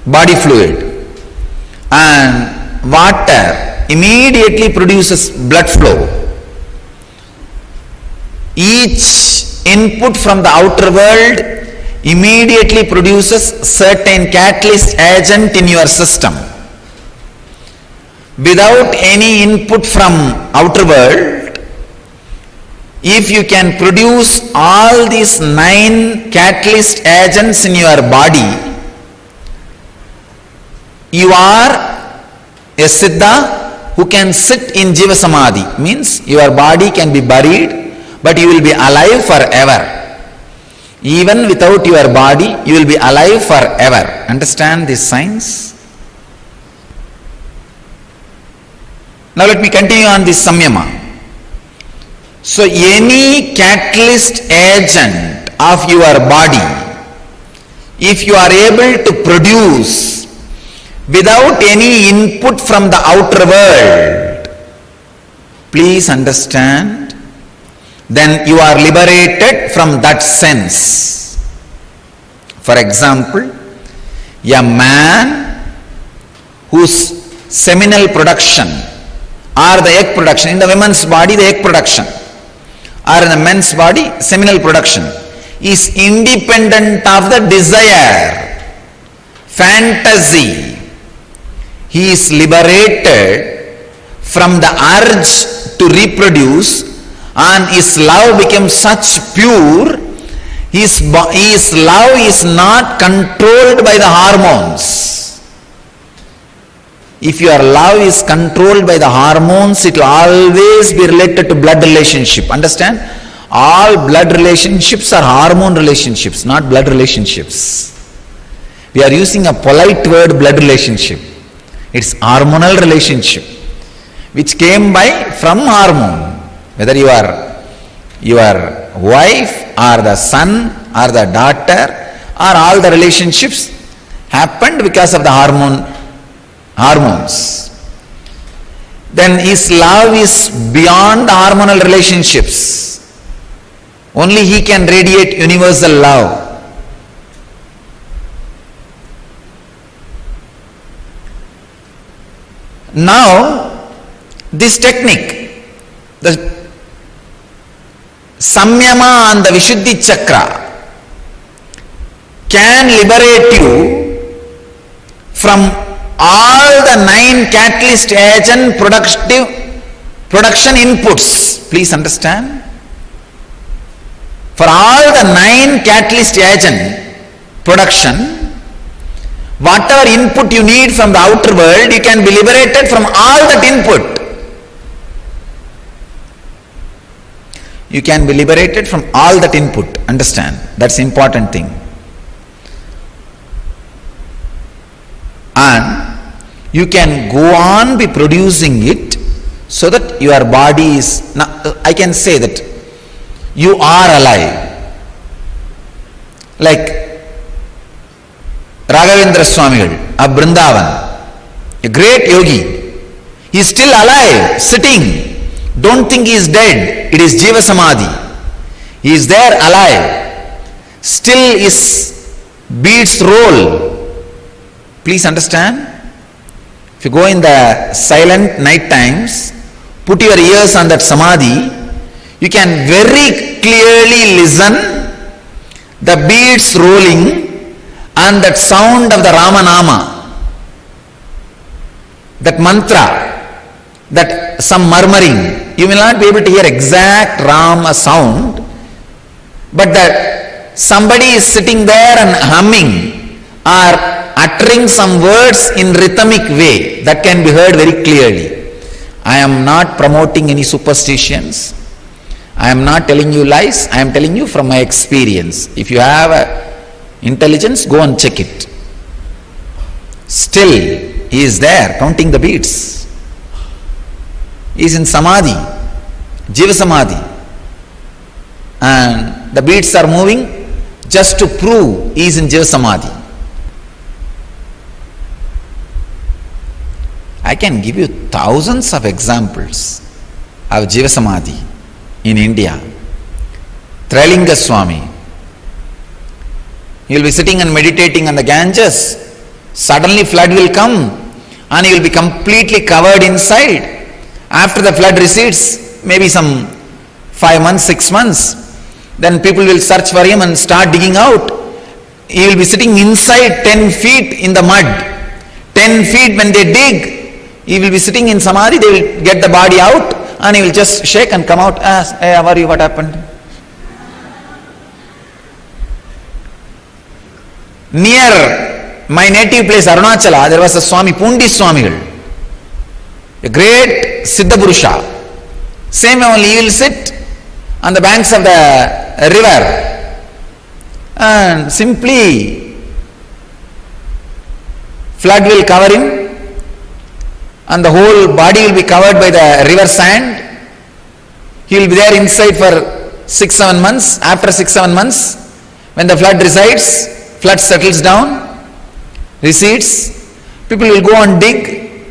S3: body fluid, and water immediately produces blood flow. Each input from the outer world immediately produces certain catalyst agent in your system. Without any input from outer world, if you can produce all these 9 catalyst agents in your body, you are a Siddha who can sit in Jiva Samadhi. Means your body can be buried, but you will be alive forever. Even without your body, you will be alive forever. Understand this science? Now let me continue on this samyama. So any catalyst agent of your body, if you are able to produce without any input from the outer world, please understand, then you are liberated from that sense. For example, a man whose seminal production or the egg production, in the woman's body the egg production, or in the men's body seminal production, is independent of the desire, fantasy. He is liberated from the urge to reproduce, and his love becomes such pure, his love is not controlled by the hormones. If your love is controlled by the hormones, it will always be related to blood relationship. Understand? All blood relationships are hormone relationships, not blood relationships. We are using a polite word, blood relationship. It's hormonal relationship, which came from hormone. Whether you are your wife or the son or the daughter, or all the relationships happened because of the hormones. Then his love is beyond hormonal relationships. Only he can radiate universal love. Now, this technique, the Samyama and the Vishuddhi Chakra, can liberate you from all the 9 catalyst agent production inputs. Please understand. For all the 9 catalyst agent production, whatever input you need from the outer world, you can be liberated from all that input. You can be liberated from all that input. Understand? That's the important thing. And you can go on be producing it so that your body is, I can say that you are alive. Like Raghavendra Swamigal of Vrindavan, a great yogi, he is still alive, sitting. Don't think he is dead. It is Jiva Samadhi. He is there alive. Still his beats roll. Please understand. If you go in the silent night times, put your ears on that Samadhi, you can very clearly listen the beats rolling and that sound of the Ramanama, that mantra, that some murmuring. You will not be able to hear exact Rama sound, but that somebody is sitting there and humming or uttering some words in rhythmic way, that can be heard very clearly. I am not promoting any superstitions. I am not telling you lies. I am telling you from my experience. If you have intelligence, go and check it. Still, he is there counting the beats. He is in Samadhi, Jiva Samadhi. And the beats are moving just to prove he is in Jiva Samadhi. I can give you thousands of examples of Jiva Samadhi in India. Trailinga Swami, he will be sitting and meditating on the Ganges. Suddenly flood will come and he will be completely covered inside. After the flood recedes, maybe some 5 months, 6 months, then people will search for him and start digging out. He will be sitting inside 10 feet in the mud. 10 feet when they dig, he will be sitting in Samadhi, they will get the body out and he will just shake and come out, ask, hey, how are you, what happened? Near my native place, Arunachala, there was a Swami, Pundi Swamigal, a great Siddha Purusha. Same only, he will sit on the banks of the river and simply flood will cover him and the whole body will be covered by the river sand. He will be there inside for 6-7 months. After 6-7 months, when the flood resides, flood settles down, recedes, people will go and dig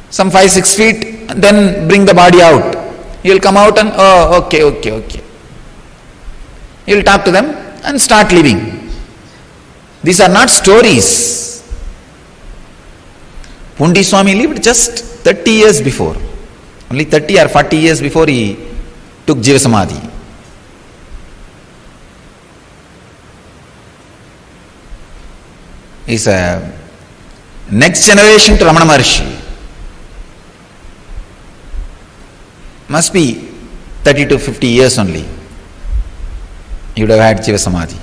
S3: some 5-6 feet and then bring the body out. He will come out and, oh, okay. He will talk to them and start living. These are not stories. Pundi Swami lived just 30 years before. Only 30 or 40 years before he took Jiva Samadhi. He is a next generation to Ramana Maharshi. Must be 30 to 50 years only. He would have had Jiva Samadhi.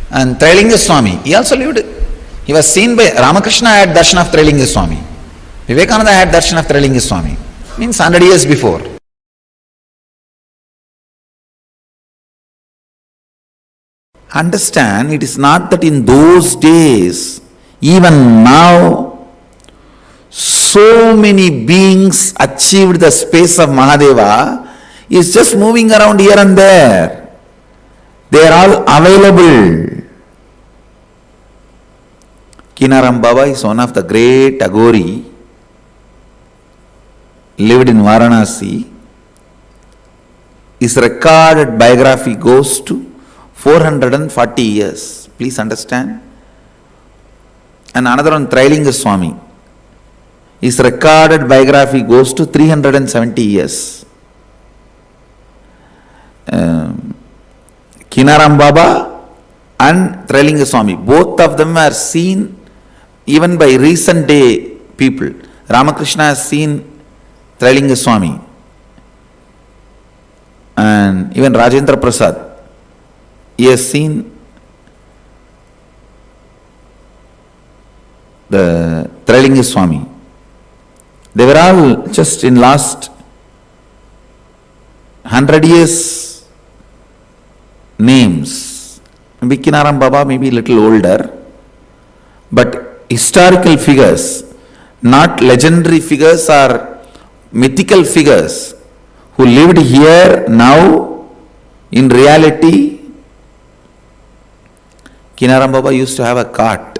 S3: And Trailinga Swami, he also lived. He was seen by Ramakrishna had darshan of Trailinga Swami. Vivekananda had darshan of Trailinga Swami. Means 100 years before. Understand, it is not that in those days, even now, so many beings achieved the space of Mahadeva, is just moving around here and there. They are all available. Kinaram Baba is one of the great Agori, lived in Varanasi. His recorded biography goes to 440 years. Please understand. And another one, Trailinga Swami. His recorded biography goes to 370 years. Kinaram Baba and Trailinga Swami, both of them are seen even by recent day people. Ramakrishna has seen Trailinga Swami. And even Rajendra Prasad, he has seen the Trailinga Swami. They were all just in last 100 years names. Maybe Kinaram Baba may be a little older, but historical figures, not legendary figures or mythical figures, who lived here now in reality. Kinaram Baba used to have a cart.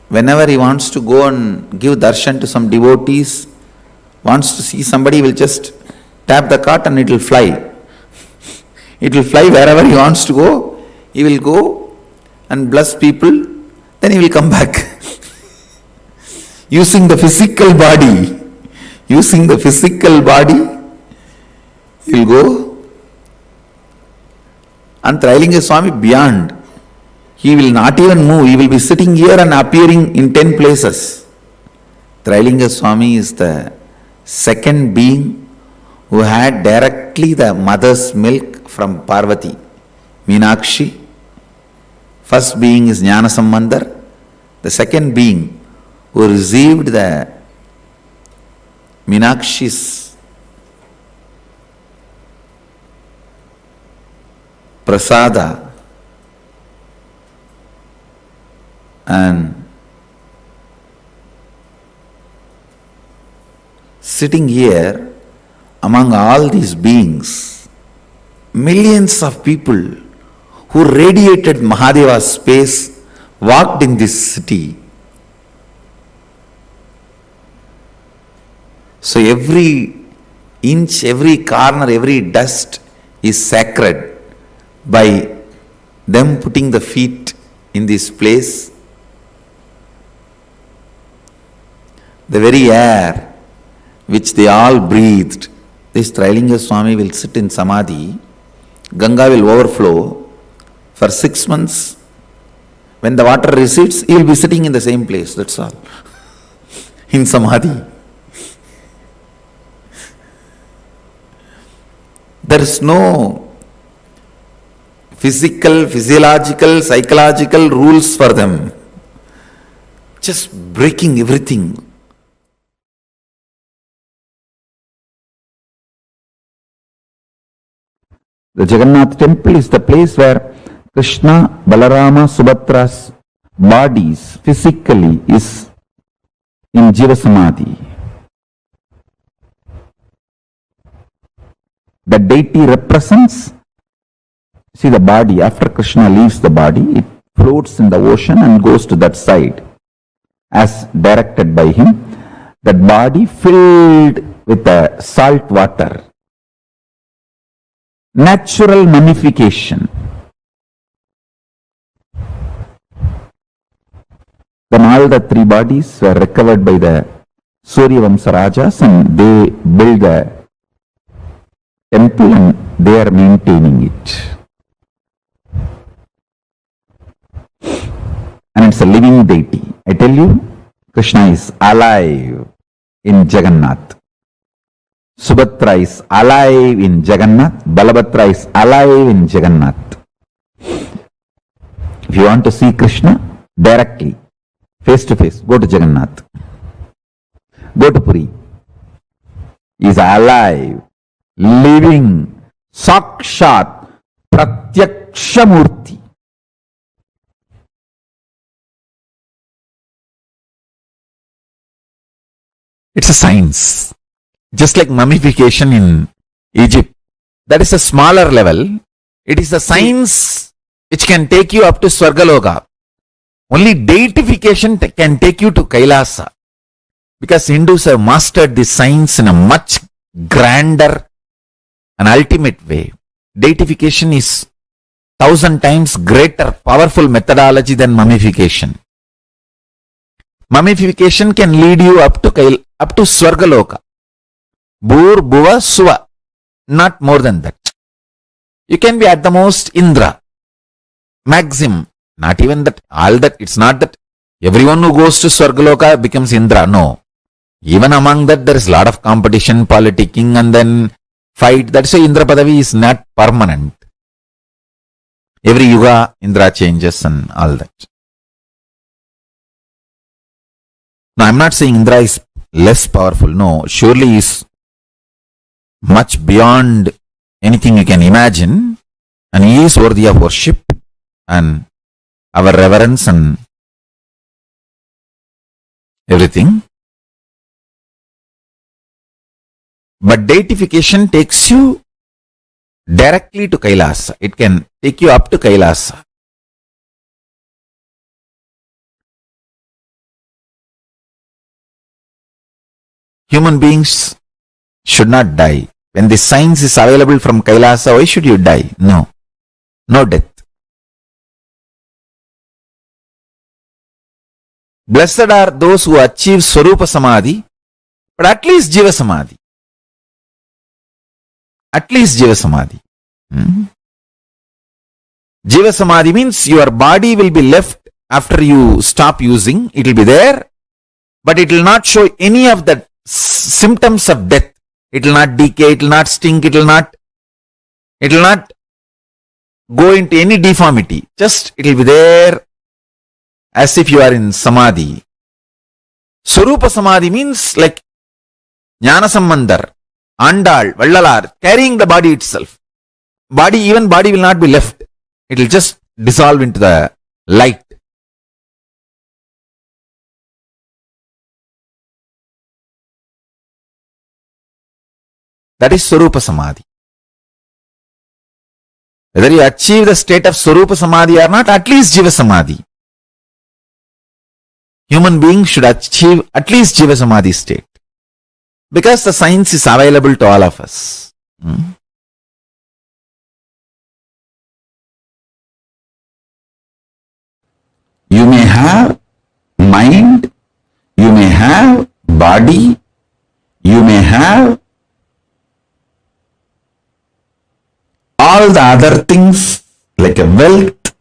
S3: Whenever he wants to go and give darshan to some devotees, wants to see somebody, he will just tap the cart and it will fly. It will fly wherever he wants to go. He will go and bless people, then he will come back. Using the physical body. Using the physical body, he will go. And Trailinga Swami beyond. He will not even move. He will be sitting here and appearing in 10 places. Trailinga Swami is the second being who had directly the mother's milk from Parvati, Meenakshi. First being is Jnana Sambandar. The second being who received the Meenakshi's prasada and sitting here among all these beings, millions of people who radiated Mahadeva's space walked in this city. So every inch, every corner, every dust is sacred by them putting the feet in this place. The very air which they all breathed, this Trailinga Swami will sit in Samadhi, Ganga will overflow for 6 months. When the water recedes, he will be sitting in the same place, that's all, in Samadhi. There is no physical, physiological, psychological rules for them. Just breaking everything. The Jagannath temple is the place where Krishna, Balarama, Subhadra's bodies physically is in Jiva Samadhi. The deity represents, see the body, after Krishna leaves the body, it floats in the ocean and goes to that side as directed by him. That body filled with the salt water. Natural mummification. Then all the 3 bodies were recovered by the Suryavamsa Rajas and they built the temple and they are maintaining it. And it's a living deity. I tell you, Krishna is alive in Jagannath. Subhadra is alive in Jagannath. Balabhadra is alive in Jagannath. If you want to see Krishna directly, face to face, go to Jagannath. Go to Puri. He is alive, living, sakshat, pratyak Pratakshamurti. It's a science. Just like mummification in Egypt. That is a smaller level. It is a science which can take you up to Swargaloka. Only deification can take you to Kailasa. Because Hindus have mastered this science in a much grander and ultimate way. Deification is 1,000 times greater, powerful methodology than mummification. Mummification can lead you up to Swargaloka. Bhur, Bhuva, Suva. Not more than that. You can be at the most Indra. Maximum. Not even that. All that. It's not that everyone who goes to Swargaloka becomes Indra. No. Even among that, there is a lot of competition, politicking, and then fight. That's why Indra Padavi is not permanent. Every yuga, Indra changes and all that. Now, I'm not saying Indra is less powerful. No, surely he is much beyond anything you can imagine. And he is worthy of worship and our reverence and everything. But deification takes you directly to Kailasa. It can take you up to Kailasa. Human beings should not die. When the science is available from Kailasa, why should you die? No. No death. Blessed are those who achieve Swarupa Samadhi, but at least Jiva Samadhi. At least Jiva Samadhi. Jiva Samadhi means your body will be left after you stop using. It will be there, but it will not show any of the symptoms of death. It will not decay, it will not stink, it will not go into any deformity. Just it will be there as if you are in Samadhi. Swarupa Samadhi means like Jnana Sambandhar, Andal, Vallalar, carrying the body itself. Even body will not be left. It will just dissolve into the light. That is Swarupa Samadhi. Whether you achieve the state of Swarupa Samadhi or not, at least Jiva Samadhi. Human beings should achieve at least Jiva Samadhi state. Because the science is available to all of us. You may have mind, you may have body, you may have all the other things like a wealth,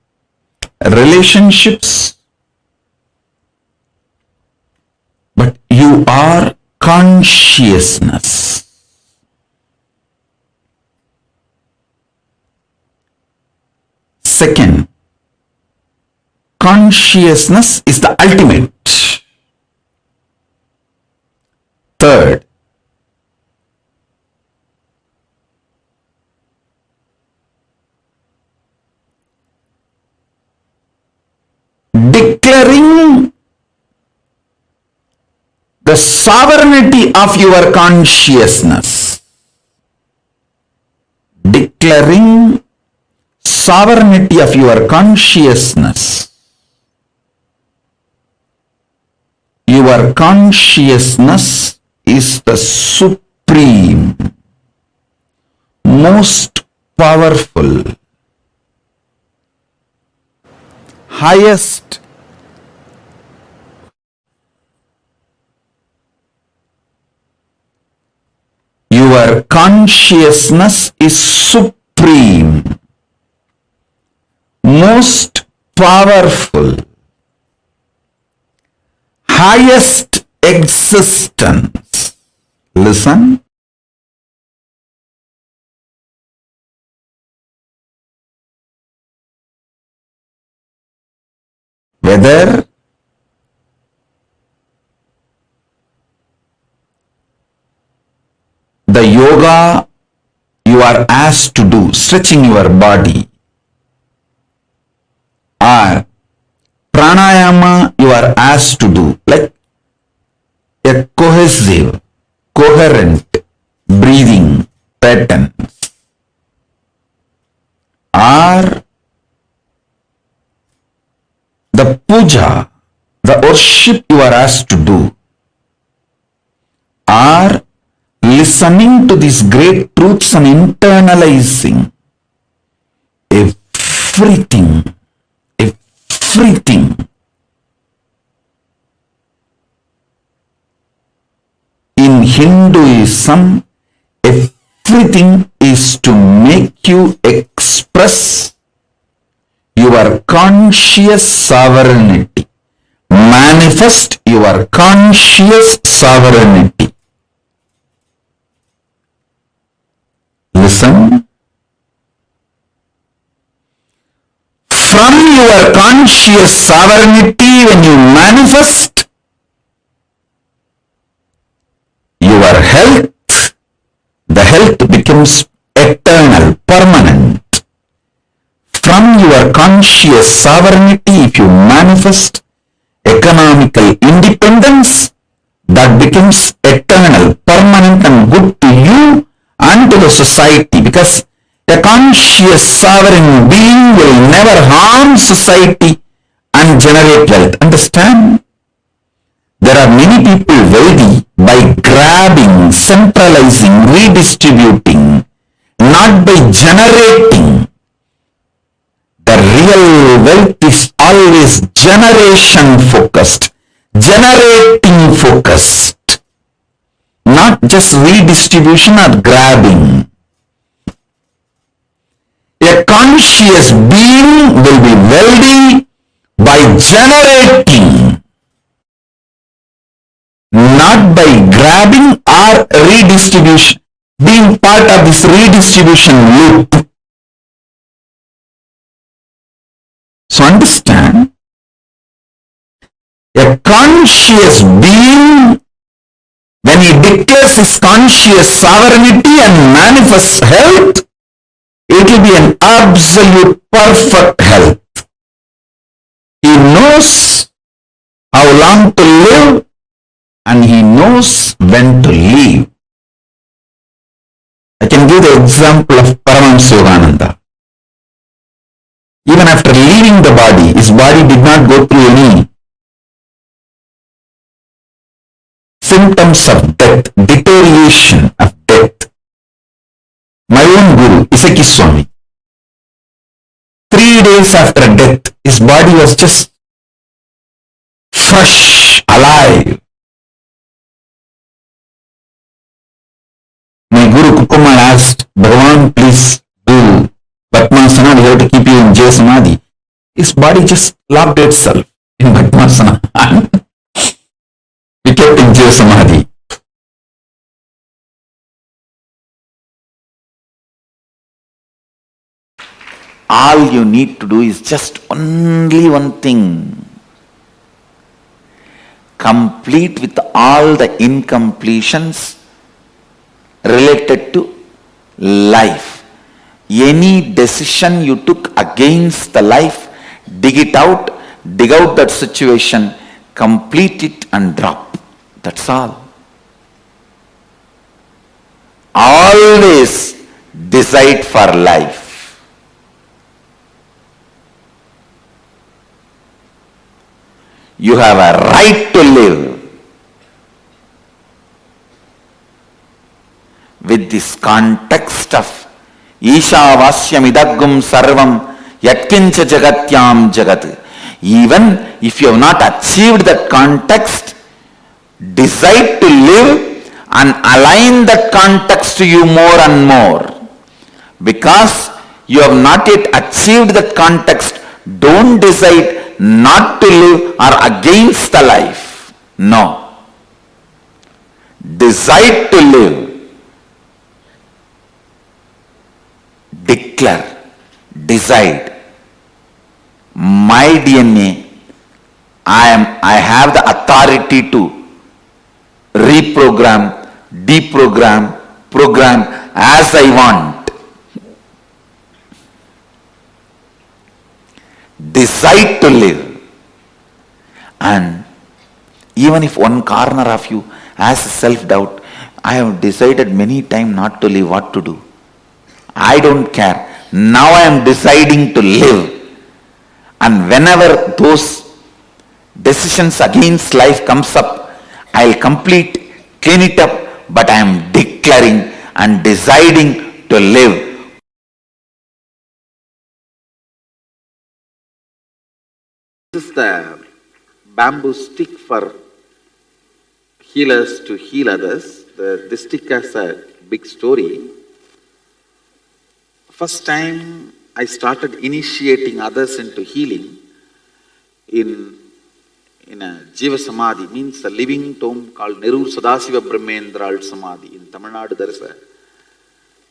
S3: relationships, but you are consciousness. Second, consciousness is the ultimate. Third, declaring the sovereignty of your consciousness. Declaring sovereignty of your consciousness. Your consciousness is the supreme, most powerful, highest, your consciousness is supreme, most powerful, highest existence. Listen. Whether the yoga you are asked to do, stretching your body, or pranayama you are asked to do, like a cohesive, coherent breathing pattern, or the puja, the worship you are asked to do, or listening to these great truths and internalizing everything. In Hinduism, everything is to make you express your conscious sovereignty, manifest your conscious sovereignty. Listen. From your conscious sovereignty, when you manifest your health, the health becomes eternal, permanent. From your conscious sovereignty, if you manifest economical independence, that becomes eternal, permanent and good to you and to the society, because a conscious sovereign being will never harm society and generate wealth. Understand? There are many people wealthy by grabbing, centralizing, redistributing, not by generating. The real wealth is always generation focused, generating focused, not just redistribution or grabbing. A conscious being will be wealthy by generating, not by grabbing or redistribution, being part of this redistribution loop. So understand, a conscious being, when he declares his conscious sovereignty and manifests health, it will be an absolute perfect health. He knows how long to live and he knows when to leave. I can give the example of Paramashivoham. Even after leaving the body, his body did not go through any symptoms of death, deterioration of death. My own Guru, Isaki Swami, 3 days after death, his body was just fresh, alive. My Guru Kukumal asked, Bhagavan, please do Bhatmasana, we have to keep you in Jaya Samadhi. His body just locked itself in Bhatmasana. We kept in Jaya Samadhi. All you need to do is just only one thing. Complete with all the incompletions related to life. Any decision you took against the life, dig out that situation, complete it and drop. That's all. Always decide for life. You have a right to live. With this context of Ishavasyam idagum sarvam yatkincha jagatyam jagat. Even if you have not achieved that context, decide to live and align that context to you more and more. Because you have not yet achieved that context, don't decide not to live or against the life. No. Decide to live. Declare. Decide. My DNA, I have the authority to reprogram, deprogram, program as I want. Decide decide to live. And even if one corner of you has self-doubt, I have decided many times not to live, what to do? I don't care. Now I am deciding to live. And whenever those decisions against life comes up, I'll complete, clean it up, but I am declaring and deciding to live. This is the bamboo stick for healers to heal others. This stick has a big story. First time I started initiating others into healing in a Jiva Samadhi, means a living tomb called Nerur Sadasiva Brahmendral Samadhi. In Tamil Nadu there is a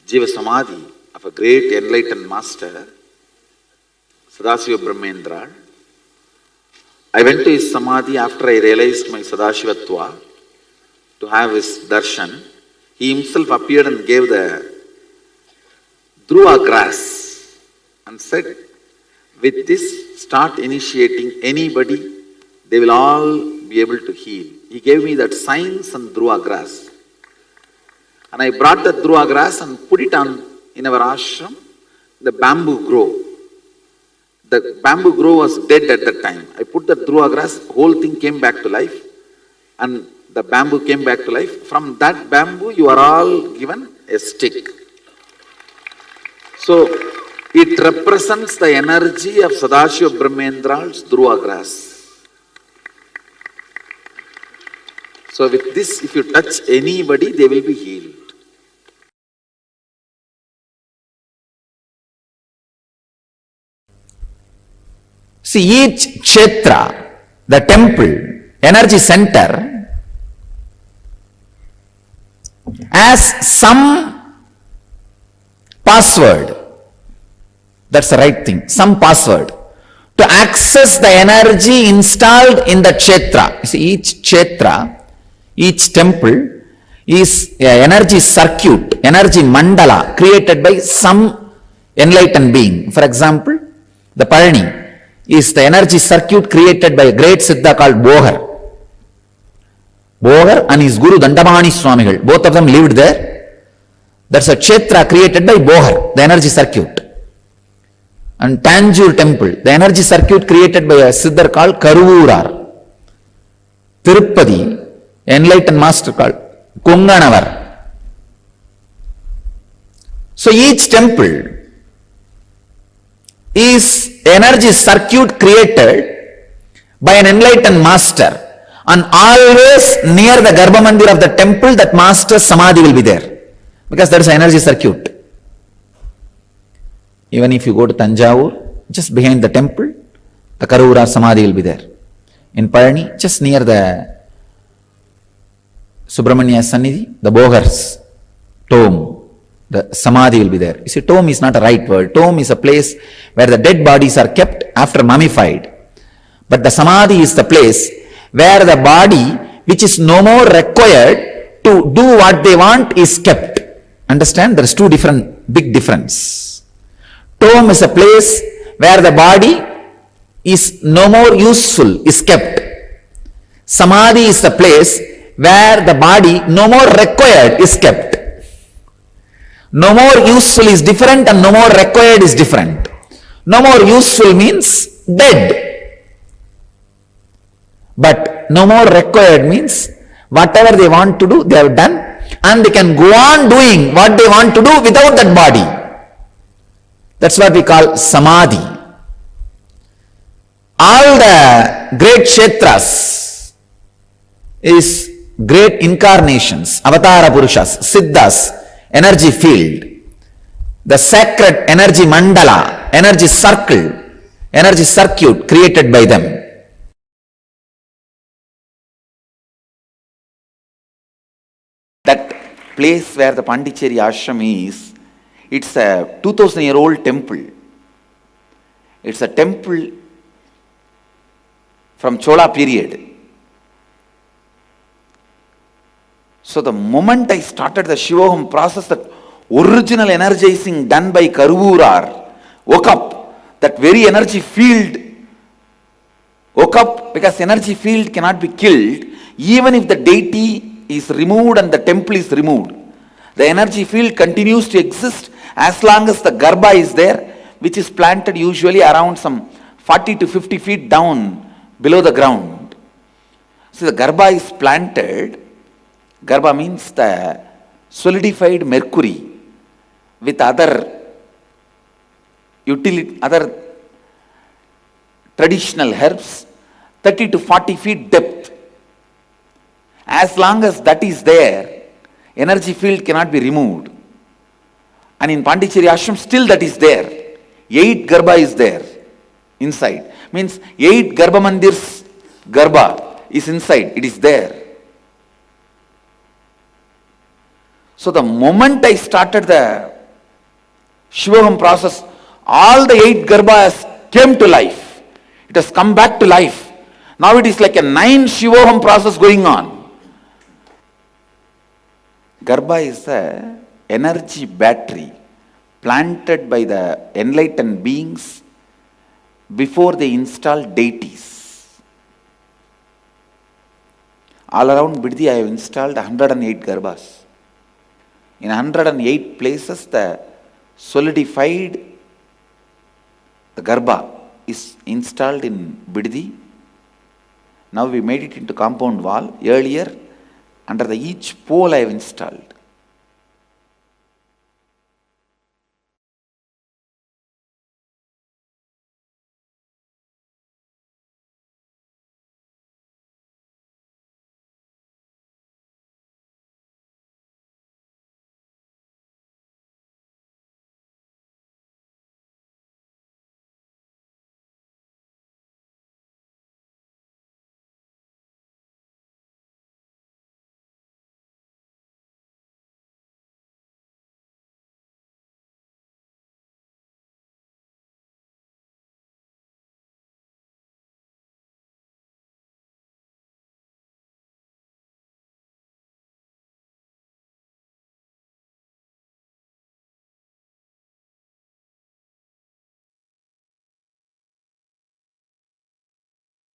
S3: Jiva Samadhi of a great enlightened master, Sadasiva Brahmendral. I went to his Samadhi after I realized my Sadashivatva to have his darshan. He himself appeared and gave the Dhruva grass and said, with this start initiating anybody, they will all be able to heal. He gave me that science and Dhruva grass. And I brought that Dhruva grass and put it on in our ashram. The bamboo grew. The bamboo grove was dead at that time. I put the Dhruva grass, whole thing came back to life. And the bamboo came back to life. From that bamboo, you are all given a stick. So, it represents the energy of Sadashiva Brahmendral's Dhruva grass. So, with this, if you touch anybody, they will be healed. See, each kshetra, the temple, energy center, has some password. That's the right thing. Some password to access the energy installed in the kshetra. See, each kshetra, each temple is an energy circuit, energy mandala created by some enlightened being. For example, the Parani is the energy circuit created by a great Siddha called Bohar. Bohar and his Guru Dandamani Swamigal, both of them lived there. That's a kshetra created by Bohar, the energy circuit. And Tanjore temple, the energy circuit created by a Siddhar called Karuvurar. Tirupati, enlightened master called Konganavar. So each temple is energy circuit created by an enlightened master, and always near the Garbha Mandir of the temple that master's samadhi will be there, because there is an energy circuit. Even if you go to Tanjavur, just behind the temple, the Karuvura samadhi will be there. In Parani, just near the Subramanya Sannidhi, the Bohar's tomb, the samadhi will be there. You see, tomb is not a right word. Tomb is a place where the dead bodies are kept after mummified. But the samadhi is the place where the body, which is no more required to do what they want, is kept. Understand? There is two big difference. Tomb is a place where the body is no more useful, is kept. Samadhi is the place where the body no more required is kept. No more useful is different and no more required is different. No more useful means dead. But no more required means whatever they want to do, they have done, and they can go on doing what they want to do without that body. That's what we call samadhi. All the great kshetras is great incarnations, avatara purushas, siddhas, energy field, the sacred energy mandala, energy circle, energy circuit created by them. That place where the Pondicherry ashram is, it's a 2000-year-old temple. It's a temple from Chola period. So the moment I started the Shivoham process, that original energizing done by Karuvurar woke up. That very energy field woke up because energy field cannot be killed even if the deity is removed and the temple is removed. The energy field continues to exist as long as the Garbha is there, which is planted usually around some 40 to 50 feet down below the ground. So the Garbha is planted. Garbha means the solidified mercury with other other traditional herbs, 30 to 40 feet depth. As long as that is there, energy field cannot be removed. And in Pondicherry Ashram, still that is there. 8 Garbha is there inside. Means 8 Garbha Mandirs Garbha is inside. It is there. So the moment I started the Shivoham process, all the 8 Garbhas came to life. It has come back to life. Now it is like a 9 Shivoham process going on. Garbha is a energy battery planted by the enlightened beings before they install deities. All around Biddi I have installed 108 Garbhas. In 108 places the solidified the Garbha is installed in Biddi. Now we made it into compound wall. Earlier, under the each pole I have installed.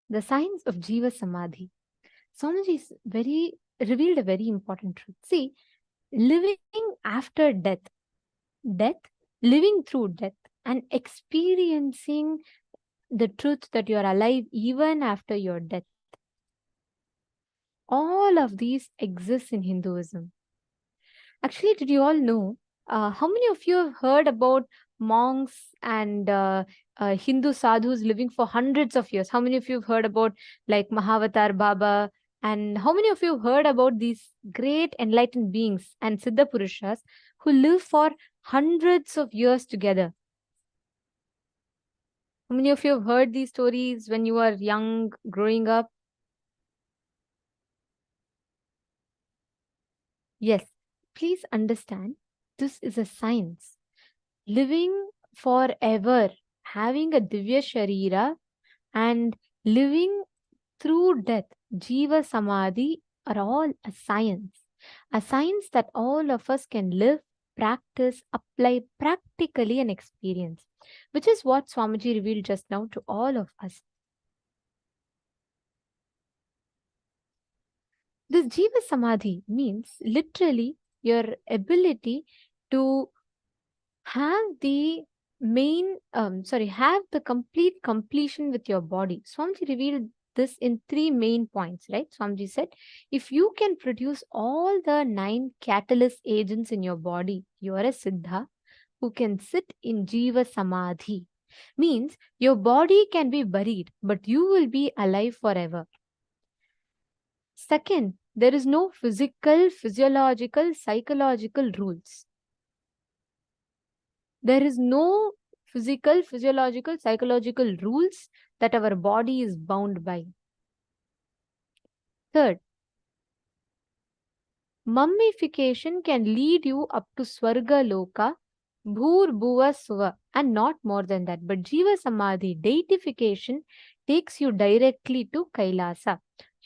S4: The science of Jiva Samadhi. Swamiji revealed a very important truth. See, living after death, living through death, and experiencing the truth that you are alive even after your death. All of these exist in Hinduism. Actually, did you all know how many of you have heard about monks and Hindu sadhus living for hundreds of years? How many of you have heard about like Mahavatar Baba? And how many of you have heard about these great enlightened beings and Siddha Purushas who live for hundreds of years together? How many of you have heard these stories when you were young, growing up? Yes, please understand, this is a science. Living forever, having a Divya Sharira and living through death, Jiva Samadhi, are all a science that all of us can live, practice, apply practically and experience, which is what Swamiji revealed just now to all of us. This Jiva Samadhi means literally your ability to have the have the complete completion with your body. Swamiji revealed this in 3 main points, right? Swamiji said, if you can produce all the 9 catalyst agents in your body, you are a Siddha who can sit in Jiva Samadhi. Means your body can be buried, but you will be alive forever. Second, there is no physical, physiological, psychological rules. There is no physical, physiological, psychological rules that our body is bound by. Third, mummification can lead you up to Swarga Loka, Bhur Bhuva Suva, and not more than that. But Jiva Samadhi, deification, takes you directly to Kailasa.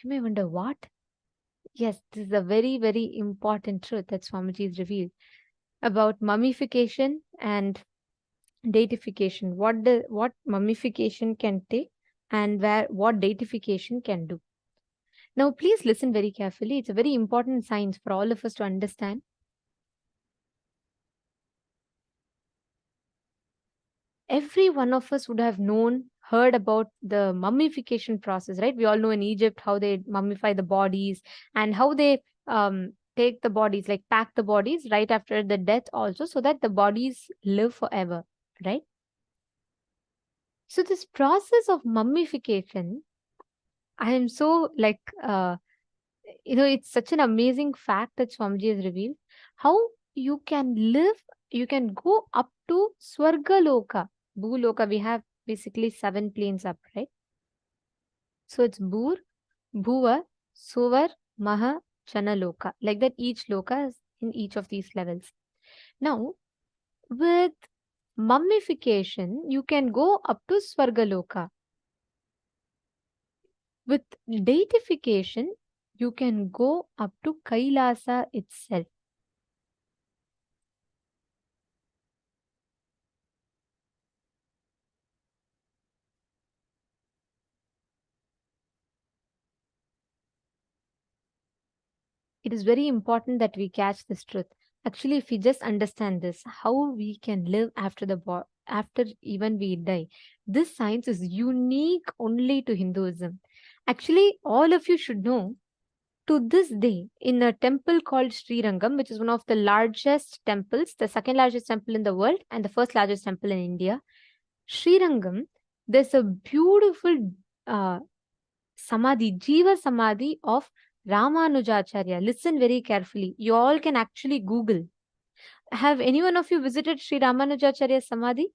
S4: You may wonder what? Yes, this is a very, very important truth that Swamiji has revealed about mummification and deification. What mummification can take? and what deification can do. Now, please listen very carefully. It's a very important science for all of us to understand. Every one of us would have heard about the mummification process, right? We all know in Egypt how they mummify the bodies and how they take the bodies, like pack the bodies right after the death also, so that the bodies live forever, right? So this process of mummification, I am so like, it's such an amazing fact that Swamiji has revealed. How you can live, you can go up to Swargaloka. Bhuloka, we have basically 7 planes up, right? So it's Bhur, Bhuva, Suvar, Maha, Chana Loka. Like that, each Loka is in each of these levels. Now, with mummification, you can go up to Swargaloka. With deification, you can go up to Kailasa itself. It is very important that we catch this truth. Actually, if we just understand this, how we can live after after even we die, this science is unique only to Hinduism. Actually, all of you should know, to this day, in a temple called Sri Rangam, which is one of the largest temples, the second largest temple in the world and the first largest temple in India, Sri Rangam, there's a beautiful samadhi, Jiva Samadhi of Ramanujacharya. Listen very carefully. You all can actually Google. Have any one of you visited Sri Ramanujacharya Samadhi?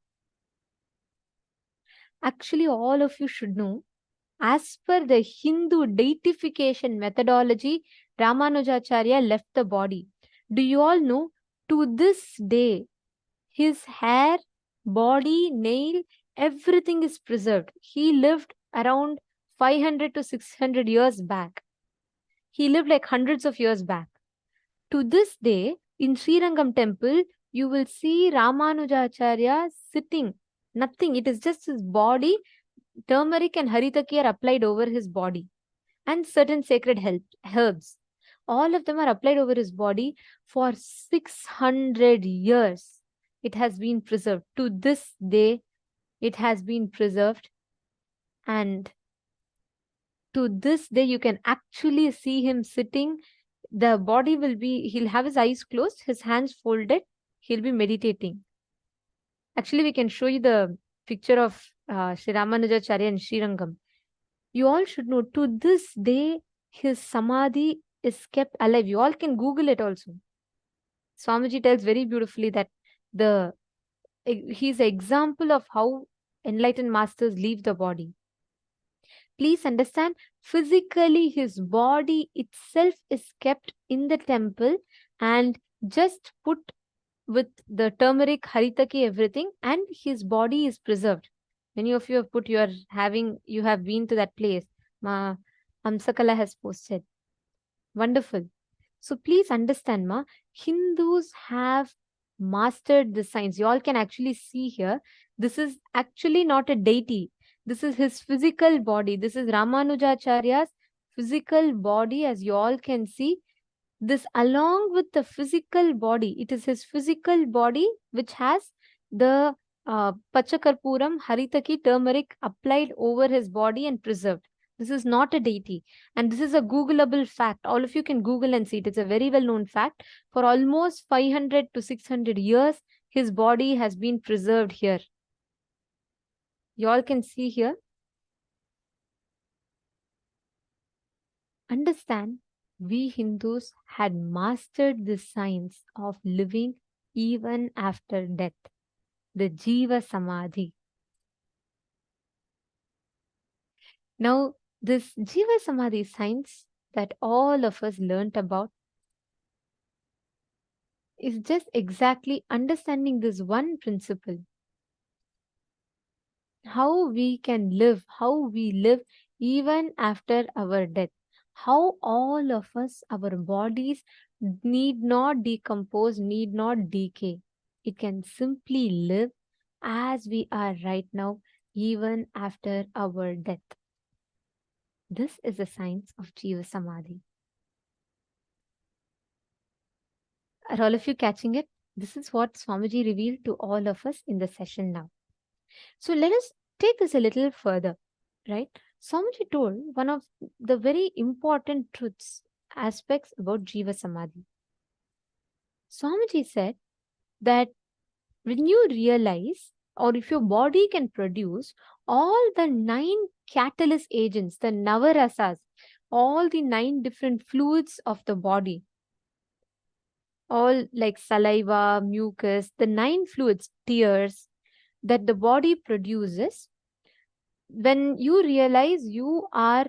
S4: Actually, all of you should know. As per the Hindu deification methodology, Ramanujacharya left the body. Do you all know? To this day, his hair, body, nail, everything is preserved. He lived around 500 to 600 years back. He lived like hundreds of years back. To this day, in Sri Rangam temple, you will see Ramanujacharya sitting. Nothing. It is just his body. Turmeric and haritaki are applied over his body. And certain sacred herbs. All of them are applied over his body for 600 years. It has been preserved. To this day, it has been preserved. And to this day, you can actually see him sitting. The body will be, he'll have his eyes closed, his hands folded, he'll be meditating. Actually, we can show you the picture of Sri Ramanujacharya and Sri Rangam. You all should know, to this day, his samadhi is kept alive. You all can Google it also. Swamiji tells very beautifully that he's an example of how enlightened masters leave the body. Please understand, physically his body itself is kept in the temple and just put with the turmeric, haritaki, everything, and his body is preserved. Many of you have you have been to that place. Amsakala has posted. Wonderful. So please understand, Hindus have mastered the science. You all can actually see here. This is actually not a deity. This is his physical body. This is Ramanujacharya's physical body, as you all can see. This along with the physical body, it is his physical body which has the Pachakarpuram, Haritaki, turmeric applied over his body and preserved. This is not a deity. And this is a Googleable fact. All of you can Google and see it. It's a very well-known fact. For almost 500 to 600 years, his body has been preserved here. You all can see here. Understand, we Hindus had mastered the science of living even after death, the Jiva Samadhi. Now, this Jiva Samadhi science that all of us learnt about is just exactly understanding this one principle. How we can live, how we live even after our death. How all of us, our bodies need not decompose, need not decay. It can simply live as we are right now, even after our death. This is the science of Jiva Samadhi. Are all of you catching it? This is what Swamiji revealed to all of us in the session now. So let us take this a little further, right? Swamiji told one of the very important truths, aspects about Jiva Samadhi. Swamiji said that when you realize, or if your body can produce all the 9 catalyst agents, the navarasas, all the 9 different fluids of the body, all like saliva, mucus, the 9 fluids, tears that the body produces, when you realize you are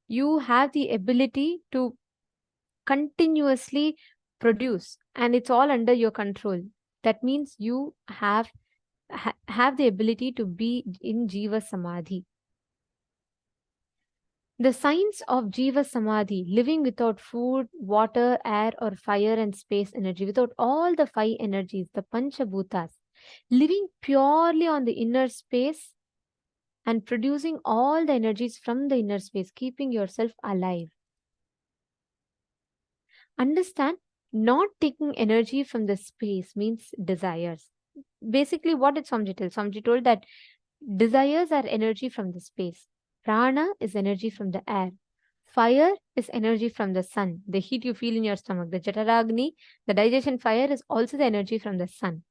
S4: you have the ability to continuously produce, and it's all under your control. That means you have the ability to be in Jiva Samadhi. The science of Jiva Samadhi, living without food, water, air, or fire and space energy, without all the 5 energies, the Panchabhutas, living purely on the inner space and producing all the energies from the inner space, keeping yourself alive. Understand, not taking energy from the space means desires. Basically, what did Swamiji tell? Swamiji told that desires are energy from the space. Prana is energy from the air. Fire is energy from the sun, the heat you feel in your stomach. The Jataragni, the digestion fire, is also the energy from the sun.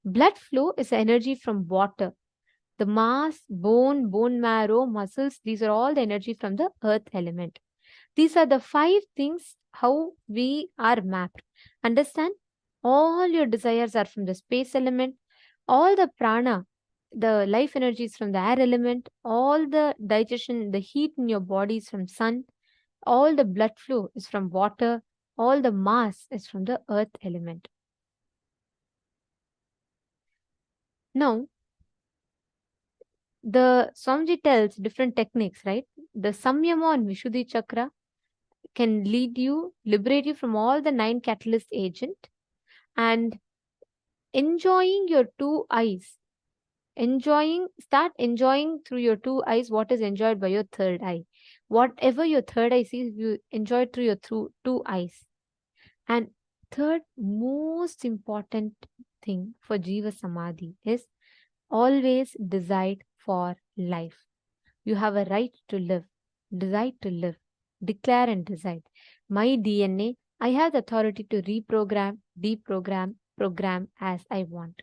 S4: Blood flow is energy from water. The mass, bone, bone marrow, muscles, these are all the energy from the earth element. These are the 5 things how we are mapped. Understand? All your desires are from the space element. All the prana, the life energy is from the air element. All the digestion, the heat in your body is from sun. All the blood flow is from water. All the mass is from the earth element. Now, the Swamiji tells different techniques, right? The Samyama on Vishuddhi Chakra can liberate you from all the 9 catalyst agent, and enjoying your 2 eyes. Start enjoying through your 2 eyes what is enjoyed by your third eye. Whatever your third eye sees, you enjoy it through your 2 eyes. And third most important thing for Jiva Samadhi is always decide for life. You have a right to live. Decide to live. Declare and decide. My DNA, I have the authority to reprogram, deprogram, program as I want.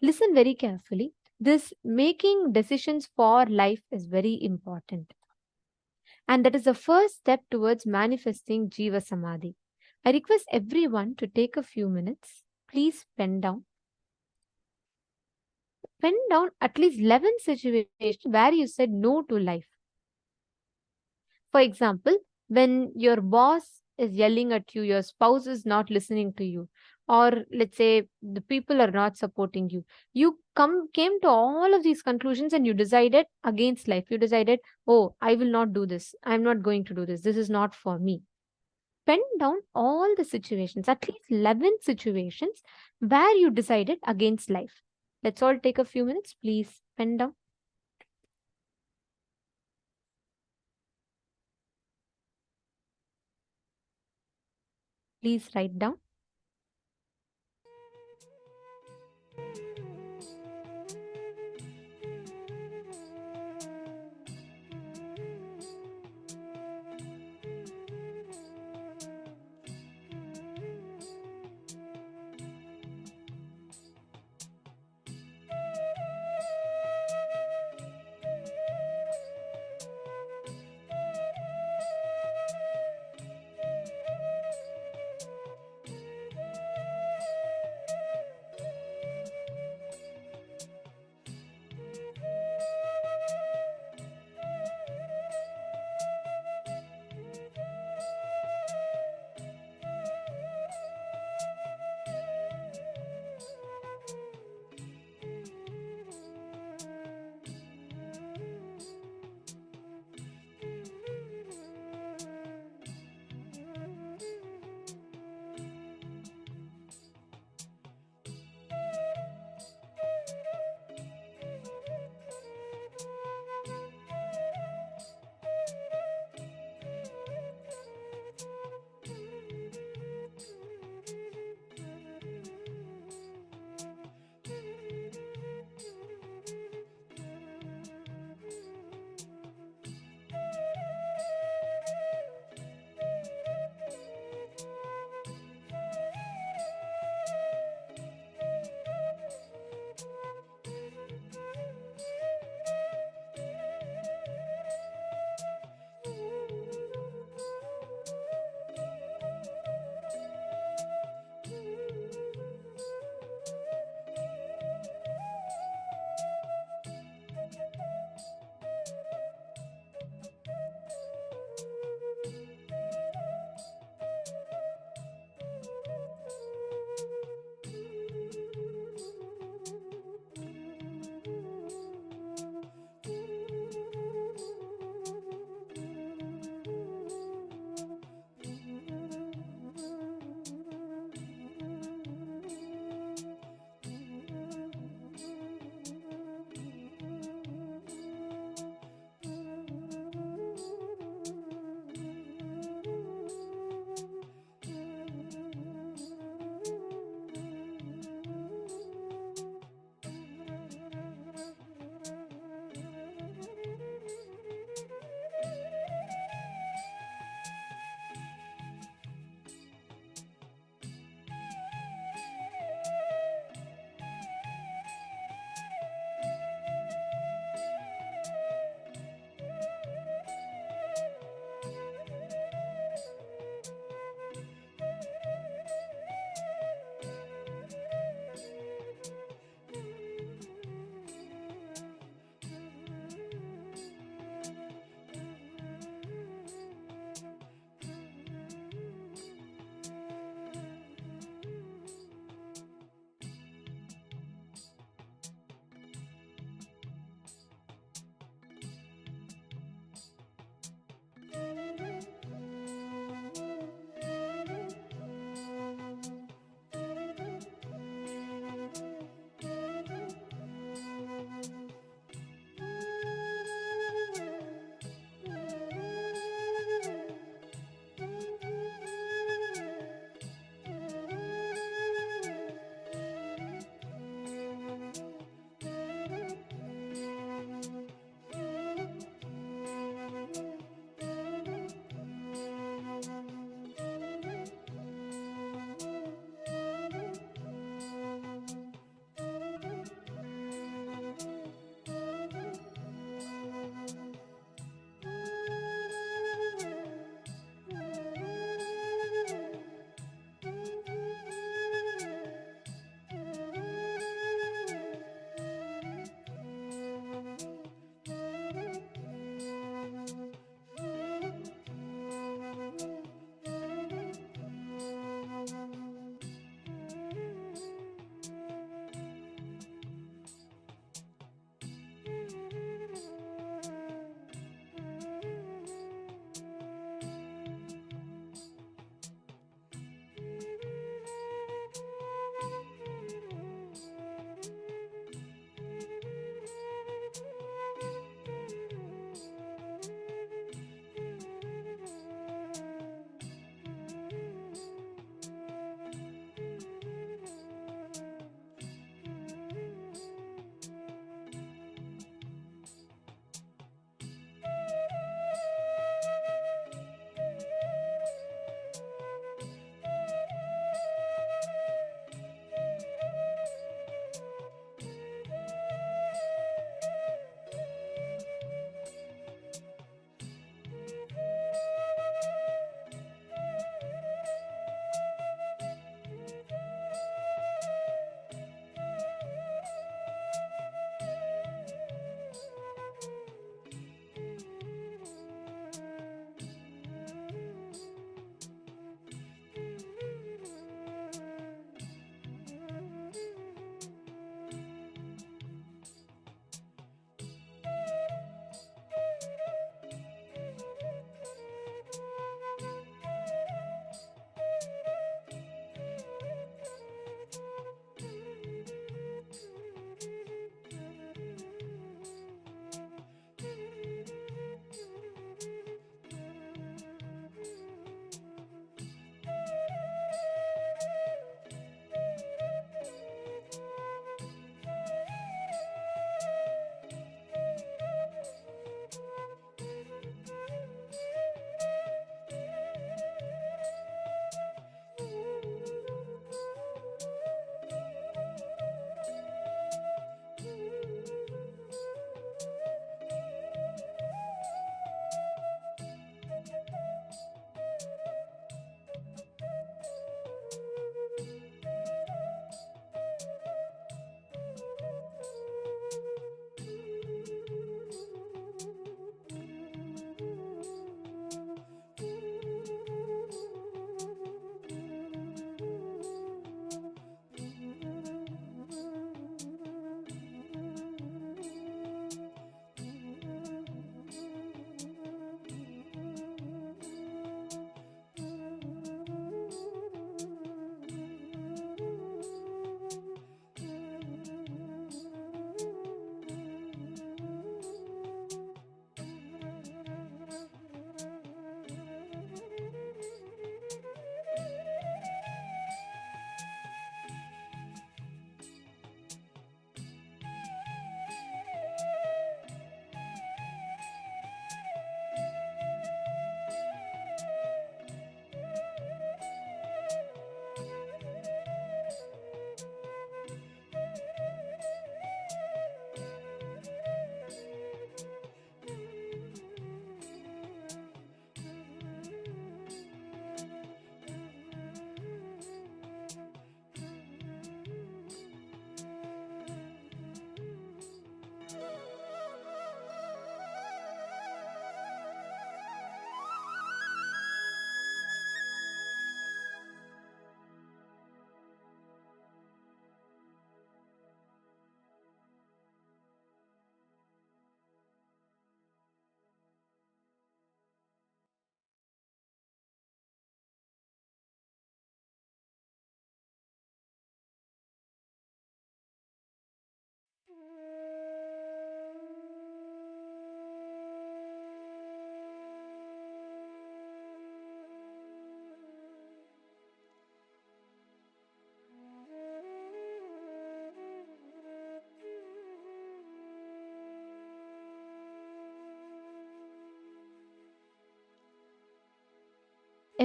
S4: Listen very carefully. This making decisions for life is very important. And that is the first step towards manifesting Jiva Samadhi. I request everyone to take a few minutes. Please pen down. Pen down at least 11 situations where you said no to life. For example, when your boss is yelling at you, your spouse is not listening to you, or let's say the people are not supporting you, you came to all of these conclusions and you decided against life. You decided, oh, I will not do this. I'm not going to do this. This is not for me. Pen down all the situations, at least 11 situations where you decided against life. Let's all take a few minutes. Please pen down. Please write down.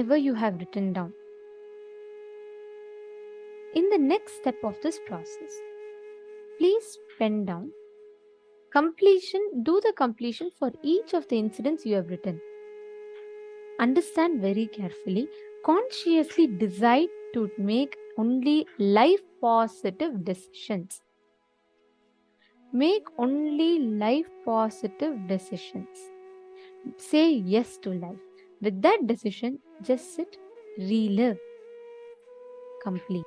S4: whatever you have written down. In the next step of this process, please pen down do the completion for each of the incidents you have written. Understand very carefully, consciously decide to make only life positive decisions. Make only life positive decisions. Say yes to life. With that decision, just sit, relive, complete.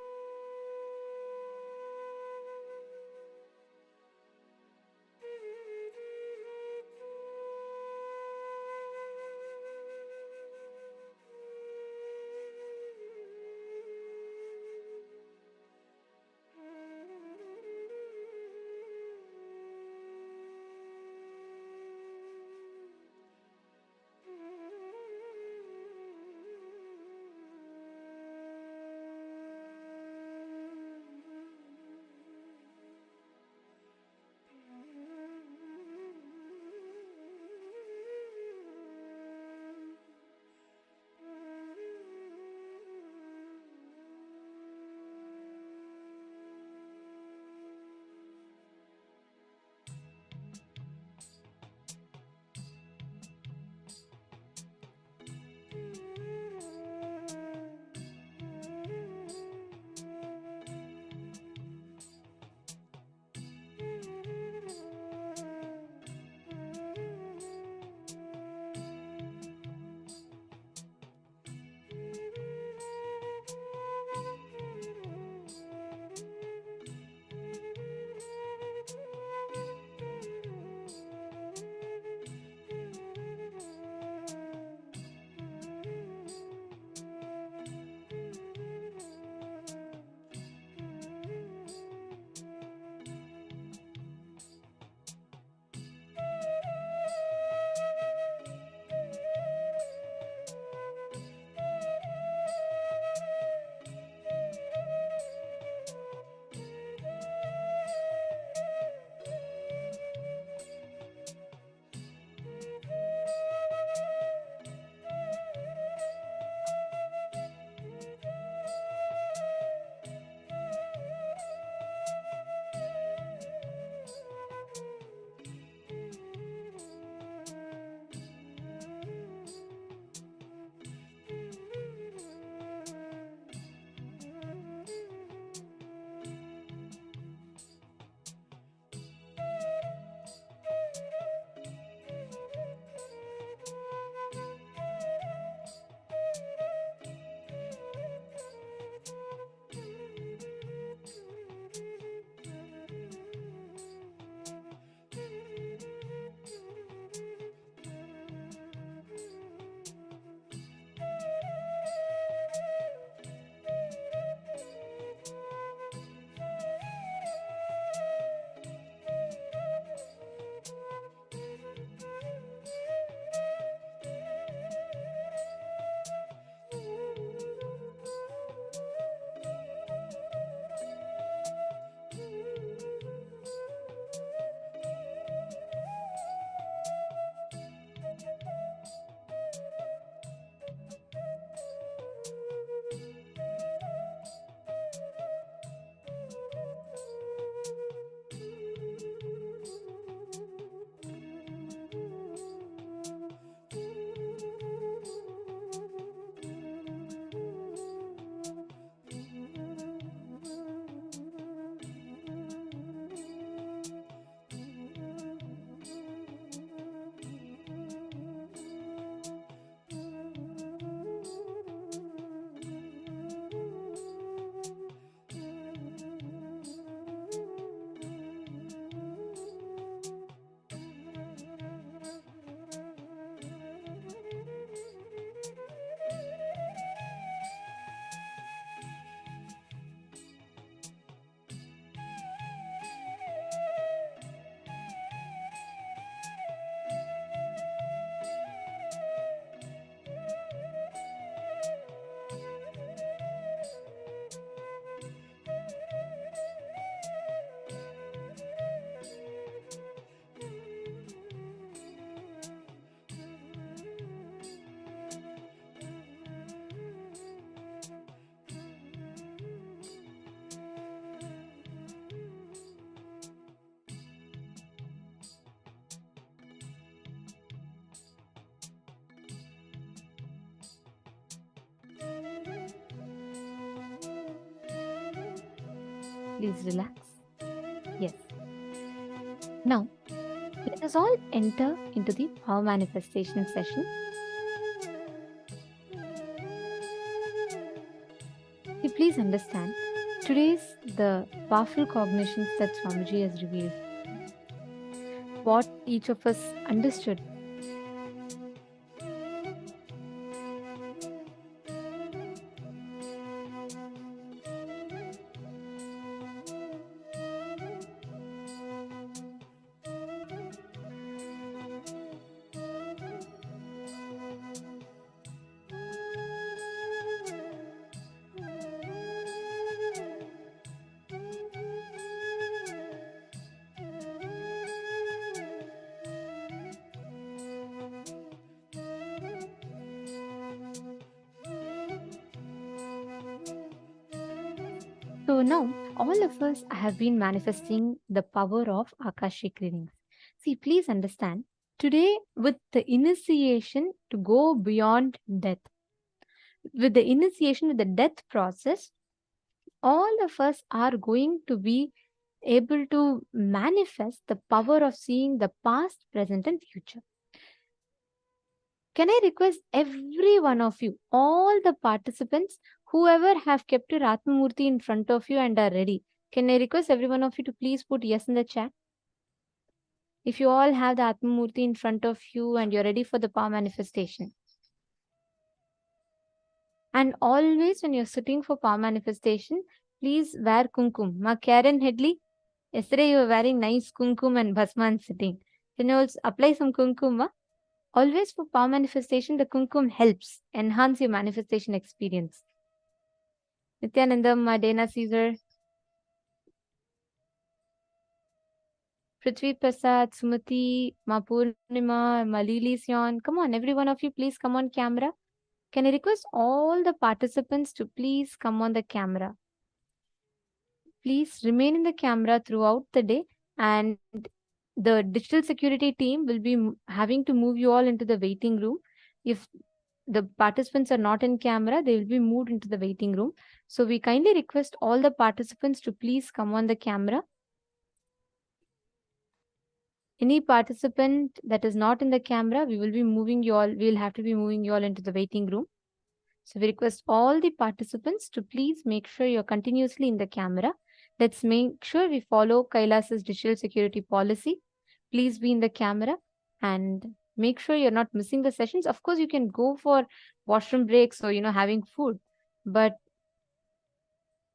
S4: Please relax. Yes. Now, let us all enter into the power manifestation session. Please understand, today's the powerful cognitions that Swamiji has revealed. What each of us understood. So now, all of us have been manifesting the power of Akashic readings. See, please understand, today with the initiation to go beyond death, with the initiation with the death process, all of us are going to be able to manifest the power of seeing the past, present, and future. Can I request every one of you, all the participants, whoever have kept your Atmamurti in front of you and are ready, can I request every one of you to please put yes in the chat? If you all have the Atmamurti in front of you and you're ready for the power manifestation. And always when you're sitting for power manifestation, please wear kumkum. Ma Karen Headley, yesterday you were wearing nice kumkum and bhasman sitting. Can you also apply some kumkum? Ma? Always for power manifestation, the kumkum helps enhance your manifestation experience. Nithyanandam, Dana Caesar, Prithvi Prasad, Sumati, Purnima, Malili Sion. Come on, every one of you, please come on camera. Can I request all the participants to please come on the camera? Please remain in the camera throughout the day, and the digital security team will be having to move you all into the waiting room. If the participants are not in camera, they will be moved into the waiting room. So we kindly request all the participants to please come on the camera. Any participant that is not in the camera, we will be moving you all, we will have to be moving you all into the waiting room. So we request all the participants to please make sure you're continuously in the camera. Let's make sure we follow Kailasa's digital security policy. Please be in the camera and make sure you're not missing the sessions. Of course, you can go for washroom breaks or, having food. But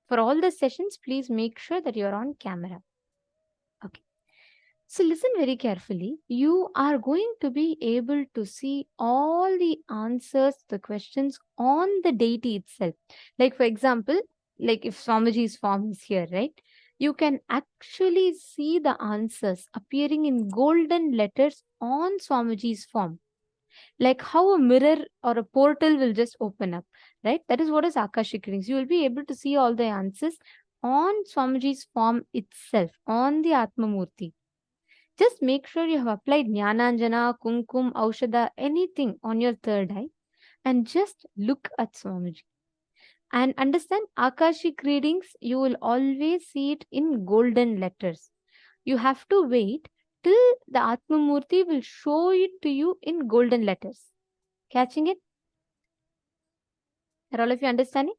S4: for all the sessions, please make sure that you're on camera. Okay. So listen very carefully. You are going to be able to see all the answers to the questions on the deity itself. Like for example, like if Swamiji's form is here, right? You can actually see the answers appearing in golden letters on Swamiji's form. Like how a mirror or a portal will just open up, right? That is what is Akashic readings. You will be able to see all the answers on Swamiji's form itself, on the Atmamurti. Just make sure you have applied Jnananjana, Kumkum, Aushada, anything on your third eye, and just look at Swamiji. And understand, Akashic readings, you will always see it in golden letters. You have to wait till the Atmamurti will show it to you in golden letters. Catching it? Are all of you understanding?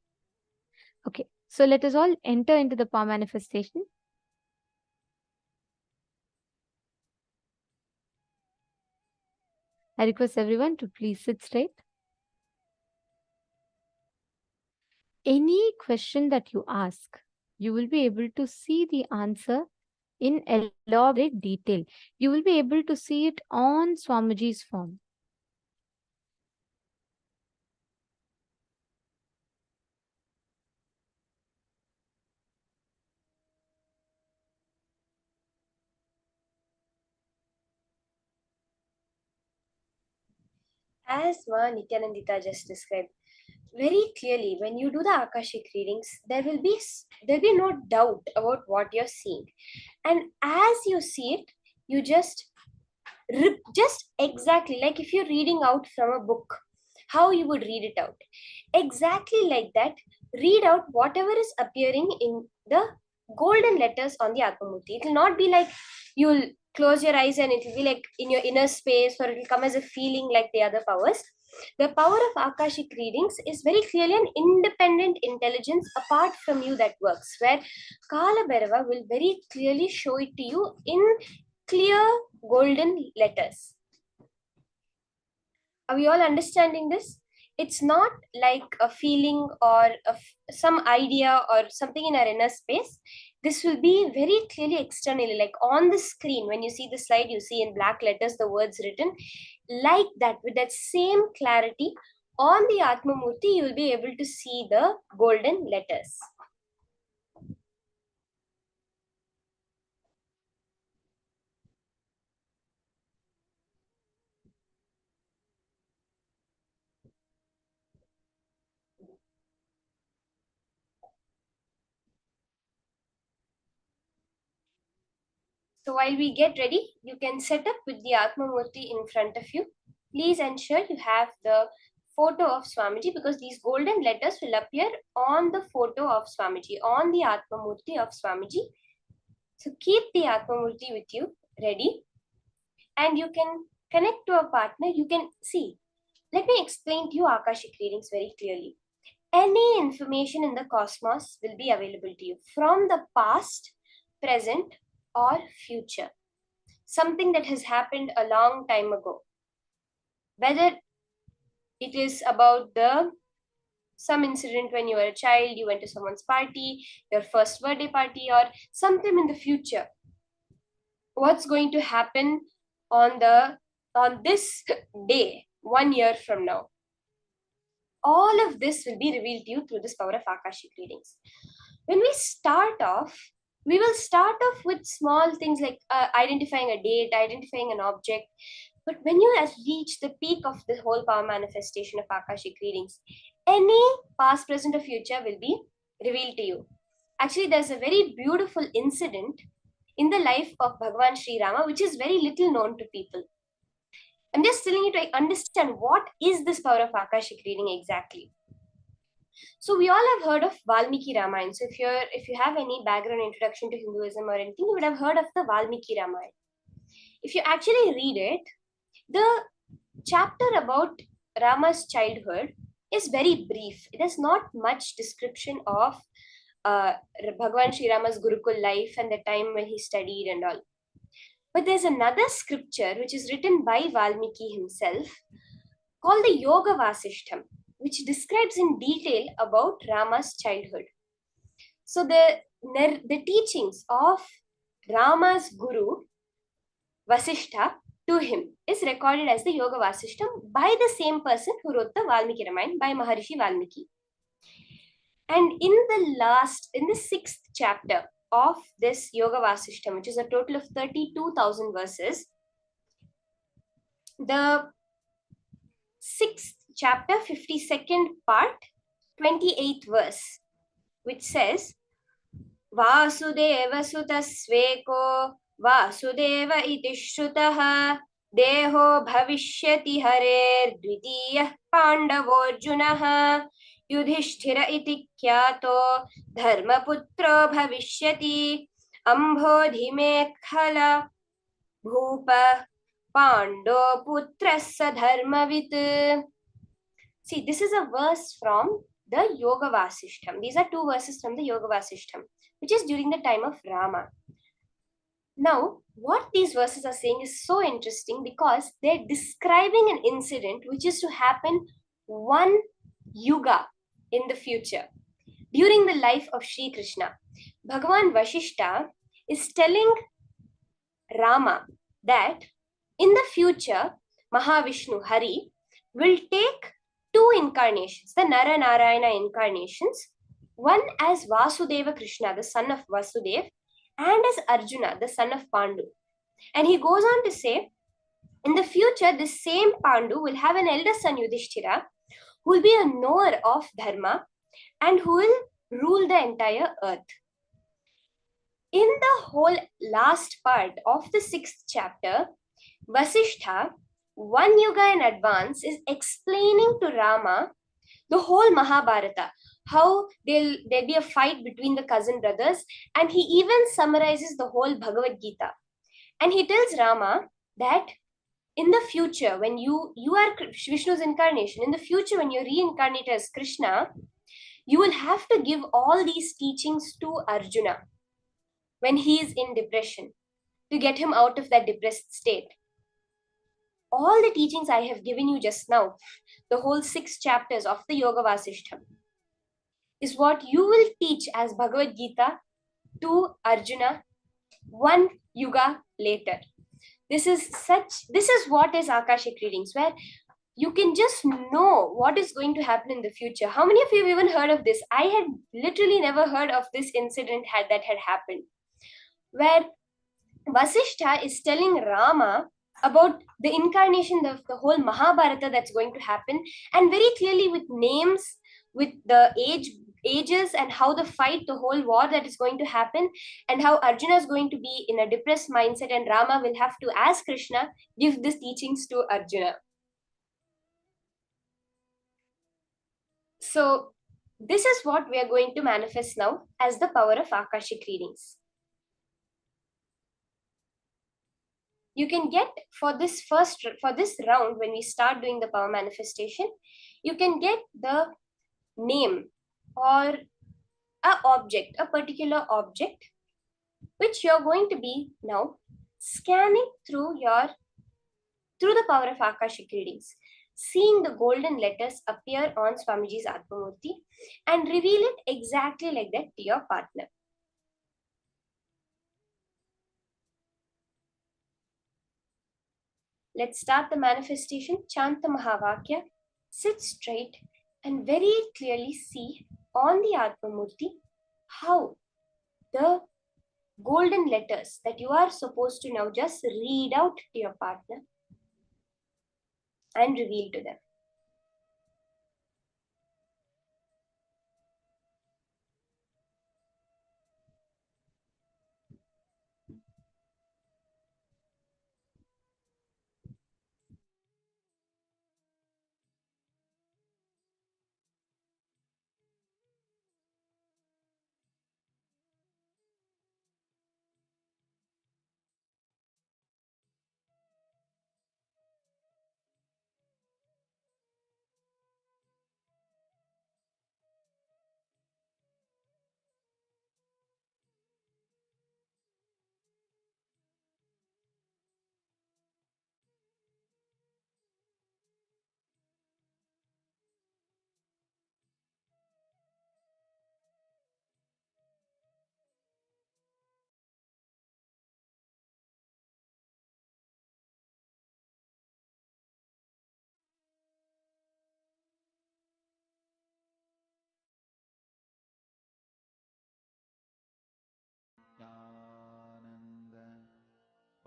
S4: Okay, so let us all enter into the power manifestation. I request everyone to please sit straight. Any question that you ask, you will be able to see the answer in elaborate detail. You will be able to see it on Swamiji's form.
S6: As Ma Nityanandita just described very clearly, when you do the Akashic readings, there will be no doubt about what you're seeing, and as you see it, you just exactly like if you're reading out from a book, how you would read it out, exactly like that. Read out whatever is appearing in the golden letters on the Atmamurti. It will not be like you'll close your eyes and it will be like in your inner space, or it will come as a feeling like the other powers. The power of Akashic readings is very clearly an independent intelligence apart from you that works, where Kala Bhairava will very clearly show it to you in clear golden letters. Are we all understanding this? It's not like a feeling or some idea or something in our inner space. This will be very clearly externally, like on the screen. When you see the slide, you see in black letters the words written like that, with that same clarity. On the Atmamurti, you will be able to see the golden letters. So while we get ready, you can set up with the Atmamurti in front of you. Please ensure you have the photo of Swamiji, because these golden letters will appear on the photo of Swamiji, on the Atmamurti of Swamiji. So keep the Atmamurti with you, ready. And you can connect to a partner. You can see. Let me explain to you Akashic readings very clearly. Any information in the cosmos will be available to you from the past, present, or future. Something that has happened a long time ago. Whether it is about some incident when you were a child, you went to someone's party, your first birthday party, or sometime in the future. What's going to happen on this day, 1 year from now? All of this will be revealed to you through this power of Akashic readings. When we start off, we will start off with small things like identifying a date, identifying an object. But when you reach the peak of the whole power manifestation of Akashic readings, any past, present, or future will be revealed to you. Actually, there's a very beautiful incident in the life of Bhagavan Sri Rama, which is very little known to people. I'm just telling you to understand what is this power of Akashic reading exactly. So we all have heard of Valmiki Ramayana. So if you have any background introduction to Hinduism or anything, you would have heard of the Valmiki Ramayana. If you actually read it, the chapter about Rama's childhood is very brief. It has not much description of Bhagavan Sri Rama's Gurukul life and the time when he studied and all. But there's another scripture which is written by Valmiki himself called the Yoga Vasishtham, which describes in detail about Rama's childhood. So the teachings of Rama's guru, Vasishtha, to him is recorded as the Yoga Vasishtham by the same person who wrote the Valmiki Ramayana, by Maharishi Valmiki. And in the 6th chapter of this Yoga Vasishtham, which is a total of 32,000 verses, the 6th chapter, 52nd part, 28th verse, which says, Vasudeva sutasveko Vasudeva iti shrutaha deho bhavishyati harer dvitiyah pandavorjunaha yudhishthira iti kyato dharmaputro bhavishyati ambodhimekhala bhupa pando putrassa dharmavit. See, this is a verse from the Yoga Vasishtham. These are 2 verses from the Yoga Vasishtham, which is during the time of Rama. Now, what these verses are saying is so interesting because they're describing an incident which is to happen 1 yuga in the future, during the life of Sri Krishna. Bhagavan Vasishta is telling Rama that in the future, Mahavishnu, Hari, will take 2 incarnations, the Nara Narayana incarnations, one as Vasudeva Krishna, the son of Vasudeva, and as Arjuna, the son of Pandu. And he goes on to say, in the future, the same Pandu will have an elder son, Yudhishthira, who will be a knower of Dharma and who will rule the entire earth. In the whole last part of the 6th chapter, Vasishtha, 1 yuga in advance, is explaining to Rama the whole Mahabharata, how there'll be a fight between the cousin brothers, and he even summarizes the whole Bhagavad Gita. And he tells Rama that in the future, when you are Vishnu's incarnation, in the future when you reincarnate as Krishna, you will have to give all these teachings to Arjuna when he is in depression, to get him out of that depressed state. All the teachings I have given you just now, the whole 6 chapters of the Yoga Vasishtham, is what you will teach as Bhagavad Gita to Arjuna one yuga later. This is what is Akashic readings, where you can just know what is going to happen in the future. How many of you have even heard of this? I had literally never heard of this incident that had happened, where Vasishtha is telling Rama about the incarnation of the whole Mahabharata that's going to happen, and very clearly with names, with the ages, and how the fight, the whole war that is going to happen, and how Arjuna is going to be in a depressed mindset, and Rama will have to, as Krishna, give these teachings to Arjuna. So this is what we are going to manifest now as the power of Akashic readings. You can get for this round, when we start doing the power manifestation, you can get the name or a particular object, which you're going to be now scanning through the power of Akashic readings, seeing the golden letters appear on Swamiji's Atmamurti and reveal it exactly like that to your partner. Let's start the manifestation. Chant the Mahavakya, sit straight, and very clearly see on the Atmamurti how the golden letters that you are supposed to now just read out to your partner and reveal to them.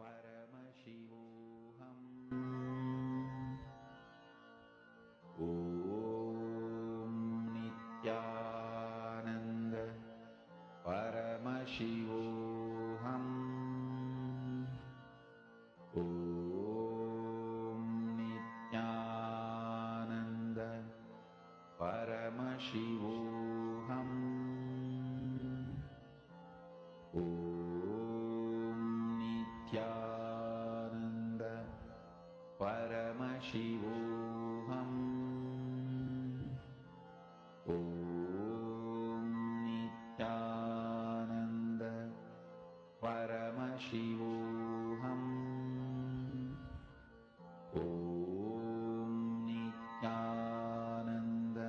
S3: Paramashivoham Nithyananda Paramashivoham Nithyananda Paramashivoham Nithyananda Paramashivoham Nithyananda Paramashivoham Nithyananda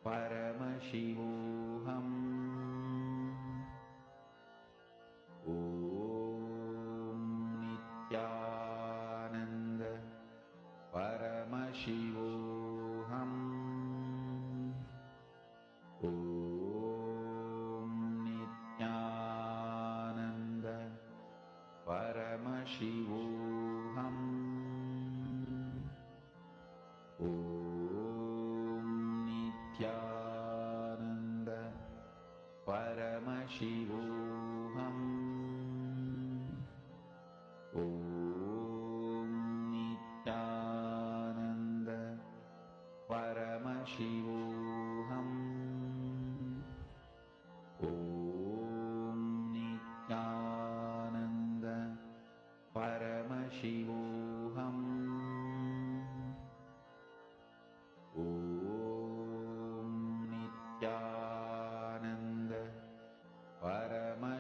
S3: Paramashivoham Nithyananda Paramashivoham Nithyananda Paramashivoham Nithyananda Paramashivoham Nithyananda Paramashivoham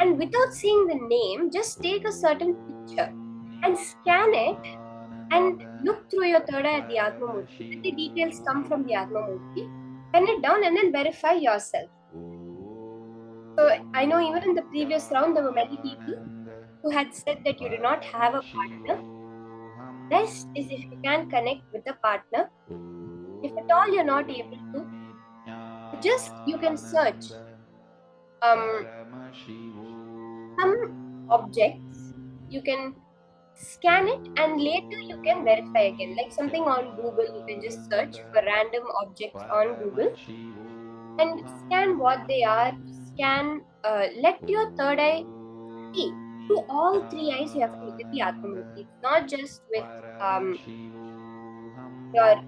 S6: And without seeing the name, just take a certain picture and scan it and look through your third eye at the Atma Murti. Let the details come from the Atma Murti. Pen it down and then verify yourself. So I know even in the previous round, there were many people who had said that you do not have a partner. Best is if you can connect with the partner. If at all you're not able to, just you can search some objects. You can scan it and later you can verify again. Like something on Google, you can just search for random objects on Google and scan what they are. Scan, let your third eye see. Through all three eyes, you have to look at the Atma Murti. It's not just with your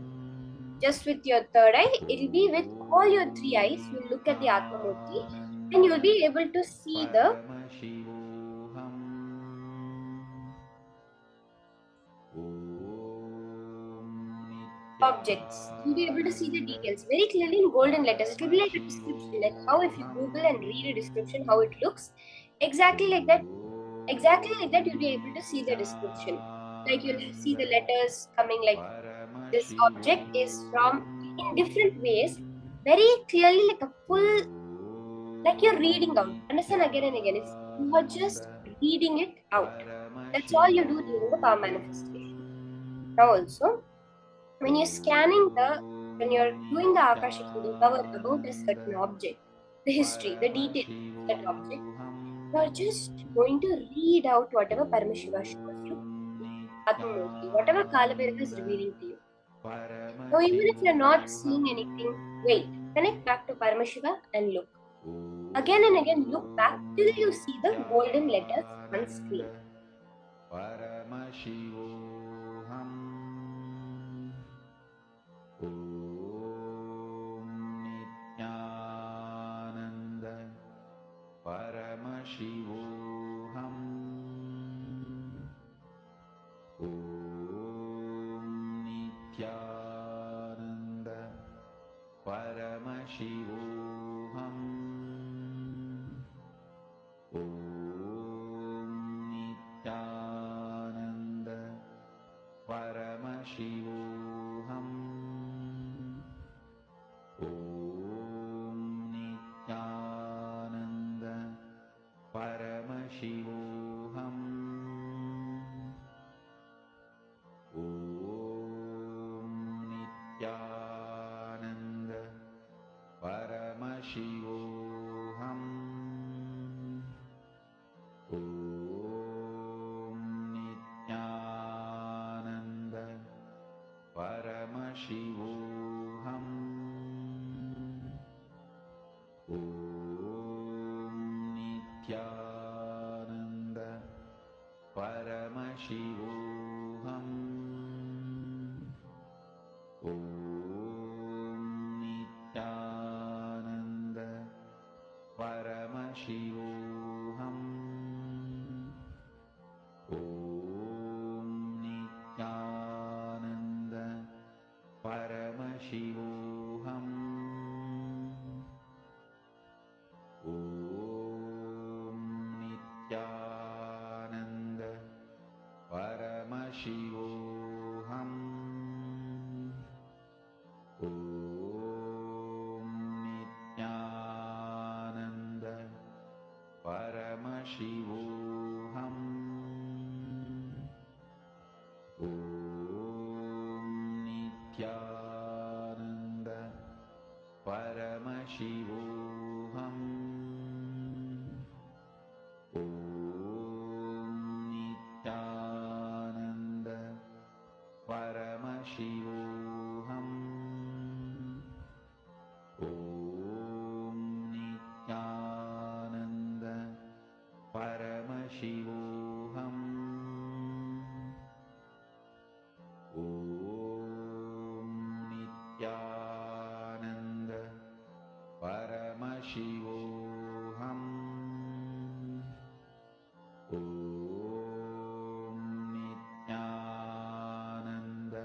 S6: your third eye. It'll be with all your three eyes. You'll look at the Atma Murti and you'll be able to see the objects. You'll be able to see the details very clearly in golden letters. It will be like a description, like how if you Google and read a description, how it looks. Exactly like that. Exactly like that, you'll be able to see the description. Like you'll see the letters coming like this object is from in different ways, very clearly, like a full, like you're reading out. Understand again and again. It's you are just reading it out. That's all you do during the power manifestation. Now also, when you're when you're doing the Akashic reading power about a certain object, the history, the details of that object, you're just going to read out whatever Paramashiva shows you, Atmamurti, whatever Kalabhairava is revealing to you. Now, even if you're not seeing anything, wait, connect back to Paramashiva and look. Again and again, look back till you see the golden letters on screen.
S3: Paramashivoham. Om Nithyananda Paramashivoham. Om Nithyananda Paramashivoham. Om Nithyananda Paramashivoham. Om Nithyananda Paramashivoham. Om Nithyananda Paramashivoham. Om Nithyananda Paramashivoham. Om Nithyananda Paramashivoham. Om Nithyananda Paramashivoham. Om Nithyananda Paramashivoham. Om Nithyananda Paramashivoham. Om Nithyananda Paramashivoham. Om Nithyananda Paramashivoham. Om Nithyananda Paramashivoham. Om Nithyananda Paramashivoham. Om Nithyananda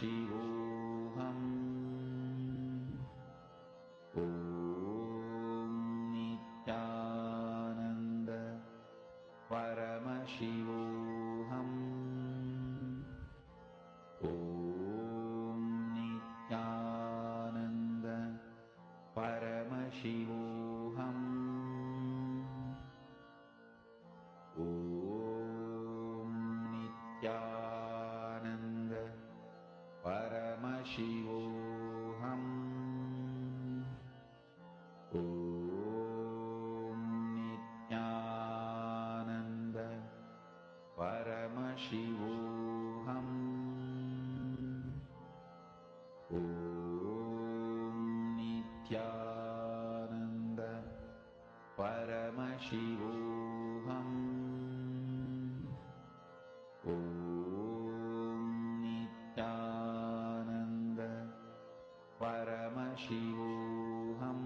S3: Paramashivoham Om Nithyananda Paramashivoham Om Nithyananda Paramashivoham Om Nithyananda Paramashivoham Om Nithyananda Paramashivoham Om Nithyananda Paramashivoham Om Nithyananda Paramashivoham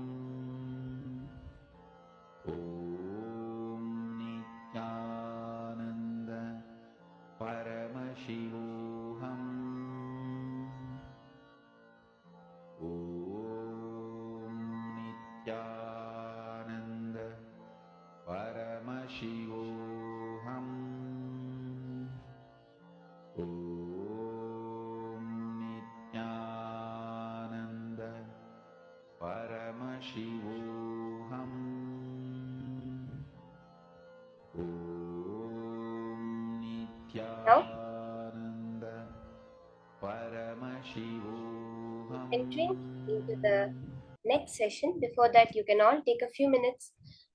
S3: Om Nithyananda Paramashivoham Om Nithyananda Paramashivoham Om Nithyananda Paramashivoham Om
S6: Now,
S3: Nithyananda Paramashivoham.
S6: entering into the next session, before that, you can all take a few minutes,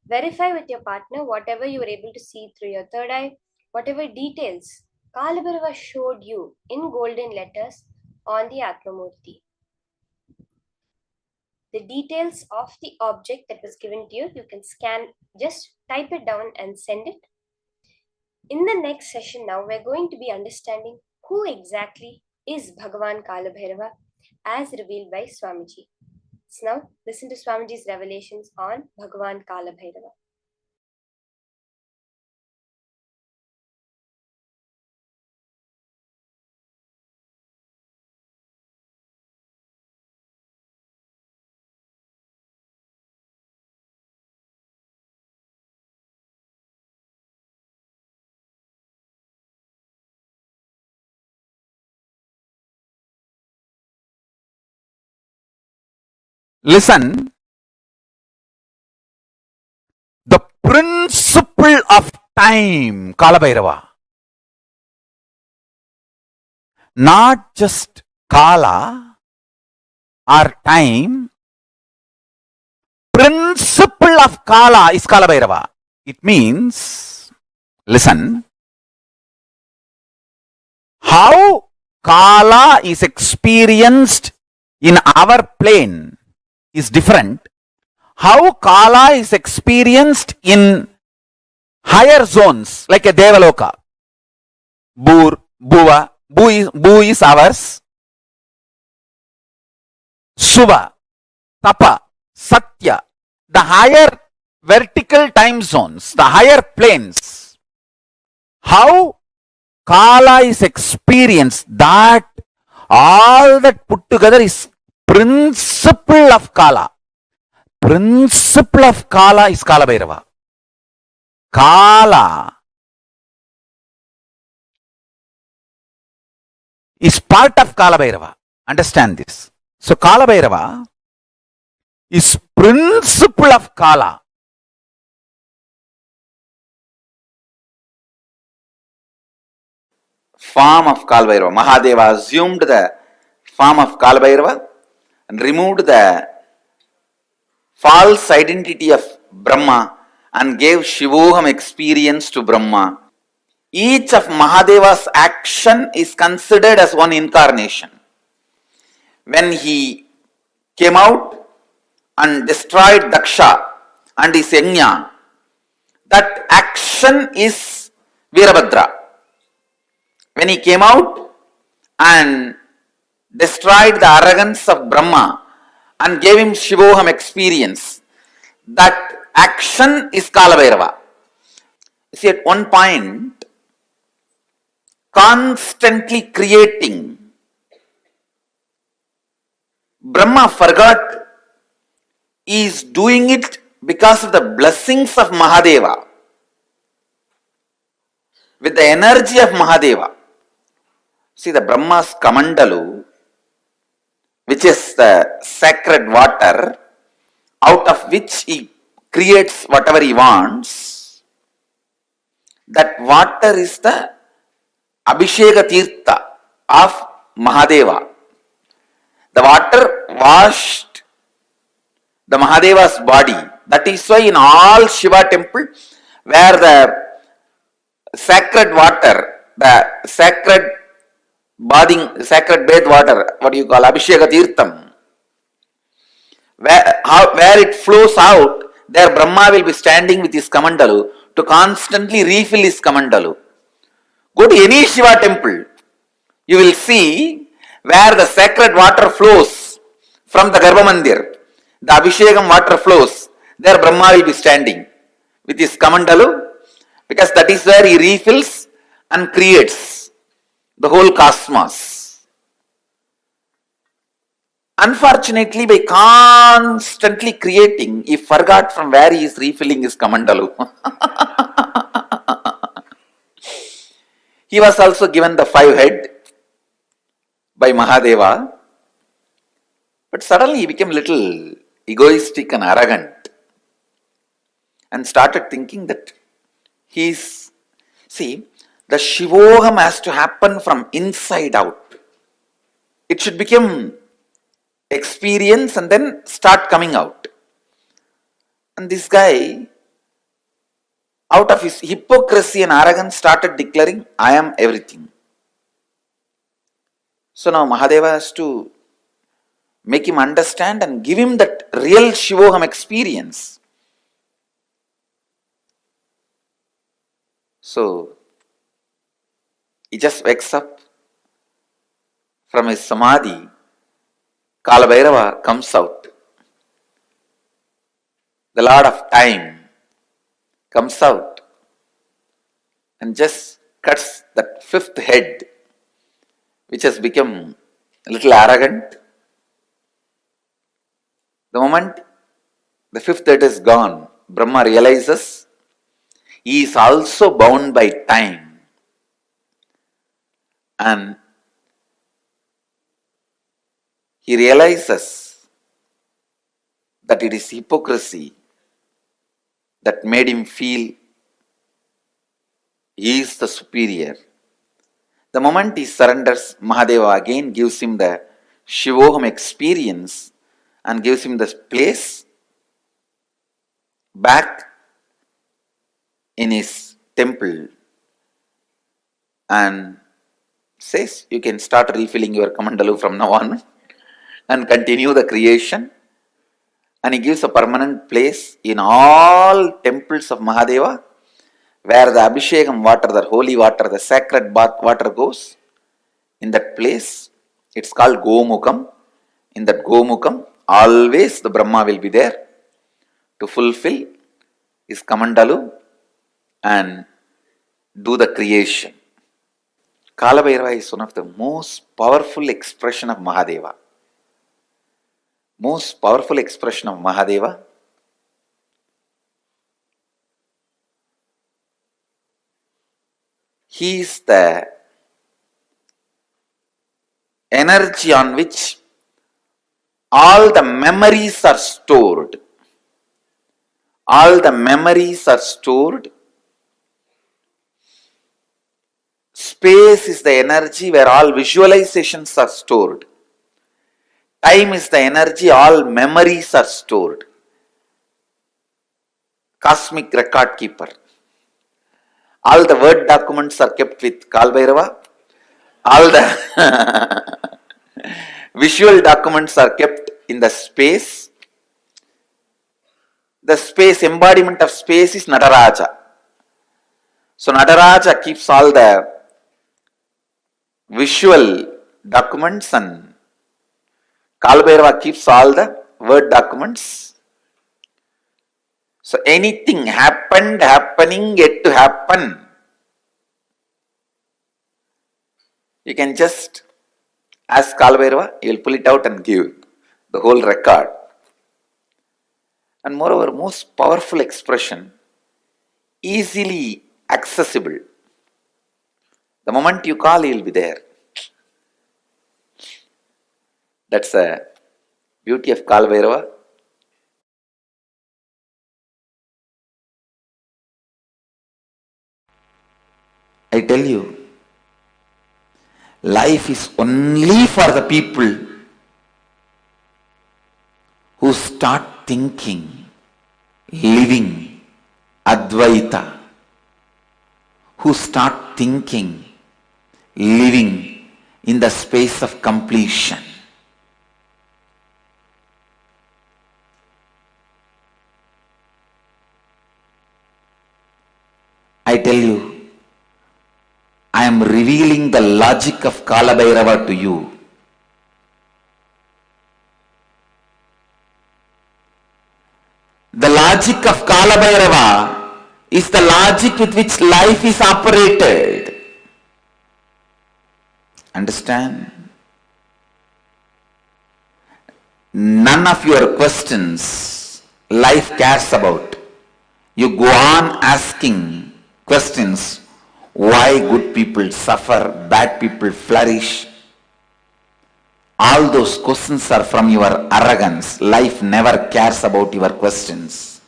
S6: verify with your partner whatever you were able to see through your third eye, whatever details Kalabhairava showed you in golden letters on the Atmamurti. The details of the object that was given to you, you can scan, just type it down and send it. In the next session now, we're going to be understanding who exactly is Bhagavan Kalabhairava as revealed by Swamiji. So now, listen to Swamiji's revelations on Bhagavan Kalabhairava.
S3: Listen, the principle of time, Kalabhairava, not just Kala or time, principle of Kala is Kalabhairava. It means, listen, how Kala is experienced in our plane is different. How Kala is experienced in higher zones like a Devaloka, Bur, Bhuva, Bu is ours, Suva, Tapa, Satya, the higher vertical time zones, the higher planes. How Kala is experienced, that all that put together is principle of Kala. Principle of Kala is Kalabhairava. Kala is part of Kalabhairava. Understand this. So Kalabhairava is principle of Kala. Form of Kalabhairava. Mahadeva assumed the form of Kalabhairava and removed the false identity of Brahma and gave Shivoham experience to Brahma. Each of Mahadeva's action is considered as one incarnation. When he came out and destroyed Daksha and his Yajna, that action is Virabhadra. When he came out and destroyed the arrogance of Brahma and gave him Shivoham experience, that action is Kalabhairava. See, at one point, constantly creating Brahma forgot he is doing it because of the blessings of Mahadeva, with the energy of Mahadeva. See, the Brahma's Kamandalu, which is the sacred water, out of which he creates whatever he wants, that water is the Abhisheka Tirtha of Mahadeva. The water washed the Mahadeva's body. That is why in all Shiva temple, where the sacred water, the sacred bath water, what you call Abhisheka Tirtham, where it flows out, there Brahma will be standing with his Kamandalu to constantly refill his Kamandalu. Go to any Shiva temple, you will see where the sacred water flows from the Garbha Mandir, the Abhishekam water flows, there Brahma will be standing with his Kamandalu, because that is where he refills and creates the whole cosmos. Unfortunately, by constantly creating, he forgot from where he is refilling his Kamandalu. He was also given the 5 head by Mahadeva, but suddenly he became a little egoistic and arrogant and started thinking that he's, see, the Shivoham has to happen from inside out. It should become experience and then start coming out. And this guy, out of his hypocrisy and arrogance, started declaring, I am everything. So now Mahadeva has to make him understand and give him that real Shivoham experience. So he just wakes up from his samadhi. Kalabhairava comes out. The Lord of Time comes out and just cuts that 5th head, which has become a little arrogant. The moment the 5th head is gone, Brahma realizes he is also bound by time. And he realizes that it is hypocrisy that made him feel he is the superior. The moment he surrenders, Mahadeva again gives him the Shivoham experience and gives him the place back in his temple and says, you can start refilling your Kamandalu from now on and continue the creation. And he gives a permanent place in all temples of Mahadeva, where the Abhishekam water, the holy water, the sacred bath water goes. In that place, it's called Gomukam. In that Gomukam, always the Brahma will be there to fulfill his Kamandalu and do the creation. Kalabhairava is one of the most powerful expression of Mahadeva. Most powerful expression of Mahadeva. He is the energy on which all the memories are stored. All the memories are stored. Space is the energy where all visualizations are stored. Time is the energy, all memories are stored. Cosmic record keeper. All the word documents are kept with Kalbhairava. All the visual documents are kept in the space. The space, embodiment of space is Nataraja. So Nataraja keeps all the visual documents and Kalbhairava keeps all the word documents. So anything happened, happening, yet to happen, you can just ask Kalbhairava, he will pull it out and give. the whole record. And moreover, most powerful expression, easily accessible. The moment you call, he will be there. That's the beauty of Kala Bhairava. I tell you, life is only for the people who start thinking, living Advaita, who start thinking, living in the space of completion. I tell you, I am revealing the logic of Kala Bhairava to you. The logic of Kala Bhairava is the logic with which life is operated. Understand? None of your questions life cares about. You go on asking questions. Why good people suffer, bad people flourish? All those questions are from your arrogance. Life never cares about your questions.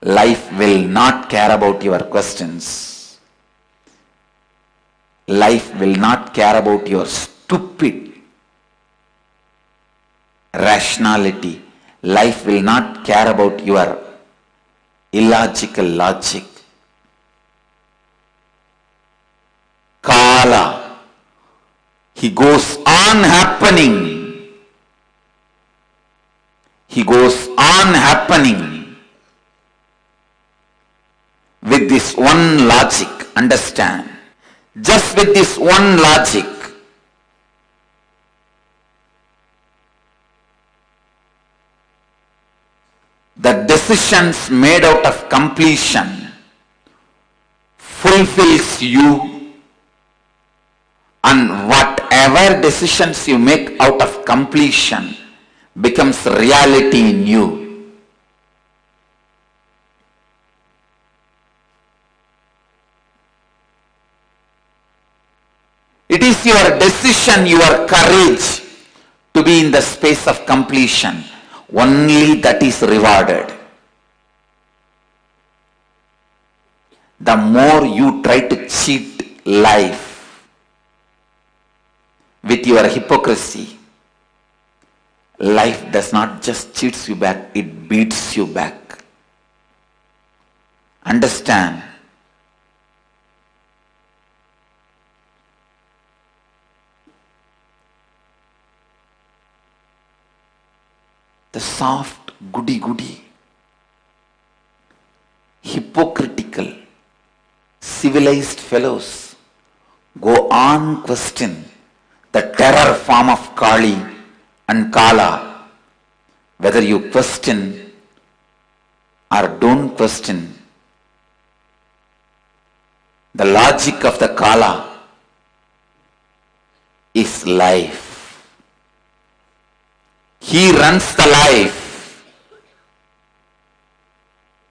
S3: Life will not care about your questions. Life will not care about your stupid rationality. Life will not care about your illogical logic. Kala, he goes on happening. He goes on happening with this one logic. Understand? Just with this one logic. The decisions made out of completion fulfills you, and whatever decisions you make out of completion becomes reality in you. It is your decision, your courage to be in the space of completion. Only that is rewarded. The more you try to cheat life with your hypocrisy, life does not just cheats you back, it beats you back. Understand? The soft, goody-goody, hypocritical, civilized fellows go on question the terror form of Kali and Kala. Whether you question or don't question, the logic of the Kala is life. He runs the life.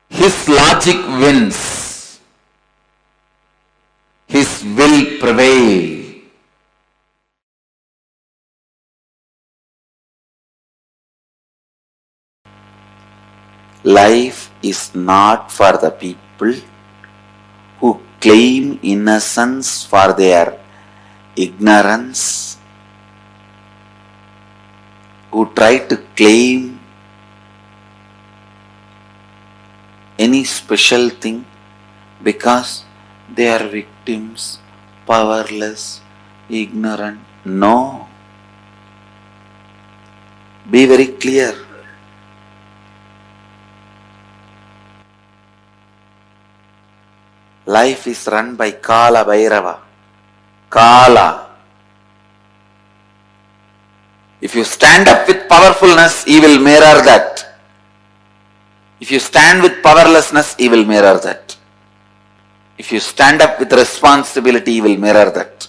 S3: His logic wins. His will prevails. Life is not for the people who claim innocence for their ignorance, who try to claim any special thing because they are victims, powerless, ignorant. No. Be very clear. Life is run by Kala Bhairava. Kala. If you stand up with powerfulness, he will mirror that. If you stand with powerlessness, he will mirror that. If you stand up with responsibility, he will mirror that.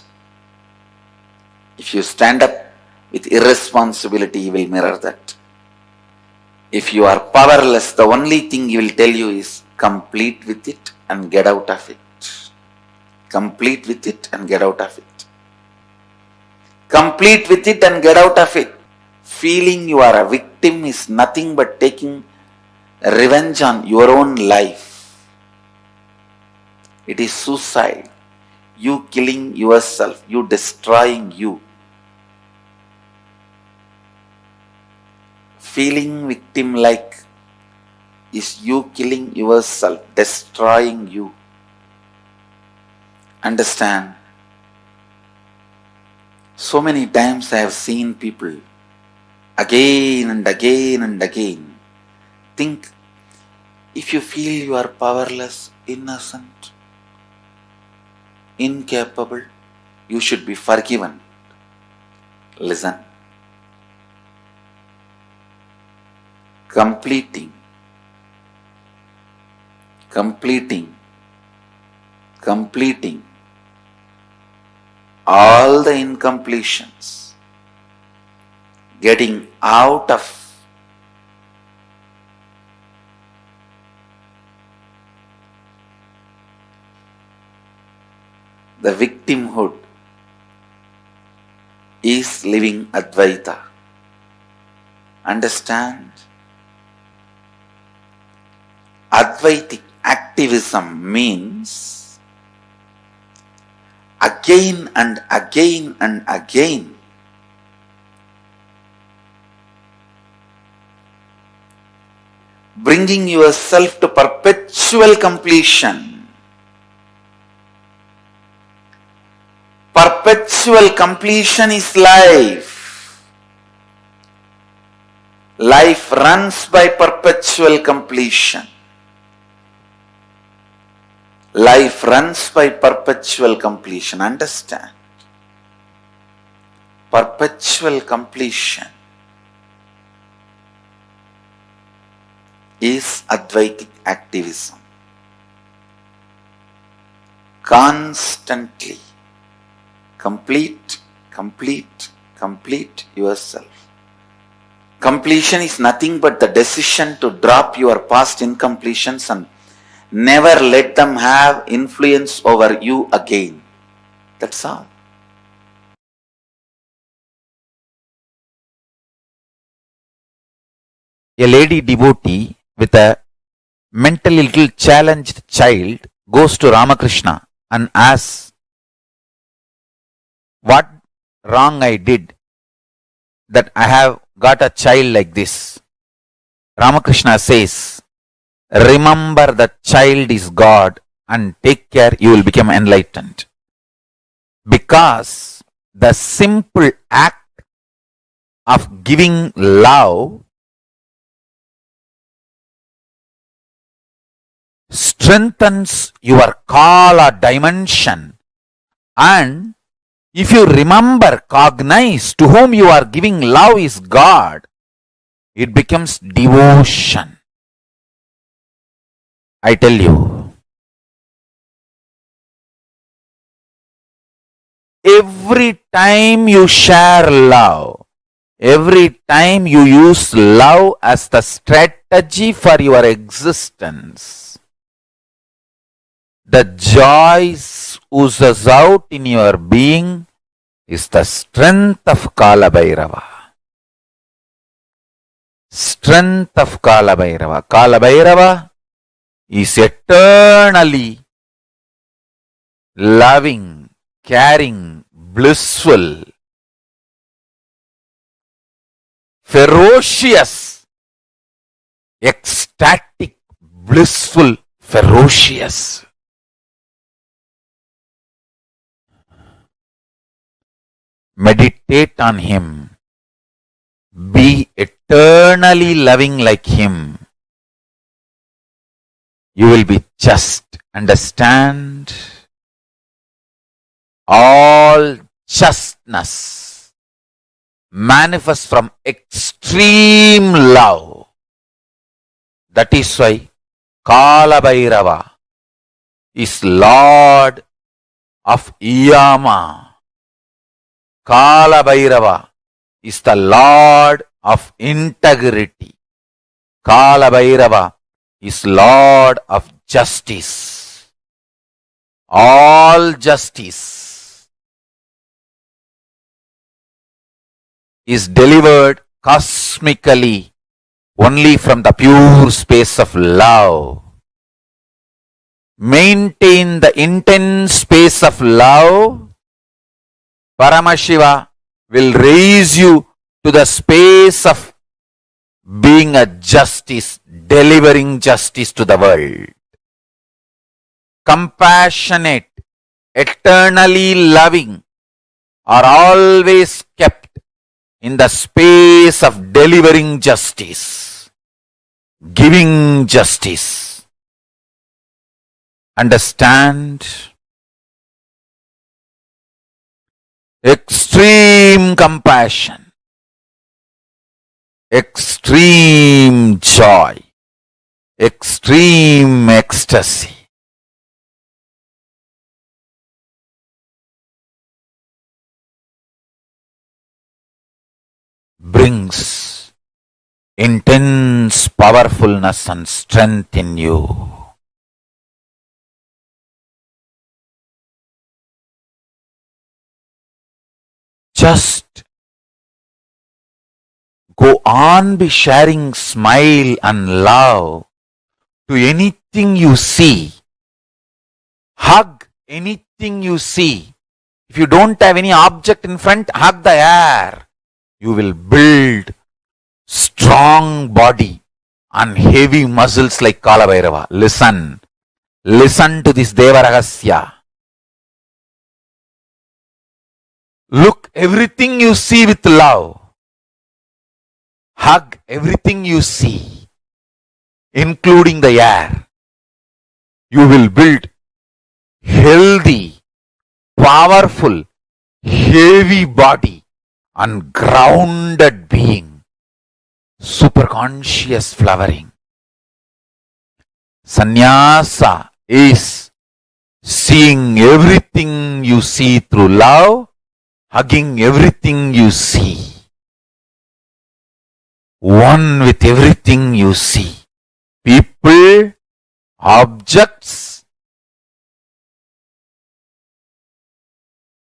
S3: If you stand up with irresponsibility, he will mirror that. If you are powerless, the only thing he will tell you is complete with it and get out of it. Complete with it and get out of it. Complete with it and get out of it. Feeling you are a victim is nothing but taking revenge on your own life. It is suicide. You killing yourself, you destroying you. Feeling victim-like is you killing yourself, destroying you. Understand? So many times I have seen people again and again and again think, if you feel you are powerless, innocent, incapable, you should be forgiven. Listen. Completing all the incompletions, getting out of the victimhood is living Advaita. Understand? Advaitic activism means again and again and again bringing yourself to perpetual completion. Perpetual completion is life. Life runs by perpetual completion. Life runs by perpetual completion. Understand? Perpetual completion is Advaitic activism. Constantly complete yourself. Completion is nothing but the decision to drop your past incompletions and never let them have influence over you again. That's all. A lady devotee with a mentally little challenged child goes to Ramakrishna and asks, what wrong I did that I have got a child like this? Ramakrishna says, remember that child is God and take care, you will become enlightened. Because the simple act of giving love strengthens your Kala dimension, and if you remember, cognize to whom you are giving love is God, it becomes devotion. I tell you, every time you share love, every time you use love as the strategy for your existence, the joy oozes out in your being is the strength of Kala Bhairava. Strength of Kala Bhairava. Kala Bhairava is eternally loving, caring, blissful, ferocious, ecstatic, blissful, ferocious. Meditate on him. Be eternally loving like him. You will be just. Understand? All justness manifests from extreme love. That is why Kala Bhairava is Lord of Yama. Kala Bhairava is the Lord of integrity. Kala Bhairava is Lord of justice. All justice is delivered cosmically only from the pure space of love. Maintain the intense space of love. Paramashiva will raise you to the space of being a justice, delivering justice to the world. Compassionate, eternally loving are always kept in the space of delivering justice, giving justice. Understand? Extreme compassion, extreme joy, extreme ecstasy. Brings intense powerfulness and strength in you. Just go on be sharing smile and love to anything you see. Hug anything you see. If you don't have any object in front, hug the air. You will build strong body and heavy muscles like Kala Bhairava. Listen. Listen to this Deva Rahasya. Look everything you see with love. Hug everything you see, including the air. You will build healthy, powerful, heavy body and grounded being. Superconscious flowering. Sannyasa is seeing everything you see through love, hugging everything you see. One with everything you see. People, objects,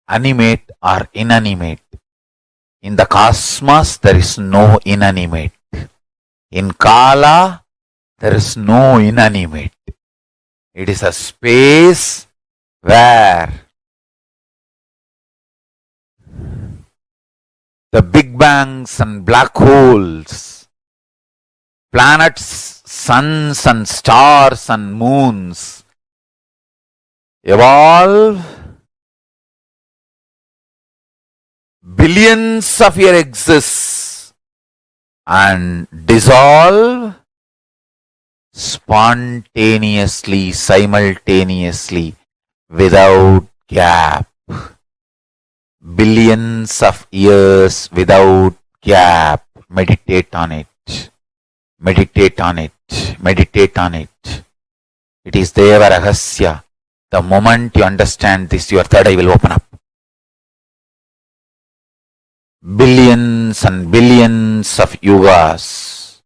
S3: animate or inanimate. In the cosmos, there is no inanimate. In Kala, there is no inanimate. It is a space where the big bangs and black holes, planets, suns and stars and moons evolve billions of years exist and dissolve spontaneously, simultaneously, without gap. Billions of years without gap. Meditate on it. Meditate on it. Meditate on it. It is Deva Rahasya. The moment you understand this, your third eye will open up. Billions and billions of yugas.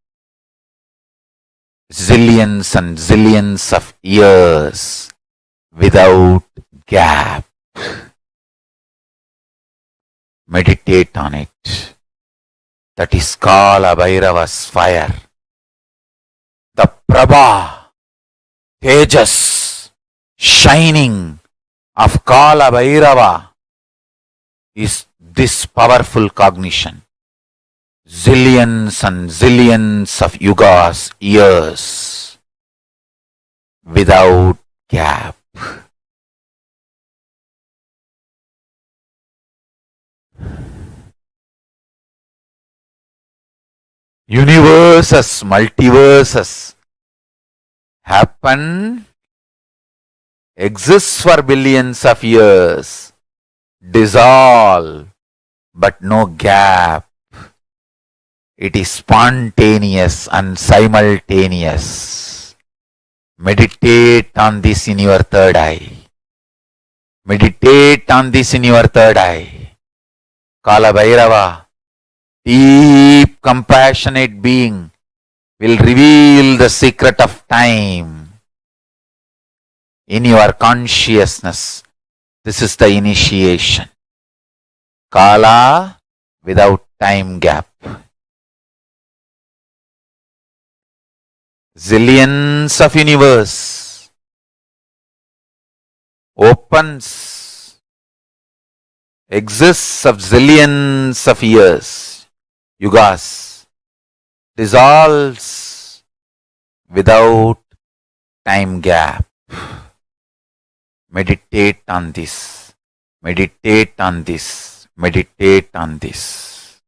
S3: Zillions and zillions of years without gap. Meditate on it. That is Kala Bhairava's fire. The Prabha, Tejas, shining of Kala Bhairava is this powerful cognition. Zillions and zillions of yugas, years, without gap. Universes, multiverses happen, exists for billions of years, dissolve, but no gap. It is spontaneous and simultaneous. Meditate on this in your third eye. Meditate on this in your third eye. Kala Bhairava deep compassionate being will reveal the secret of time in your consciousness. This is the initiation. Kala without time gap. Zillions of universe opens, exists of zillions of years, yugas, dissolves without time gap. Meditate on this, meditate on this, meditate on this.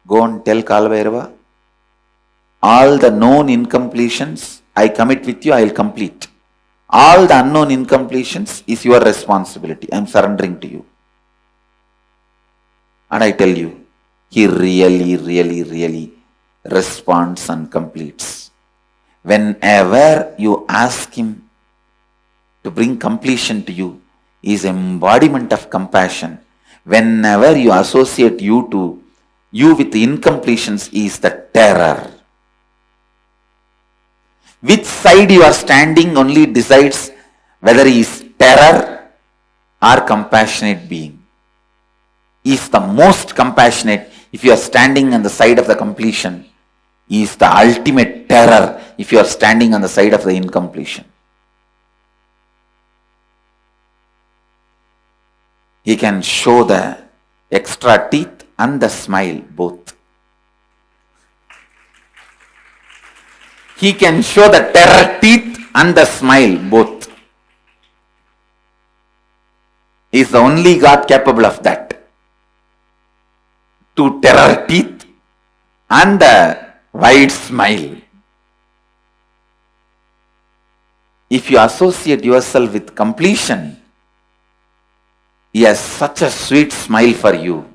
S3: Go and tell Kalabhairava, all the known incompletions I commit with you, I will complete. All the unknown incompletions is your responsibility. I am surrendering to you. And I tell you, he really responds and completes. Whenever you ask him to bring completion to you, he is embodiment of compassion. Whenever you associate you with the incompletions, he is the terror. Which side you are standing only decides whether he is terror or compassionate being. He is the most compassionate if you are standing on the side of the completion. He is the ultimate terror if you are standing on the side of the incompletion. He can show the extra teeth and the smile both. He can show the terror teeth and the smile both. He is the only God capable of that. To terror teeth and the wide smile. If you associate yourself with completion, he has such a sweet smile for you.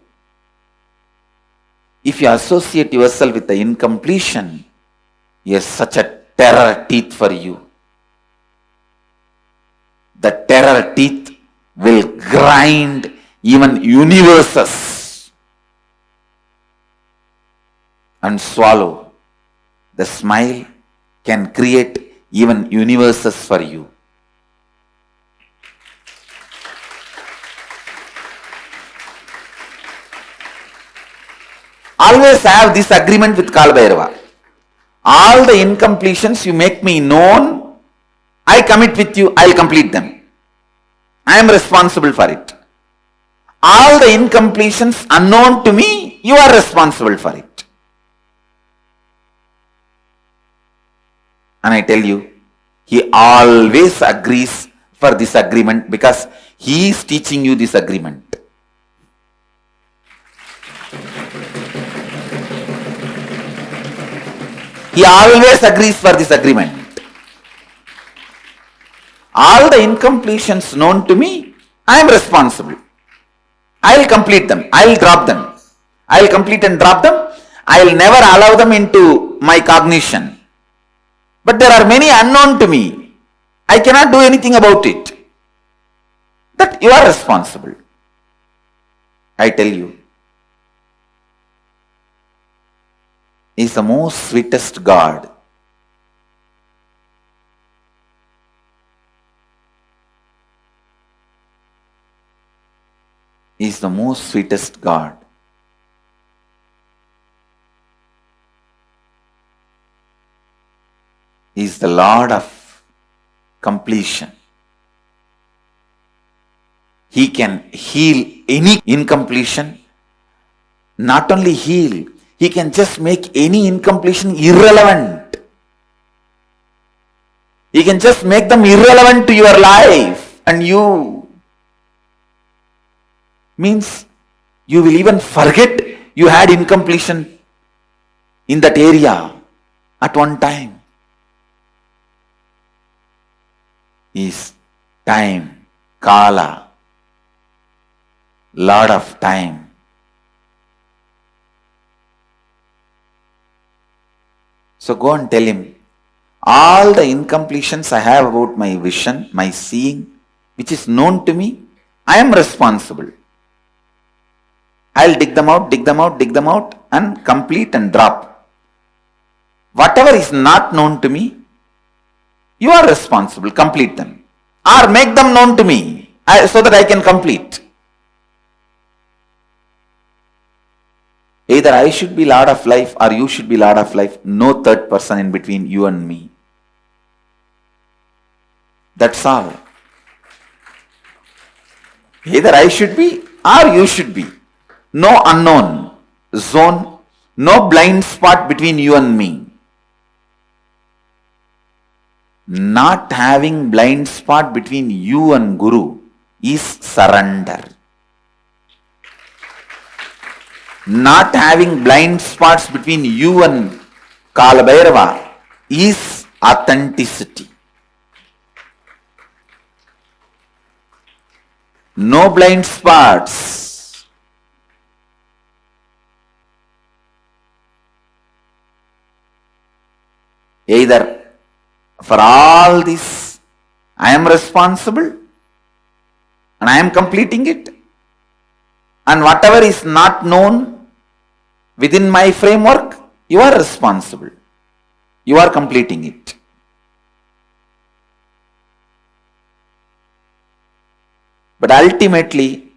S3: If you associate yourself with the incompletion, he has such a terror teeth for you. The terror teeth will grind even universes and swallow. The smile can create even universes for you. Always have this agreement with Kalabhairava. All the incompletions you make me known, I commit with you, I will complete them. I am responsible for it. All the incompletions unknown to me, you are responsible for it. And I tell you, he always agrees for this agreement because he is teaching you this agreement. He always agrees for this agreement. All the incompletions known to me, I am responsible. I will complete them. I will drop them. I will complete and drop them. I will never allow them into my cognition. But there are many unknown to me. I cannot do anything about it. That you are responsible. I tell you, he is the most sweetest God. He is the most sweetest God. He is the Lord of completion. He can heal any incompletion. Not only heal, he can just make any incompletion irrelevant. He can just make them irrelevant to your life and you. Means you will even forget you had incompletion in that area at one time. Is time, Kala, Lord of time. So go and tell him, All the incompletions I have about my vision, my seeing, which is known to me, I am responsible. I'll dig them out, dig them out, dig them out, and complete and drop. Whatever is not known to me, you are responsible. Complete them. Or make them known to me so that I can complete. Either I should be Lord of life or you should be Lord of life. No third person in between you and me. That's all. Either I should be or you should be. No unknown zone, no blind spot between you and me. Not having blind spot between you and Guru is surrender. Not having blind spots between you and Kalabhairava is authenticity. No blind spots. Either for all this I am responsible and I am completing it, and whatever is not known within my framework, you are responsible. You are completing it. But ultimately,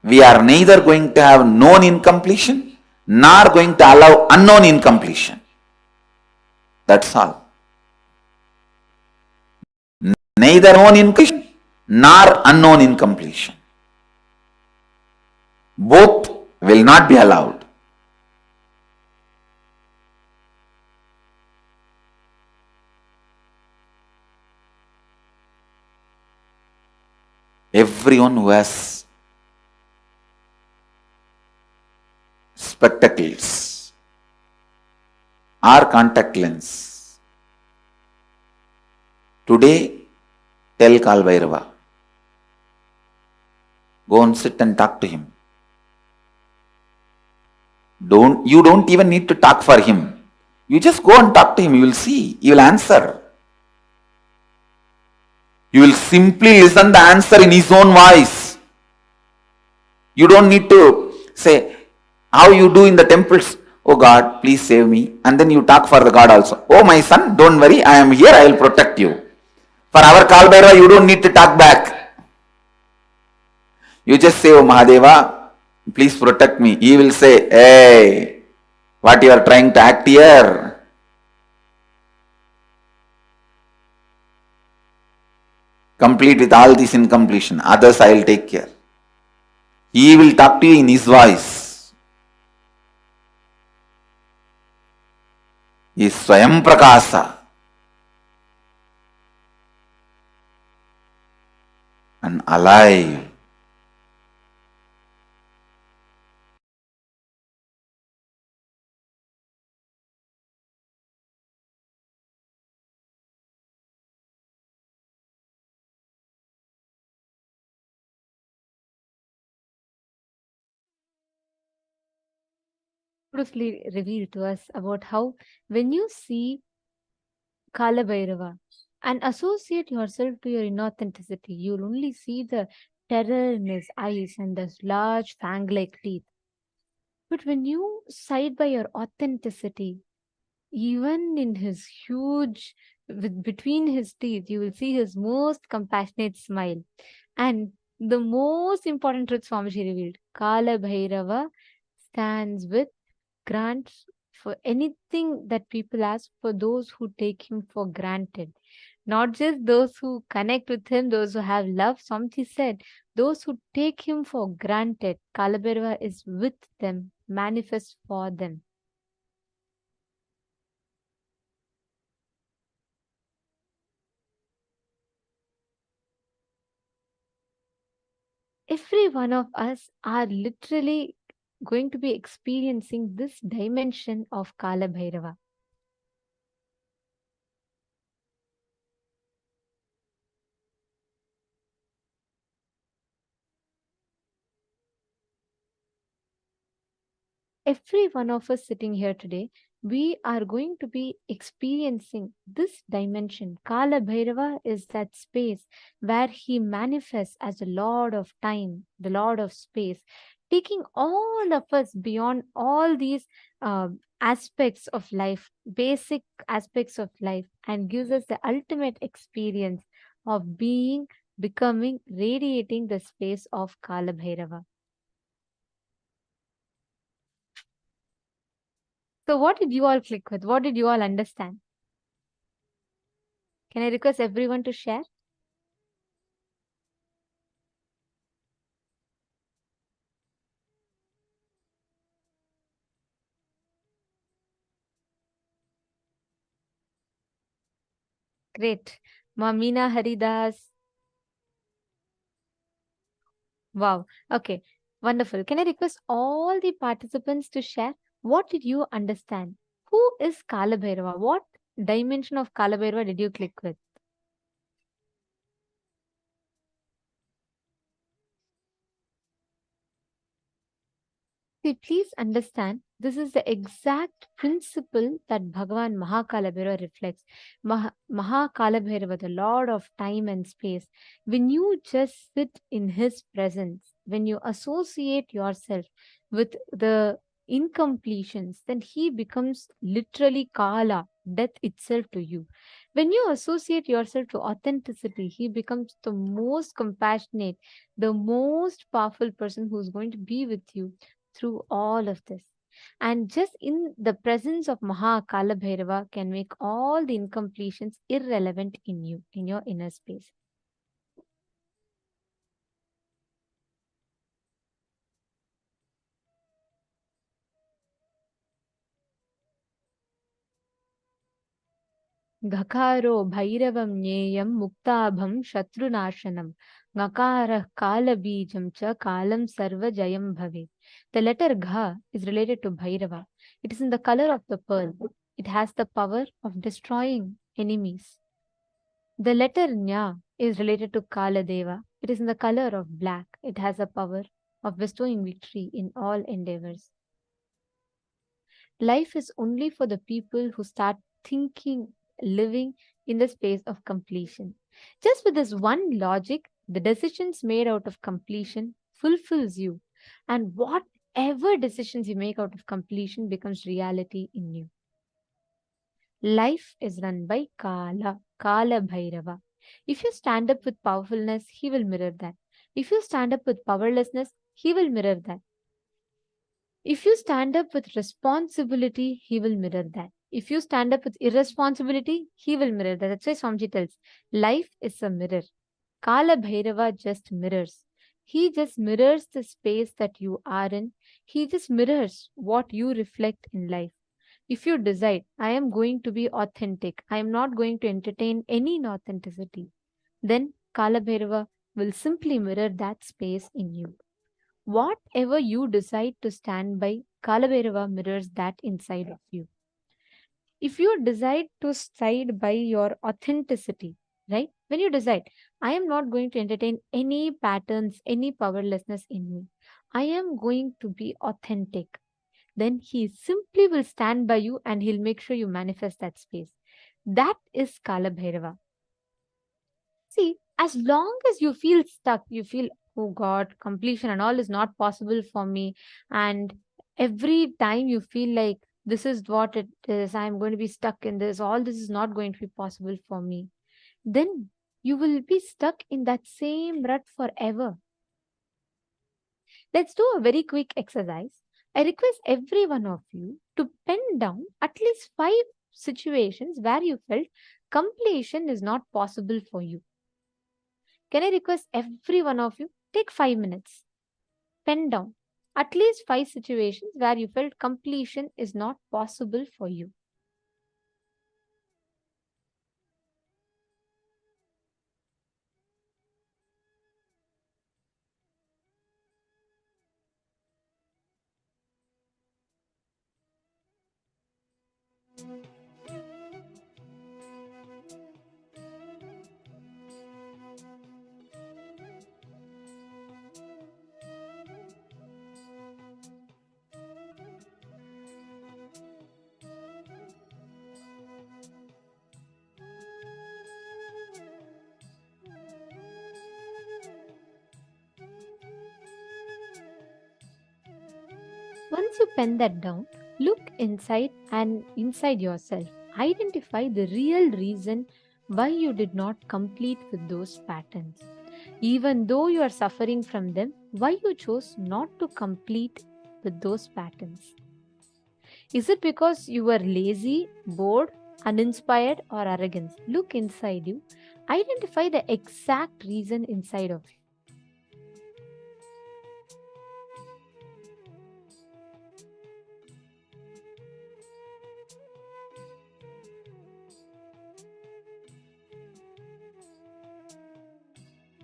S3: we are neither going to have known incompletion nor going to allow unknown incompletion. That's all. Neither known incompletion nor unknown incompletion. Both will not be allowed. Everyone who has spectacles or contact lens, today tell Kalbhairava, go and sit and talk to him. You don't even need to talk for him. You just go and talk to him. You will see. He will answer. You will simply listen the answer in his own voice. You don't need to say how you do in the temples. Oh God, please save me. And then you talk for the God also. Oh my son, don't worry. I am here. I will protect you. For our Kalbhairava, you don't need to talk back. You just say, oh Mahadeva, please protect me. He will say, hey, what you are trying to act here? Complete with all this incompletion. Others I will take care. He will talk to you in his voice. He is Swayam Prakasa. And alive.
S4: Beautifully revealed to us about how when you see Kala Bhairava and associate yourself to your inauthenticity, you'll only see the terror in his eyes and those large fang like teeth. But when you side by your authenticity, even in his huge, between his teeth, you will see his most compassionate smile. And the most important truth Swamiji revealed Kala Bhairava stands with grants for anything that people ask for those who take him for granted. Not just those who connect with him, those who have love. Swamiji said, those who take him for granted, Kalabhairava is with them, manifest for them. Every one of us are literally going to be experiencing this dimension of Kala Bhairava. Every one of us sitting here today, we are going to be experiencing this dimension. Kala Bhairava is that space where he manifests as the Lord of time, the Lord of space, taking all of us beyond all these aspects of life, basic aspects of life, and gives us the ultimate experience of being, becoming, radiating the space of Kala Bhairava. So, what did you all click with? What did you all understand? Can I request everyone to share? Great. Mamina Haridas. Wow. Okay. Wonderful. Can I request all the participants to share? What did you understand? Who is Kala Bhairava? What dimension of Kala Bhairava did you click with? See, please understand, this is the exact principle that Bhagavan Mahakalabhairava reflects. Mahakalabhairava, the Lord of time and space, when you just sit in his presence, when you associate yourself with the incompletions, then he becomes literally Kala, death itself to you. When you associate yourself to authenticity, he becomes the most compassionate, the most powerful person who's going to be with you through all of this. And just in the presence of Mahakala Bhairava can make all the incompletions irrelevant in you, in your inner space. Ghakaro Bhairavam Nyeyam Muktabham Shatrunashanam Gakara Kala Bijam Cha Kalam Sarva Jayam Bhave. The letter Gha is related to Bhairava. It is in the color of the pearl. It has the power of destroying enemies. The letter Nya is related to Kala Deva. It is in the color of black. It has the power of bestowing victory in all endeavors. Life is only for the people who start thinking, living in the space of completion. Just with this one logic, the decisions made out of completion fulfills you. And whatever decisions you make out of completion becomes reality in you. Life is run by Kala Bhairava. If you stand up with powerfulness, he will mirror that. If you stand up with powerlessness, he will mirror that. If you stand up with responsibility, he will mirror that. If you stand up with irresponsibility, he will mirror that. That's why Swamiji tells, life is a mirror. Kala Bhairava just mirrors. He just mirrors the space that you are in. He just mirrors what you reflect in life. If you decide, I am going to be authentic, I am not going to entertain any inauthenticity, then Kala Bhairava will simply mirror that space in you. Whatever you decide to stand by, Kala Bhairava mirrors that inside of you. If you decide to side by your authenticity, right? When you decide, I am not going to entertain any patterns, any powerlessness in me, I am going to be authentic, then he simply will stand by you and he'll make sure you manifest that space. That is Kala Bhairava. See, as long as you feel stuck, you feel, oh God, completion and all is not possible for me. And every time you feel like this is what it is, I'm going to be stuck in this, all this is not going to be possible for me, then you will be stuck in that same rut forever. Let's do a very quick exercise. I request every one of you to pen down at least 5 situations where you felt completion is not possible for you. Can I request every one of you take 5 minutes, pen down at least 5 situations where you felt completion is not possible for you. Once you pen that down, look inside yourself. Identify the real reason why you did not complete with those patterns. Even though you are suffering from them, why you chose not to complete with those patterns. Is it because you were lazy, bored, uninspired, or arrogant? Look inside you. Identify the exact reason inside of you.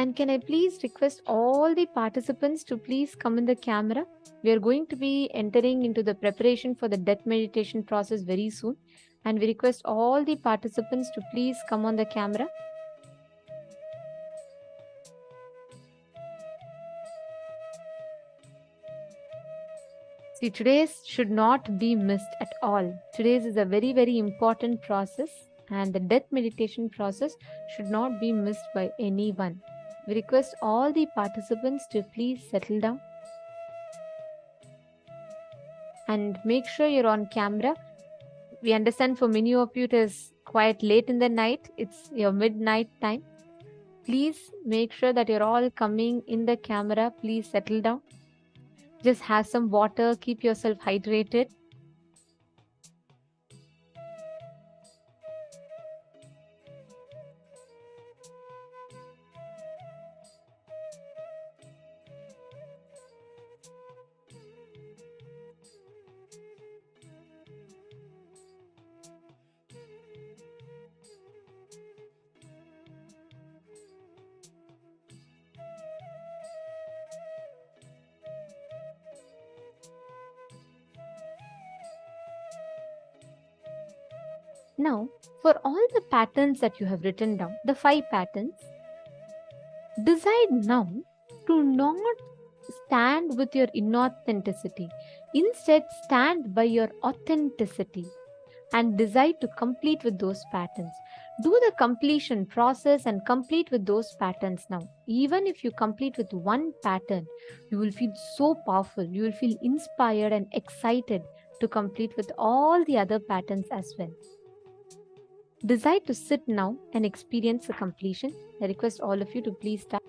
S4: And can I please request all the participants to please come in the camera? We are going to be entering into the preparation for the death meditation process very soon. And we request all the participants to please come on the camera. See, today's should not be missed at all. Today's is a very, very important process, and the death meditation process should not be missed by anyone. We request all the participants to please settle down and make sure you're on camera. We understand for many of you it is quite late in the night. It's your midnight time. Please make sure that you're all coming in the camera. Please settle down. Just have some water. Keep yourself hydrated. Now, for all the patterns that you have written down, the 5 patterns, decide now to not stand with your inauthenticity. Instead, stand by your authenticity and decide to complete with those patterns. Do the completion process and complete with those patterns now. Even if you complete with one pattern, you will feel so powerful. You will feel inspired and excited to complete with all the other patterns as well. Decide to sit now and experience the completion. I request all of you to please start.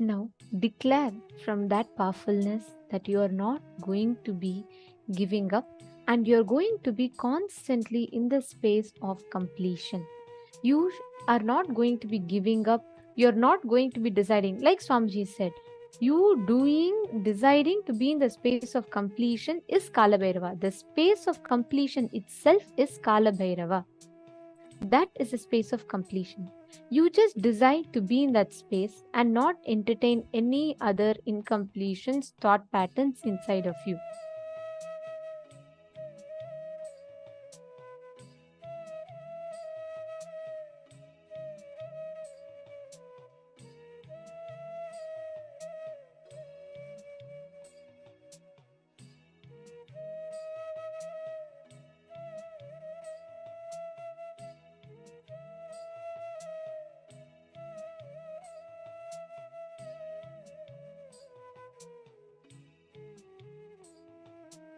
S4: Now, declare from that powerfulness that you are not going to be giving up and you are going to be constantly in the space of completion. You are not going to be giving up. You are not going to be deciding, like Swamiji said, You deciding to be in the space of completion is Kala Bhairava. The space of completion itself is Kala Bhairava. That is a space of completion. You just decide to be in that space and not entertain any other incompletions, thought patterns inside of you.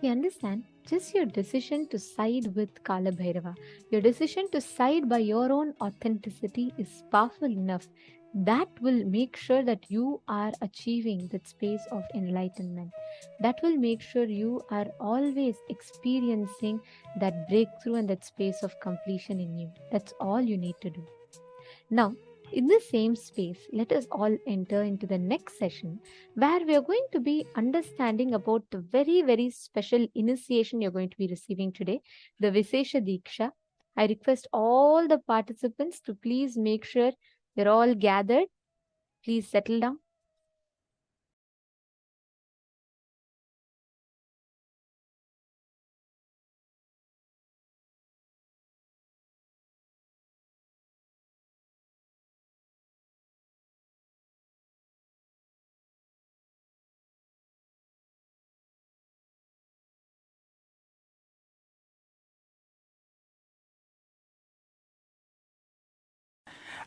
S4: You understand? Just your decision to side with Kala Bhairava, your decision to side by your own authenticity is powerful enough. That will make sure that you are achieving that space of enlightenment. That will make sure you are always experiencing that breakthrough and that space of completion in you. That's all you need to do. Now, in the same space, let us all enter into the next session where we are going to be understanding about the very, very special initiation you're going to be receiving today, the Vishesha Deeksha. I request all the participants to please make sure you're all gathered. Please settle down.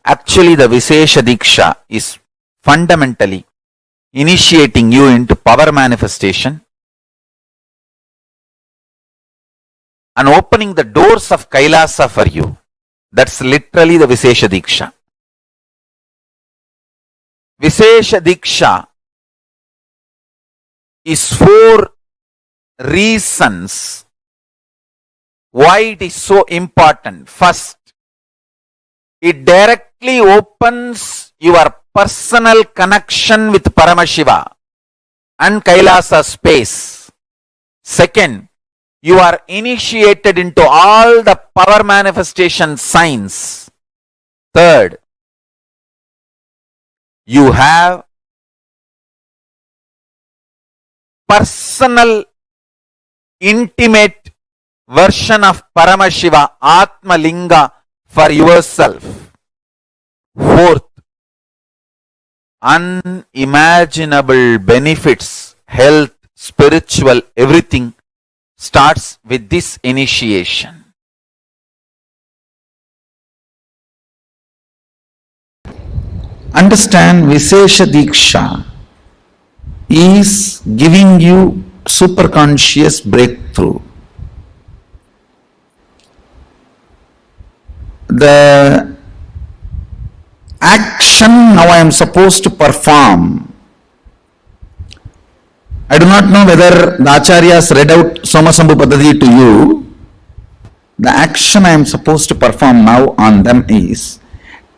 S3: Actually, the Vishesha Diksha is fundamentally initiating you into power manifestation and opening the doors of Kailasa for you. That's literally the Vishesha Diksha. Vishesha Diksha is 4 reasons why it is so important. First, it directly opens your personal connection with Paramashiva and Kailasa space. Second, you are initiated into all the power manifestation signs. Third, you have personal, intimate version of Paramashiva, Atma Linga, for yourself. Fourth, unimaginable benefits, health, spiritual, everything starts with this initiation. Understand, Vishesha Diksha is giving you superconscious breakthrough. The action now I am supposed to perform. I do not know whether the Acharyas read out Somasambhu Paddhati to you. The action I am supposed to perform now on them is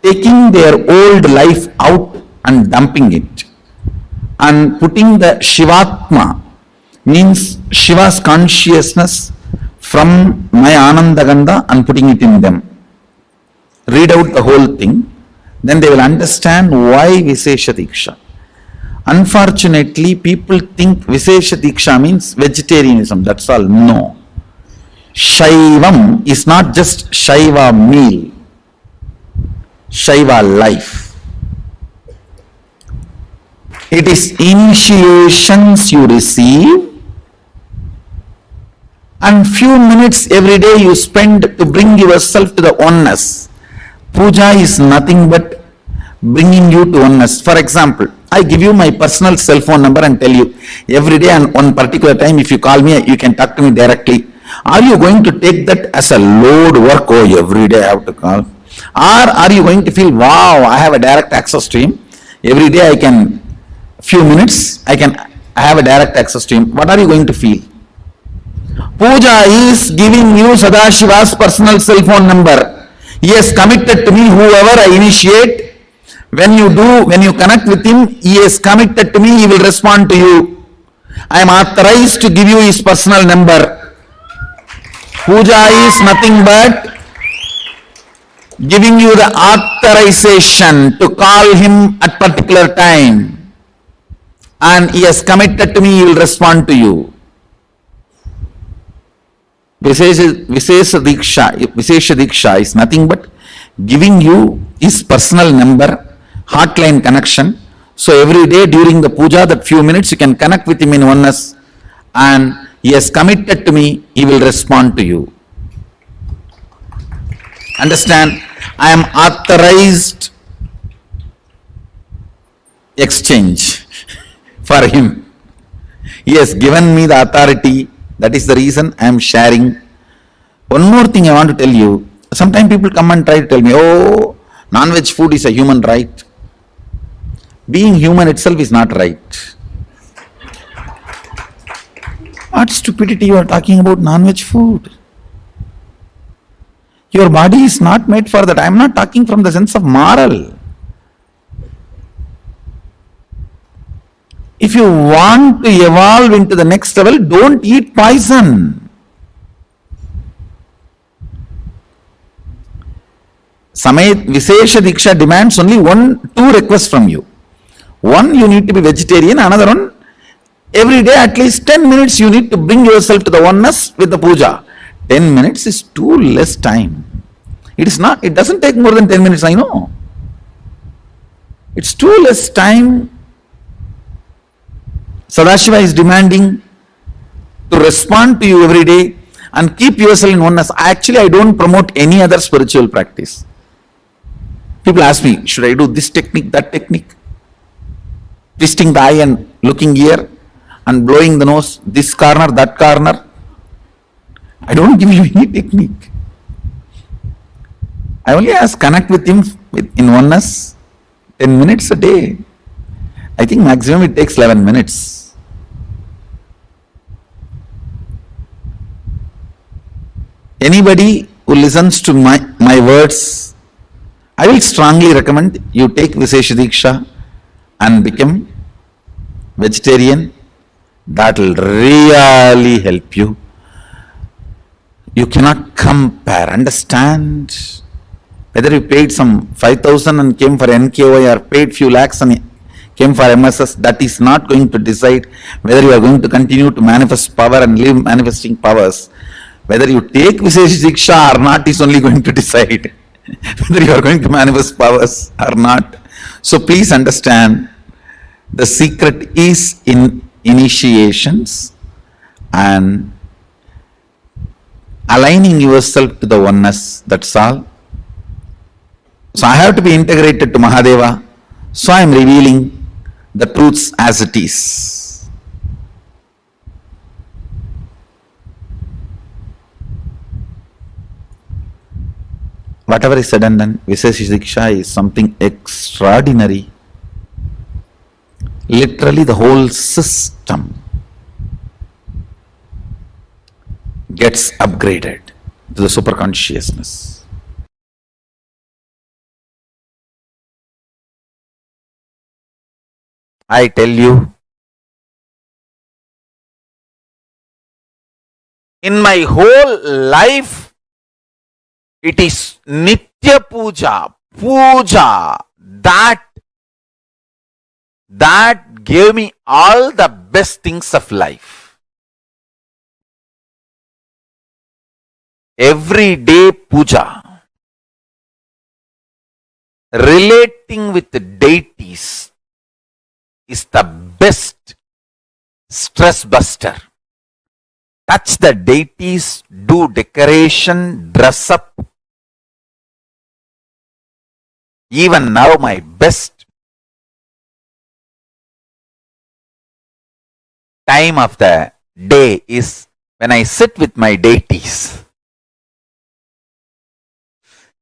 S3: taking their old life out and dumping it and putting the Shivatma, means Shiva's consciousness, from my Anandagandha and putting it in them. Read out the whole thing, then they will understand why Vishesha Diksha. Unfortunately, people think Vishesha Diksha means vegetarianism, that's all. No. Shaivam is not just Shaiva meal, Shaiva life. It is initiations you receive and few minutes every day you spend to bring yourself to the oneness. Puja is nothing but bringing you to oneness. For example, I give you my personal cell phone number and tell you every day and on particular time, if you call me, you can talk to me directly. Are you going to take that as a load work? Oh, every day I have to call. Or are you going to feel, wow, I have a direct access to him. Every day I can, few minutes, I have a direct access to him. What are you going to feel? Puja is giving you Sadashiva's personal cell phone number. He has committed to me, whoever I initiate, When you connect with him, he is committed to me, he will respond to you. I am authorized to give you his personal number. Puja is nothing but giving you the authorization to call him at particular time. And he has committed to me, he will respond to you. Vishesha Diksha is nothing but giving you his personal number, hotline connection. So every day during the puja, that few minutes you can connect with him in oneness, and he has committed to me, he will respond to you. Understand? I am authorized exchange for him. He has given me the authority. That is the reason I am sharing. One more thing I want to tell you. Sometimes people come and try to tell me, oh, non-veg food is a human right. Being human itself is not right. What stupidity you are talking about non-veg food? Your body is not made for that. I am not talking from the sense of moral. If you want to evolve into the next level, don't eat poison. Vishesha Diksha demands only two requests from you. One, you need to be vegetarian. Another one, every day at least 10 minutes you need to bring yourself to the oneness with the puja. 10 minutes is too less time. It doesn't take more than 10 minutes, I know. It's too less time. Sadashiva is demanding to respond to you every day and keep yourself in oneness. Actually, I don't promote any other spiritual practice. People ask me, should I do this technique, that technique? Twisting the eye and looking here and blowing the nose, this corner, that corner. I don't give you any technique. I only ask, connect with him in oneness, 10 minutes a day. I think maximum it takes 11 minutes. Anybody who listens to my words, I will strongly recommend you take Vishesha Diksha and become vegetarian. That will really help you. You cannot compare, understand? Whether you paid some 5,000 and came for NKY or paid few lakhs and came for MSS, that is not going to decide whether you are going to continue to manifest power and live manifesting powers. Whether you take Vishesha Diksha or not is only going to decide whether you are going to manifest powers or not. So please understand, the secret is in initiations and aligning yourself to the oneness, that's all. So I have to be integrated to Mahadeva, so I am revealing the truths as it is. Whatever is said and done, Vishesha Diksha is something extraordinary. Literally the whole system gets upgraded to the super consciousness. I tell you, in my whole life, it is Nitya Puja, that gave me all the best things of life. Everyday puja, relating with the deities, is the best stress buster. Touch the deities, do decoration, dress up. Even now, my best time of the day is when I sit with my deities.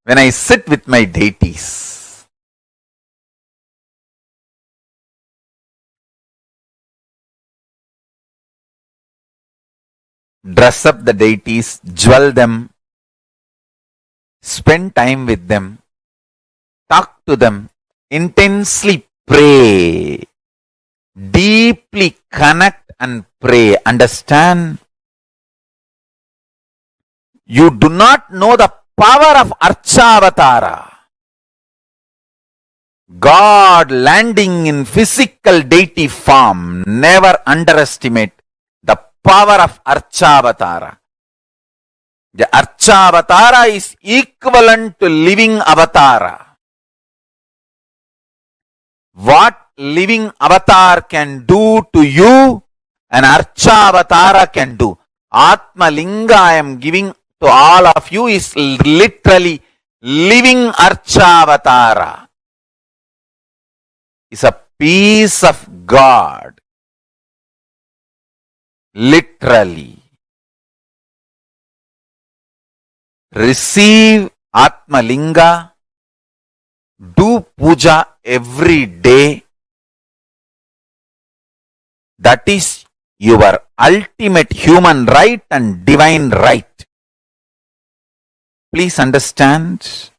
S3: When I sit with my deities. Dress up the deities, jewel them, spend time with them, talk to them, intensely pray, deeply connect and pray. Understand? You do not know the power of Archavatara. God landing in physical deity form. Never underestimate the power of Archavatara. The Archavatara is equivalent to living avatara. What living avatar can do to you, an Archavatara can do. Atma Linga I am giving to all of you is literally living Archavatara. Is a piece of God. Literally. Receive Atma Linga. Do puja every day. That is your ultimate human right and divine right. Please understand.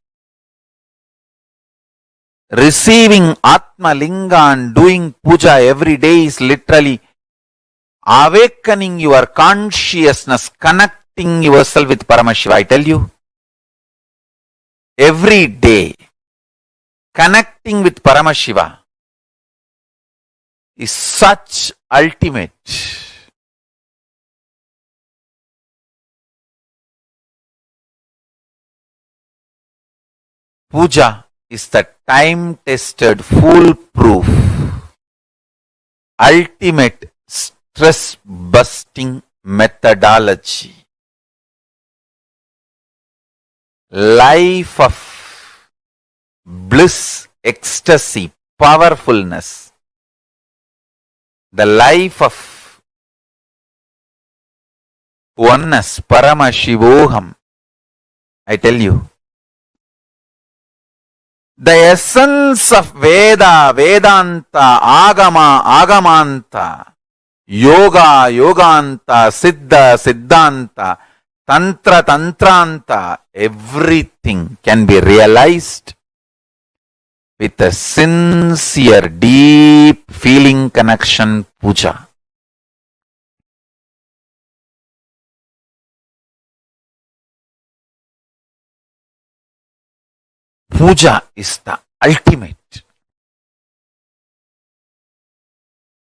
S3: Receiving Atma Linga and doing puja every day is literally awakening your consciousness, connecting yourself with Paramashiva. I tell you, every day, connecting with Paramashiva is such ultimate. Puja is the time-tested, foolproof, ultimate stress-busting methodology. Life of bliss, ecstasy, powerfulness. The life of oneness, Paramashivoham. I tell you. The essence of Veda, Vedanta, Agama, Agamanta, Yoga, Yoganta, Siddha, Siddhanta, Tantra, Tantranta, everything can be realized with a sincere, deep feeling connection puja. Puja is the ultimate.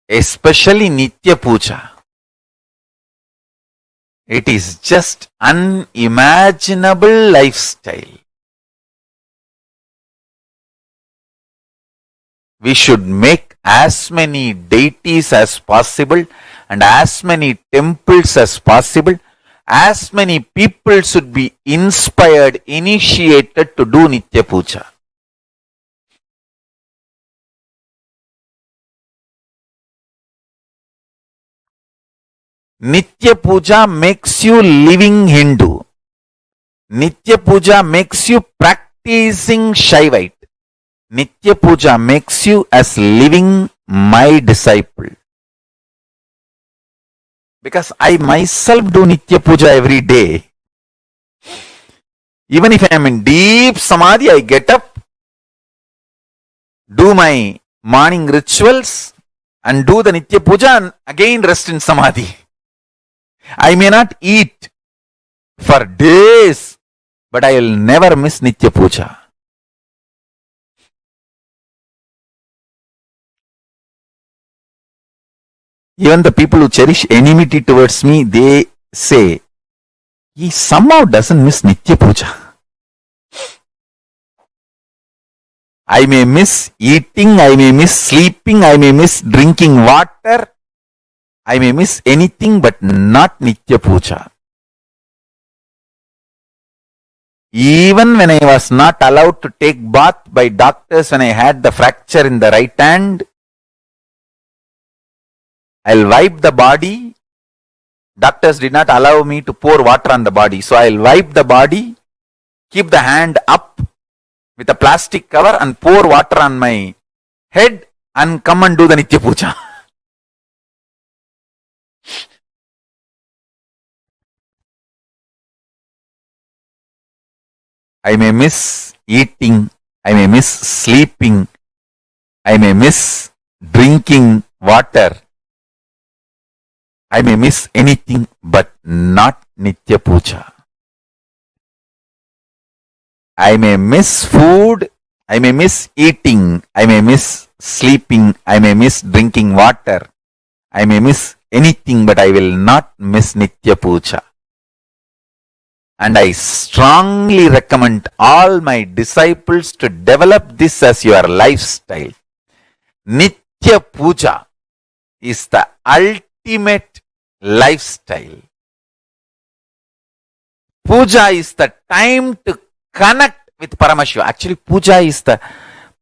S3: Especially Nitya Puja. It is just unimaginable lifestyle. We should make as many deities as possible and as many temples as possible. As many people should be inspired, initiated to do Nitya Puja. Nitya Puja makes you living Hindu. Nitya Puja makes you practicing Shaivite. Nitya Puja makes you as living my disciple. Because I myself do Nitya Puja every day. Even if I am in deep Samadhi, I get up, do my morning rituals and do the Nitya Puja and again rest in Samadhi. I may not eat for days, but I will never miss Nitya Puja. Even the people who cherish enmity towards me, they say, he somehow doesn't miss Nitya Puja. I may miss eating, I may miss sleeping, I may miss drinking water, I may miss anything but not Nitya Puja. Even when I was not allowed to take bath by doctors when I had the fracture in the right hand, I'll wipe the body. Doctors did not allow me to pour water on the body. So I'll wipe the body, keep the hand up with a plastic cover and pour water on my head and come and do the Nitya Puja. I may miss eating, I may miss sleeping, I may miss drinking water. I may miss anything but not Nitya Puja. I may miss food. I may miss eating. I may miss sleeping. I may miss drinking water. I may miss anything, but I will not miss Nitya Puja. And I strongly recommend all my disciples to develop this as your lifestyle. Nitya Puja is the ultimate lifestyle. Puja is the time to connect with Paramashiva. Actually, Puja is the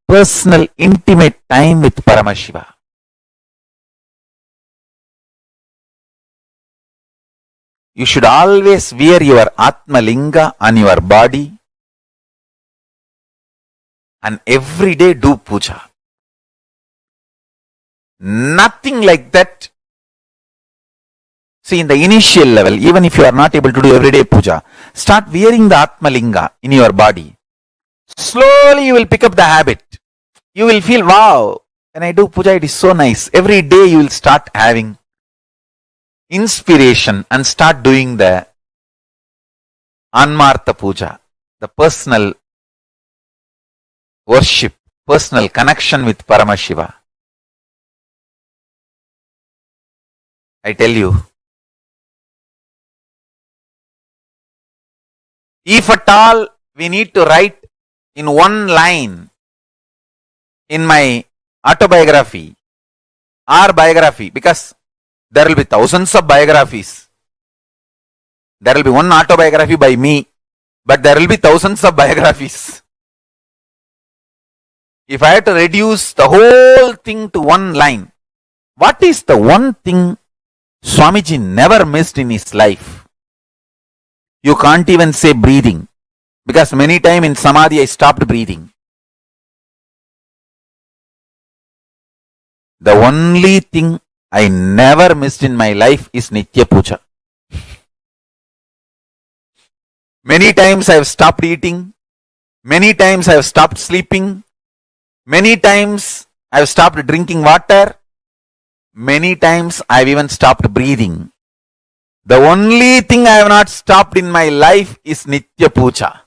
S3: personal, intimate time with Paramashiva. You should always wear your Atma Linga on your body and every day do puja. Nothing like that. See, in the initial level, even if you are not able to do everyday puja, start wearing the Atma Linga in your body. Slowly you will pick up the habit. You will feel, wow, when I do puja, it is so nice. Every day you will start having inspiration and start doing the Anmartha Puja, the personal worship, personal connection with Paramashiva. I tell you, if at all we need to write in one line in my autobiography or biography, because there will be thousands of biographies. There will be one autobiography by me, but there will be thousands of biographies. If I have to reduce the whole thing to one line, what is the one thing Swamiji never missed in his life? You can't even say breathing, because many times in Samadhi I stopped breathing. The only thing I never missed in my life is Nitya Puja. Many times I have stopped eating. Many times I have stopped sleeping. Many times I have stopped drinking water. Many times I have even stopped breathing. The only thing I have not stopped in my life is Nitya Puja.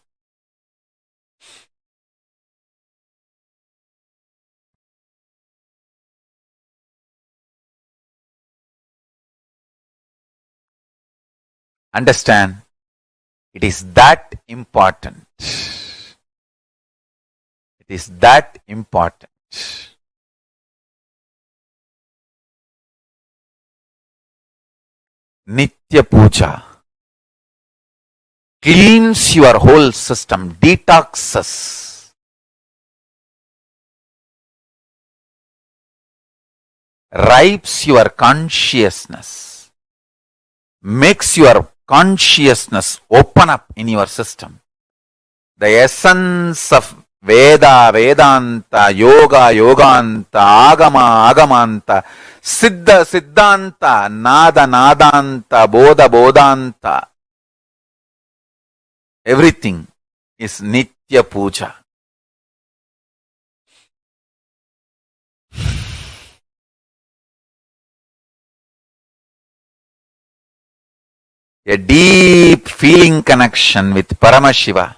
S3: Understand? It is that important. It is that important. Nitya Puja cleans your whole system, detoxes. Ripes your consciousness, makes your consciousness open up in your system. The essence of Veda, Vedanta, Yoga, Yoganta, Agama, Agamanta, Siddha, Siddhanta, Nada, Nadanta, Bodha, Bodhanta, everything is Nitya Puja. A deep feeling connection with Paramashiva.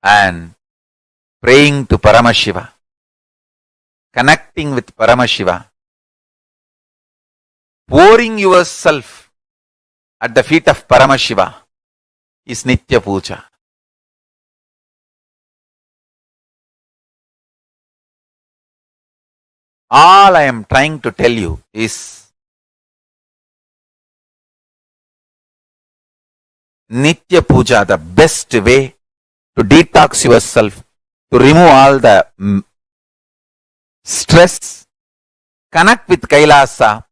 S3: And praying to Paramashiva, connecting with Paramashiva, pouring yourself at the feet of Paramashiva is Nitya Puja. All I am trying to tell you is Nitya Puja, the best way to detox yourself, to remove all the stress, connect with Kailasa,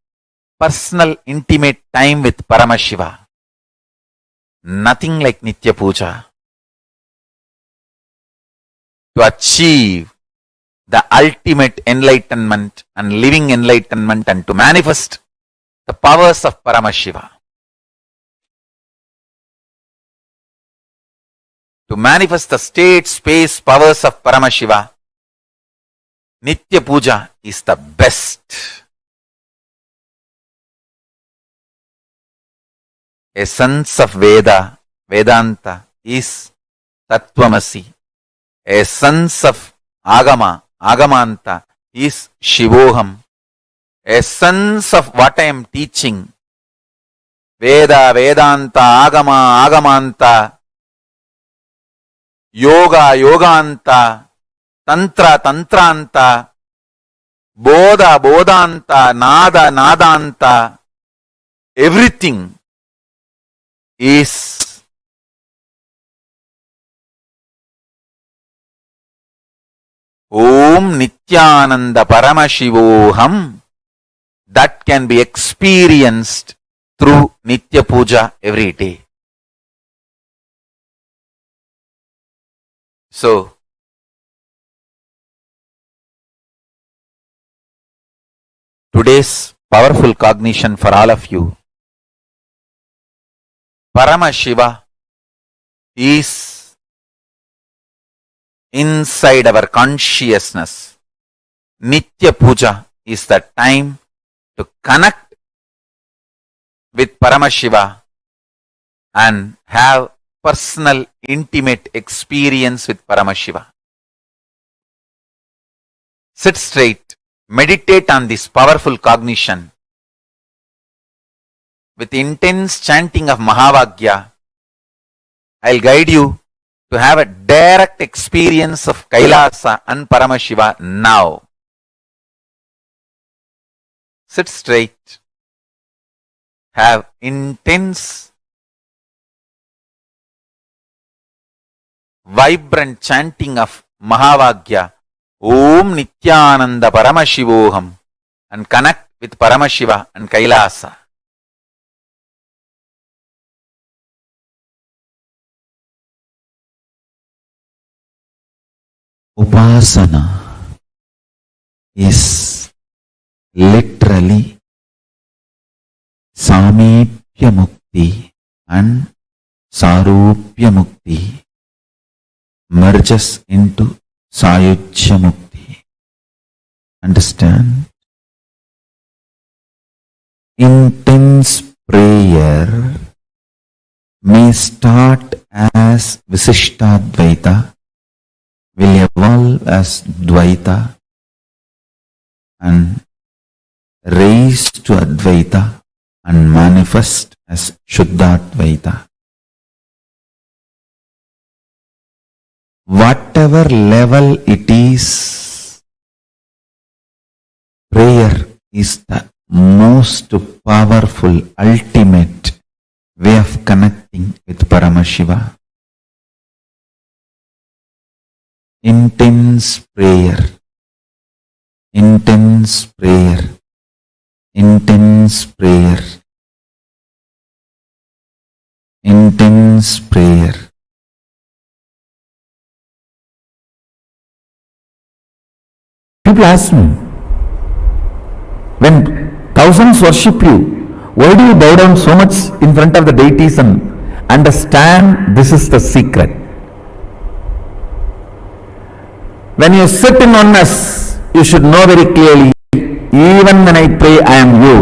S3: personal intimate time with Paramashiva. Nothing like Nitya Puja to achieve the ultimate enlightenment and living enlightenment and to manifest the powers of Paramashiva. to manifest the state, space, powers of Paramashiva, Nitya Puja is the best. Essence of Vedanta is Tattvamasi. Essence of Agamanta is Shivoham. Essence of what I am teaching, Veda, Vedanta, Agama, Agamanta, Yoga, Yoganta, Tantra, Tantranta, Bodha, Bodhanta, Nada, Nadanta, everything is Om Nithyananda Paramashivoham, that can be experienced through Nitya Puja every day. So, today's powerful cognition for all of you, Paramashiva is inside our consciousness. Nitya Puja is the time to connect with Paramashiva and have personal, intimate experience with Paramashiva. Sit straight, meditate on this powerful cognition. With intense chanting of Mahavagya, I'll guide you to have a direct experience of Kailasa and Paramashiva now. Sit straight. Have intense, vibrant chanting of Mahavagya, Om Nithyananda Paramashivoham, and connect with Paramashiva and Kailasa. Upasana is literally Samipya Mukti and Sarupya Mukti merges into Sayujya Mukti. Understand? Intense prayer may start as Visishtadvaita, will evolve as Dvaita and raise to Advaita and manifest as Shuddhadvaita. Whatever level it is, prayer is the most powerful, ultimate way of connecting with Paramashiva. Intense prayer, intense prayer, intense prayer, intense prayer. People ask me, when thousands worship you, why do you bow down so much in front of the deities? And understand, this is the secret. When you sit in oneness, you should know very clearly, even when I pray, I am you.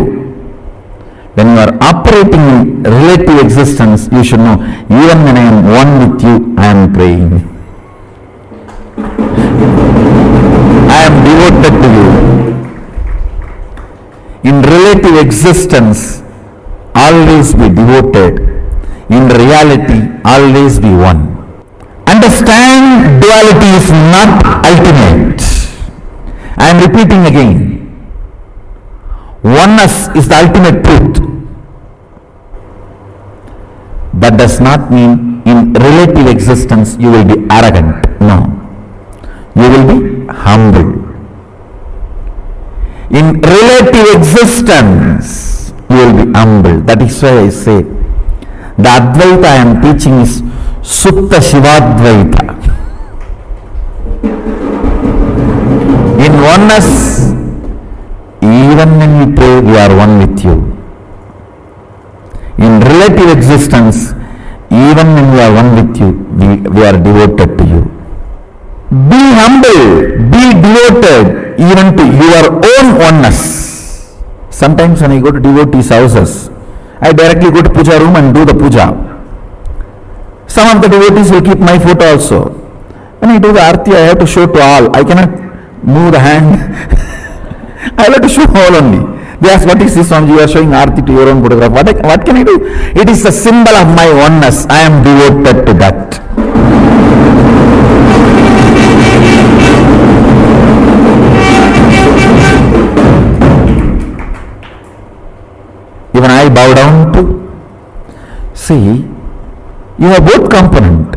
S3: When you are operating in relative existence, you should know, even when I am one with you, I am praying. I am devoted to you. In relative existence, always be devoted. In reality, always be one. Understand, duality is not ultimate. I am repeating again. Oneness is the ultimate truth. That does not mean in relative existence you will be arrogant. No. You will be humble. In relative existence, you will be humble. That is why I say, the Advaita I am teaching is Sutta Shivadvaita. In oneness, even when we pray, we are one with you. In relative existence, Even when we are one with you, we are devoted to you. Be humble, be devoted even to your own oneness. Sometimes when I go to devotees' houses, I directly go to puja room and do the puja. Some of the devotees will keep my photo also. When I do the arti, I have to show to all. I cannot move the hand. I have to show all only. They ask, what is this, Swamiji? You are showing arti to your own photograph. What can I do? It is a symbol of my oneness. I am devoted to that. Even I bow down to. See, you have both component.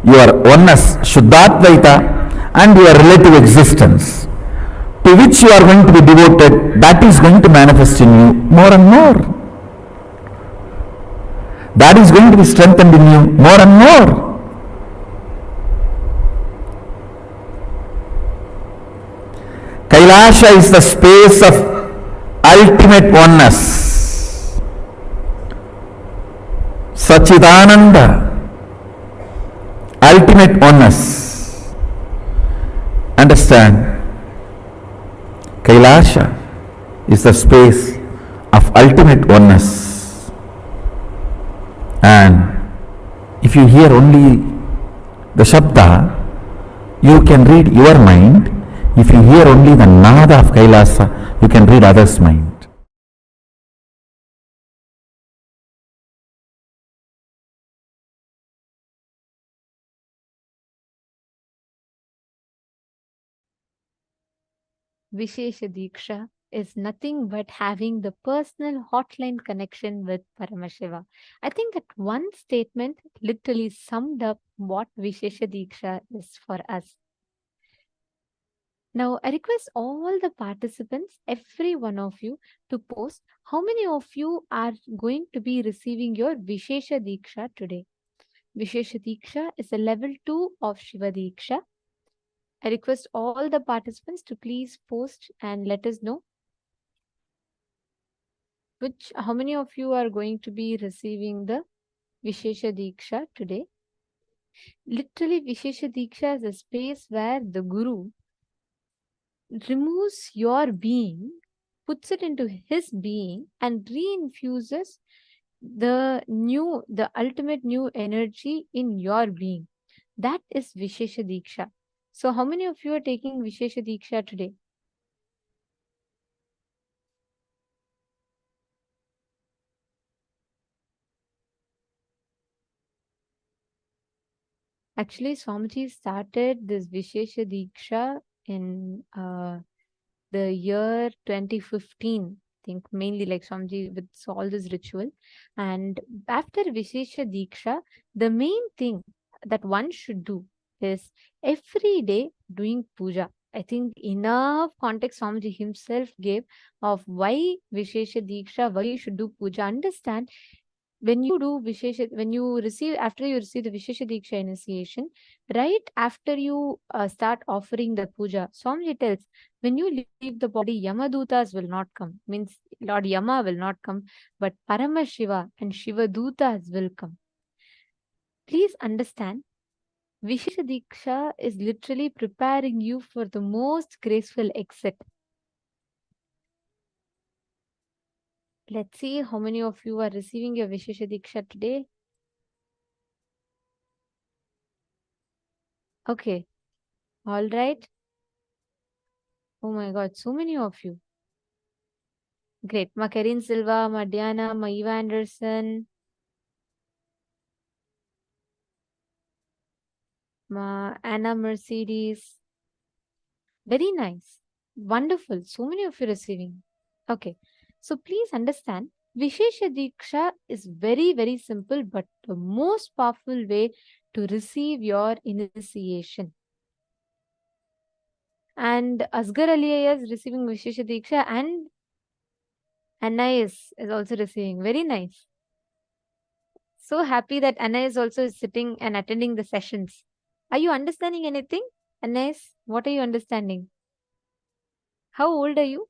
S3: Your oneness, Shuddhatvaita, and your relative existence, to which you are going to be devoted, that is going to manifest in you more and more. That is going to be strengthened in you more and more. Kailasa is the space of ultimate oneness. Sachidananda, ultimate oneness. Understand? Kailasa is the space of ultimate oneness. And if you hear only the Shabda, you can read your mind. If you hear only the Nada of Kailasa, you can read others' mind.
S4: Vishesha Diksha is nothing but having the personal hotline connection with Paramashiva. I think that one statement literally summed up what Vishesha Diksha is for us. Now, I request all the participants, every one of you, to post how many of you are going to be receiving your Vishesha Diksha today. Vishesha Diksha is a level 2 of Shiva Diksha. I request all the participants to please post and let us know how many of you are going to be receiving the Vishesha Diksha today. Literally, Vishesha Diksha is a space where the Guru removes your being, puts it into his being, and reinfuses the ultimate new energy in your being. That is Vishesha Diksha. So, how many of you are taking Vishesha Diksha today? Actually, Swamiji started this Vishesha Diksha in the year 2015. I think mainly like Swamiji with all this ritual. And after Vishesha Diksha, the main thing that one should do is every day doing puja. I think enough context Swamiji himself gave of why Vishesha Diksha, why you should do puja. Understand, when you do Vishesha, after you receive the Vishesha Diksha initiation, right after you start offering the puja, Swamiji tells, when you leave the body, Yamadutas will not come. Means Lord Yama will not come, but Paramashiva and Shiva Dutas will come. Please understand, Vishesha Diksha is literally preparing you for the most graceful exit. Let's see how many of you are receiving your Vishesha Diksha today. Okay. All right. Oh my God, so many of you. Great. Ma Karin Silva, Ma Diana, Ma Eva Anderson, Ma Anna Mercedes. Very nice. Wonderful. So many of you receiving. Okay. So please understand, Vishesha Diksha is very, very simple, but the most powerful way to receive your initiation. And Asghar Aliyah is receiving Vishesha Diksha, and Anais is also receiving. Very nice. So happy that Anais also is sitting and attending the sessions. Are you understanding anything? Anais, what are you understanding? How old are you?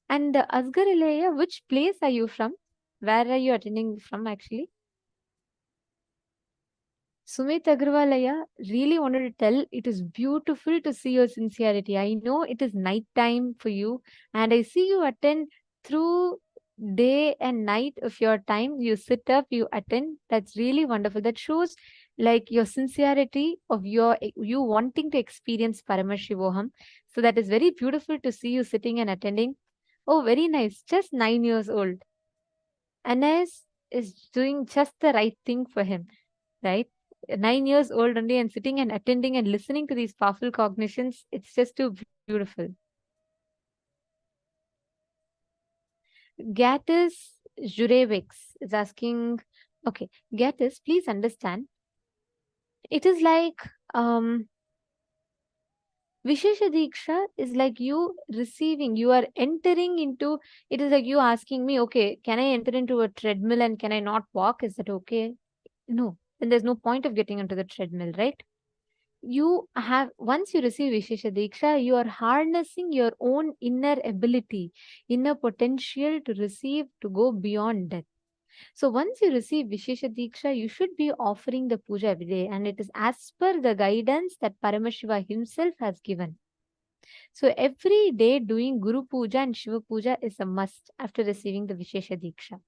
S4: And Asghar Aliyah, which place are you from? Where are you attending from actually? Sumit Agrawalaya really wanted to tell it is beautiful to see your sincerity. I know it is night time for you, and I see you attend through day and night of your time. You sit up, you attend. That's really wonderful. That shows like your sincerity of you wanting to experience Paramashivoham. So that is very beautiful to see you sitting and attending. Oh, very nice. Just 9 years old. Anas is doing just the right thing for him, right? 9 years old only and sitting and attending and listening to these powerful cognitions, it's just too beautiful. Gatis Jurevics is asking, okay, Gatis, please understand. It is like Vishesha Diksha is like you receiving, you are entering into, it is like you asking me, okay, can I enter into a treadmill and can I not walk? Is that okay? No, then there's no point of getting into the treadmill, right? You have, once you receive Vishesha Diksha, you are harnessing your own inner ability, inner potential to receive, to go beyond death. So once you receive Vishesha Diksha, you should be offering the puja every day, and it is as per the guidance that Paramashiva himself has given. So every day doing Guru Puja and Shiva Puja is a must after receiving the Vishesha Diksha.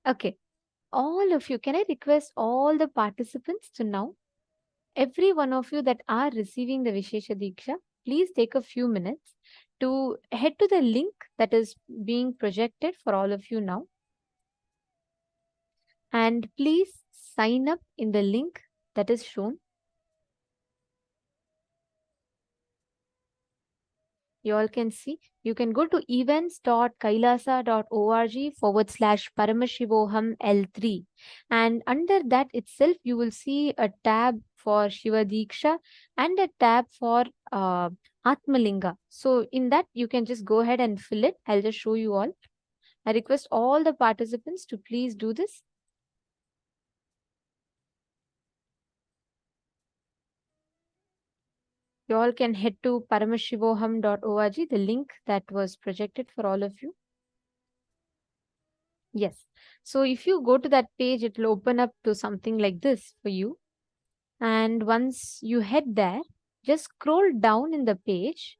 S4: Okay, all of you, can I request all the participants to now, every one of you that are receiving the Vishesha Diksha, please take a few minutes to head to the link that is being projected for all of you now. And please sign up in the link that is shown. You all can see. You can go to events.kailasa.org/Paramashivoham L3. And under that itself, you will see a tab for Shiva Diksha and a tab for Atmalinga. So in that, you can just go ahead and fill it. I'll just show you all. I request all the participants to please do this. You all can head to paramashivoham.org, the link that was projected for all of you. Yes. So if you go to that page, it will open up to something like this for you. And once you head there, just scroll down in the page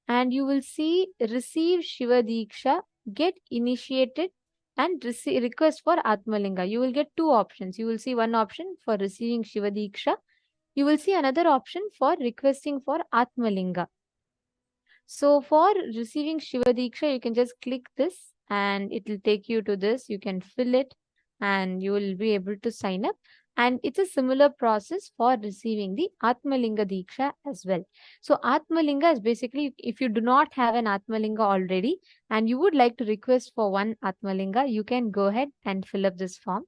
S4: and you will see receive Shiva Diksha, get initiated and request for Atmalinga. You will get two options. You will see one option for receiving Shiva Diksha. You will see another option for requesting for Atmalinga. So for receiving Shiva Diksha, you can just click this and it will take you to this. You can fill it and you will be able to sign up. And it's a similar process for receiving the Atmalinga Diksha as well. So Atmalinga is basically, if you do not have an Atmalinga already and you would like to request for one Atmalinga, you can go ahead and fill up this form.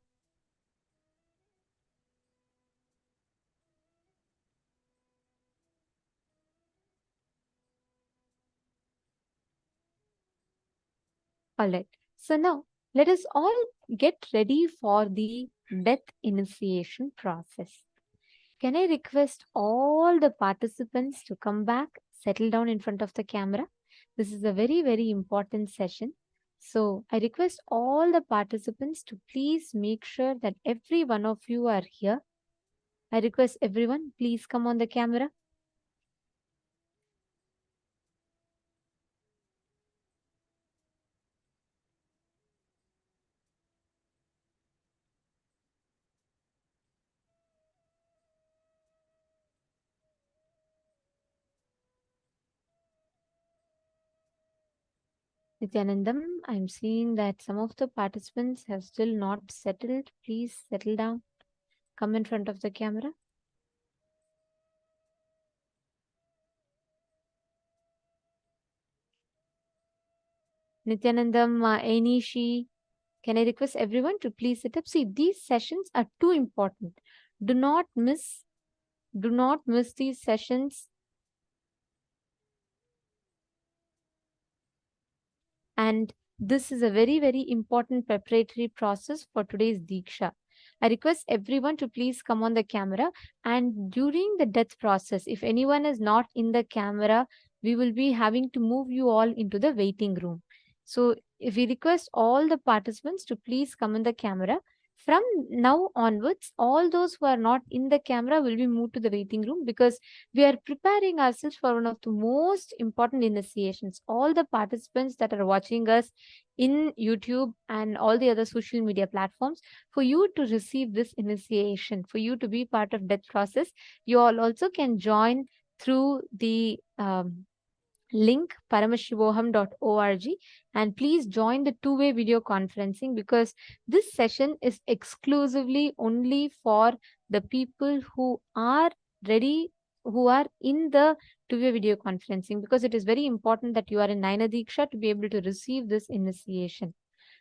S4: All right. So now let us all get ready for the death initiation process. Can I request all the participants to come back, settle down in front of the camera? This is a very, very important session. So I request all the participants to please make sure that every one of you are here. I request everyone, please come on the camera. Nithyanandam, I'm seeing that some of the participants have still not settled. Please settle down. Come in front of the camera. Nithyanandam, Ainishi, can I request everyone to please sit up? See, these sessions are too important. Do not miss these sessions. And this is a very, very important preparatory process for today's Deeksha. I request everyone to please come on the camera. And during the death process, if anyone is not in the camera, we will be having to move you all into the waiting room. So if we request all the participants to please come in the camera, from now onwards, all those who are not in the camera will be moved to the waiting room, because we are preparing ourselves for one of the most important initiations. All the participants that are watching us in YouTube and all the other social media platforms, for you to receive this initiation, for you to be part of death process, you all also can join through the link paramashivoham.org, and please join the two-way video conferencing, because this session is exclusively only for the people who are ready, who are in the two-way video conferencing, because it is very important that you are in Naina Deeksha to be able to receive this initiation.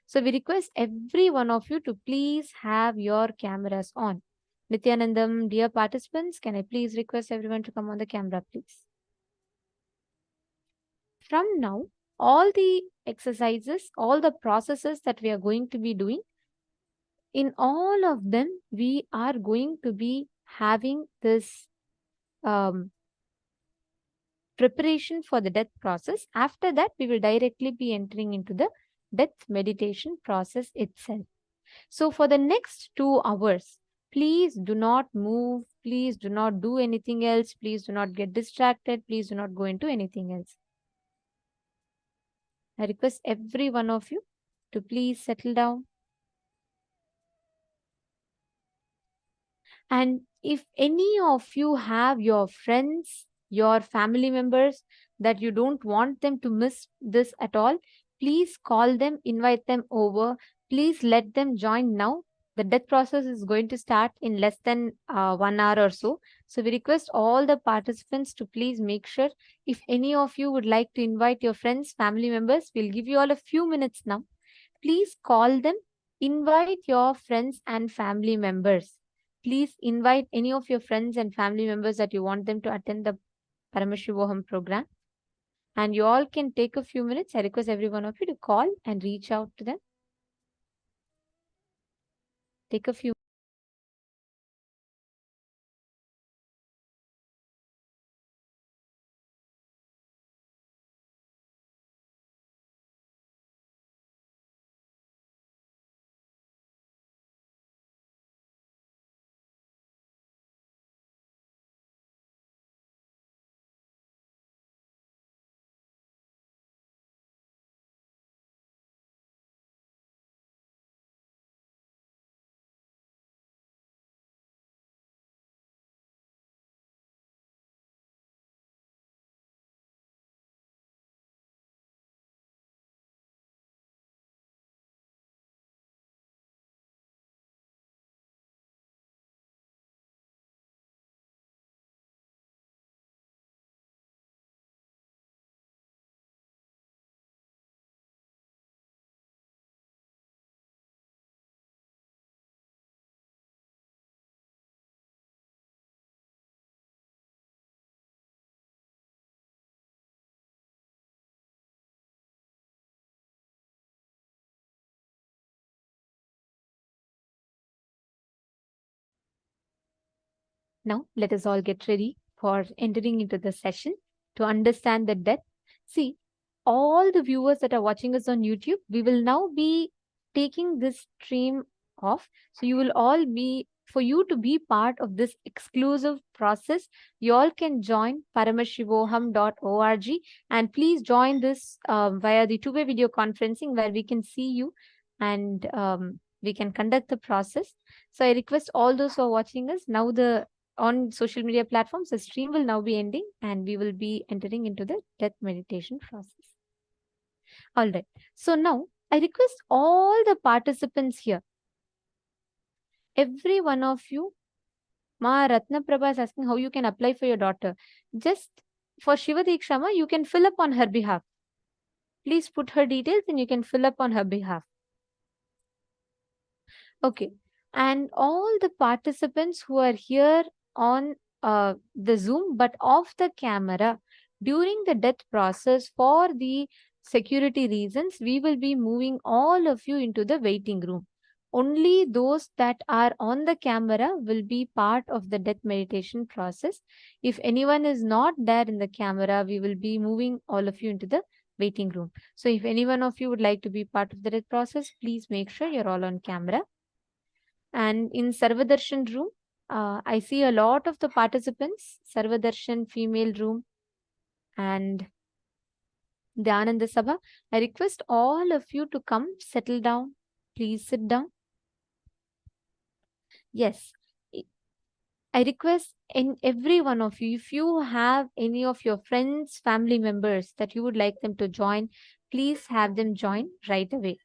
S4: So we request every one of you to please have your cameras on. Nithyanandam, dear participants, can I please request everyone to come on the camera, please? From now, all the exercises, all the processes that we are going to be doing, in all of them, we are going to be having this preparation for the death process. After that, we will directly be entering into the death meditation process itself. So for the next 2 hours, please do not move. Please do not do anything else. Please do not get distracted. Please do not go into anything else. I request every one of you to please settle down. And if any of you have your friends, your family members that you don't want them to miss this at all, please call them, invite them over. Please let them join now. The death process is going to start in less than 1 hour or so. So we request all the participants to please make sure, if any of you would like to invite your friends, family members, we'll give you all a few minutes now. Please call them, invite your friends and family members. Please invite any of your friends and family members that you want them to attend the Paramashivoham program. And you all can take a few minutes. I request every one of you to call and reach out to them. Take a few. Now, let us all get ready for entering into the session to understand the death. See, all the viewers that are watching us on YouTube, we will now be taking this stream off. So you will all be, for you to be part of this exclusive process, you all can join paramashivoham.org, and please join this via the two-way video conferencing, where we can see you and we can conduct the process. So I request all those who are watching us now, on social media platforms, the stream will now be ending and we will be entering into the death meditation process. All right. So now I request all the participants here, every one of you. Ma Ratna Prabha is asking how you can apply for your daughter. Just for Shiva Deeksha, Ma, you can fill up on her behalf. Please put her details and you can fill up on her behalf. Okay. And all the participants who are here on the Zoom but off the camera during the death process, for the security reasons, we will be moving all of you into the waiting room. only those that are on the camera will be part of the death meditation process. If anyone is not there in the camera, we will be moving all of you into the waiting room. So if any one of you would like to be part of the death process, please make sure you're all on camera. And in Sarvadarshan room, I see a lot of the participants, Sarvadarshan female room and the Ananda Sabha. I request all of you to come, settle down. Please sit down. Yes, I request in every one of you, if you have any of your friends, family members that you would like them to join, please have them join right away.